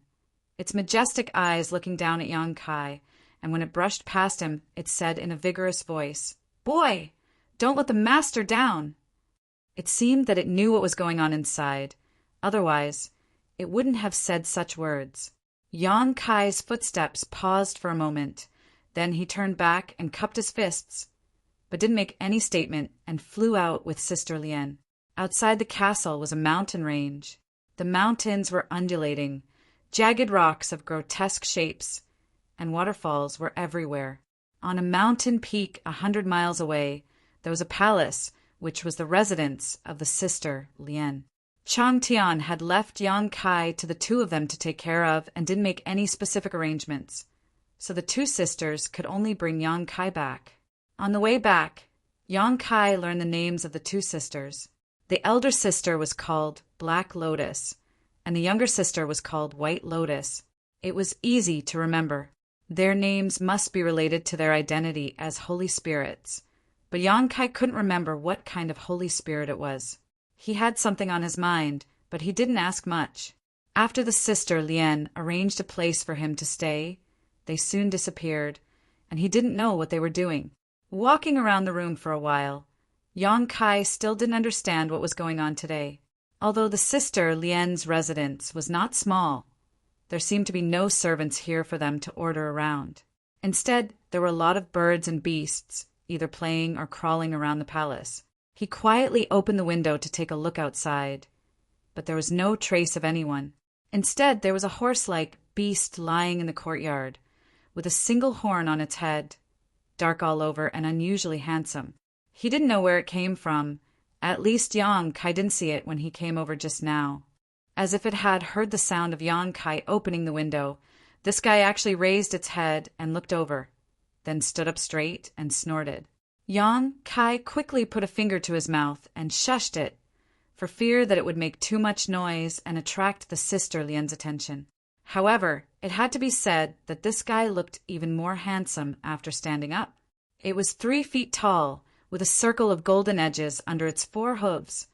its majestic eyes looking down at Yang Kai, and when it brushed past him, it said in a vigorous voice, "Boy, don't let the master down." It seemed that it knew what was going on inside. Otherwise, it wouldn't have said such words. Yang Kai's footsteps paused for a moment. Then he turned back and cupped his fists, but didn't make any statement and flew out with Sister Lien. Outside the castle was a mountain range. The mountains were undulating, jagged rocks of grotesque shapes, and waterfalls were everywhere. On a mountain peak 100 miles away, there was a palace, which was the residence of the Sister Lien. Chang Tian had left Yang Kai to the two of them to take care of and didn't make any specific arrangements, so the two sisters could only bring Yang Kai back. On the way back, Yang Kai learned the names of the two sisters. The elder sister was called Black Lotus, and the younger sister was called White Lotus. It was easy to remember. Their names must be related to their identity as holy spirits, but Yang Kai couldn't remember what kind of holy spirit it was. He had something on his mind, but he didn't ask much. After the Sister Lien arranged a place for him to stay, they soon disappeared, and he didn't know what they were doing. Walking around the room for a while, Yang Kai still didn't understand what was going on today. Although the Sister Lien's residence was not small, there seemed to be no servants here for them to order around. Instead, there were a lot of birds and beasts, either playing or crawling around the palace. He quietly opened the window to take a look outside, but there was no trace of anyone. Instead, there was a horse-like beast lying in the courtyard, with a single horn on its head, dark all over and unusually handsome. He didn't know where it came from. At least Yang Kai didn't see it when he came over just now. As if it had heard the sound of Yang Kai opening the window, this guy actually raised its head and looked over, then stood up straight and snorted. Yang Kai quickly put a finger to his mouth and shushed it, for fear that it would make too much noise and attract the Sister Lien's attention. However, it had to be said that this guy looked even more handsome after standing up. It was 3 feet tall, with a circle of golden edges under its 4 hooves,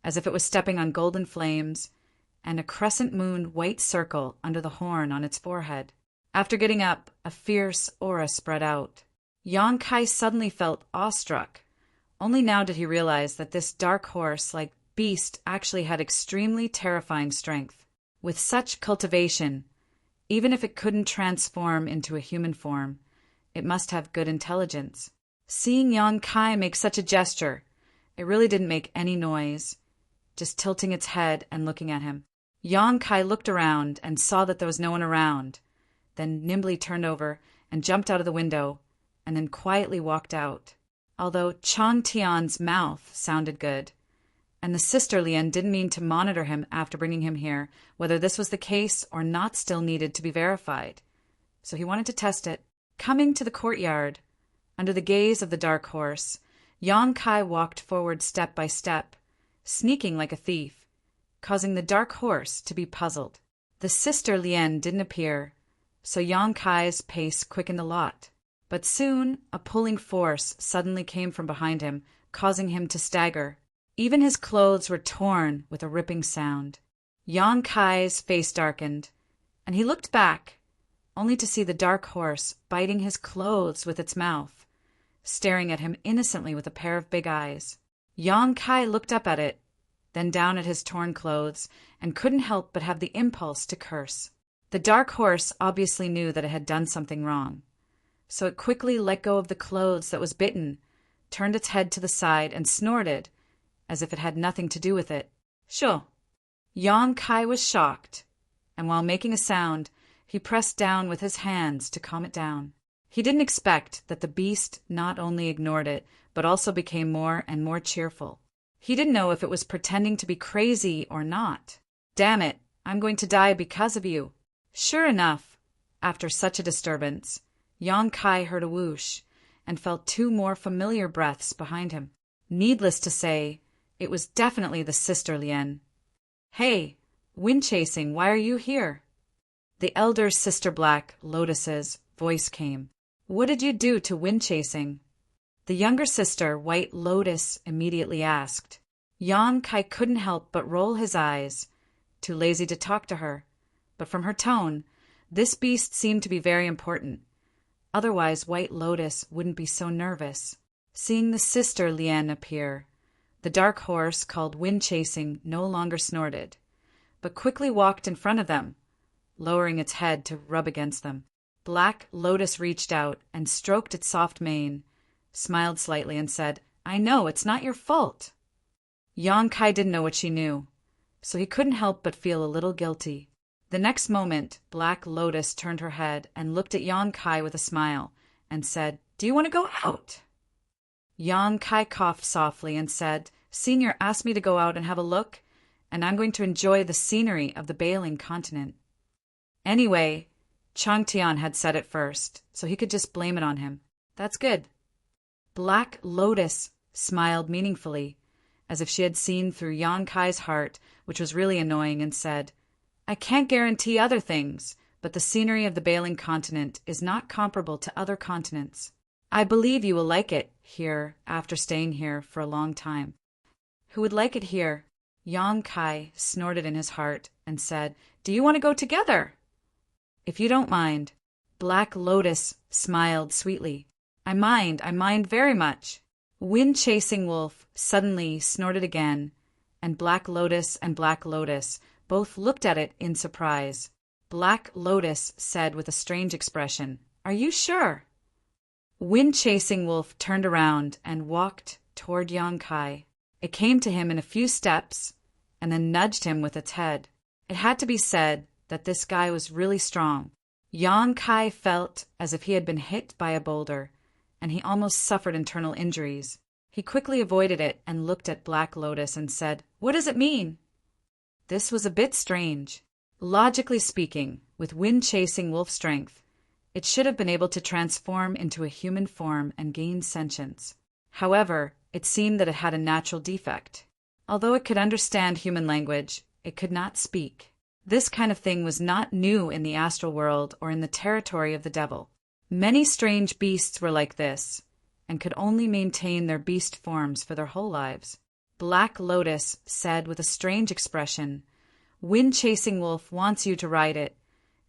as if it was stepping on golden flames, and a crescent moon white circle under the horn on its forehead. After getting up, a fierce aura spread out. Yang Kai suddenly felt awestruck. Only now did he realize that this dark horse-like beast actually had extremely terrifying strength. With such cultivation, even if it couldn't transform into a human form, it must have good intelligence. Seeing Yang Kai make such a gesture, it really didn't make any noise, just tilting its head and looking at him. Yang Kai looked around and saw that there was no one around, then nimbly turned over and jumped out of the window, and then quietly walked out. Although Chang Tian's mouth sounded good, and the sister Lian didn't mean to monitor him after bringing him here, whether this was the case or not still needed to be verified. So he wanted to test it. Coming to the courtyard, under the gaze of the dark horse, Yang Kai walked forward step by step, sneaking like a thief, causing the dark horse to be puzzled. The sister Lian didn't appear, so Yang Kai's pace quickened a lot. But soon a pulling force suddenly came from behind him, causing him to stagger. Even his clothes were torn with a ripping sound. Yang Kai's face darkened, and he looked back, only to see the dark horse biting his clothes with its mouth, staring at him innocently with a pair of big eyes. Yang Kai looked up at it, then down at his torn clothes, and couldn't help but have the impulse to curse. The dark horse obviously knew that it had done something wrong, so it quickly let go of the clothes that was bitten, turned its head to the side, and snorted, as if it had nothing to do with it. Sure. Yang Kai was shocked, and while making a sound, he pressed down with his hands to calm it down. He didn't expect that the beast not only ignored it, but also became more and more cheerful. He didn't know if it was pretending to be crazy or not. Damn it, I'm going to die because of you. Sure enough, after such a disturbance, Yang Kai heard a whoosh and felt 2 more familiar breaths behind him. Needless to say, it was definitely the sister Lian. Hey, wind chasing, why are you here? The elder sister Black Lotus's voice came. What did you do to wind chasing? The younger sister, White Lotus, immediately asked. Yang Kai couldn't help but roll his eyes, too lazy to talk to her, but from her tone, this beast seemed to be very important. Otherwise, White Lotus wouldn't be so nervous. Seeing the sister Lian appear, the dark horse called Wind Chasing no longer snorted, but quickly walked in front of them, lowering its head to rub against them. Black Lotus reached out and stroked its soft mane, smiled slightly, and said, I know, it's not your fault. Yang Kai didn't know what she knew, so he couldn't help but feel a little guilty. The next moment, Black Lotus turned her head and looked at Yang Kai with a smile and said, Do you want to go out? Yang Kai coughed softly and said, Senior asked me to go out and have a look, and I'm going to enjoy the scenery of the Bailing continent. Anyway, Chang Tian had said it first, so he could just blame it on him. That's good. Black Lotus smiled meaningfully, as if she had seen through Yang Kai's heart, which was really annoying, and said, I can't guarantee other things, but the scenery of the Bailing continent is not comparable to other continents. I believe you will like it here after staying here for a long time. Who would like it here? Yang Kai snorted in his heart and said, Do you want to go together? If you don't mind. Black Lotus smiled sweetly. I mind very much. Wind Chasing Wolf suddenly snorted again, and Black Lotus both looked at it in surprise. Black Lotus said with a strange expression, Are you sure? Wind Chasing Wolf turned around and walked toward Yang Kai. It came to him in a few steps and then nudged him with its head. It had to be said that this guy was really strong. Yang Kai felt as if he had been hit by a boulder, and he almost suffered internal injuries. He quickly avoided it and looked at Black Lotus and said, What does it mean? This was a bit strange. Logically speaking, with Wind Chasing Wolf strength, it should have been able to transform into a human form and gain sentience. However, it seemed that it had a natural defect. Although it could understand human language, it could not speak. This kind of thing was not new in the astral world or in the territory of the devil. Many strange beasts were like this, and could only maintain their beast forms for their whole lives. Black Lotus said with a strange expression, "Wind-chasing wolf wants you to ride it,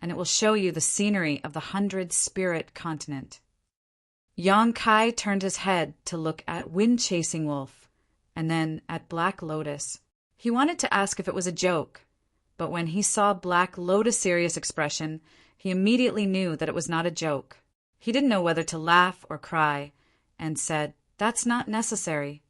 and it will show you the scenery of the 100-spirit continent." Yang Kai turned his head to look at Wind-chasing wolf, and then at Black Lotus. He wanted to ask if it was a joke, but when he saw Black Lotus' serious expression, he immediately knew that it was not a joke. He didn't know whether to laugh or cry, and said, "That's not necessary."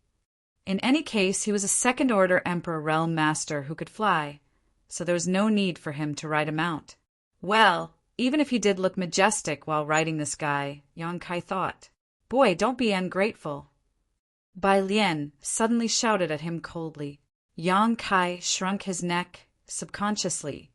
In any case, he was a second-order Emperor Realm Master who could fly, so there was no need for him to ride a mount. Well, even if he did look majestic while riding this guy, Yang Kai thought, "Boy, don't be ungrateful." Bai Lian suddenly shouted at him coldly. Yang Kai shrunk his neck subconsciously,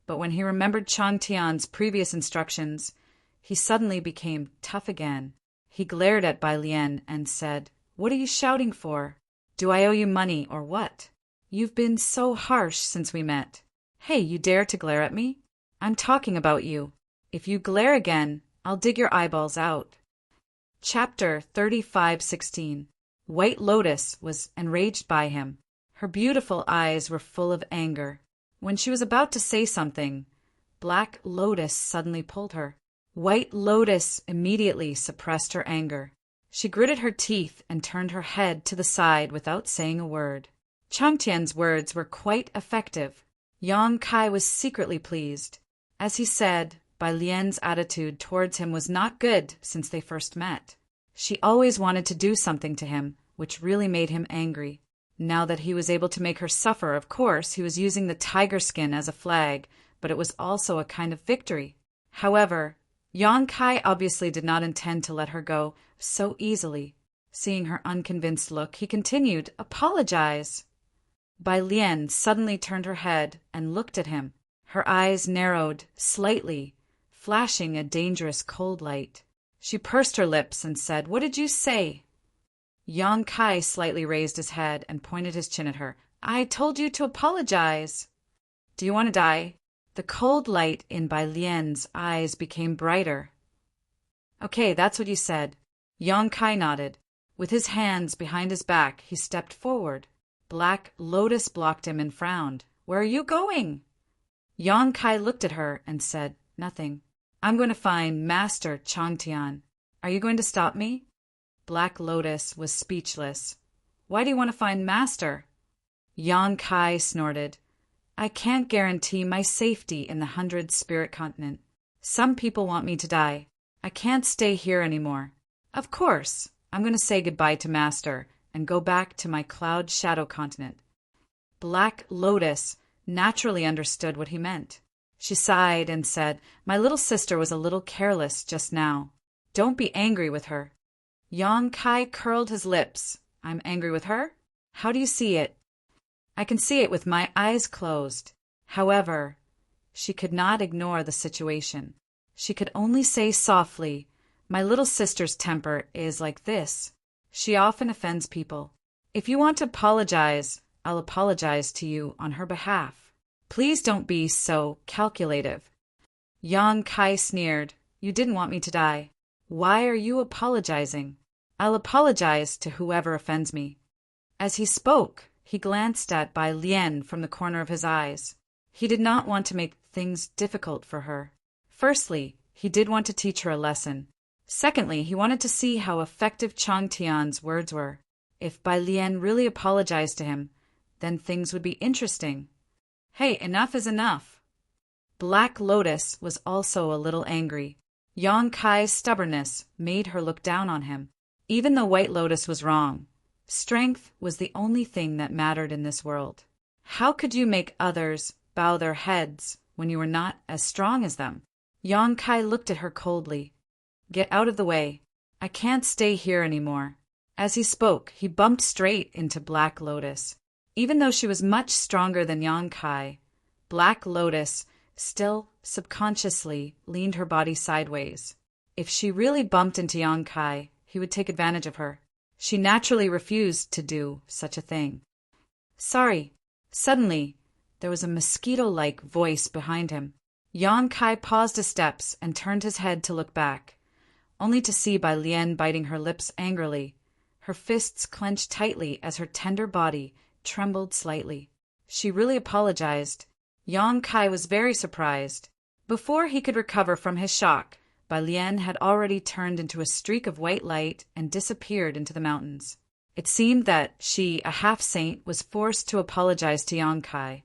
but when he remembered Chang Tian's previous instructions, he suddenly became tough again. He glared at Bai Lian and said, "What are you shouting for? Do I owe you money or what? You've been so harsh since we met. Hey, you dare to glare at me? I'm talking about you. If you glare again, I'll dig your eyeballs out." Chapter 35:16. White Lotus was enraged by him. Her beautiful eyes were full of anger. When she was about to say something, Black Lotus suddenly pulled her. White Lotus immediately suppressed her anger. She gritted her teeth and turned her head to the side without saying a word. Chang Tian's words were quite effective. Yang Kai was secretly pleased. As he said, Bai Lian's attitude towards him was not good since they first met. She always wanted to do something to him, which really made him angry. Now that he was able to make her suffer, of course, he was using the tiger skin as a flag, but it was also a kind of victory. However, Yang Kai obviously did not intend to let her go so easily. Seeing her unconvinced look, he continued, "Apologize." Bai Lian suddenly turned her head and looked at him. Her eyes narrowed slightly, flashing a dangerous cold light. She pursed her lips and said, "What did you say?" Yang Kai slightly raised his head and pointed his chin at her. "I told you to apologize." "Do you want to die?" The cold light in Bai Lian's eyes became brighter. "Okay, that's what you said." Yang Kai nodded. With his hands behind his back, he stepped forward. Black Lotus blocked him and frowned. "Where are you going?" Yang Kai looked at her and said, "Nothing. I'm going to find Master Chang Tian. Are you going to stop me?" Black Lotus was speechless. "Why do you want to find Master?" Yang Kai snorted. "I can't guarantee my safety in the 100-spirit continent. Some people want me to die. I can't stay here anymore. Of course, I'm going to say goodbye to Master and go back to my cloud shadow continent." Black Lotus naturally understood what he meant. She sighed and said, "My little sister was a little careless just now. Don't be angry with her." Yang Kai curled his lips. "I'm angry with her? How do you see it?" "I can see it with my eyes closed." However, she could not ignore the situation. She could only say softly, "My little sister's temper is like this. She often offends people. If you want to apologize, I'll apologize to you on her behalf. Please don't be so calculative." Yang Kai sneered, "You didn't want me to die. Why are you apologizing? I'll apologize to whoever offends me." As he spoke, he glanced at Bai Lian from the corner of his eyes. He did not want to make things difficult for her. Firstly, he did want to teach her a lesson. Secondly, he wanted to see how effective Chang Tian's words were. If Bai Lian really apologized to him, then things would be interesting. Hey, enough is enough. Black Lotus was also a little angry. Yang Kai's stubbornness made her look down on him. Even though White Lotus was wrong, strength was the only thing that mattered in this world. How could you make others bow their heads when you were not as strong as them? Yang Kai looked at her coldly. "Get out of the way. I can't stay here anymore." As he spoke, he bumped straight into Black Lotus. Even though she was much stronger than Yang Kai, Black Lotus still subconsciously leaned her body sideways. If she really bumped into Yang Kai, he would take advantage of her. She naturally refused to do such a thing. "Sorry." Suddenly, there was a mosquito-like voice behind him. Yang Kai paused his steps and turned his head to look back, only to see Bai Lian biting her lips angrily. Her fists clenched tightly as her tender body trembled slightly. She really apologized. Yang Kai was very surprised. Before he could recover from his shock, Bai Lian had already turned into a streak of white light and disappeared into the mountains. It seemed that she, a half-saint, was forced to apologize to Yang Kai,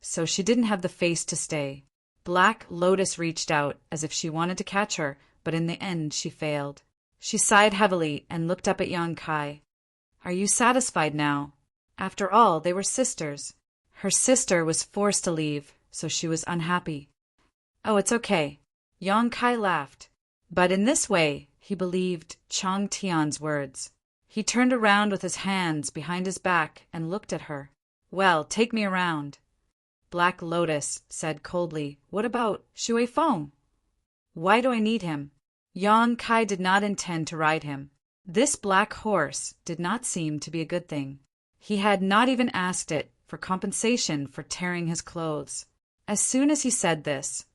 so she didn't have the face to stay. Black Lotus reached out as if she wanted to catch her, but in the end she failed. She sighed heavily and looked up at Yang Kai. "Are you satisfied now?" After all, they were sisters. Her sister was forced to leave, so she was unhappy. "Oh, it's okay." Yang Kai laughed. But in this way, he believed Chang Tian's words. He turned around with his hands behind his back and looked at her. "Well, take me around." Black Lotus said coldly, "What about Shui Feng?" "Why do I need him?" Yang Kai did not intend to ride him. This black horse did not seem to be a good thing. He had not even asked it for compensation for tearing his clothes. As soon as he said this,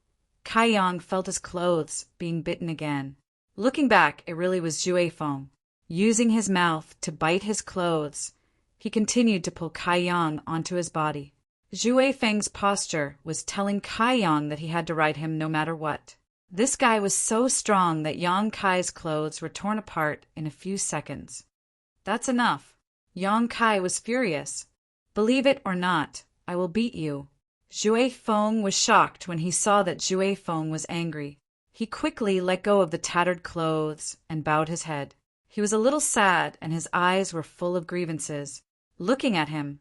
Kai Yang felt his clothes being bitten again. Looking back, it really was Shui Feng. Using his mouth to bite his clothes, he continued to pull Kai Yang onto his body. Shui Feng's posture was telling Kai Yang that he had to ride him no matter what. This guy was so strong that Yang Kai's clothes were torn apart in a few seconds. "That's enough." Yang Kai was furious. "Believe it or not, I will beat you." Shui Feng was shocked when he saw that Shui Feng was angry. He quickly let go of the tattered clothes and bowed his head. He was a little sad and his eyes were full of grievances. Looking at him,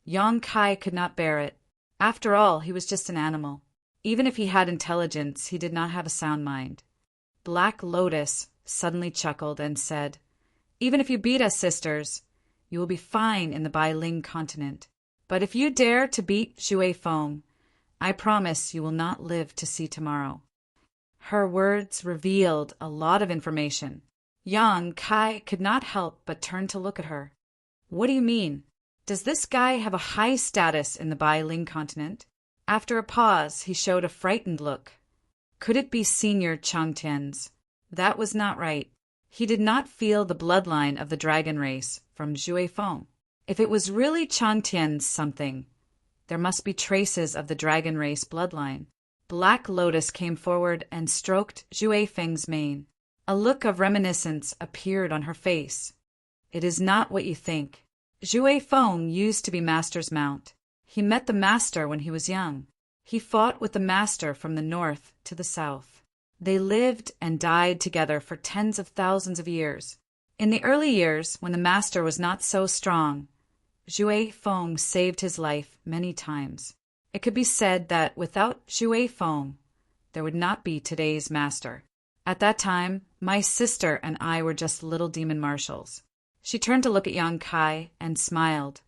Yang Kai could not bear it. After all, he was just an animal. Even if he had intelligence, he did not have a sound mind. Black Lotus suddenly chuckled and said, "Even if you beat us, sisters, you will be fine in the Bailing continent. But if you dare to beat Shui Feng, I promise you will not live to see tomorrow." Her words revealed a lot of information. Yang Kai could not help but turn to look at her. "What do you mean? Does this guy have a high status in the Bailing continent?" After a pause, he showed a frightened look. Could it be Senior Changtian's? That was not right. He did not feel the bloodline of the dragon race from Shui Feng. If it was really Changtian's something, there must be traces of the dragon race bloodline. Black Lotus came forward and stroked Shui Feng's mane. A look of reminiscence appeared on her face. "It is not what you think. Shui Feng used to be Master's mount. He met the Master when he was young. He fought with the Master from the north to the south. They lived and died together for tens of thousands of years. In the early years, when the Master was not so strong, Shui Feng saved his life many times. It could be said that without Shui Feng, there would not be today's Master. At that time, my sister and I were just little demon marshals." She turned to look at Yang Kai and smiled.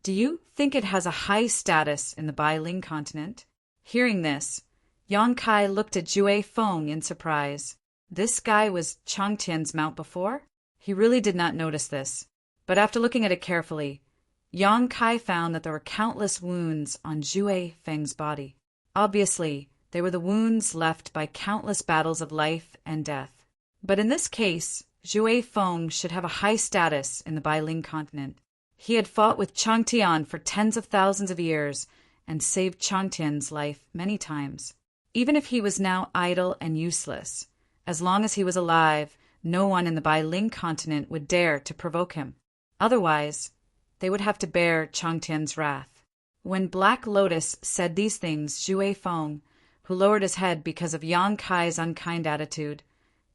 "Do you think it has a high status in the Bailing continent?" Hearing this, Yang Kai looked at Shui Feng in surprise. This guy was Changtian's mount before? He really did not notice this. But after looking at it carefully, Yang Kai found that there were countless wounds on Shui Feng's body. Obviously, they were the wounds left by countless battles of life and death. But in this case, Shui Feng should have a high status in the Bailing continent. He had fought with Changtian for tens of thousands of years and saved Changtian's life many times. Even if he was now idle and useless, as long as he was alive, no one in the Bailing continent would dare to provoke him. Otherwise, they would have to bear Changtian's wrath. When Black Lotus said these things, Shui Feng, who lowered his head because of Yang Kai's unkind attitude,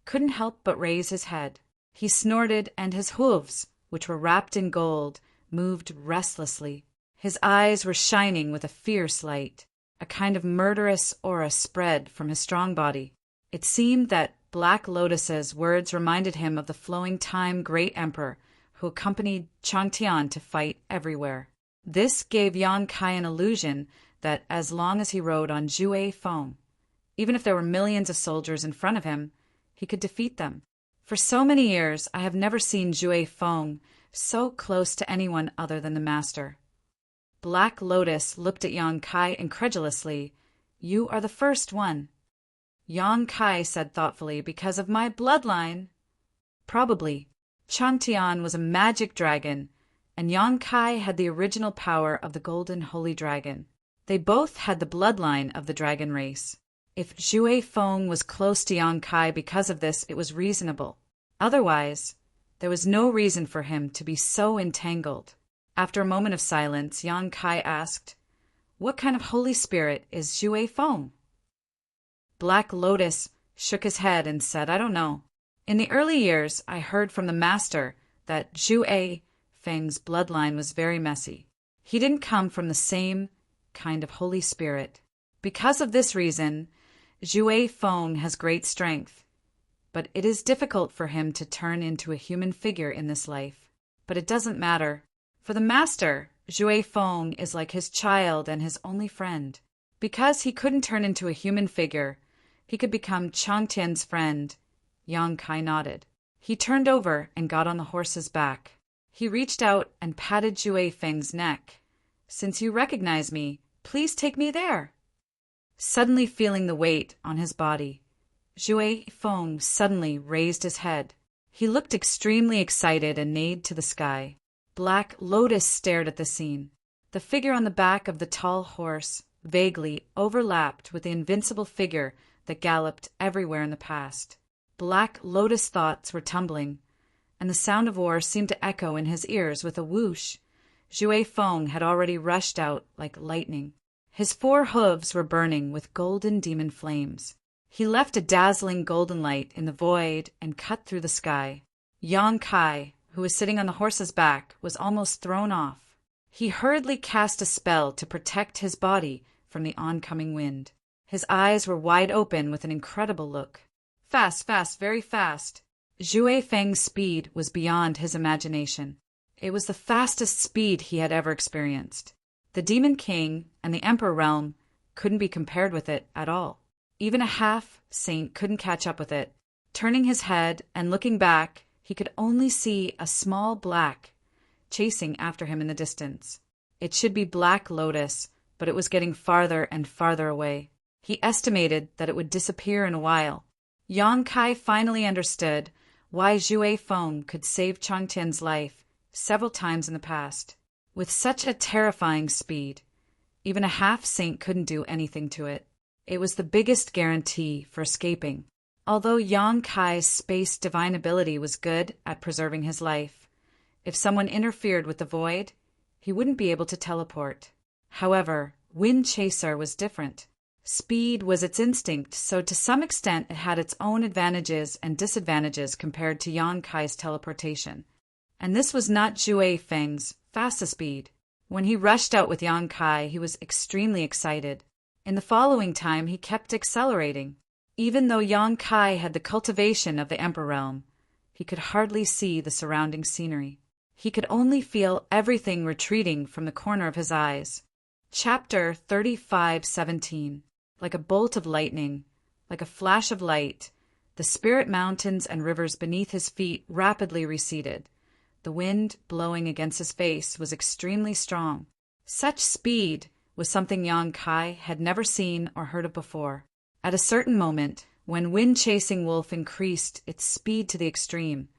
couldn't help but raise his head. He snorted, and his hooves, which were wrapped in gold, moved restlessly. His eyes were shining with a fierce light. A kind of murderous aura spread from his strong body. It seemed that Black Lotus's words reminded him of the flowing time great emperor who accompanied Changtian to fight everywhere. This gave Yang Kai an illusion that as long as he rode on Shui Feng, even if there were millions of soldiers in front of him, he could defeat them. For so many years, I have never seen Shui Feng so close to anyone other than the Master. Black Lotus looked at Yang Kai incredulously. You are the first one. Yang Kai said thoughtfully, because of my bloodline. Probably. Changtian was a magic dragon, and Yang Kai had the original power of the golden holy dragon. They both had the bloodline of the dragon race. If Zhui Feng was close to Yang Kai because of this, it was reasonable. Otherwise, there was no reason for him to be so entangled. After a moment of silence, Yang Kai asked, "What kind of holy spirit is Zhui Feng?" Black Lotus shook his head and said, "I don't know. In the early years, I heard from the master that Zhui Feng's bloodline was very messy. He didn't come from the same kind of holy spirit. Because of this reason, Zhui Feng has great strength, but it is difficult for him to turn into a human figure in this life. But it doesn't matter. For the master, Zhui Feng is like his child and his only friend. Because he couldn't turn into a human figure, he could become Changtian's friend." Yang Kai nodded. He turned over and got on the horse's back. He reached out and patted Zhui Feng's neck. "Since you recognize me, please take me there." Suddenly feeling the weight on his body, Zhui Feng suddenly raised his head. He looked extremely excited and neighed to the sky. Black Lotus stared at the scene. The figure on the back of the tall horse vaguely overlapped with the invincible figure that galloped everywhere in the past. Black Lotus' thoughts were tumbling, and the sound of war seemed to echo in his ears with a whoosh. Zhui Feng had already rushed out like lightning. His 4 hooves were burning with golden demon flames. He left a dazzling golden light in the void and cut through the sky. Yang Kai, who was sitting on the horse's back, was almost thrown off. He hurriedly cast a spell to protect his body from the oncoming wind. His eyes were wide open with an incredible look. Fast, fast, very fast. Zhui Feng's speed was beyond his imagination. It was the fastest speed he had ever experienced. The Demon King and the Emperor Realm couldn't be compared with it at all. Even a half-saint couldn't catch up with it. Turning his head and looking back, he could only see a small black chasing after him in the distance. It should be Black Lotus, but it was getting farther and farther away. He estimated that it would disappear in a while. Yang Kai finally understood why Zhui Feng could save Changtian's life several times in the past. With such a terrifying speed, even a half-saint couldn't do anything to it. It was the biggest guarantee for escaping. Although Yang Kai's space divine ability was good at preserving his life, if someone interfered with the void, he wouldn't be able to teleport. However, Wind Chaser was different. Speed was its instinct, so to some extent it had its own advantages and disadvantages compared to Yang Kai's teleportation. And this was not Zhui Feng's fastest speed. When he rushed out with Yang Kai, he was extremely excited. In the following time, he kept accelerating. Even though Yang Kai had the cultivation of the Emperor Realm, he could hardly see the surrounding scenery. He could only feel everything retreating from the corner of his eyes. Chapter 35:17. Like a bolt of lightning, like a flash of light, the spirit mountains and rivers beneath his feet rapidly receded. The wind blowing against his face was extremely strong. Such speed was something Yang Kai had never seen or heard of before. At a certain moment, when wind-chasing wolf increased its speed to the extreme,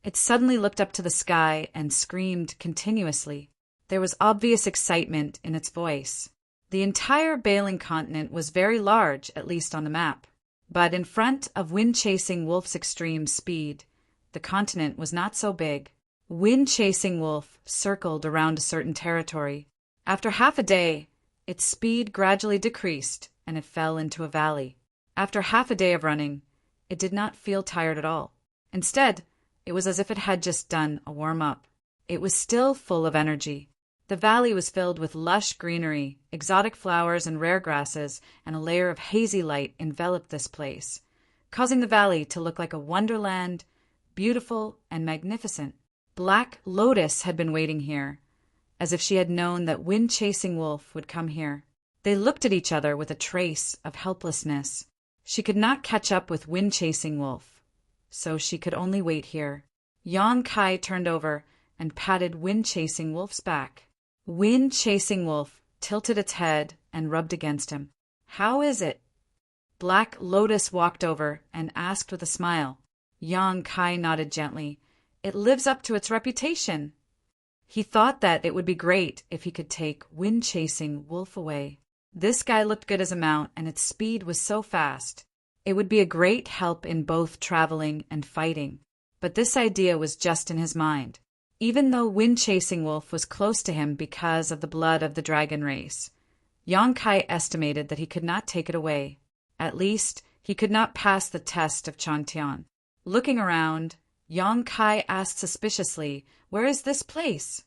it suddenly looked up to the sky and screamed continuously. There was obvious excitement in its voice. The entire Bailing continent was very large, at least on the map. But in front of wind-chasing wolf's extreme speed, the continent was not so big. Wind-chasing wolf circled around a certain territory. After half a day, its speed gradually decreased, and it fell into a valley. After half a day of running, it did not feel tired at all. Instead, it was as if it had just done a warm-up. It was still full of energy. The valley was filled with lush greenery, exotic flowers and rare grasses, and a layer of hazy light enveloped this place, causing the valley to look like a wonderland, beautiful and magnificent. Black Lotus had been waiting here, as if she had known that wind-chasing wolf would come here. They looked at each other with a trace of helplessness. She could not catch up with wind-chasing wolf, so she could only wait here. Yang Kai turned over and patted wind-chasing wolf's back. Wind-chasing wolf tilted its head and rubbed against him. How is it? Black Lotus walked over and asked with a smile. Yang Kai nodded gently. It lives up to its reputation. He thought that it would be great if he could take wind-chasing wolf away. This guy looked good as a mount, and its speed was so fast. It would be a great help in both traveling and fighting. But this idea was just in his mind. Even though wind-chasing wolf was close to him because of the blood of the dragon race, Yang Kai estimated that he could not take it away. At least, he could not pass the test of Changtian. Looking around, Yang Kai asked suspiciously, "Where is this place?"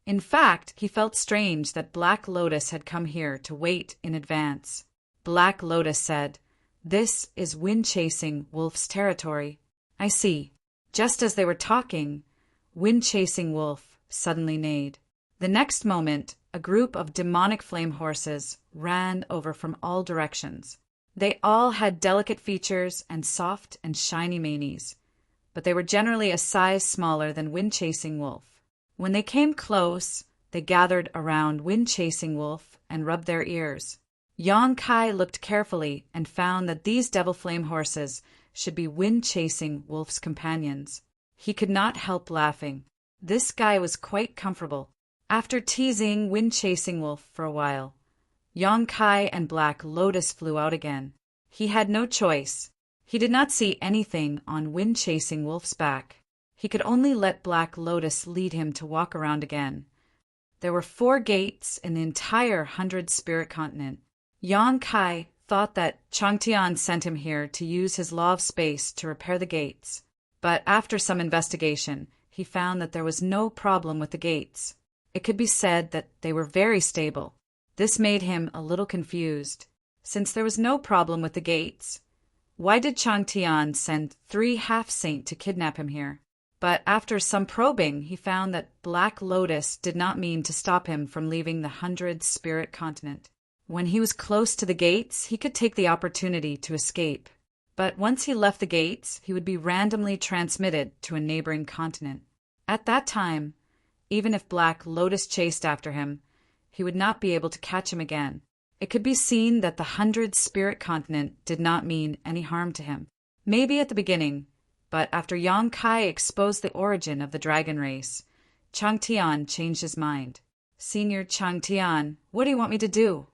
In fact, he felt strange that Black Lotus had come here to wait in advance. Black Lotus said, "This is wind-chasing wolf's territory." "I see." Just as they were talking, wind-chasing wolf suddenly neighed. The next moment, a group of demonic flame horses ran over from all directions. They all had delicate features and soft and shiny manes, but they were generally a size smaller than wind-chasing wolf. When they came close, they gathered around wind-chasing wolf and rubbed their ears. Yang Kai looked carefully and found that these devil flame horses should be wind-chasing wolf's companions. He could not help laughing. This guy was quite comfortable. After teasing wind-chasing wolf for a while, Yang Kai and Black Lotus flew out again. He had no choice. He did not see anything on wind-chasing wolf's back. He could only let Black Lotus lead him to walk around again. There were 4 gates in the entire 100 Spirit Continent. Yang Kai thought that Changtian sent him here to use his law of space to repair the gates. But after some investigation, he found that there was no problem with the gates. It could be said that they were very stable. This made him a little confused. Since there was no problem with the gates, why did Changtian send 3 half-saint to kidnap him here? But after some probing, he found that Black Lotus did not mean to stop him from leaving the 100 Spirit Continent. When he was close to the gates, he could take the opportunity to escape. But once he left the gates, he would be randomly transmitted to a neighboring continent. At that time, even if Black Lotus chased after him, he would not be able to catch him again. It could be seen that the 100 Spirit Continent did not mean any harm to him. Maybe at the beginning, but after Yang Kai exposed the origin of the dragon race, Changtian changed his mind. "Senior Changtian, what do you want me to do?"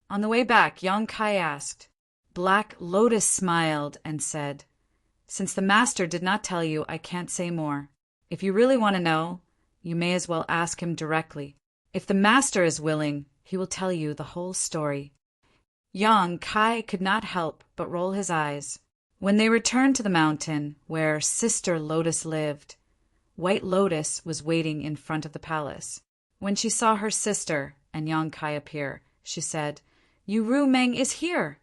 On the way back, Yang Kai asked. Black Lotus smiled and said, "Since the master did not tell you, I can't say more. If you really want to know, you may as well ask him directly. If the master is willing, he will tell you the whole story." Yang Kai could not help but roll his eyes. When they returned to the mountain where Sister Lotus lived, White Lotus was waiting in front of the palace. When she saw her sister and Yang Kai appear, she said, "Yu Meng is here."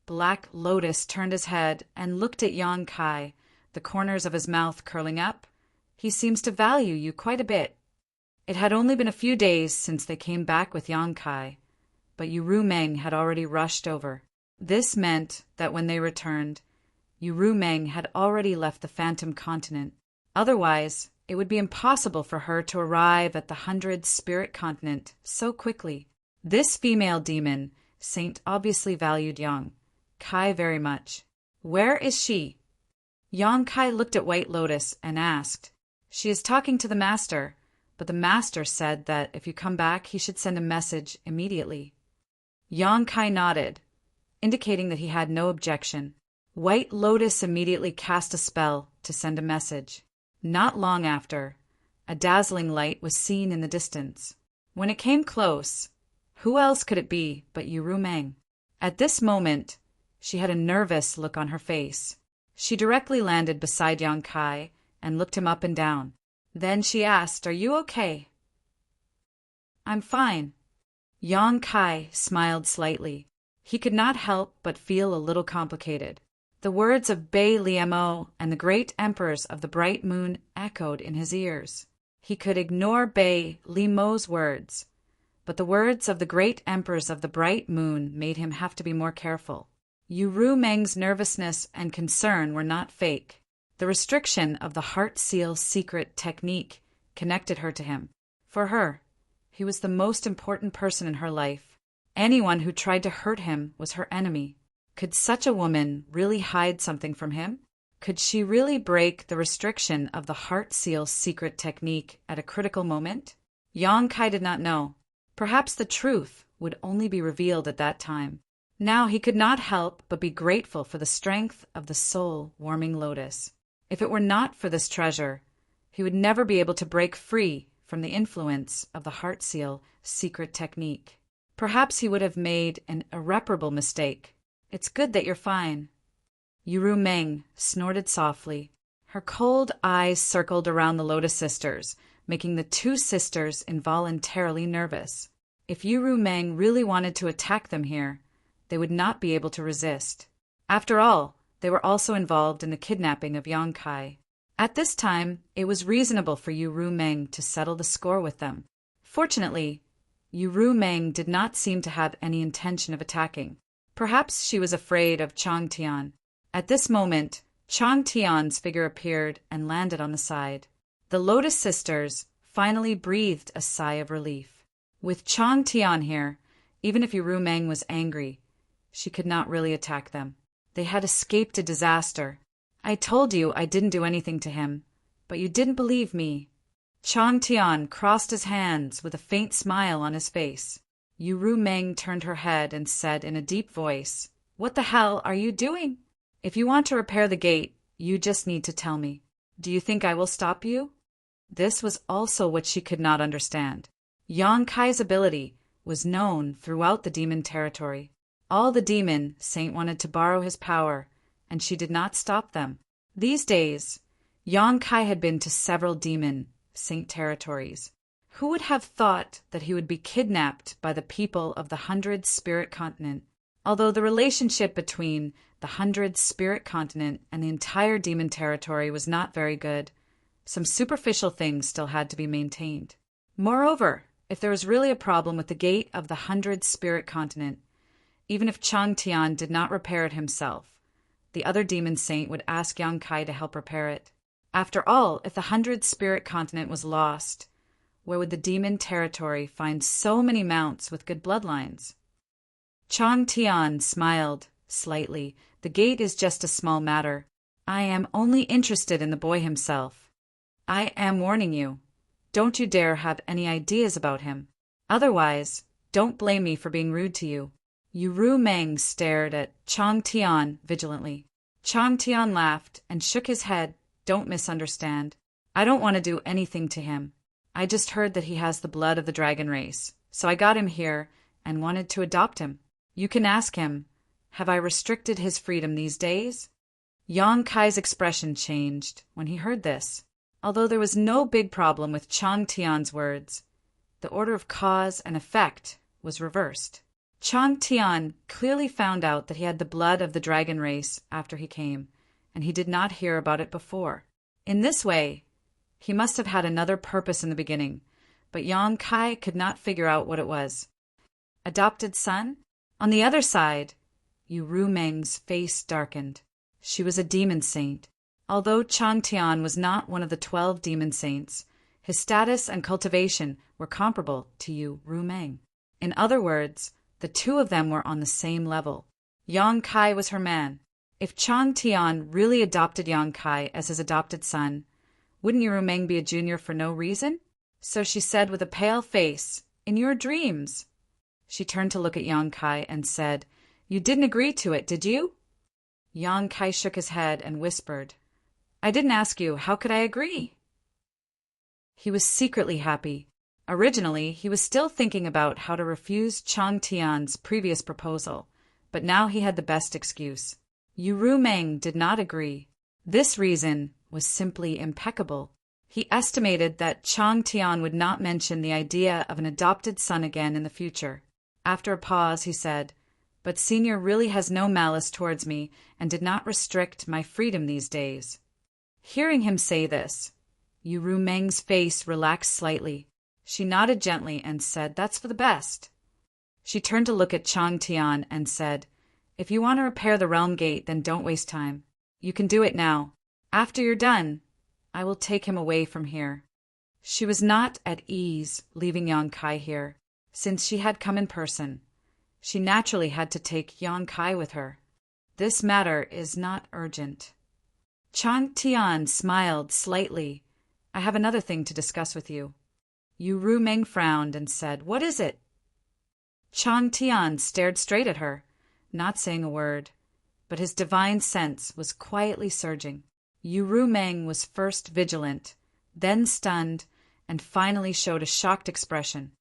Black Lotus turned his head and looked at Yang Kai, the corners of his mouth curling up. "He seems to value you quite a bit." It had only been a few days since they came back with Yang Kai, but Yu Meng had already rushed over. This meant that when they returned, Yu Meng had already left the Phantom Continent. Otherwise, it would be impossible for her to arrive at the 100 Spirit Continent so quickly. This female demon saint obviously valued Yang Kai very much. "Where is she?" Yang Kai looked at White Lotus and asked. "She is talking to the master, but the master said that if you come back, he should send a message immediately." Yang Kai nodded, indicating that he had no objection. White Lotus immediately cast a spell to send a message. Not long after, a dazzling light was seen in the distance. When it came close, who else could it be but Yu Meng? At this moment, she had a nervous look on her face. She directly landed beside Yang Kai and looked him up and down. Then she asked, "Are you okay?" "I'm fine." Yang Kai smiled slightly. He could not help but feel a little complicated. The words of Bei Liemo and the great emperors of the bright moon echoed in his ears. He could ignore Bei Liemo's words, but the words of the great emperors of the bright moon made him have to be more careful. Yu Meng's nervousness and concern were not fake. The restriction of the Heart Seal secret technique connected her to him. For her, He was the most important person in her life. Anyone who tried to hurt him was her enemy. Could such a woman really hide something from him? Could she really break the restriction of the heart seal secret technique at a critical moment? Yang Kai did not know. Perhaps the truth would only be revealed at that time. Now he could not help but be grateful for the strength of the soul-warming lotus. If it were not for this treasure, he would never be able to break free from the influence of the heart seal secret technique. Perhaps he would have made an irreparable mistake. It's good that you're fine. Yuru Meng snorted softly. Her cold eyes circled around the Lotus sisters, making the two sisters involuntarily nervous. If Yuru Meng really wanted to attack them here, they would not be able to resist. After all, they were also involved in the kidnapping of Yang Kai. At this time, it was reasonable for Yuru Meng to settle the score with them. Fortunately, Yuru Meng did not seem to have any intention of attacking. Perhaps she was afraid of Chang Tian. At this moment, Chang Tian's figure appeared and landed on the side. The Lotus sisters finally breathed a sigh of relief. With Chang Tian here, even if Yuru Meng was angry, she could not really attack them. They had escaped a disaster. I told you I didn't do anything to him, but you didn't believe me. Chang Tian crossed his hands with a faint smile on his face. Yuru Meng turned her head and said in a deep voice, "What the hell are you doing? If you want to repair the gate, you just need to tell me. Do you think I will stop you?" This was also what she could not understand. Yang Kai's ability was known throughout the demon territory. All the demon saint wanted to borrow his power, and she did not stop them. These days, Yang Kai had been to several demon saint territories. Who would have thought that he would be kidnapped by the people of the 100 Spirit Continent? Although the relationship between the 100 Spirit Continent and the entire demon territory was not very good, some superficial things still had to be maintained. Moreover, if there was really a problem with the gate of the 100 Spirit Continent, even if Chang Tian did not repair it himself, the other demon saint would ask Yang Kai to help repair it. After all, if the 100 Spirit Continent was lost, where would the demon territory find so many mounts with good bloodlines? Chang Tian smiled slightly. The gate is just a small matter. I am only interested in the boy himself. I am warning you. Don't you dare have any ideas about him. Otherwise, don't blame me for being rude to you. Yuru Meng stared at Chang Tian vigilantly. Chang Tian laughed and shook his head. Don't misunderstand. I don't want to do anything to him. I just heard that he has the blood of the dragon race, so I got him here and wanted to adopt him. You can ask him, have I restricted his freedom these days? Yang Kai's expression changed when he heard this. Although there was no big problem with Chang Tian's words, the order of cause and effect was reversed. Chang Tian clearly found out that he had the blood of the dragon race after he came, and he did not hear about it before. In this way, he must have had another purpose in the beginning, but Yang Kai could not figure out what it was. Adopted son? On the other side, Yuru Meng's face darkened. She was a demon saint. Although Chang Tian was not one of the 12 demon saints, his status and cultivation were comparable to Yuru Meng. In other words, the two of them were on the same level. Yang Kai was her man. If Chang Tian really adopted Yang Kai as his adopted son, wouldn't Yuru Meng be a junior for no reason? So she said with a pale face, "In your dreams." She turned to look at Yang Kai and said, "You didn't agree to it, did you?" Yang Kai shook his head and whispered, "I didn't ask you. How could I agree?" He was secretly happy. Originally, he was still thinking about how to refuse Chang Tian's previous proposal, but now he had the best excuse. Yuru Meng did not agree. This reason was simply impeccable. He estimated that Chang Tian would not mention the idea of an adopted son again in the future. After a pause, he said, "But Senior really has no malice towards me and did not restrict my freedom these days." Hearing him say this, Yuru Meng's face relaxed slightly. She nodded gently and said, "That's for the best." She turned to look at Chang Tian and said, "If you want to repair the realm gate, then don't waste time. You can do it now. After you're done, I will take him away from here." She was not at ease leaving Yang Kai here, since she had come in person. She naturally had to take Yang Kai with her. This matter is not urgent. Chang Tian smiled slightly. I have another thing to discuss with you. Yu Rumeng frowned and said, What is it? Chang Tian stared straight at her, not saying a word, but his divine sense was quietly surging. Yu Rumeng was first vigilant, then stunned, and finally showed a shocked expression.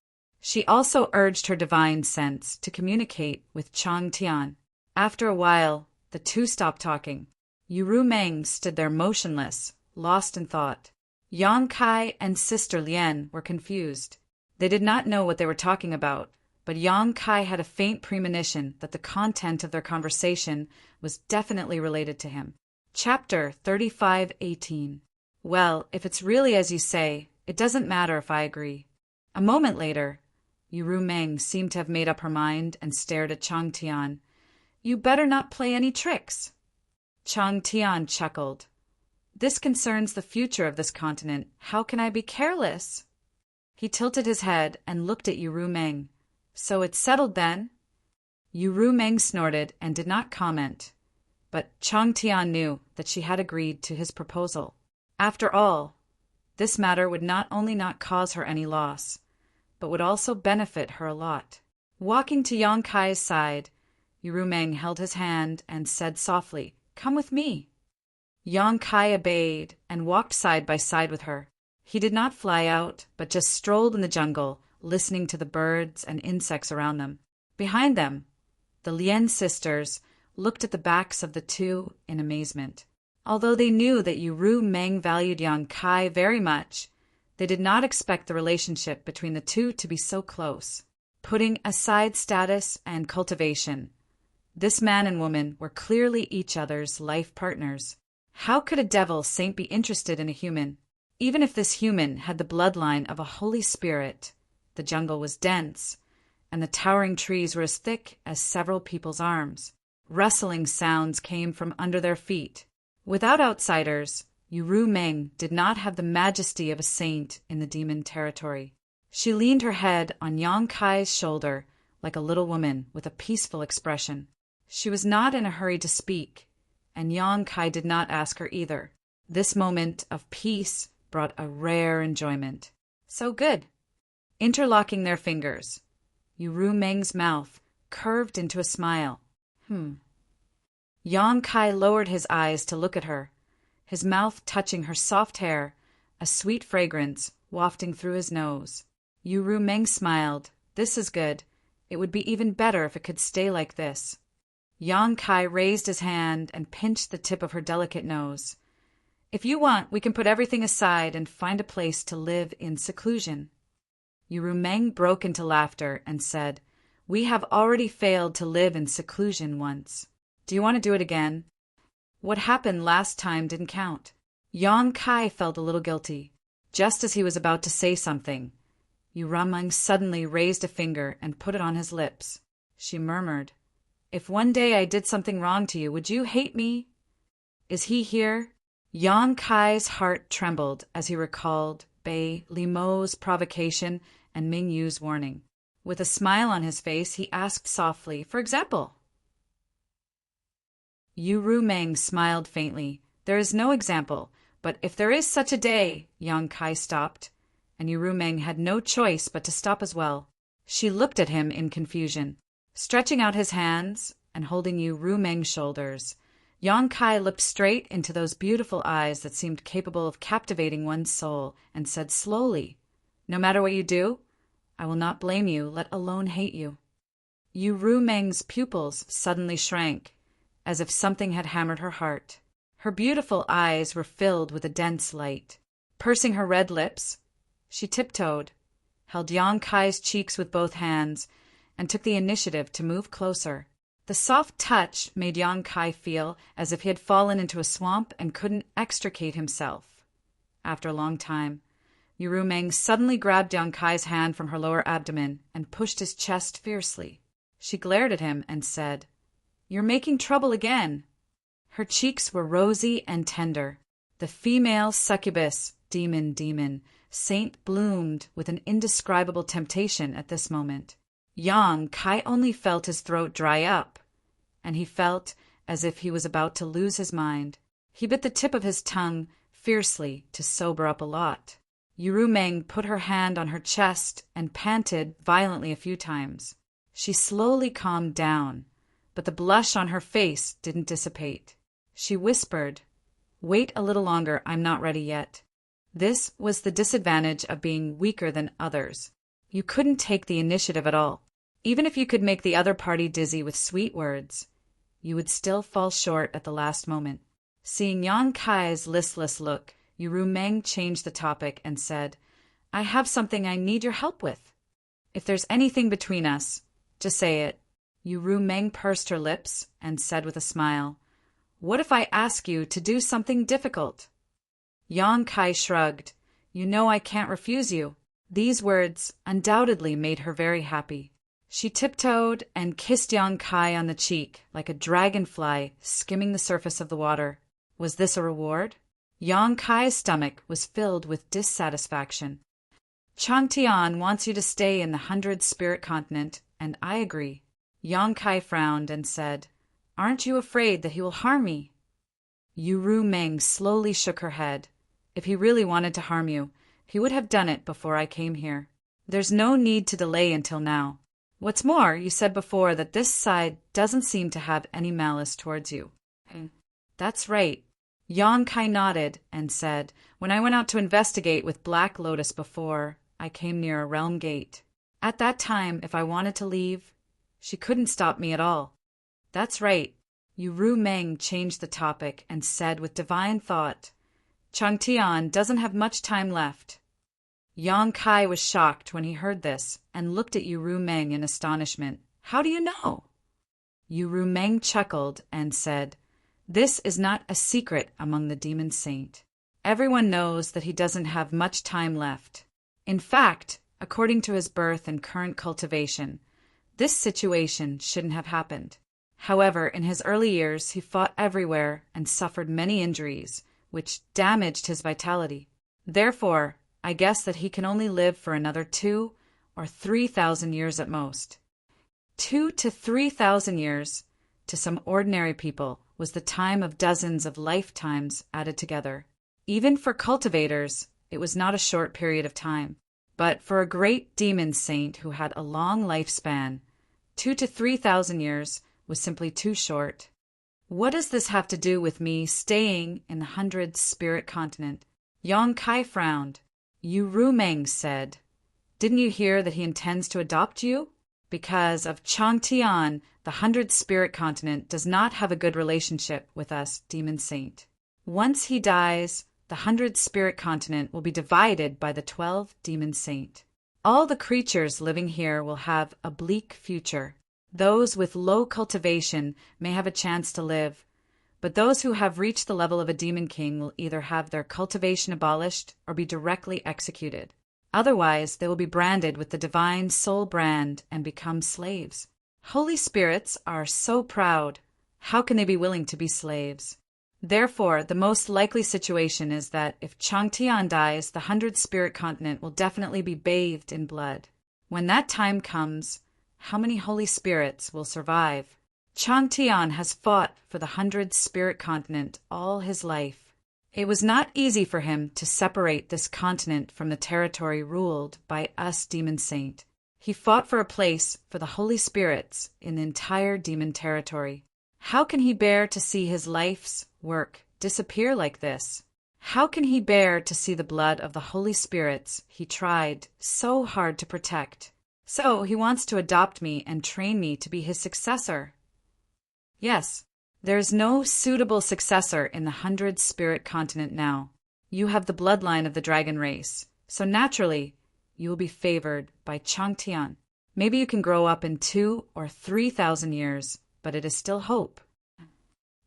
She also urged her divine sense to communicate with Chang Tian. After a while, the two stopped talking. Yu Rumeng stood there motionless, lost in thought. Yang Kai and Sister Lien were confused. They did not know what they were talking about, but Yang Kai had a faint premonition that the content of their conversation was definitely related to him. Chapter 35:18. Well, if it's really as you say, it doesn't matter if I agree. A moment later, Yu Rumeng seemed to have made up her mind and stared at Chang Tian. You better not play any tricks. Chang Tian chuckled. This concerns the future of this continent. How can I be careless? He tilted his head and looked at Yu Rumeng. So it's settled then? Yu Rumeng snorted and did not comment, but Chang Tian knew that she had agreed to his proposal. After all, this matter would not only not cause her any loss, but would also benefit her a lot. Walking to Yang Kai's side, Yu Rumeng held his hand and said softly, Come with me. Yang Kai obeyed and walked side by side with her. He did not fly out, but just strolled in the jungle, listening to the birds and insects around them. Behind them, the Lien sisters looked at the backs of the two in amazement. Although they knew that Yu Rumeng valued Yang Kai very much, they did not expect the relationship between the two to be so close. Putting aside status and cultivation, this man and woman were clearly each other's life partners. How could a devil saint be interested in a human? Even if this human had the bloodline of a holy spirit, the jungle was dense, and the towering trees were as thick as several people's arms. Rustling sounds came from under their feet. Without outsiders, Yu Rumeng did not have the majesty of a saint in the demon territory. She leaned her head on Yang Kai's shoulder like a little woman with a peaceful expression. She was not in a hurry to speak, and Yang Kai did not ask her either. This moment of peace brought a rare enjoyment. So good. Interlocking their fingers, Yu Rumeng's mouth curved into a smile. Yang Kai lowered his eyes to look at her, his mouth touching her soft hair, a sweet fragrance wafting through his nose. Yu Rumeng smiled. This is good. It would be even better if it could stay like this. Yang Kai raised his hand and pinched the tip of her delicate nose. If you want, we can put everything aside and find a place to live in seclusion. Yu Rumeng broke into laughter and said, We have already failed to live in seclusion once. Do you want to do it again? What happened last time didn't count. Yang Kai felt a little guilty. Just as he was about to say something, Yu Rumeng suddenly raised a finger and put it on his lips. She murmured, If one day I did something wrong to you, would you hate me? Is he here? Yang Kai's heart trembled as he recalled Bei Limo's provocation and Ming Yu's warning. With a smile on his face, he asked softly, For example? Yu Rumeng smiled faintly. There is no example, but if there is such a day, Yang Kai stopped, and Yu Rumeng had no choice but to stop as well. She looked at him in confusion. Stretching out his hands and holding Yu Rumeng's shoulders, Yang Kai looked straight into those beautiful eyes that seemed capable of captivating one's soul and said slowly, No matter what you do, I will not blame you, let alone hate you. Yu Rumeng's pupils suddenly shrank, as if something had hammered her heart. Her beautiful eyes were filled with a dense light. Pursing her red lips, she tiptoed, held Yang Kai's cheeks with both hands, and took the initiative to move closer. The soft touch made Yang Kai feel as if he had fallen into a swamp and couldn't extricate himself. After a long time, Yu Rumeng suddenly grabbed Yang Kai's hand from her lower abdomen and pushed his chest fiercely. She glared at him and said, You're making trouble again. Her cheeks were rosy and tender. The female succubus, demon, Saint bloomed with an indescribable temptation at this moment. Yang Kai only felt his throat dry up, and he felt as if he was about to lose his mind. He bit the tip of his tongue fiercely to sober up a lot. Yuru Meng put her hand on her chest and panted violently a few times. She slowly calmed down, but the blush on her face didn't dissipate. She whispered, "Wait a little longer, I'm not ready yet." This was the disadvantage of being weaker than others. You couldn't take the initiative at all. Even if you could make the other party dizzy with sweet words, you would still fall short at the last moment. Seeing Yang Kai's listless look, Yuru Meng changed the topic and said, "I have something I need your help with. If there's anything between us, just say it." Yuru Meng pursed her lips and said with a smile, "What if I ask you to do something difficult?" Yang Kai shrugged. "You know I can't refuse you." These words undoubtedly made her very happy. She tiptoed and kissed Yang Kai on the cheek like a dragonfly skimming the surface of the water. Was this a reward? Yang Kai's stomach was filled with dissatisfaction. "Chang Tian wants you to stay in the 100 Spirit Continent, and I agree." Yang Kai frowned and said, "Aren't you afraid that he will harm me?" Yuru Meng slowly shook her head. "If he really wanted to harm you, he would have done it before I came here. There's no need to delay until now. What's more, you said before that this side doesn't seem to have any malice towards you." "That's right." Yang Kai nodded and said, "When I went out to investigate with Black Lotus before, I came near a realm gate. At that time, if I wanted to leave, she couldn't stop me at all." "That's right." Yuru Meng changed the topic and said with divine thought, "Chang Tian doesn't have much time left." Yang Kai was shocked when he heard this and looked at Yuru Meng in astonishment. "How do you know?" Yuru Meng chuckled and said, "This is not a secret among the demon saint. Everyone knows that he doesn't have much time left. In fact, according to his birth and current cultivation, this situation shouldn't have happened. However, in his early years, he fought everywhere and suffered many injuries, which damaged his vitality. Therefore, I guess that he can only live for another 2,000 or 3,000 years at most." 2,000 to 3,000 years, to some ordinary people, was the time of dozens of lifetimes added together. Even for cultivators, it was not a short period of time. But for a great demon saint who had a long lifespan, 2,000 to 3,000 years was simply too short. "What does this have to do with me staying in the 100 Spirit Continent?" Yang Kai frowned. Yuru Meng said, "Didn't you hear that he intends to adopt you? Because of Chang Tian, the 100 Spirit Continent does not have a good relationship with us, Demon Saint. Once he dies, the 100 Spirit Continent will be divided by the 12 Demon Saint. All the creatures living here will have a bleak future. Those with low cultivation may have a chance to live, but those who have reached the level of a Demon King will either have their cultivation abolished or be directly executed. Otherwise, they will be branded with the divine soul brand and become slaves. Holy spirits are so proud. How can they be willing to be slaves? Therefore, the most likely situation is that if Chang Tian dies, the 100 Spirit Continent will definitely be bathed in blood. When that time comes, how many holy spirits will survive? Chang Tian has fought for the 100 Spirit Continent all his life. It was not easy for him to separate this continent from the territory ruled by us Demon Saint. He fought for a place for the holy spirits in the entire demon territory. How can he bear to see his life's work disappear like this? How can he bear to see the blood of the holy spirits he tried so hard to protect? So he wants to adopt me and train me to be his successor. Yes, there is no suitable successor in the 100 Spirit Continent now. You have the bloodline of the dragon race, so naturally you will be favored by Chang Tian. Maybe you can grow up in 2,000 or 3,000 years, but it is still hope.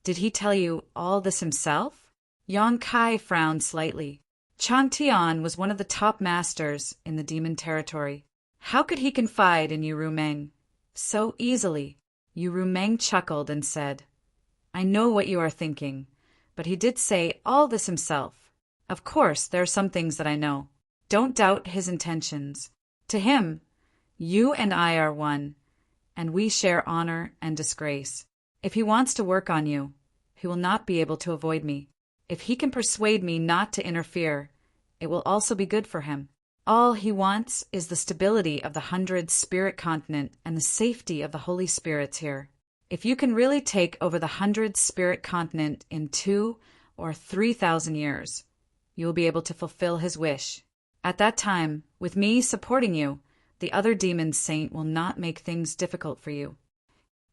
Did he tell you all this himself? Yang Kai frowned slightly. Chang Tian was one of the top masters in the demon territory. How could he confide in Yuru Meng so easily? Yuru Meng chuckled and said, "I know what you are thinking, but he did say all this himself. Of course, there are some things that I know. Don't doubt his intentions. To him, you and I are one, and we share honor and disgrace. If he wants to work on you, he will not be able to avoid me. If he can persuade me not to interfere, it will also be good for him. All he wants is the stability of the 100 spirit continent and the safety of the Holy Spirits here. If you can really take over the 100 spirit continent in 2 or 3,000 years, you will be able to fulfill his wish. At that time, with me supporting you, the other demon saint will not make things difficult for you.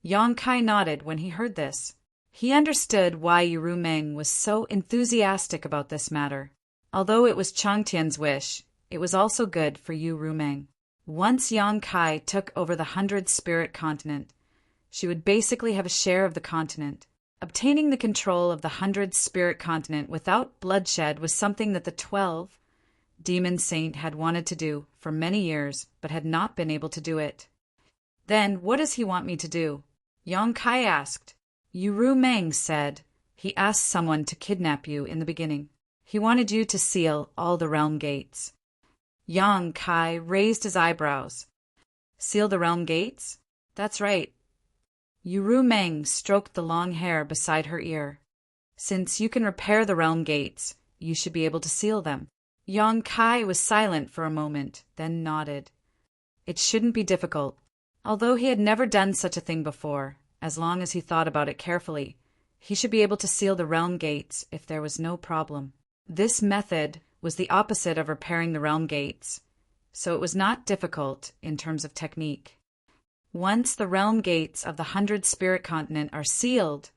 Yang Kai nodded when he heard this. He understood why Yu Meng was so enthusiastic about this matter. Although it was Changtian's wish, it was also good for Yu Meng. Once Yang Kai took over the 100 spirit continent, she would basically have a share of the continent. Obtaining the control of the 100 spirit continent without bloodshed was something that the 12 demon saint had wanted to do for many years, but had not been able to do it. Then what does he want me to do? Yang Kai asked. Yu Meng said he asked someone to kidnap you in the beginning. He wanted you to seal all the realm gates. Yang Kai raised his eyebrows. Seal the realm gates? That's right. Yu Meng stroked the long hair beside her ear. Since you can repair the realm gates, you should be able to seal them. Yang Kai was silent for a moment, then nodded. It shouldn't be difficult. Although he had never done such a thing before, as long as he thought about it carefully, he should be able to seal the realm gates if there was no problem. This method was the opposite of repairing the realm gates, so it was not difficult in terms of technique. Once the realm gates of the 100 spirit continent are sealed,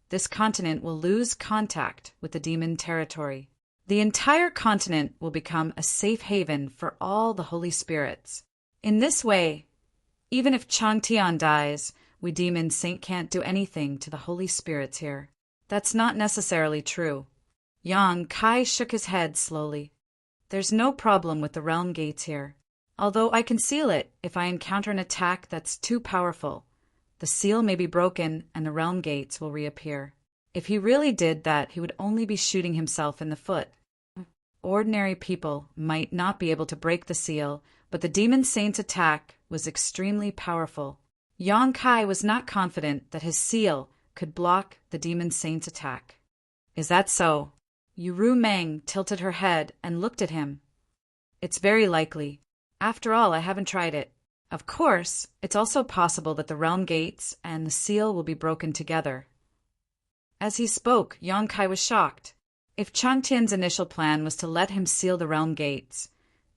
this continent will lose contact with the demon territory. The entire continent will become a safe haven for all the holy spirits. In this way, even if Changtian dies, we demon saint can't do anything to the holy spirits here. That's not necessarily true. Yang Kai shook his head slowly. There's no problem with the realm gates here. Although I can seal it if I encounter an attack that's too powerful. The seal may be broken and the realm gates will reappear. If he really did that, he would only be shooting himself in the foot. Ordinary people might not be able to break the seal, but the demon saint's attack was extremely powerful. Yang Kai was not confident that his seal could block the demon saint's attack. Is that so? Yu Meng tilted her head and looked at him. It's very likely. After all, I haven't tried it. Of course, it's also possible that the realm gates and the seal will be broken together. As he spoke, Yang Kai was shocked. If Changtian's initial plan was to let him seal the realm gates,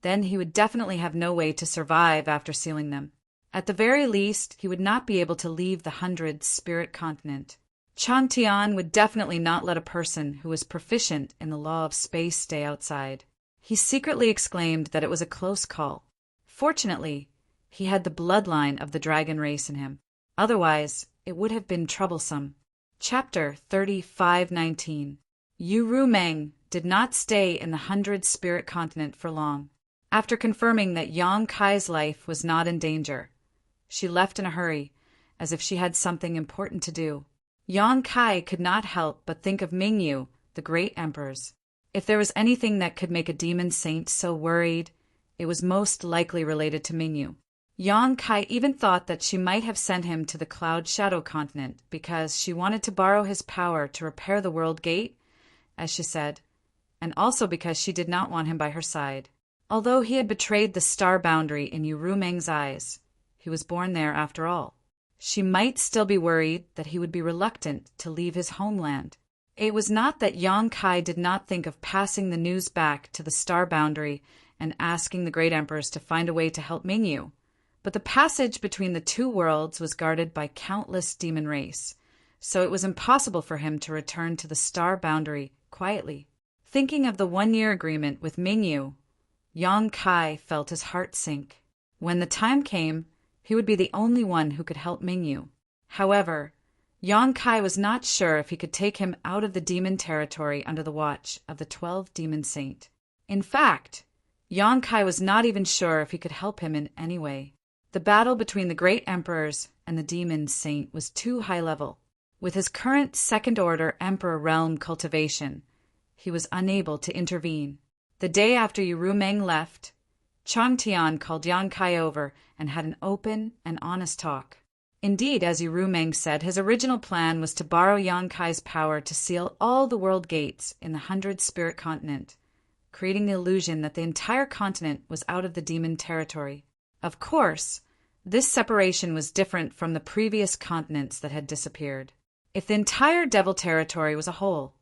then he would definitely have no way to survive after sealing them. At the very least, he would not be able to leave the 100 spirit continent. Changtian would definitely not let a person who was proficient in the law of space stay outside. He secretly exclaimed that it was a close call. Fortunately, he had the bloodline of the dragon race in him. Otherwise, it would have been troublesome. Chapter 35:19. Yu Meng did not stay in the 100 spirit continent for long. After confirming that Yang Kai's life was not in danger, she left in a hurry, as if she had something important to do. Yang Kai could not help but think of Mingyu, the great emperors. If there was anything that could make a demon saint so worried, it was most likely related to Mingyu. Yang Kai even thought that she might have sent him to the Cloud Shadow continent because she wanted to borrow his power to repair the world gate, as she said, and also because she did not want him by her side. Although he had betrayed the star boundary in Yu Meng's eyes, he was born there after all. She might still be worried that he would be reluctant to leave his homeland. It was not that Yang Kai did not think of passing the news back to the star boundary and asking the great emperors to find a way to help Mingyu, but the passage between the two worlds was guarded by countless demon race, so it was impossible for him to return to the star boundary quietly. Thinking of the one-year agreement with Mingyu, Yang Kai felt his heart sink. When the time came, he would be the only one who could help Mingyu. However, Yang Kai was not sure if he could take him out of the demon territory under the watch of the 12 demon saint. In fact, Yang Kai was not even sure if he could help him in any way. The battle between the great emperors and the demon saint was too high level. With his current second-order emperor realm cultivation, he was unable to intervene. The day after Yu Meng left, Chang Tian called Yang Kai over and had an open and honest talk. Indeed, as Yu Meng said, his original plan was to borrow Yang Kai's power to seal all the world gates in the 100-spirit continent, creating the illusion that the entire continent was out of the demon territory. Of course, this separation was different from the previous continents that had disappeared. If the entire devil territory was a whole,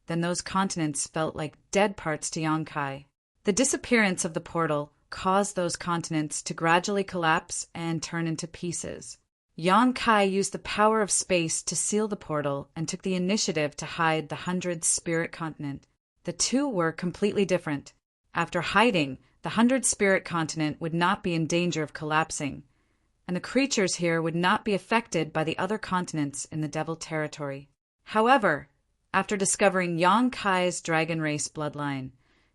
then those continents felt like dead parts to Yang Kai. The disappearance of the portal caused those continents to gradually collapse and turn into pieces. Yang Kai used the power of space to seal the portal and took the initiative to hide the 100-spirit continent. The two were completely different. After hiding, the 100-spirit continent would not be in danger of collapsing, and the creatures here would not be affected by the other continents in the devil territory. However, after discovering Yang Kai's dragon race bloodline,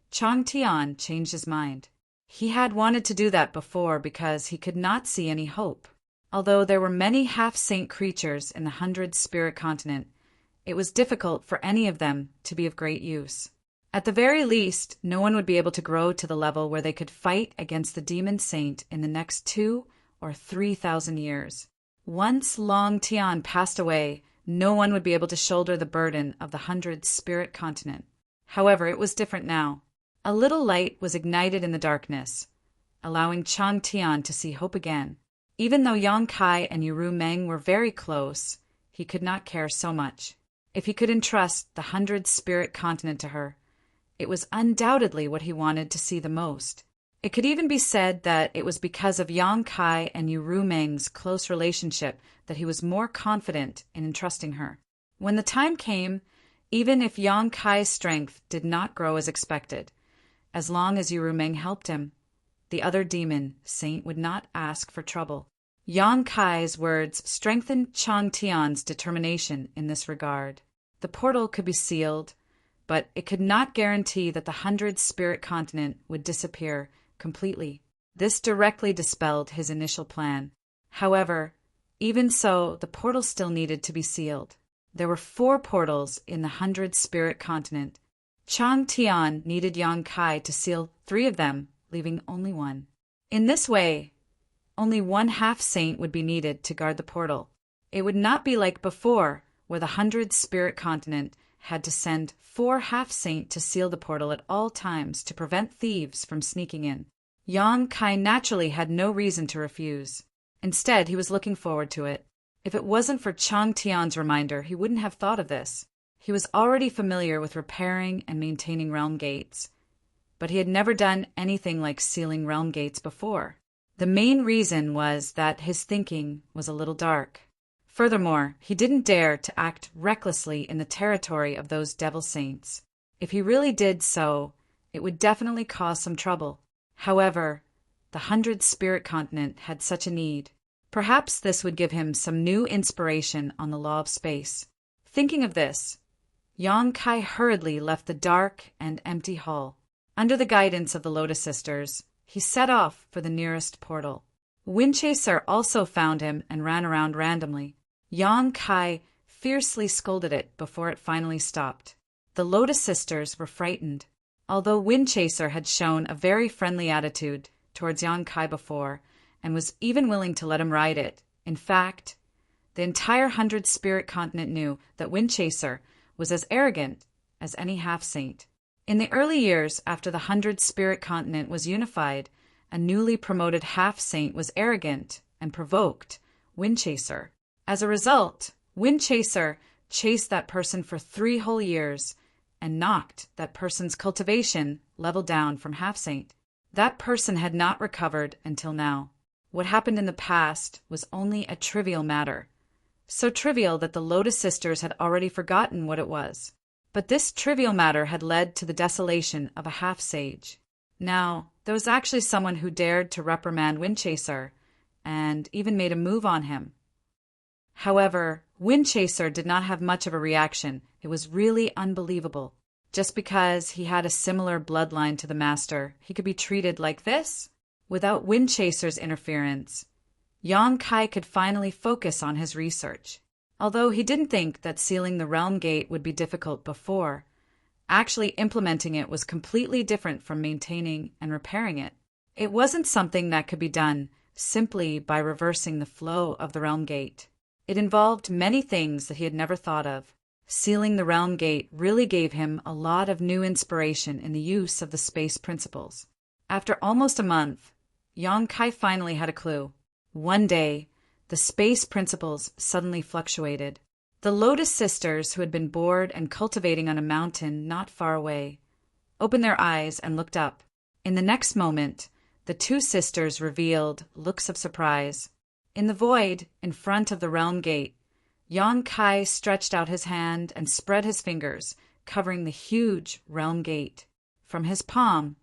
Chang Tian changed his mind. He had wanted to do that before because he could not see any hope. Although there were many half-saint creatures in the 100-spirit continent, it was difficult for any of them to be of great use. At the very least, no one would be able to grow to the level where they could fight against the demon saint in the next 2,000 or 3,000 years. Once Long Tian passed away, no one would be able to shoulder the burden of the 100-spirit continent. However, it was different now. A little light was ignited in the darkness, allowing Chang Tian to see hope again. Even though Yang Kai and Yu Meng were very close, he could not care so much. If he could entrust the 100-spirit continent to her, it was undoubtedly what he wanted to see the most. It could even be said that it was because of Yang Kai and Yu Meng's close relationship that he was more confident in entrusting her. When the time came, even if Yang Kai's strength did not grow as expected, as long as Yu Meng helped him, the other demon saint would not ask for trouble. Yang Kai's words strengthened Chang Tian's determination in this regard. The portal could be sealed, but it could not guarantee that the 100-spirit continent would disappear completely. This directly dispelled his initial plan. However, even so, the portal still needed to be sealed. There were 4 portals in the 100-spirit continent. Chang Tian needed Yang Kai to seal 3 of them, leaving only 1. In this way, only 1 half-saint would be needed to guard the portal. It would not be like before, where the 100-spirit continent had to send 4 half-saint to seal the portal at all times to prevent thieves from sneaking in. Yang Kai naturally had no reason to refuse. Instead, he was looking forward to it. If it wasn't for Chang Tian's reminder, he wouldn't have thought of this. He was already familiar with repairing and maintaining realm gates, but he had never done anything like sealing realm gates before. The main reason was that his thinking was a little dark. Furthermore, he didn't dare to act recklessly in the territory of those devil saints. If he really did so, it would definitely cause some trouble. However, the 100-spirit continent had such a need. Perhaps this would give him some new inspiration on the law of space. Thinking of this, Yang Kai hurriedly left the dark and empty hall. Under the guidance of the Lotus Sisters, he set off for the nearest portal. Windchaser also found him and ran around randomly. Yang Kai fiercely scolded it before it finally stopped. The Lotus Sisters were frightened. Although Windchaser had shown a very friendly attitude towards Yang Kai before, and was even willing to let him ride it, in fact, the entire 100-spirit continent knew that Windchaser was as arrogant as any half-saint. In the early years after the 100-spirit continent was unified, a newly promoted half-saint was arrogant and provoked Windchaser. As a result, Windchaser chased that person for 3 whole years and knocked that person's cultivation level down from half-saint. That person had not recovered until now. What happened in the past was only a trivial matter, so trivial that the Lotus Sisters had already forgotten what it was. But this trivial matter had led to the desolation of a half-sage. Now, there was actually someone who dared to reprimand Windchaser, and even made a move on him. However, Windchaser did not have much of a reaction. It was really unbelievable. Just because he had a similar bloodline to the master, he could be treated like this? Without Windchaser's interference, Yang Kai could finally focus on his research. Although he didn't think that sealing the realm gate would be difficult before, Actually implementing it was completely different from maintaining and repairing it. It wasn't something that could be done simply by reversing the flow of the realm gate. It involved many things that he had never thought of. Sealing the realm gate really gave him a lot of new inspiration in the use of the space principles. After almost a month, Yang Kai finally had a clue. One day, the space principles suddenly fluctuated. The Lotus sisters, who had been bored and cultivating on a mountain not far away, opened their eyes and looked up. In the next moment, the two sisters revealed looks of surprise. In the void in front of the realm gate, Yang Kai stretched out his hand and spread his fingers, covering the huge realm gate. From his palm,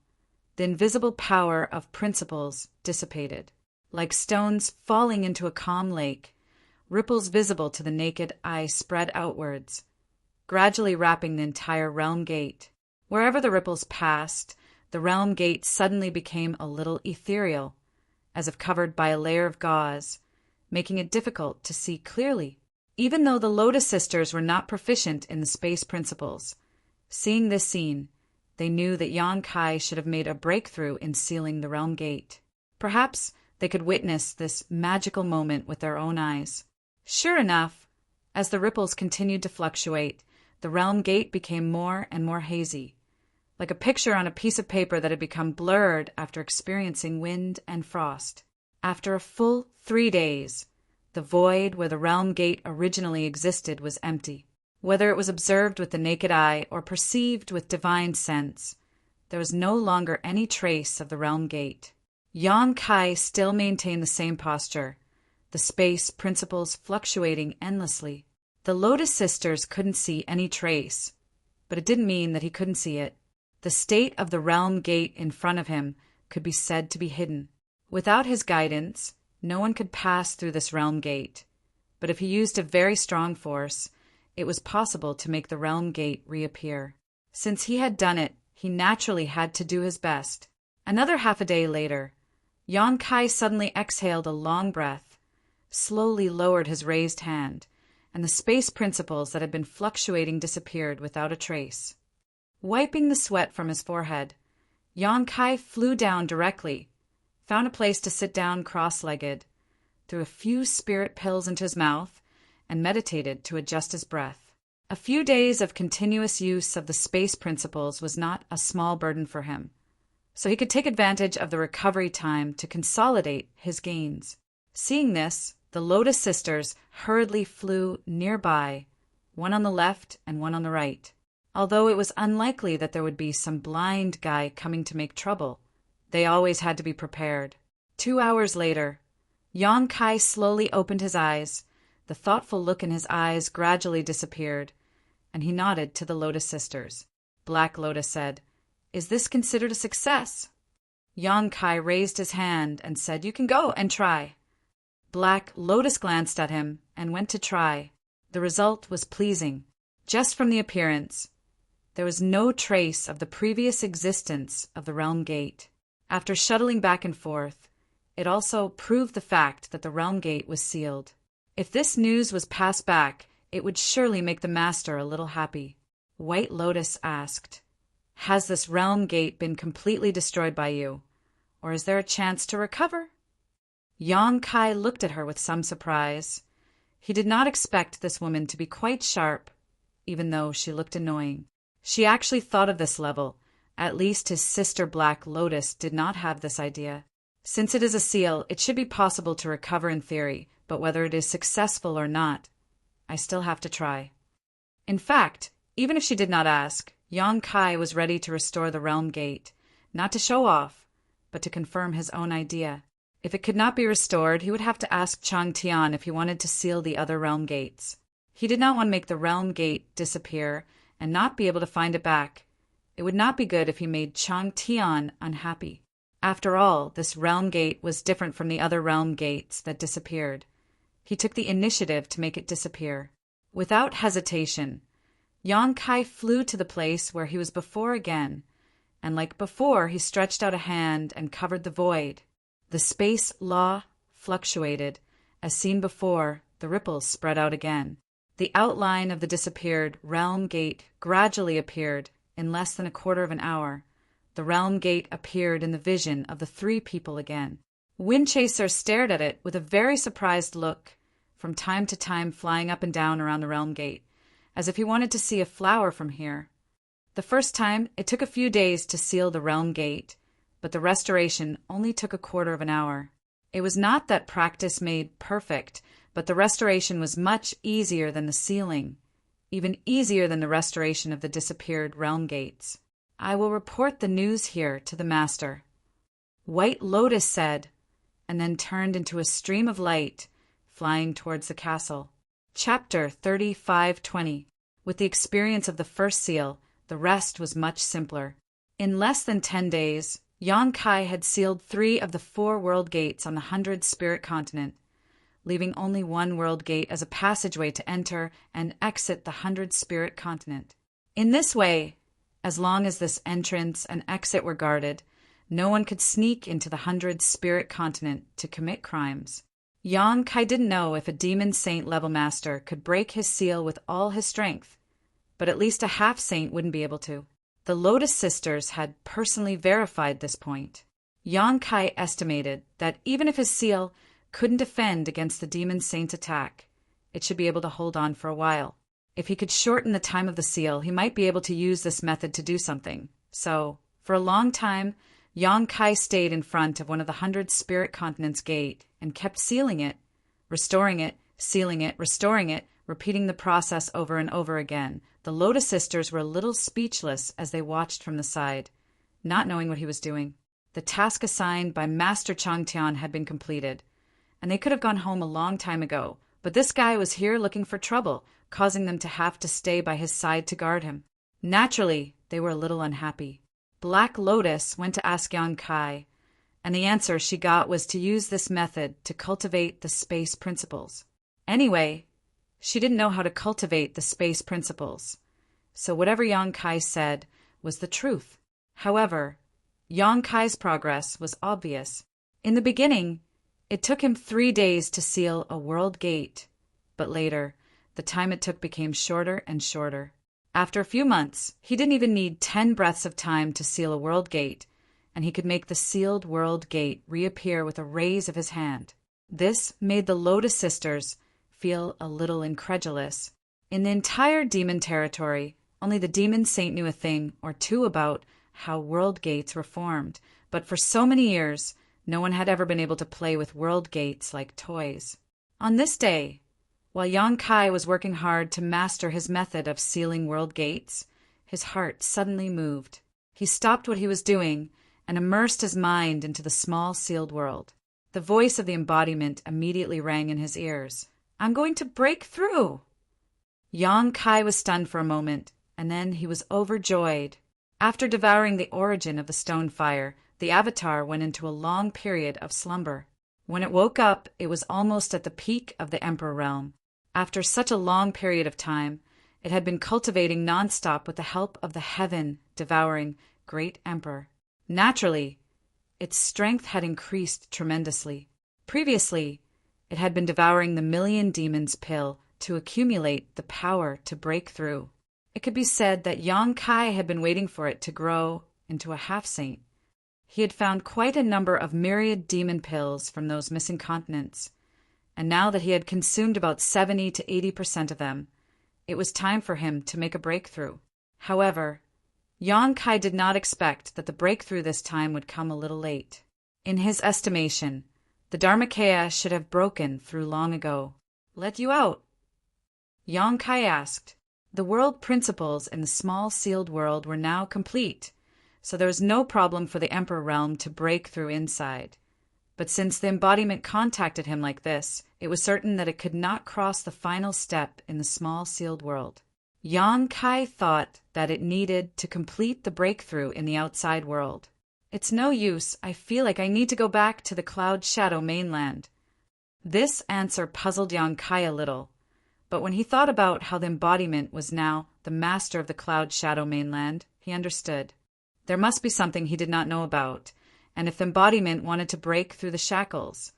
the invisible power of principles dissipated. Like stones falling into a calm lake, ripples visible to the naked eye spread outwards, gradually wrapping the entire realm gate. Wherever the ripples passed, the realm gate suddenly became a little ethereal, as if covered by a layer of gauze, making it difficult to see clearly. Even though the Lotus sisters were not proficient in the space principles, seeing this scene, they knew that Yang Kai should have made a breakthrough in sealing the realm gate. Perhaps they could witness this magical moment with their own eyes. Sure enough, as the ripples continued to fluctuate, the realm gate became more and more hazy, like a picture on a piece of paper that had become blurred after experiencing wind and frost. After a full 3 days, the void where the realm gate originally existed was empty. Whether it was observed with the naked eye or perceived with divine sense, there was no longer any trace of the realm gate. Yang Kai still maintained the same posture, the space principles fluctuating endlessly. The Lotus sisters couldn't see any trace, but it didn't mean that he couldn't see it. The state of the realm gate in front of him could be said to be hidden. Without his guidance, no one could pass through this realm gate, but if he used a very strong force, it was possible to make the realm gate reappear. Since he had done it, he naturally had to do his best. Another half a day later, Yang Kai suddenly exhaled a long breath, slowly lowered his raised hand, and the space principles that had been fluctuating disappeared without a trace. Wiping the sweat from his forehead, Yang Kai flew down directly, found a place to sit down cross-legged, threw a few spirit pills into his mouth, and meditated to adjust his breath. A few days of continuous use of the space principles was not a small burden for him, so he could take advantage of the recovery time to consolidate his gains. Seeing this, the Lotus sisters hurriedly flew nearby, one on the left and one on the right. Although it was unlikely that there would be some blind guy coming to make trouble, they always had to be prepared. 2 hours later, Yang Kai slowly opened his eyes. The thoughtful look in his eyes gradually disappeared, and he nodded to the Lotus sisters. Black Lotus said, "Is this considered a success?" Yang Kai raised his hand and said, "You can go and try." Black Lotus glanced at him and went to try. The result was pleasing. Just from the appearance, there was no trace of the previous existence of the realm gate. After shuttling back and forth, it also proved the fact that the realm gate was sealed. If this news was passed back, it would surely make the master a little happy. White Lotus asked, "Has this realm gate been completely destroyed by you, or is there a chance to recover?" Yang Kai looked at her with some surprise. He did not expect this woman to be quite sharp, even though she looked annoying. She actually thought of this level. At least his sister Black Lotus did not have this idea. Since it is a seal, it should be possible to recover in theory, but whether it is successful or not, I still have to try. In fact, even if she did not ask, Yang Kai was ready to restore the realm gate, not to show off, but to confirm his own idea. If it could not be restored, he would have to ask Chang Tian if he wanted to seal the other realm gates. He did not want to make the realm gate disappear and not be able to find it back. It would not be good if he made Chang Tian unhappy. After all, this realm gate was different from the other realm gates that disappeared. He took the initiative to make it disappear. Without hesitation, Yang Kai flew to the place where he was before again, and like before, he stretched out a hand and covered the void. The space law fluctuated. As seen before, the ripples spread out again. The outline of the disappeared realm gate gradually appeared, in less than a quarter of an hour, the realm gate appeared in the vision of the three people again. Windchaser stared at it with a very surprised look, from time to time flying up and down around the realm gate, as if he wanted to see a flower from here. The first time, it took a few days to seal the realm gate, but the restoration only took a quarter of an hour. It was not that practice made perfect, but the restoration was much easier than the sealing, even easier than the restoration of the disappeared realm gates. I will report the news here to the master. White Lotus said, and then turned into a stream of light, flying towards the castle. Chapter 35:20. With the experience of the first seal, the rest was much simpler. In less than 10 days, Yong-kai had sealed 3 of the 4 world gates on the 100 Spirit Continent, leaving only one world gate as a passageway to enter and exit the 100 Spirit Continent. In this way, as long as this entrance and exit were guarded, no one could sneak into the 100 Spirit Continent to commit crimes. Yong-kai didn't know if a demon saint level master could break his seal with all his strength, but at least a half-saint wouldn't be able to. The Lotus Sisters had personally verified this point. Yong-kai estimated that even if his seal couldn't defend against the demon saint's attack, it should be able to hold on for a while. If he could shorten the time of the seal, he might be able to use this method to do something. So, for a long time, Yong-kai stayed in front of one of the 100 Spirit Continents gate and kept sealing it, restoring it, sealing it, restoring it, repeating the process over and over again. The Lotus Sisters were a little speechless as they watched from the side, not knowing what he was doing. The task assigned by Master Changtian had been completed, and they could have gone home a long time ago, but this guy was here looking for trouble, causing them to have to stay by his side to guard him. Naturally, they were a little unhappy. Black Lotus went to ask Yong-kai, and the answer she got was to use this method to cultivate the space principles. Anyway, she didn't know how to cultivate the space principles, so whatever Yong-kai said was the truth. However, Yong-kai's progress was obvious. In the beginning, it took him 3 days to seal a world gate, but later, the time it took became shorter and shorter. After a few months, he didn't even need 10 breaths of time to seal a world gate, and he could make the sealed world gate reappear with a raise of his hand. This made the Lotus Sisters feel a little incredulous. In the entire demon territory, only the demon saint knew a thing or two about how world gates were formed, but for so many years, no one had ever been able to play with world gates like toys. On this day, while Yong-kai was working hard to master his method of sealing world gates, his heart suddenly moved. He stopped what he was doing and immersed his mind into the small sealed world. The voice of the embodiment immediately rang in his ears. "I'm going to break through!" Yong-kai was stunned for a moment, and then he was overjoyed. After devouring the origin of the stone fire, the avatar went into a long period of slumber. When it woke up, it was almost at the peak of the Emperor realm. After such a long period of time, it had been cultivating nonstop with the help of the heaven-devouring Great Emperor. Naturally, its strength had increased tremendously. Previously, it had been devouring the Million Demons pill to accumulate the power to break through. It could be said that Yong-kai had been waiting for it to grow into a half-saint. He had found quite a number of myriad demon pills from those missing continents, and now that he had consumed about 70 to 80% of them, it was time for him to make a breakthrough. However, Yong-kai did not expect that the breakthrough this time would come a little late. In his estimation, the Dharmakaya should have broken through long ago. "Let you out?" Yong-kai asked. The world principles in the small sealed world were now complete, so there was no problem for the Emperor realm to break through inside. But since the embodiment contacted him like this, it was certain that it could not cross the final step in the small sealed world. Yong-kai thought that it needed to complete the breakthrough in the outside world. "It's no use. I feel like I need to go back to the Cloud Shadow mainland." This answer puzzled Yong-kai a little, but when he thought about how the embodiment was now the master of the Cloud Shadow mainland, he understood. There must be something he did not know about, and if the embodiment wanted to break through the shackles,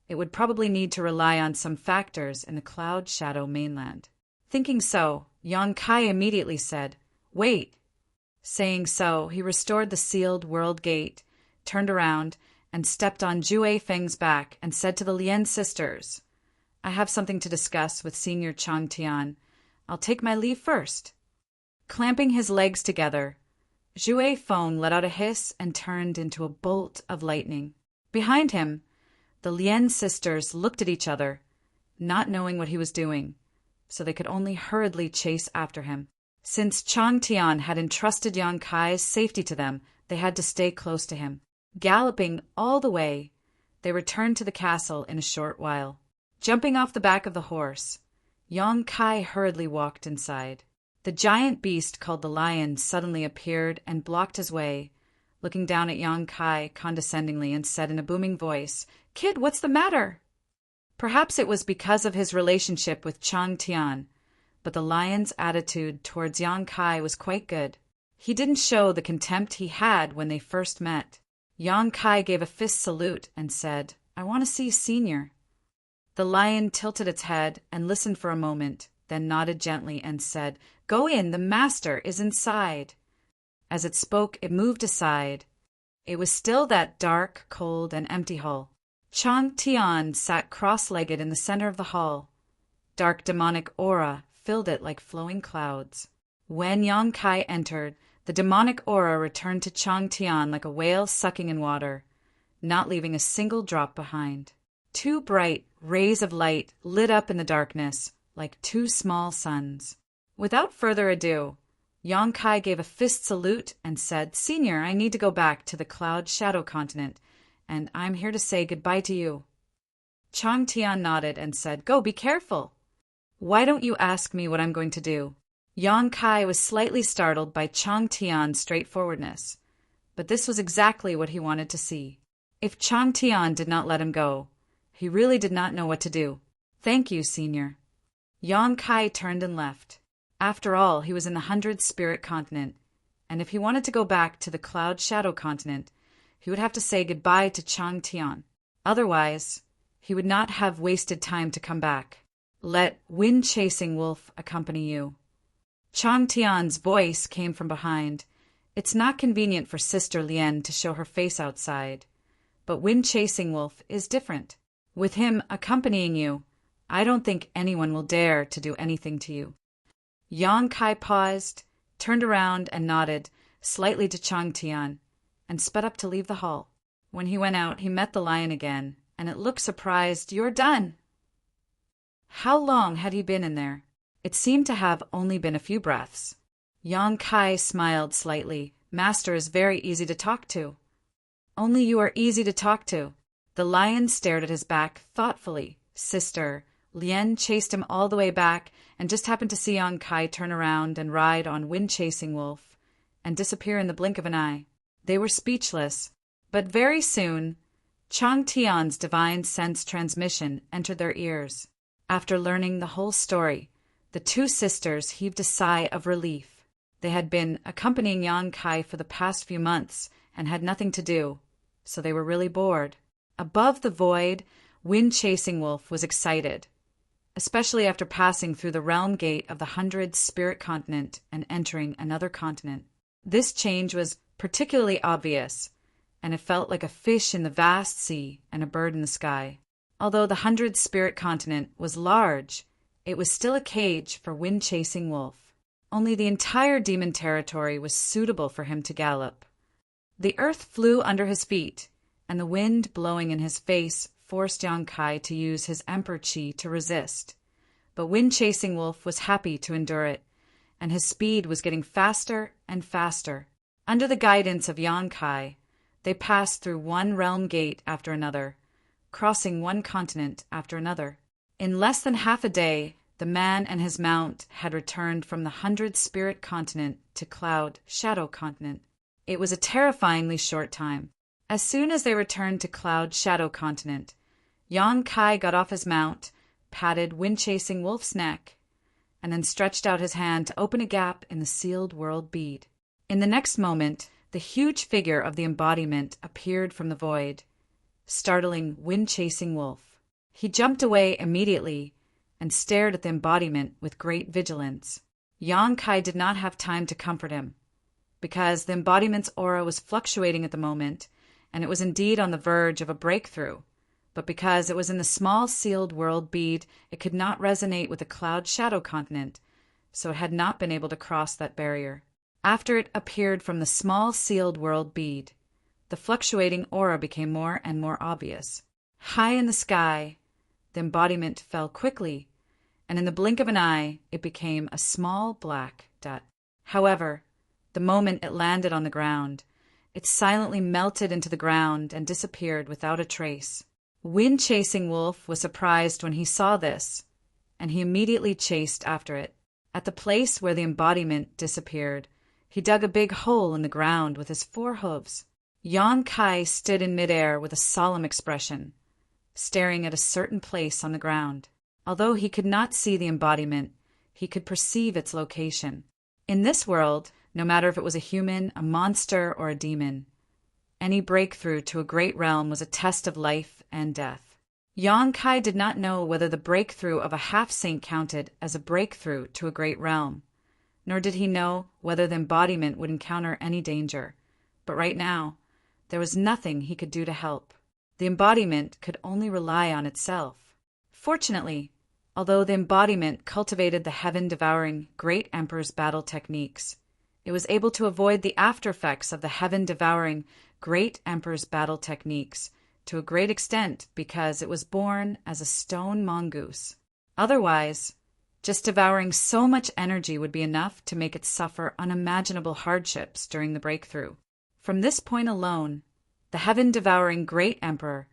it would probably need to rely on some factors in the Cloud Shadow mainland. Thinking so, Yong-kai immediately said, "Wait, Saying so, he restored the sealed world gate, turned around, and stepped on Jue Feng's back and said to the Lien sisters, "I have something to discuss with Senior Chang Tian. I'll take my leave first." Clamping his legs together, Jue Feng let out a hiss and turned into a bolt of lightning. Behind him, the Lien sisters looked at each other, not knowing what he was doing, so they could only hurriedly chase after him. Since Chang Tian had entrusted Yang Kai's safety to them, they had to stay close to him. Galloping all the way, they returned to the castle in a short while. Jumping off the back of the horse, Yang Kai hurriedly walked inside. The giant beast called the lion suddenly appeared and blocked his way, looking down at Yang Kai condescendingly and said in a booming voice, "Kid, what's the matter?" Perhaps it was because of his relationship with Chang Tian, but the lion's attitude towards Yang Kai was quite good. He didn't show the contempt he had when they first met. Yang Kai gave a fist salute and said, "I want to see Senior." The lion tilted its head and listened for a moment, then nodded gently and said, "Go in, the master is inside." As it spoke, it moved aside. It was still that dark, cold, and empty hall. Chang Tian sat cross-legged in the center of the hall. Dark demonic aura filled it like flowing clouds. When Yang Kai entered, the demonic aura returned to Chang Tian like a whale sucking in water, not leaving a single drop behind. Two bright rays of light lit up in the darkness like two small suns. Without further ado, Yang Kai gave a fist salute and said, "Senior, I need to go back to the Cloud Shadow Continent, and I'm here to say goodbye to you." Chang Tian nodded and said, "Go, be careful." "Why don't you ask me what I'm going to do?" Yang Kai was slightly startled by Chang Tian's straightforwardness, but this was exactly what he wanted to see. If Chang Tian did not let him go, he really did not know what to do. "Thank you, Senior." Yang Kai turned and left. After all, he was in the 100 Spirit Continent, and if he wanted to go back to the Cloud Shadow Continent, he would have to say goodbye to Chang Tian. Otherwise, he would not have wasted time to come back. "Let Wind-Chasing Wolf accompany you." Chang Tian's voice came from behind. "It's not convenient for Sister Lien to show her face outside, but Wind-Chasing Wolf is different. With him accompanying you, I don't think anyone will dare to do anything to you." Yang Kai paused, turned around and nodded slightly to Chang Tian, and sped up to leave the hall. When he went out, he met the lion again, and it looked surprised. "You're done." How long had he been in there? It seemed to have only been a few breaths. Yang Kai smiled slightly. "Master is very easy to talk to." "Only you are easy to talk to." The lion stared at his back thoughtfully. Sister Lien chased him all the way back and just happened to see Yang Kai turn around and ride on Wind-Chasing Wolf and disappear in the blink of an eye. They were speechless, but very soon Chang Tian's divine sense transmission entered their ears. After learning the whole story, the two sisters heaved a sigh of relief. They had been accompanying Yang Kai for the past few months and had nothing to do, so they were really bored. Above the void, Wind-Chasing Wolf was excited, especially after passing through the realm gate of the 100 Spirit Continent and entering another continent. This change was particularly obvious, and it felt like a fish in the vast sea and a bird in the sky. Although the 100 Spirit Continent was large, it was still a cage for Wind-Chasing Wolf. Only the entire demon territory was suitable for him to gallop. The earth flew under his feet, and the wind blowing in his face forced Yang Kai to use his Emperor Chi to resist. But Wind-Chasing Wolf was happy to endure it, and his speed was getting faster and faster. Under the guidance of Yang Kai, they passed through one realm gate after another, crossing one continent after another. In less than half a day, the man and his mount had returned from the 100 Spirit Continent to Cloud Shadow Continent. It was a terrifyingly short time. As soon as they returned to Cloud Shadow Continent, Yang Kai got off his mount, patted Wind-Chasing Wolf's neck, and then stretched out his hand to open a gap in the sealed world bead. In the next moment, the huge figure of the embodiment appeared from the void, startling Wind-Chasing Wolf. He jumped away immediately and stared at the embodiment with great vigilance. Yang Kai did not have time to comfort him, because the embodiment's aura was fluctuating at the moment, and it was indeed on the verge of a breakthrough. But because it was in the small sealed world bead, it could not resonate with the cloud shadow continent, so it had not been able to cross that barrier. After it appeared from the small sealed world bead, the fluctuating aura became more and more obvious. High in the sky, the embodiment fell quickly, and in the blink of an eye, it became a small black dot. However, the moment it landed on the ground, it silently melted into the ground and disappeared without a trace. Wind-chasing Wolf was surprised when he saw this, and he immediately chased after it. At the place where the embodiment disappeared, he dug a big hole in the ground with his 4 hooves. Yang Kai stood in midair with a solemn expression, staring at a certain place on the ground. Although he could not see the embodiment, he could perceive its location. In this world, no matter if it was a human, a monster, or a demon, any breakthrough to a great realm was a test of life and death. Yang Kai did not know whether the breakthrough of a half-saint counted as a breakthrough to a great realm, nor did he know whether the embodiment would encounter any danger. But right now, there was nothing he could do to help. The embodiment could only rely on itself. Fortunately, although the embodiment cultivated the heaven-devouring Great Emperor's battle techniques, it was able to avoid the aftereffects of the heaven-devouring Great Emperor's battle techniques to a great extent because it was born as a stone mongoose. Otherwise, just devouring so much energy would be enough to make it suffer unimaginable hardships during the breakthrough. From this point alone, the heaven-devouring Great Emperor,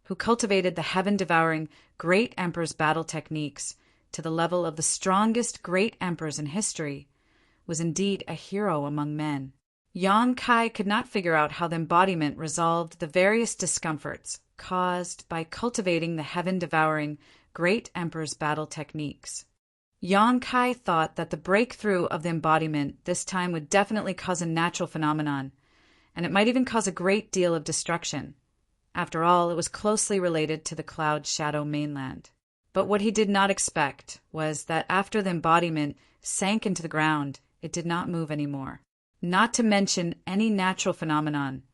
who cultivated the heaven-devouring Great Emperor's battle techniques to the level of the strongest Great Emperors in history, was indeed a hero among men. Yang Kai could not figure out how the embodiment resolved the various discomforts caused by cultivating the heaven-devouring Great Emperor's battle techniques. Yang Kai thought that the breakthrough of the embodiment this time would definitely cause a natural phenomenon, and it might even cause a great deal of destruction. After all, it was closely related to the Cloud Shadow mainland. But what he did not expect was that after the embodiment sank into the ground, it did not move anymore. Not to mention any natural phenomenon.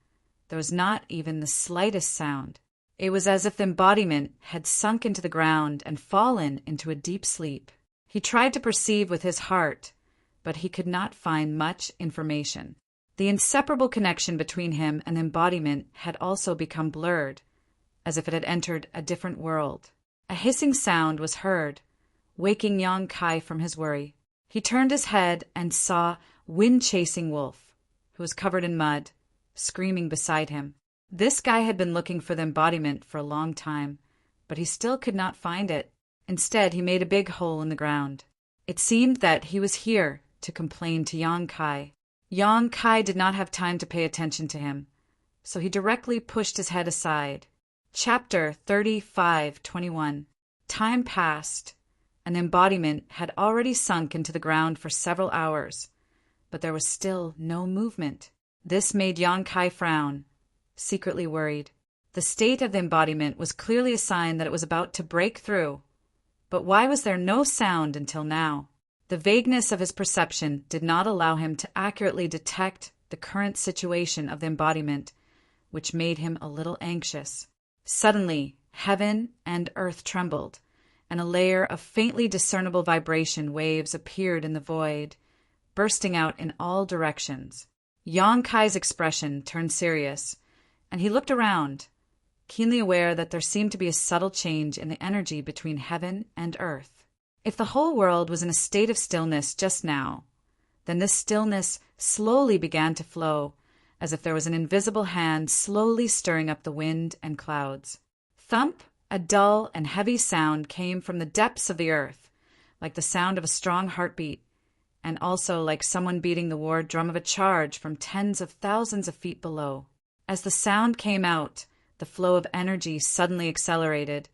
There was not even the slightest sound. It was as if the embodiment had sunk into the ground and fallen into a deep sleep. He tried to perceive with his heart, but he could not find much information. The inseparable connection between him and the embodiment had also become blurred, as if it had entered a different world. A hissing sound was heard, waking Yang Kai from his worry. He turned his head and saw Wind-chasing Wolf, who was covered in mud, screaming beside him. This guy had been looking for the embodiment for a long time, but he still could not find it. Instead, he made a big hole in the ground. It seemed that he was here to complain to Yang Kai. Yang Kai did not have time to pay attention to him, so he directly pushed his head aside. Chapter 35:21. Time passed, and the embodiment had already sunk into the ground for several hours, but there was still no movement. This made Yang Kai frown, secretly worried. The state of the embodiment was clearly a sign that it was about to break through, but why was there no sound until now? The vagueness of his perception did not allow him to accurately detect the current situation of the embodiment, which made him a little anxious. Suddenly, heaven and earth trembled, and a layer of faintly discernible vibration waves appeared in the void, bursting out in all directions. Yang Kai's expression turned serious, and he looked around, keenly aware that there seemed to be a subtle change in the energy between heaven and earth. If the whole world was in a state of stillness just now, then this stillness slowly began to flow, as if there was an invisible hand slowly stirring up the wind and clouds. Thump! A dull and heavy sound came from the depths of the earth, like the sound of a strong heartbeat, and also like someone beating the war drum of a charge from tens of thousands of feet below. As the sound came out, the flow of energy suddenly accelerated,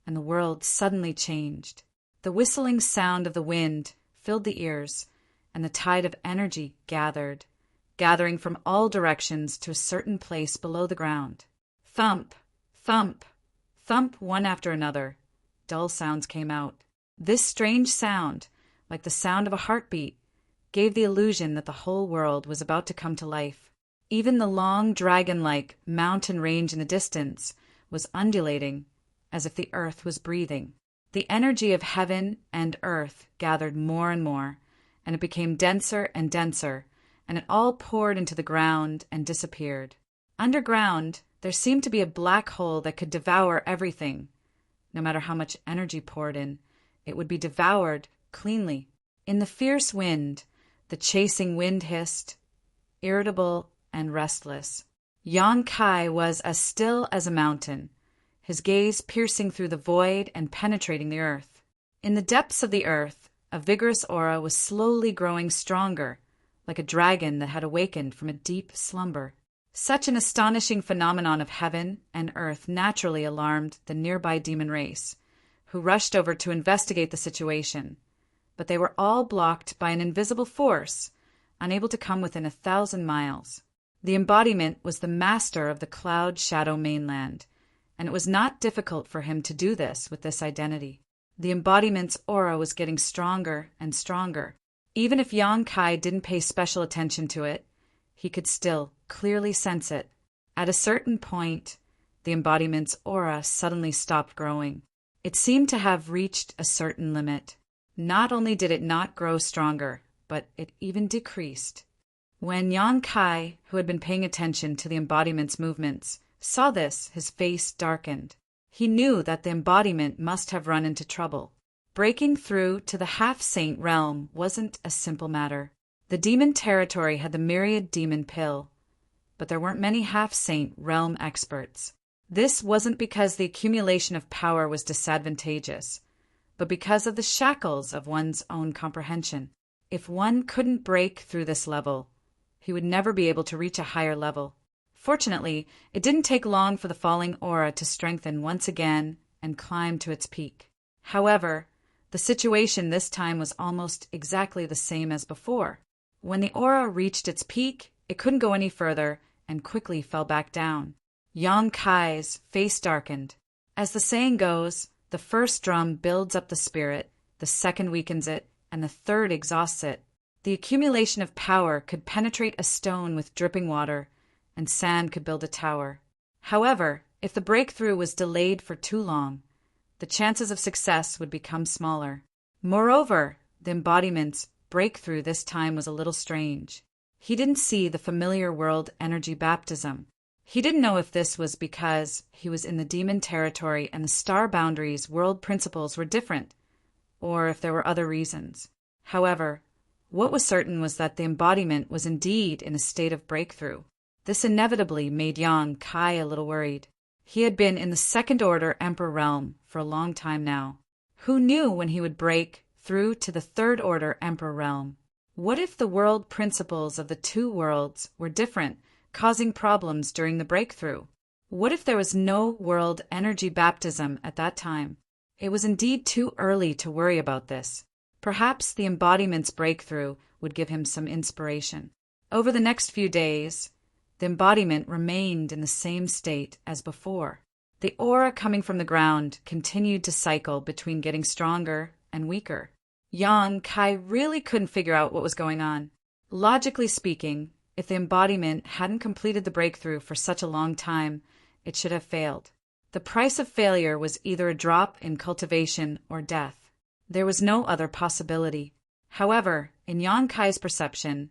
and the world suddenly changed. The whistling sound of the wind filled the ears, and the tide of energy gathering from all directions to a certain place below the ground. Thump! Thump! Thump! One after another, dull sounds came out. This strange sound, like the sound of a heartbeat, gave the illusion that the whole world was about to come to life. Even the long, dragon-like mountain range in the distance was undulating, as if the earth was breathing. The energy of heaven and earth gathered more and more, and it became denser and denser, and it all poured into the ground and disappeared. Underground, there seemed to be a black hole that could devour everything. No matter how much energy poured in, it would be devoured cleanly. In the fierce wind, the chasing wind hissed, irritable and restless. Yang Kai was as still as a mountain, his gaze piercing through the void and penetrating the earth. In the depths of the earth, a vigorous aura was slowly growing stronger, like a dragon that had awakened from a deep slumber. Such an astonishing phenomenon of heaven and earth naturally alarmed the nearby demon race, who rushed over to investigate the situation. But they were all blocked by an invisible force, unable to come within 1,000 miles. The embodiment was the master of the cloud shadow mainland, and it was not difficult for him to do this with this identity. The embodiment's aura was getting stronger and stronger. Even if Yang Kai didn't pay special attention to it, he could still clearly sense it. At a certain point, the embodiment's aura suddenly stopped growing. It seemed to have reached a certain limit. Not only did it not grow stronger, but it even decreased. When Yang Kai, who had been paying attention to the embodiment's movements, saw this, his face darkened. He knew that the embodiment must have run into trouble. Breaking through to the half-saint realm wasn't a simple matter. The demon territory had the myriad demon pill, but there weren't many half-saint realm experts. This wasn't because the accumulation of power was disadvantageous, but because of the shackles of one's own comprehension. If one couldn't break through this level, he would never be able to reach a higher level. Fortunately, it didn't take long for the falling aura to strengthen once again and climb to its peak. However, the situation this time was almost exactly the same as before. When the aura reached its peak, it couldn't go any further and quickly fell back down. Yang Kai's face darkened. As the saying goes, the first drum builds up the spirit, the second weakens it, and the third exhausts it. The accumulation of power could penetrate a stone with dripping water, and sand could build a tower. However, if the breakthrough was delayed for too long, the chances of success would become smaller. Moreover, the embodiment's breakthrough this time was a little strange. He didn't see the familiar world energy baptism. He didn't know if this was because he was in the demon territory and the star boundaries world principles were different, or if there were other reasons. However, what was certain was that the embodiment was indeed in a state of breakthrough. This inevitably made Yang Kai a little worried. He had been in the second order Emperor realm for a long time now. Who knew when he would break through to the third order Emperor realm? What if the world principles of the two worlds were different, causing problems during the breakthrough? What if there was no world energy baptism at that time? It was indeed too early to worry about this. Perhaps the embodiment's breakthrough would give him some inspiration. Over the next few days, the embodiment remained in the same state as before. The aura coming from the ground continued to cycle between getting stronger and weaker. Yang Kai really couldn't figure out what was going on. Logically speaking, if the embodiment hadn't completed the breakthrough for such a long time, it should have failed. The price of failure was either a drop in cultivation or death. There was no other possibility. However, in Yang Kai's perception,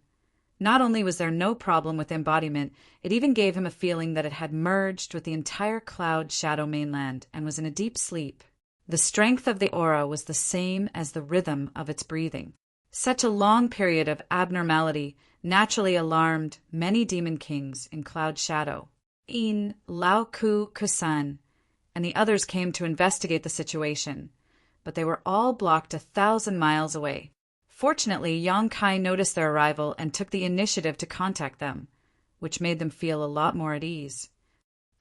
not only was there no problem with embodiment, it even gave him a feeling that it had merged with the entire cloud shadow mainland and was in a deep sleep. The strength of the aura was the same as the rhythm of its breathing. Such a long period of abnormality naturally alarmed many demon kings in cloud shadow. In Lao Ku Kusan and the others came to investigate the situation, but they were all blocked 1,000 miles away. Fortunately, Yang Kai noticed their arrival and took the initiative to contact them, which made them feel a lot more at ease.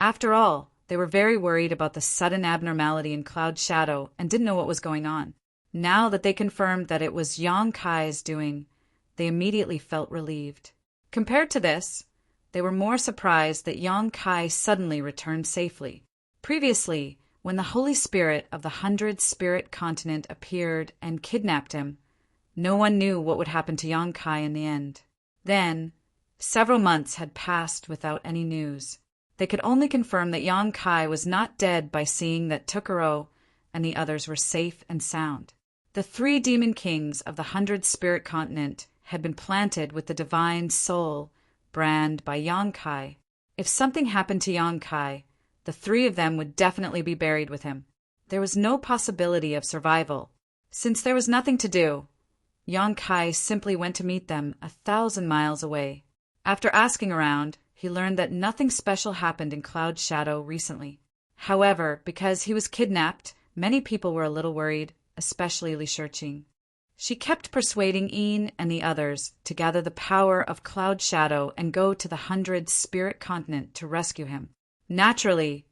After all, they were very worried about the sudden abnormality in cloud shadow and didn't know what was going on. Now that they confirmed that it was Yang Kai's doing, they immediately felt relieved. Compared to this, they were more surprised that Yang Kai suddenly returned safely. Previously, when the Holy Spirit of the 100 Spirit continent appeared and kidnapped him, No one knew what would happen to Yonkai in the end. Then, several months had passed without any news. They could only confirm that Yonkai was not dead by seeing that Tukuro and the others were safe and sound. The 3 demon kings of the 100 Spirit Continent had been planted with the divine soul brand by Yonkai. If something happened to Yonkai, the 3 of them would definitely be buried with him. There was no possibility of survival. Since there was nothing to do, Yonkai simply went to meet them 1,000 miles away. After asking around, he learned that nothing special happened in Cloud Shadow recently. However, because he was kidnapped, many people were a little worried, especially Li Shiqing. She kept persuading Yin and the others to gather the power of Cloud Shadow and go to the 100 Spirit Continent to rescue him. Naturally,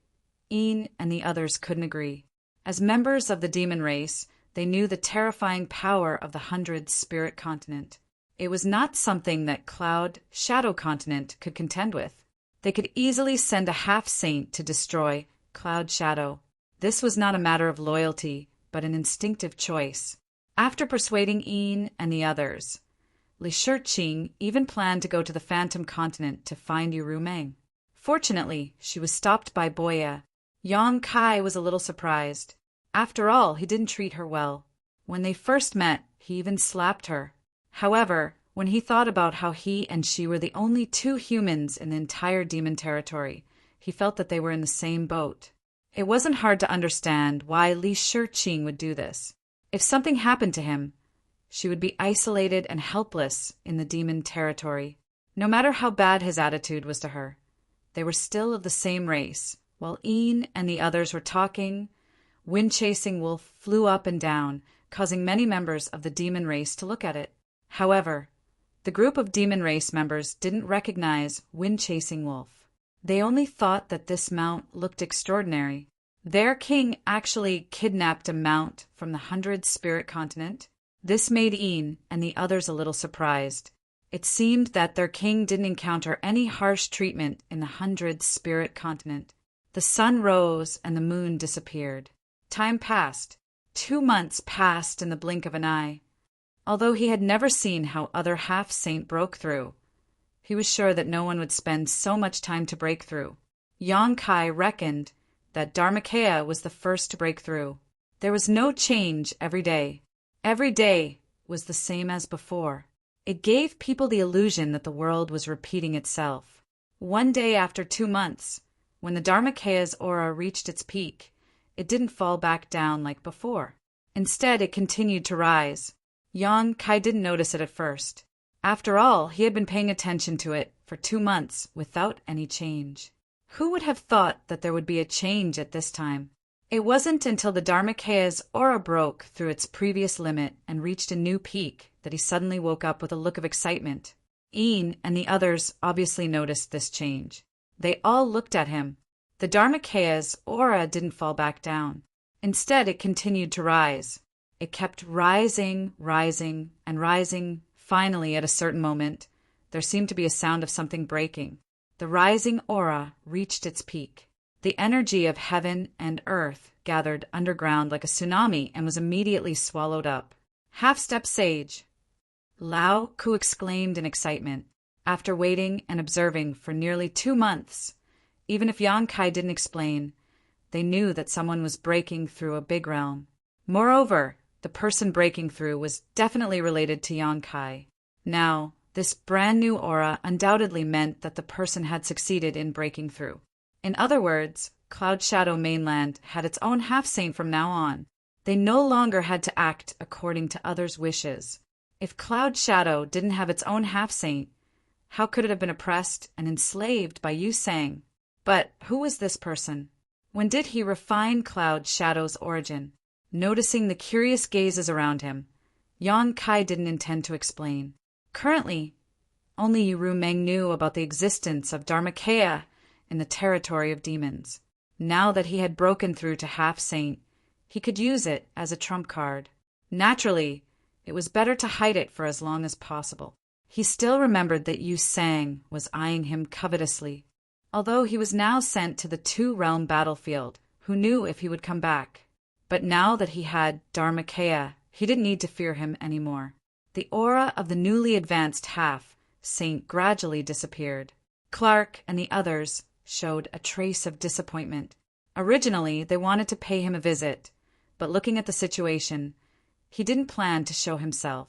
Yin and the others couldn't agree. As members of the demon race, they knew the terrifying power of the 100 Spirit Continent. It was not something that Cloud Shadow Continent could contend with. They could easily send a half-saint to destroy Cloud Shadow. This was not a matter of loyalty, but an instinctive choice. After persuading Yin and the others, Li Shiqing even planned to go to the Phantom Continent to find Yuru Meng. Fortunately, she was stopped by Boya. Yonkai was a little surprised. After all, he didn't treat her well. When they first met, he even slapped her. However, when he thought about how he and she were the only 2 humans in the entire demon territory, he felt that they were in the same boat. It wasn't hard to understand why Li Shiqing would do this. If something happened to him, she would be isolated and helpless in the demon territory. No matter how bad his attitude was to her, they were still of the same race. While Yin and the others were talking, Wind-Chasing Wolf flew up and down, causing many members of the demon race to look at it. However, the group of demon race members didn't recognize Wind-Chasing Wolf. They only thought that this mount looked extraordinary. Their king actually kidnapped a mount from the 100 Spirit Continent. This made Yin and the others a little surprised. It seemed that their king didn't encounter any harsh treatment in the 100 Spirit Continent. The sun rose and the moon disappeared. Time passed. 2 months passed in the blink of an eye. Although he had never seen how other half-saint broke through, he was sure that no one would spend so much time to break through. Yonkai reckoned that Dharmakaya was the first to break through. There was no change every day. Every day was the same as before. It gave people the illusion that the world was repeating itself. One day after 2 months, when the Dharmakaya's aura reached its peak, it didn't fall back down like before. Instead, it continued to rise. Yonkai didn't notice it at first. After all, he had been paying attention to it for 2 months without any change. Who would have thought that there would be a change at this time? It wasn't until the Dharmakaya's aura broke through its previous limit and reached a new peak that he suddenly woke up with a look of excitement. Yin and the others obviously noticed this change. They all looked at him. The Dharmakaya's aura didn't fall back down. Instead, it continued to rise. It kept rising, rising, and rising. Finally, at a certain moment, there seemed to be a sound of something breaking. The rising aura reached its peak. The energy of heaven and earth gathered underground like a tsunami and was immediately swallowed up. Half-step sage, Lao Ku exclaimed in excitement. After waiting and observing for nearly 2 months, even if Yonkai didn't explain, they knew that someone was breaking through a big realm. Moreover, the person breaking through was definitely related to Yonkai. Now, this brand new aura undoubtedly meant that the person had succeeded in breaking through. In other words, Cloud Shadow Mainland had its own half-saint from now on. They no longer had to act according to others' wishes. If Cloud Shadow didn't have its own half-saint, how could it have been oppressed and enslaved by Yu Sang? But who was this person? When did he refine Cloud Shadow's origin? Noticing the curious gazes around him, Yonkai didn't intend to explain. Currently, only Yuru Meng knew about the existence of Dharmakaya in the territory of demons. Now that he had broken through to half-saint, he could use it as a trump card. Naturally, it was better to hide it for as long as possible. He still remembered that Yu Sang was eyeing him covetously. Although he was now sent to the 2-realm battlefield, who knew if he would come back? But now that he had Dharmakaya, he didn't need to fear him anymore. the aura of the newly advanced half-saint gradually disappeared. Clark and the others showed a trace of disappointment. Originally, they wanted to pay him a visit, but looking at the situation, he didn't plan to show himself.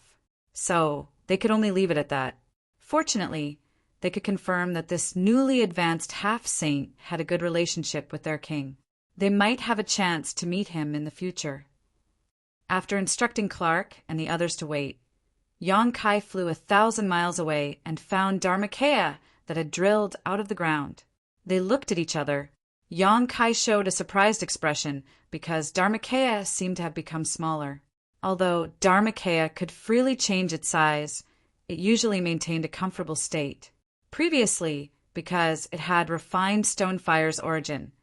So, they could only leave it at that. Fortunately, they could confirm that this newly advanced half-saint had a good relationship with their king. They might have a chance to meet him in the future. After instructing Clark and the others to wait, Yong-kai flew 1,000 miles away and found Dharmakaya that had drilled out of the ground. They looked at each other. Yong-kai showed a surprised expression because Dharmakaya seemed to have become smaller. Although Dharmakaya could freely change its size, it usually maintained a comfortable state. Previously, because it had refined Stonefire's origin,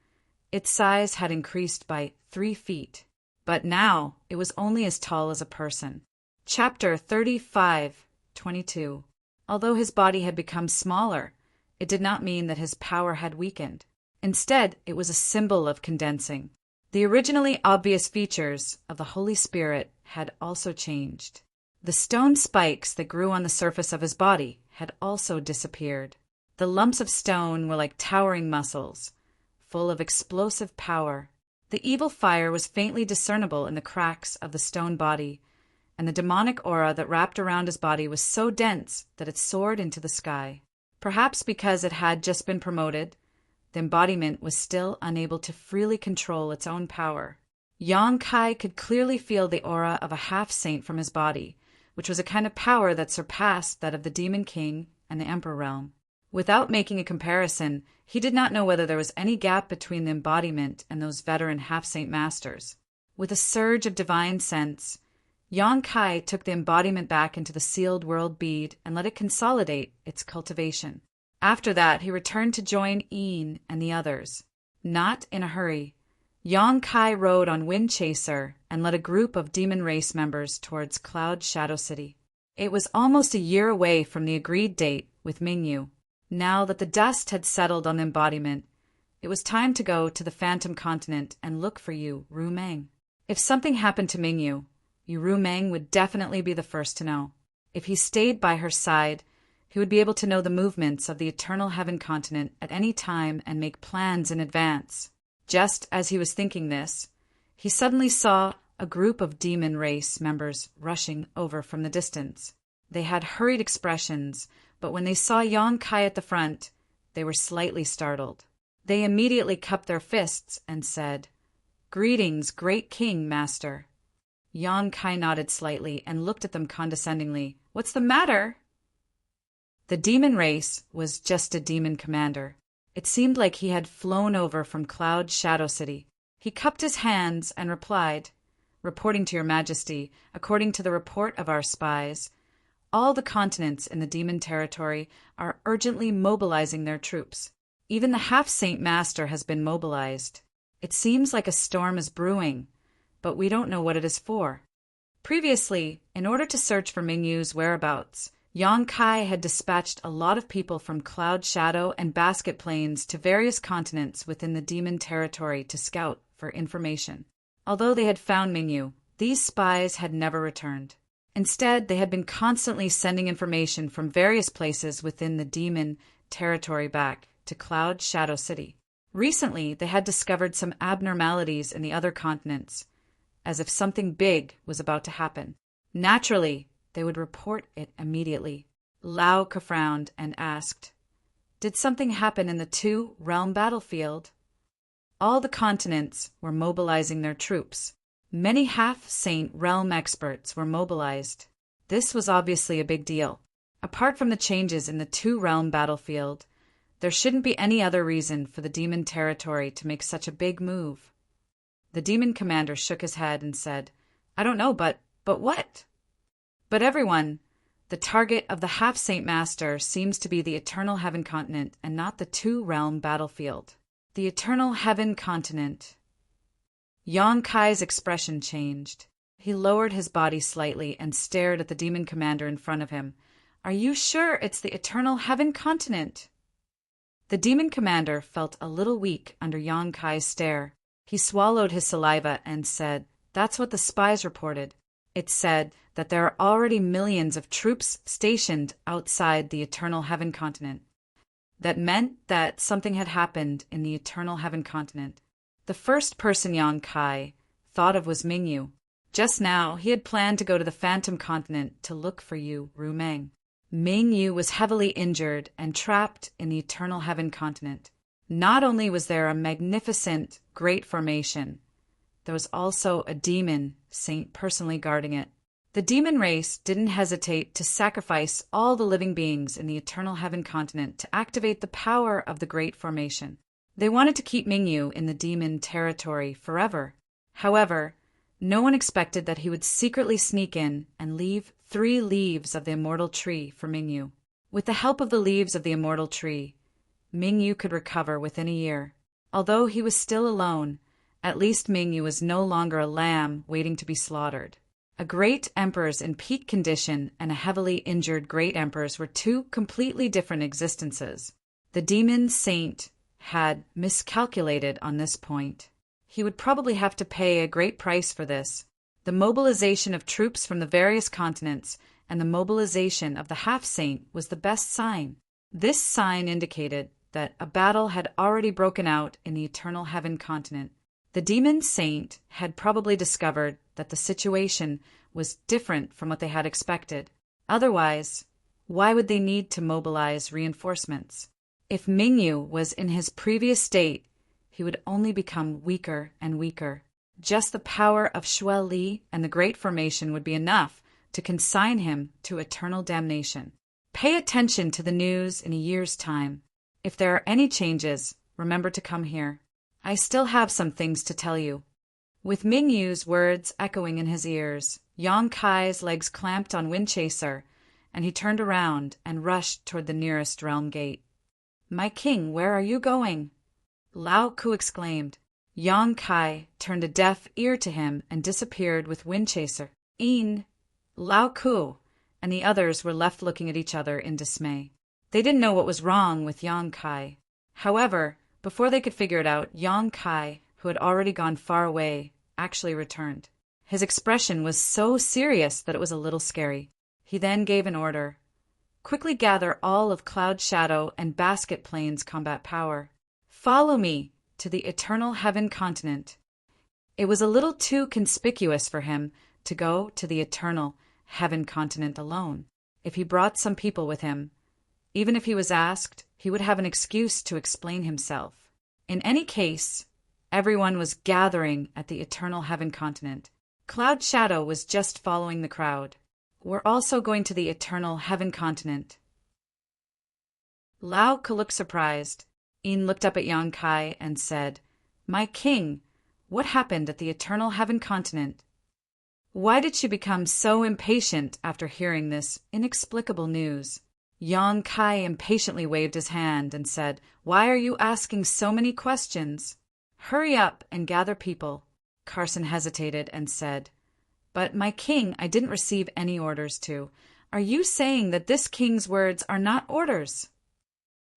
its size had increased by 3 feet. But now it was only as tall as a person. Chapter 35:22. Although his body had become smaller, it did not mean that his power had weakened. Instead, it was a symbol of condensing. The originally obvious features of the Holy Spirit had also changed. The stone spikes that grew on the surface of his body had also disappeared. The lumps of stone were like towering muscles, full of explosive power. The evil fire was faintly discernible in the cracks of the stone body, and the demonic aura that wrapped around his body was so dense that it soared into the sky. Perhaps because it had just been promoted, the embodiment was still unable to freely control its own power. Yong-kai could clearly feel the aura of a half-saint from his body, which was a kind of power that surpassed that of the Demon King and the Emperor realm. Without making a comparison, he did not know whether there was any gap between the embodiment and those veteran half-saint masters. With a surge of divine sense, Yong-kai took the embodiment back into the sealed world bead and let it consolidate its cultivation. After that, he returned to join Ian and the others. Not in a hurry, Yong-kai rode on Wind Chaser and led a group of demon race members towards Cloud Shadow City. It was almost a year away from the agreed date with Mingyu. Now that the dust had settled on the embodiment, it was time to go to the Phantom Continent and look for Yu Rumeng. If something happened to Mingyu, Yu Rumeng would definitely be the first to know. If he stayed by her side, he would be able to know the movements of the Eternal Heaven Continent at any time and make plans in advance. Just as he was thinking this, he suddenly saw a group of demon race members rushing over from the distance. They had hurried expressions, but when they saw Yong-kai at the front, they were slightly startled. They immediately cupped their fists and said, "Greetings, great king, master." Yong-kai nodded slightly and looked at them condescendingly. "What's the matter?" The demon race was just a demon commander. It seemed like he had flown over from Cloud Shadow City. He cupped his hands and replied, "Reporting to your majesty, according to the report of our spies, all the continents in the demon territory are urgently mobilizing their troops. Even the half-saint master has been mobilized. It seems like a storm is brewing, but we don't know what it is for." Previously, in order to search for Mingyu's whereabouts, Yong-kai had dispatched a lot of people from Cloud Shadow and Basket Plains to various continents within the demon territory to scout for information. Although they had found Mingyu, these spies had never returned. Instead, they had been constantly sending information from various places within the demon territory back to Cloud Shadow City. Recently, they had discovered some abnormalities in the other continents, as if something big was about to happen. Naturally, they would report it immediately. Lauka frowned and asked, "Did something happen in the two-realm battlefield?" All the continents were mobilizing their troops. Many half-saint realm experts were mobilized. This was obviously a big deal. Apart from the changes in the two-realm battlefield, there shouldn't be any other reason for the demon territory to make such a big move. The demon commander shook his head and said, "I don't know, but what?" "But everyone, the target of the half-saint master seems to be the Eternal Heaven Continent and not the two-realm battlefield." The Eternal Heaven Continent. Yong-kai's expression changed. He lowered his body slightly and stared at the demon commander in front of him. "Are you sure it's the Eternal Heaven Continent?" The demon commander felt a little weak under Yong-kai's stare. He swallowed his saliva and said, "That's what the spies reported." It said that there are already millions of troops stationed outside the Eternal Heaven continent. That meant that something had happened in the Eternal Heaven continent. The first person Yang Kai thought of was Mingyu. Just now, he had planned to go to the Phantom continent to look for Yu Rumeng. Mingyu was heavily injured and trapped in the Eternal Heaven continent. Not only was there a magnificent Great Formation, there was also a demon saint personally guarding it. The demon race didn't hesitate to sacrifice all the living beings in the Eternal Heaven continent to activate the power of the Great Formation. They wanted to keep Mingyu in the demon territory forever. However, no one expected that he would secretly sneak in and leave 3 leaves of the immortal tree for Mingyu. With the help of the leaves of the immortal tree, Mingyu could recover within a year. Although he was still alone, at least Mingyu was no longer a lamb waiting to be slaughtered. A great emperor's in peak condition and a heavily injured great emperor's were 2 completely different existences. The demon saint had miscalculated on this point. He would probably have to pay a great price for this. The mobilization of troops from the various continents and the mobilization of the half-saint was the best sign. This sign indicated that a battle had already broken out in the Eternal Heaven continent. The demon saint had probably discovered that the situation was different from what they had expected. Otherwise, why would they need to mobilize reinforcements? If Mingyu was in his previous state, he would only become weaker and weaker. Just the power of Shuai Li and the Great Formation would be enough to consign him to eternal damnation. Pay attention to the news in a year's time. If there are any changes, remember to come here. I still have some things to tell you. With Mingyu's words echoing in his ears, Yang Kai's legs clamped on Windchaser, and he turned around and rushed toward the nearest realm gate. "My king, where are you going?" Lao Ku exclaimed. Yang Kai turned a deaf ear to him and disappeared with Windchaser. Lao Ku and the others were left looking at each other in dismay. They didn't know what was wrong with Yang Kai. However, before they could figure it out, Yang Kai, who had already gone far away, actually returned. His expression was so serious that it was a little scary. He then gave an order. "Quickly gather all of Cloud Shadow and Basket Plane's combat power. Follow me to the Eternal Heaven continent." It was a little too conspicuous for him to go to the Eternal Heaven continent alone. If he brought some people with him, even if he was asked, he would have an excuse to explain himself. In any case, everyone was gathering at the Eternal Heaven continent. Cloud Shadow was just following the crowd. "We're also going to the Eternal Heaven continent." Lao Ku looked surprised. Yin looked up at Yang Kai and said, "My king, what happened at the Eternal Heaven continent?" Why did she become so impatient after hearing this inexplicable news? Yang Kai impatiently waved his hand and said, "Why are you asking so many questions? Hurry up and gather people." Carson hesitated and said, "But my king, I didn't receive any orders to. Are you saying that this king's words are not orders?"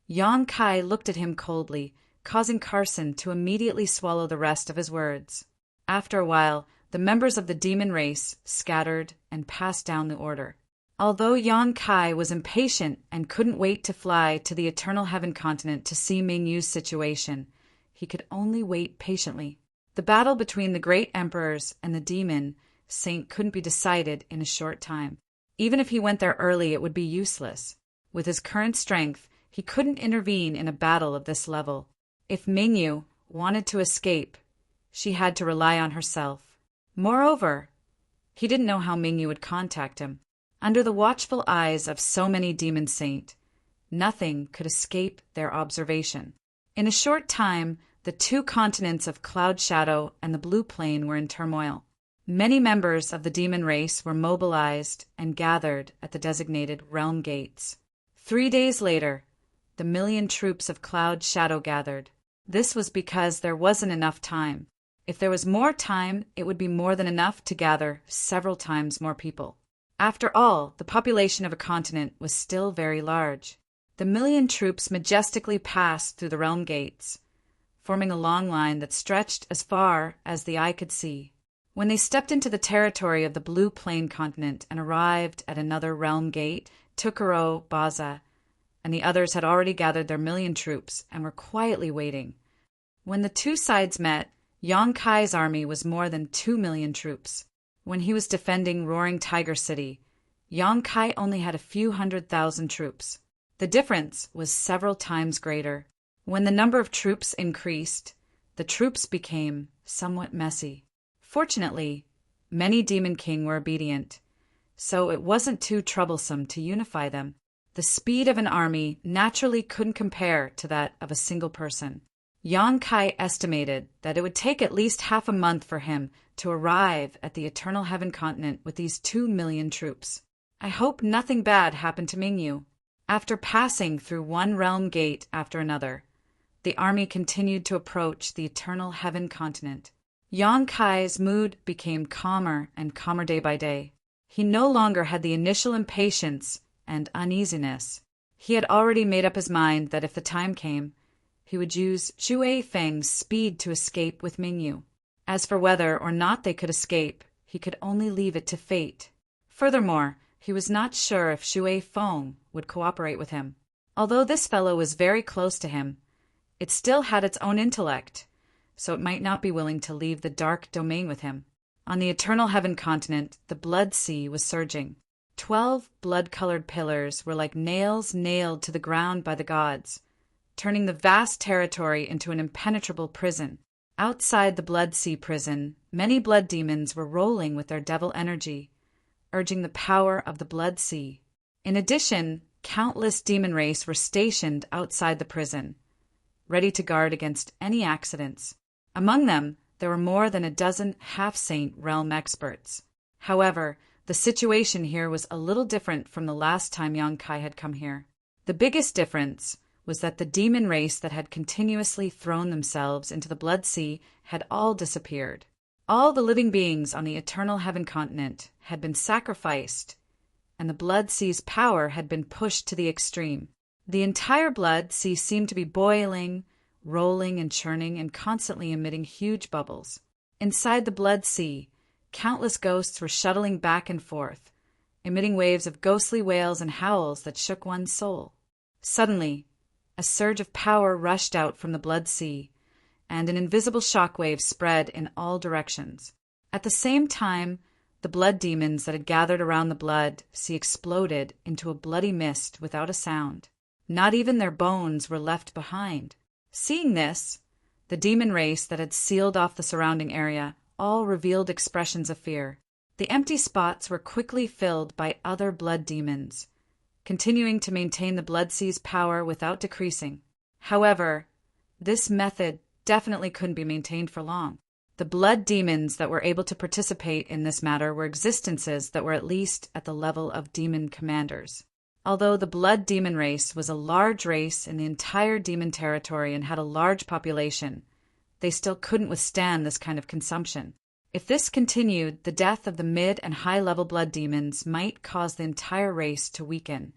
Yang Kai looked at him coldly, causing Carson to immediately swallow the rest of his words. After a while, the members of the demon race scattered and passed down the order. Although Yang Kai was impatient and couldn't wait to fly to the Eternal Heaven continent to see Mingyu's situation, he could only wait patiently. The battle between the great emperors and the demon saint couldn't be decided in a short time. Even if he went there early, it would be useless. With his current strength, he couldn't intervene in a battle of this level. If Mingyu wanted to escape, she had to rely on herself. Moreover, he didn't know how Mingyu would contact him. Under the watchful eyes of so many demon saint, nothing could escape their observation. In a short time, the 2 continents of Cloud Shadow and the Blue Plane were in turmoil. Many members of the demon race were mobilized and gathered at the designated realm gates. 3 days later, the 1,000,000 troops of Cloud Shadow gathered. This was because there wasn't enough time. If there was more time, it would be more than enough to gather several times more people. After all, the population of a continent was still very large. The 1,000,000 troops majestically passed through the realm gates, forming a long line that stretched as far as the eye could see. When they stepped into the territory of the Blue Plain continent and arrived at another realm gate, Tukaro Baza and the others had already gathered their 1,000,000 troops and were quietly waiting. When the two sides met, Yang Kai's army was more than 2,000,000 troops. When he was defending Roaring Tiger City, Yang Kai only had a few 100,000 troops. The difference was several times greater. When the number of troops increased, the troops became somewhat messy. Fortunately, many Demon King were obedient, so it wasn't too troublesome to unify them. The speed of an army naturally couldn't compare to that of a single person. Yang Kai estimated that it would take at least half a month for him to arrive at the Eternal Heaven continent with these 2,000,000 troops. I hope nothing bad happened to Mingyu. After passing through one realm gate after another, the army continued to approach the Eternal Heaven continent. Yang Kai's mood became calmer and calmer day by day. He no longer had the initial impatience and uneasiness. He had already made up his mind that if the time came, he would use Shui Feng's speed to escape with Mingyu. As for whether or not they could escape, he could only leave it to fate. Furthermore, he was not sure if Shui Feng would cooperate with him. Although this fellow was very close to him, it still had its own intellect, so it might not be willing to leave the dark domain with him. On the Eternal Heaven continent, the Blood Sea was surging. 12 blood-colored pillars were like nails nailed to the ground by the gods, turning the vast territory into an impenetrable prison. Outside the Blood Sea prison, many blood demons were rolling with their devil energy, urging the power of the Blood Sea. In addition, countless demon race were stationed outside the prison, ready to guard against any accidents. Among them, there were more than a dozen half-saint realm experts. However, the situation here was a little different from the last time Yang Kai had come here. The biggest difference was that the demon race that had continuously thrown themselves into the Blood Sea had all disappeared. All the living beings on the Eternal Heaven continent had been sacrificed, and the Blood Sea's power had been pushed to the extreme. The entire Blood Sea seemed to be boiling, rolling and churning and constantly emitting huge bubbles. Inside the Blood Sea, countless ghosts were shuttling back and forth, emitting waves of ghostly wails and howls that shook one's soul. Suddenly, a surge of power rushed out from the Blood Sea, and an invisible shockwave spread in all directions. At the same time, the blood demons that had gathered around the Blood Sea exploded into a bloody mist without a sound. Not even their bones were left behind. Seeing this, the demon race that had sealed off the surrounding area all revealed expressions of fear. The empty spots were quickly filled by other blood demons, continuing to maintain the Blood Sea's power without decreasing. However, this method definitely couldn't be maintained for long. The blood demons that were able to participate in this matter were existences that were at least at the level of demon commanders. Although the blood demon race was a large race in the entire demon territory and had a large population, they still couldn't withstand this kind of consumption. If this continued, the death of the mid- and high-level blood demons might cause the entire race to weaken.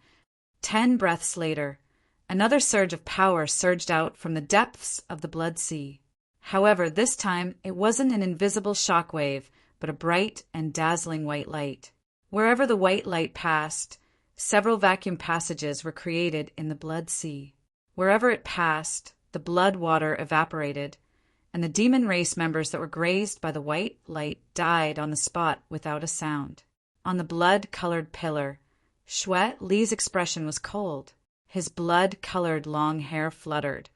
10 breaths later, another surge of power surged out from the depths of the Blood Sea. However, this time it wasn't an invisible shockwave, but a bright and dazzling white light. Wherever the white light passed, several vacuum passages were created in the Blood Sea. Wherever it passed, the blood water evaporated, and the demon race members that were grazed by the white light died on the spot without a sound. On the blood-colored pillar, Shui Li's expression was cold. His blood-colored long hair fluttered,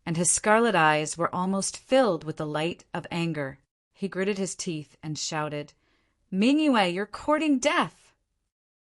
and his scarlet eyes were almost filled with the light of anger. He gritted his teeth and shouted, "Mingyue, you're courting death!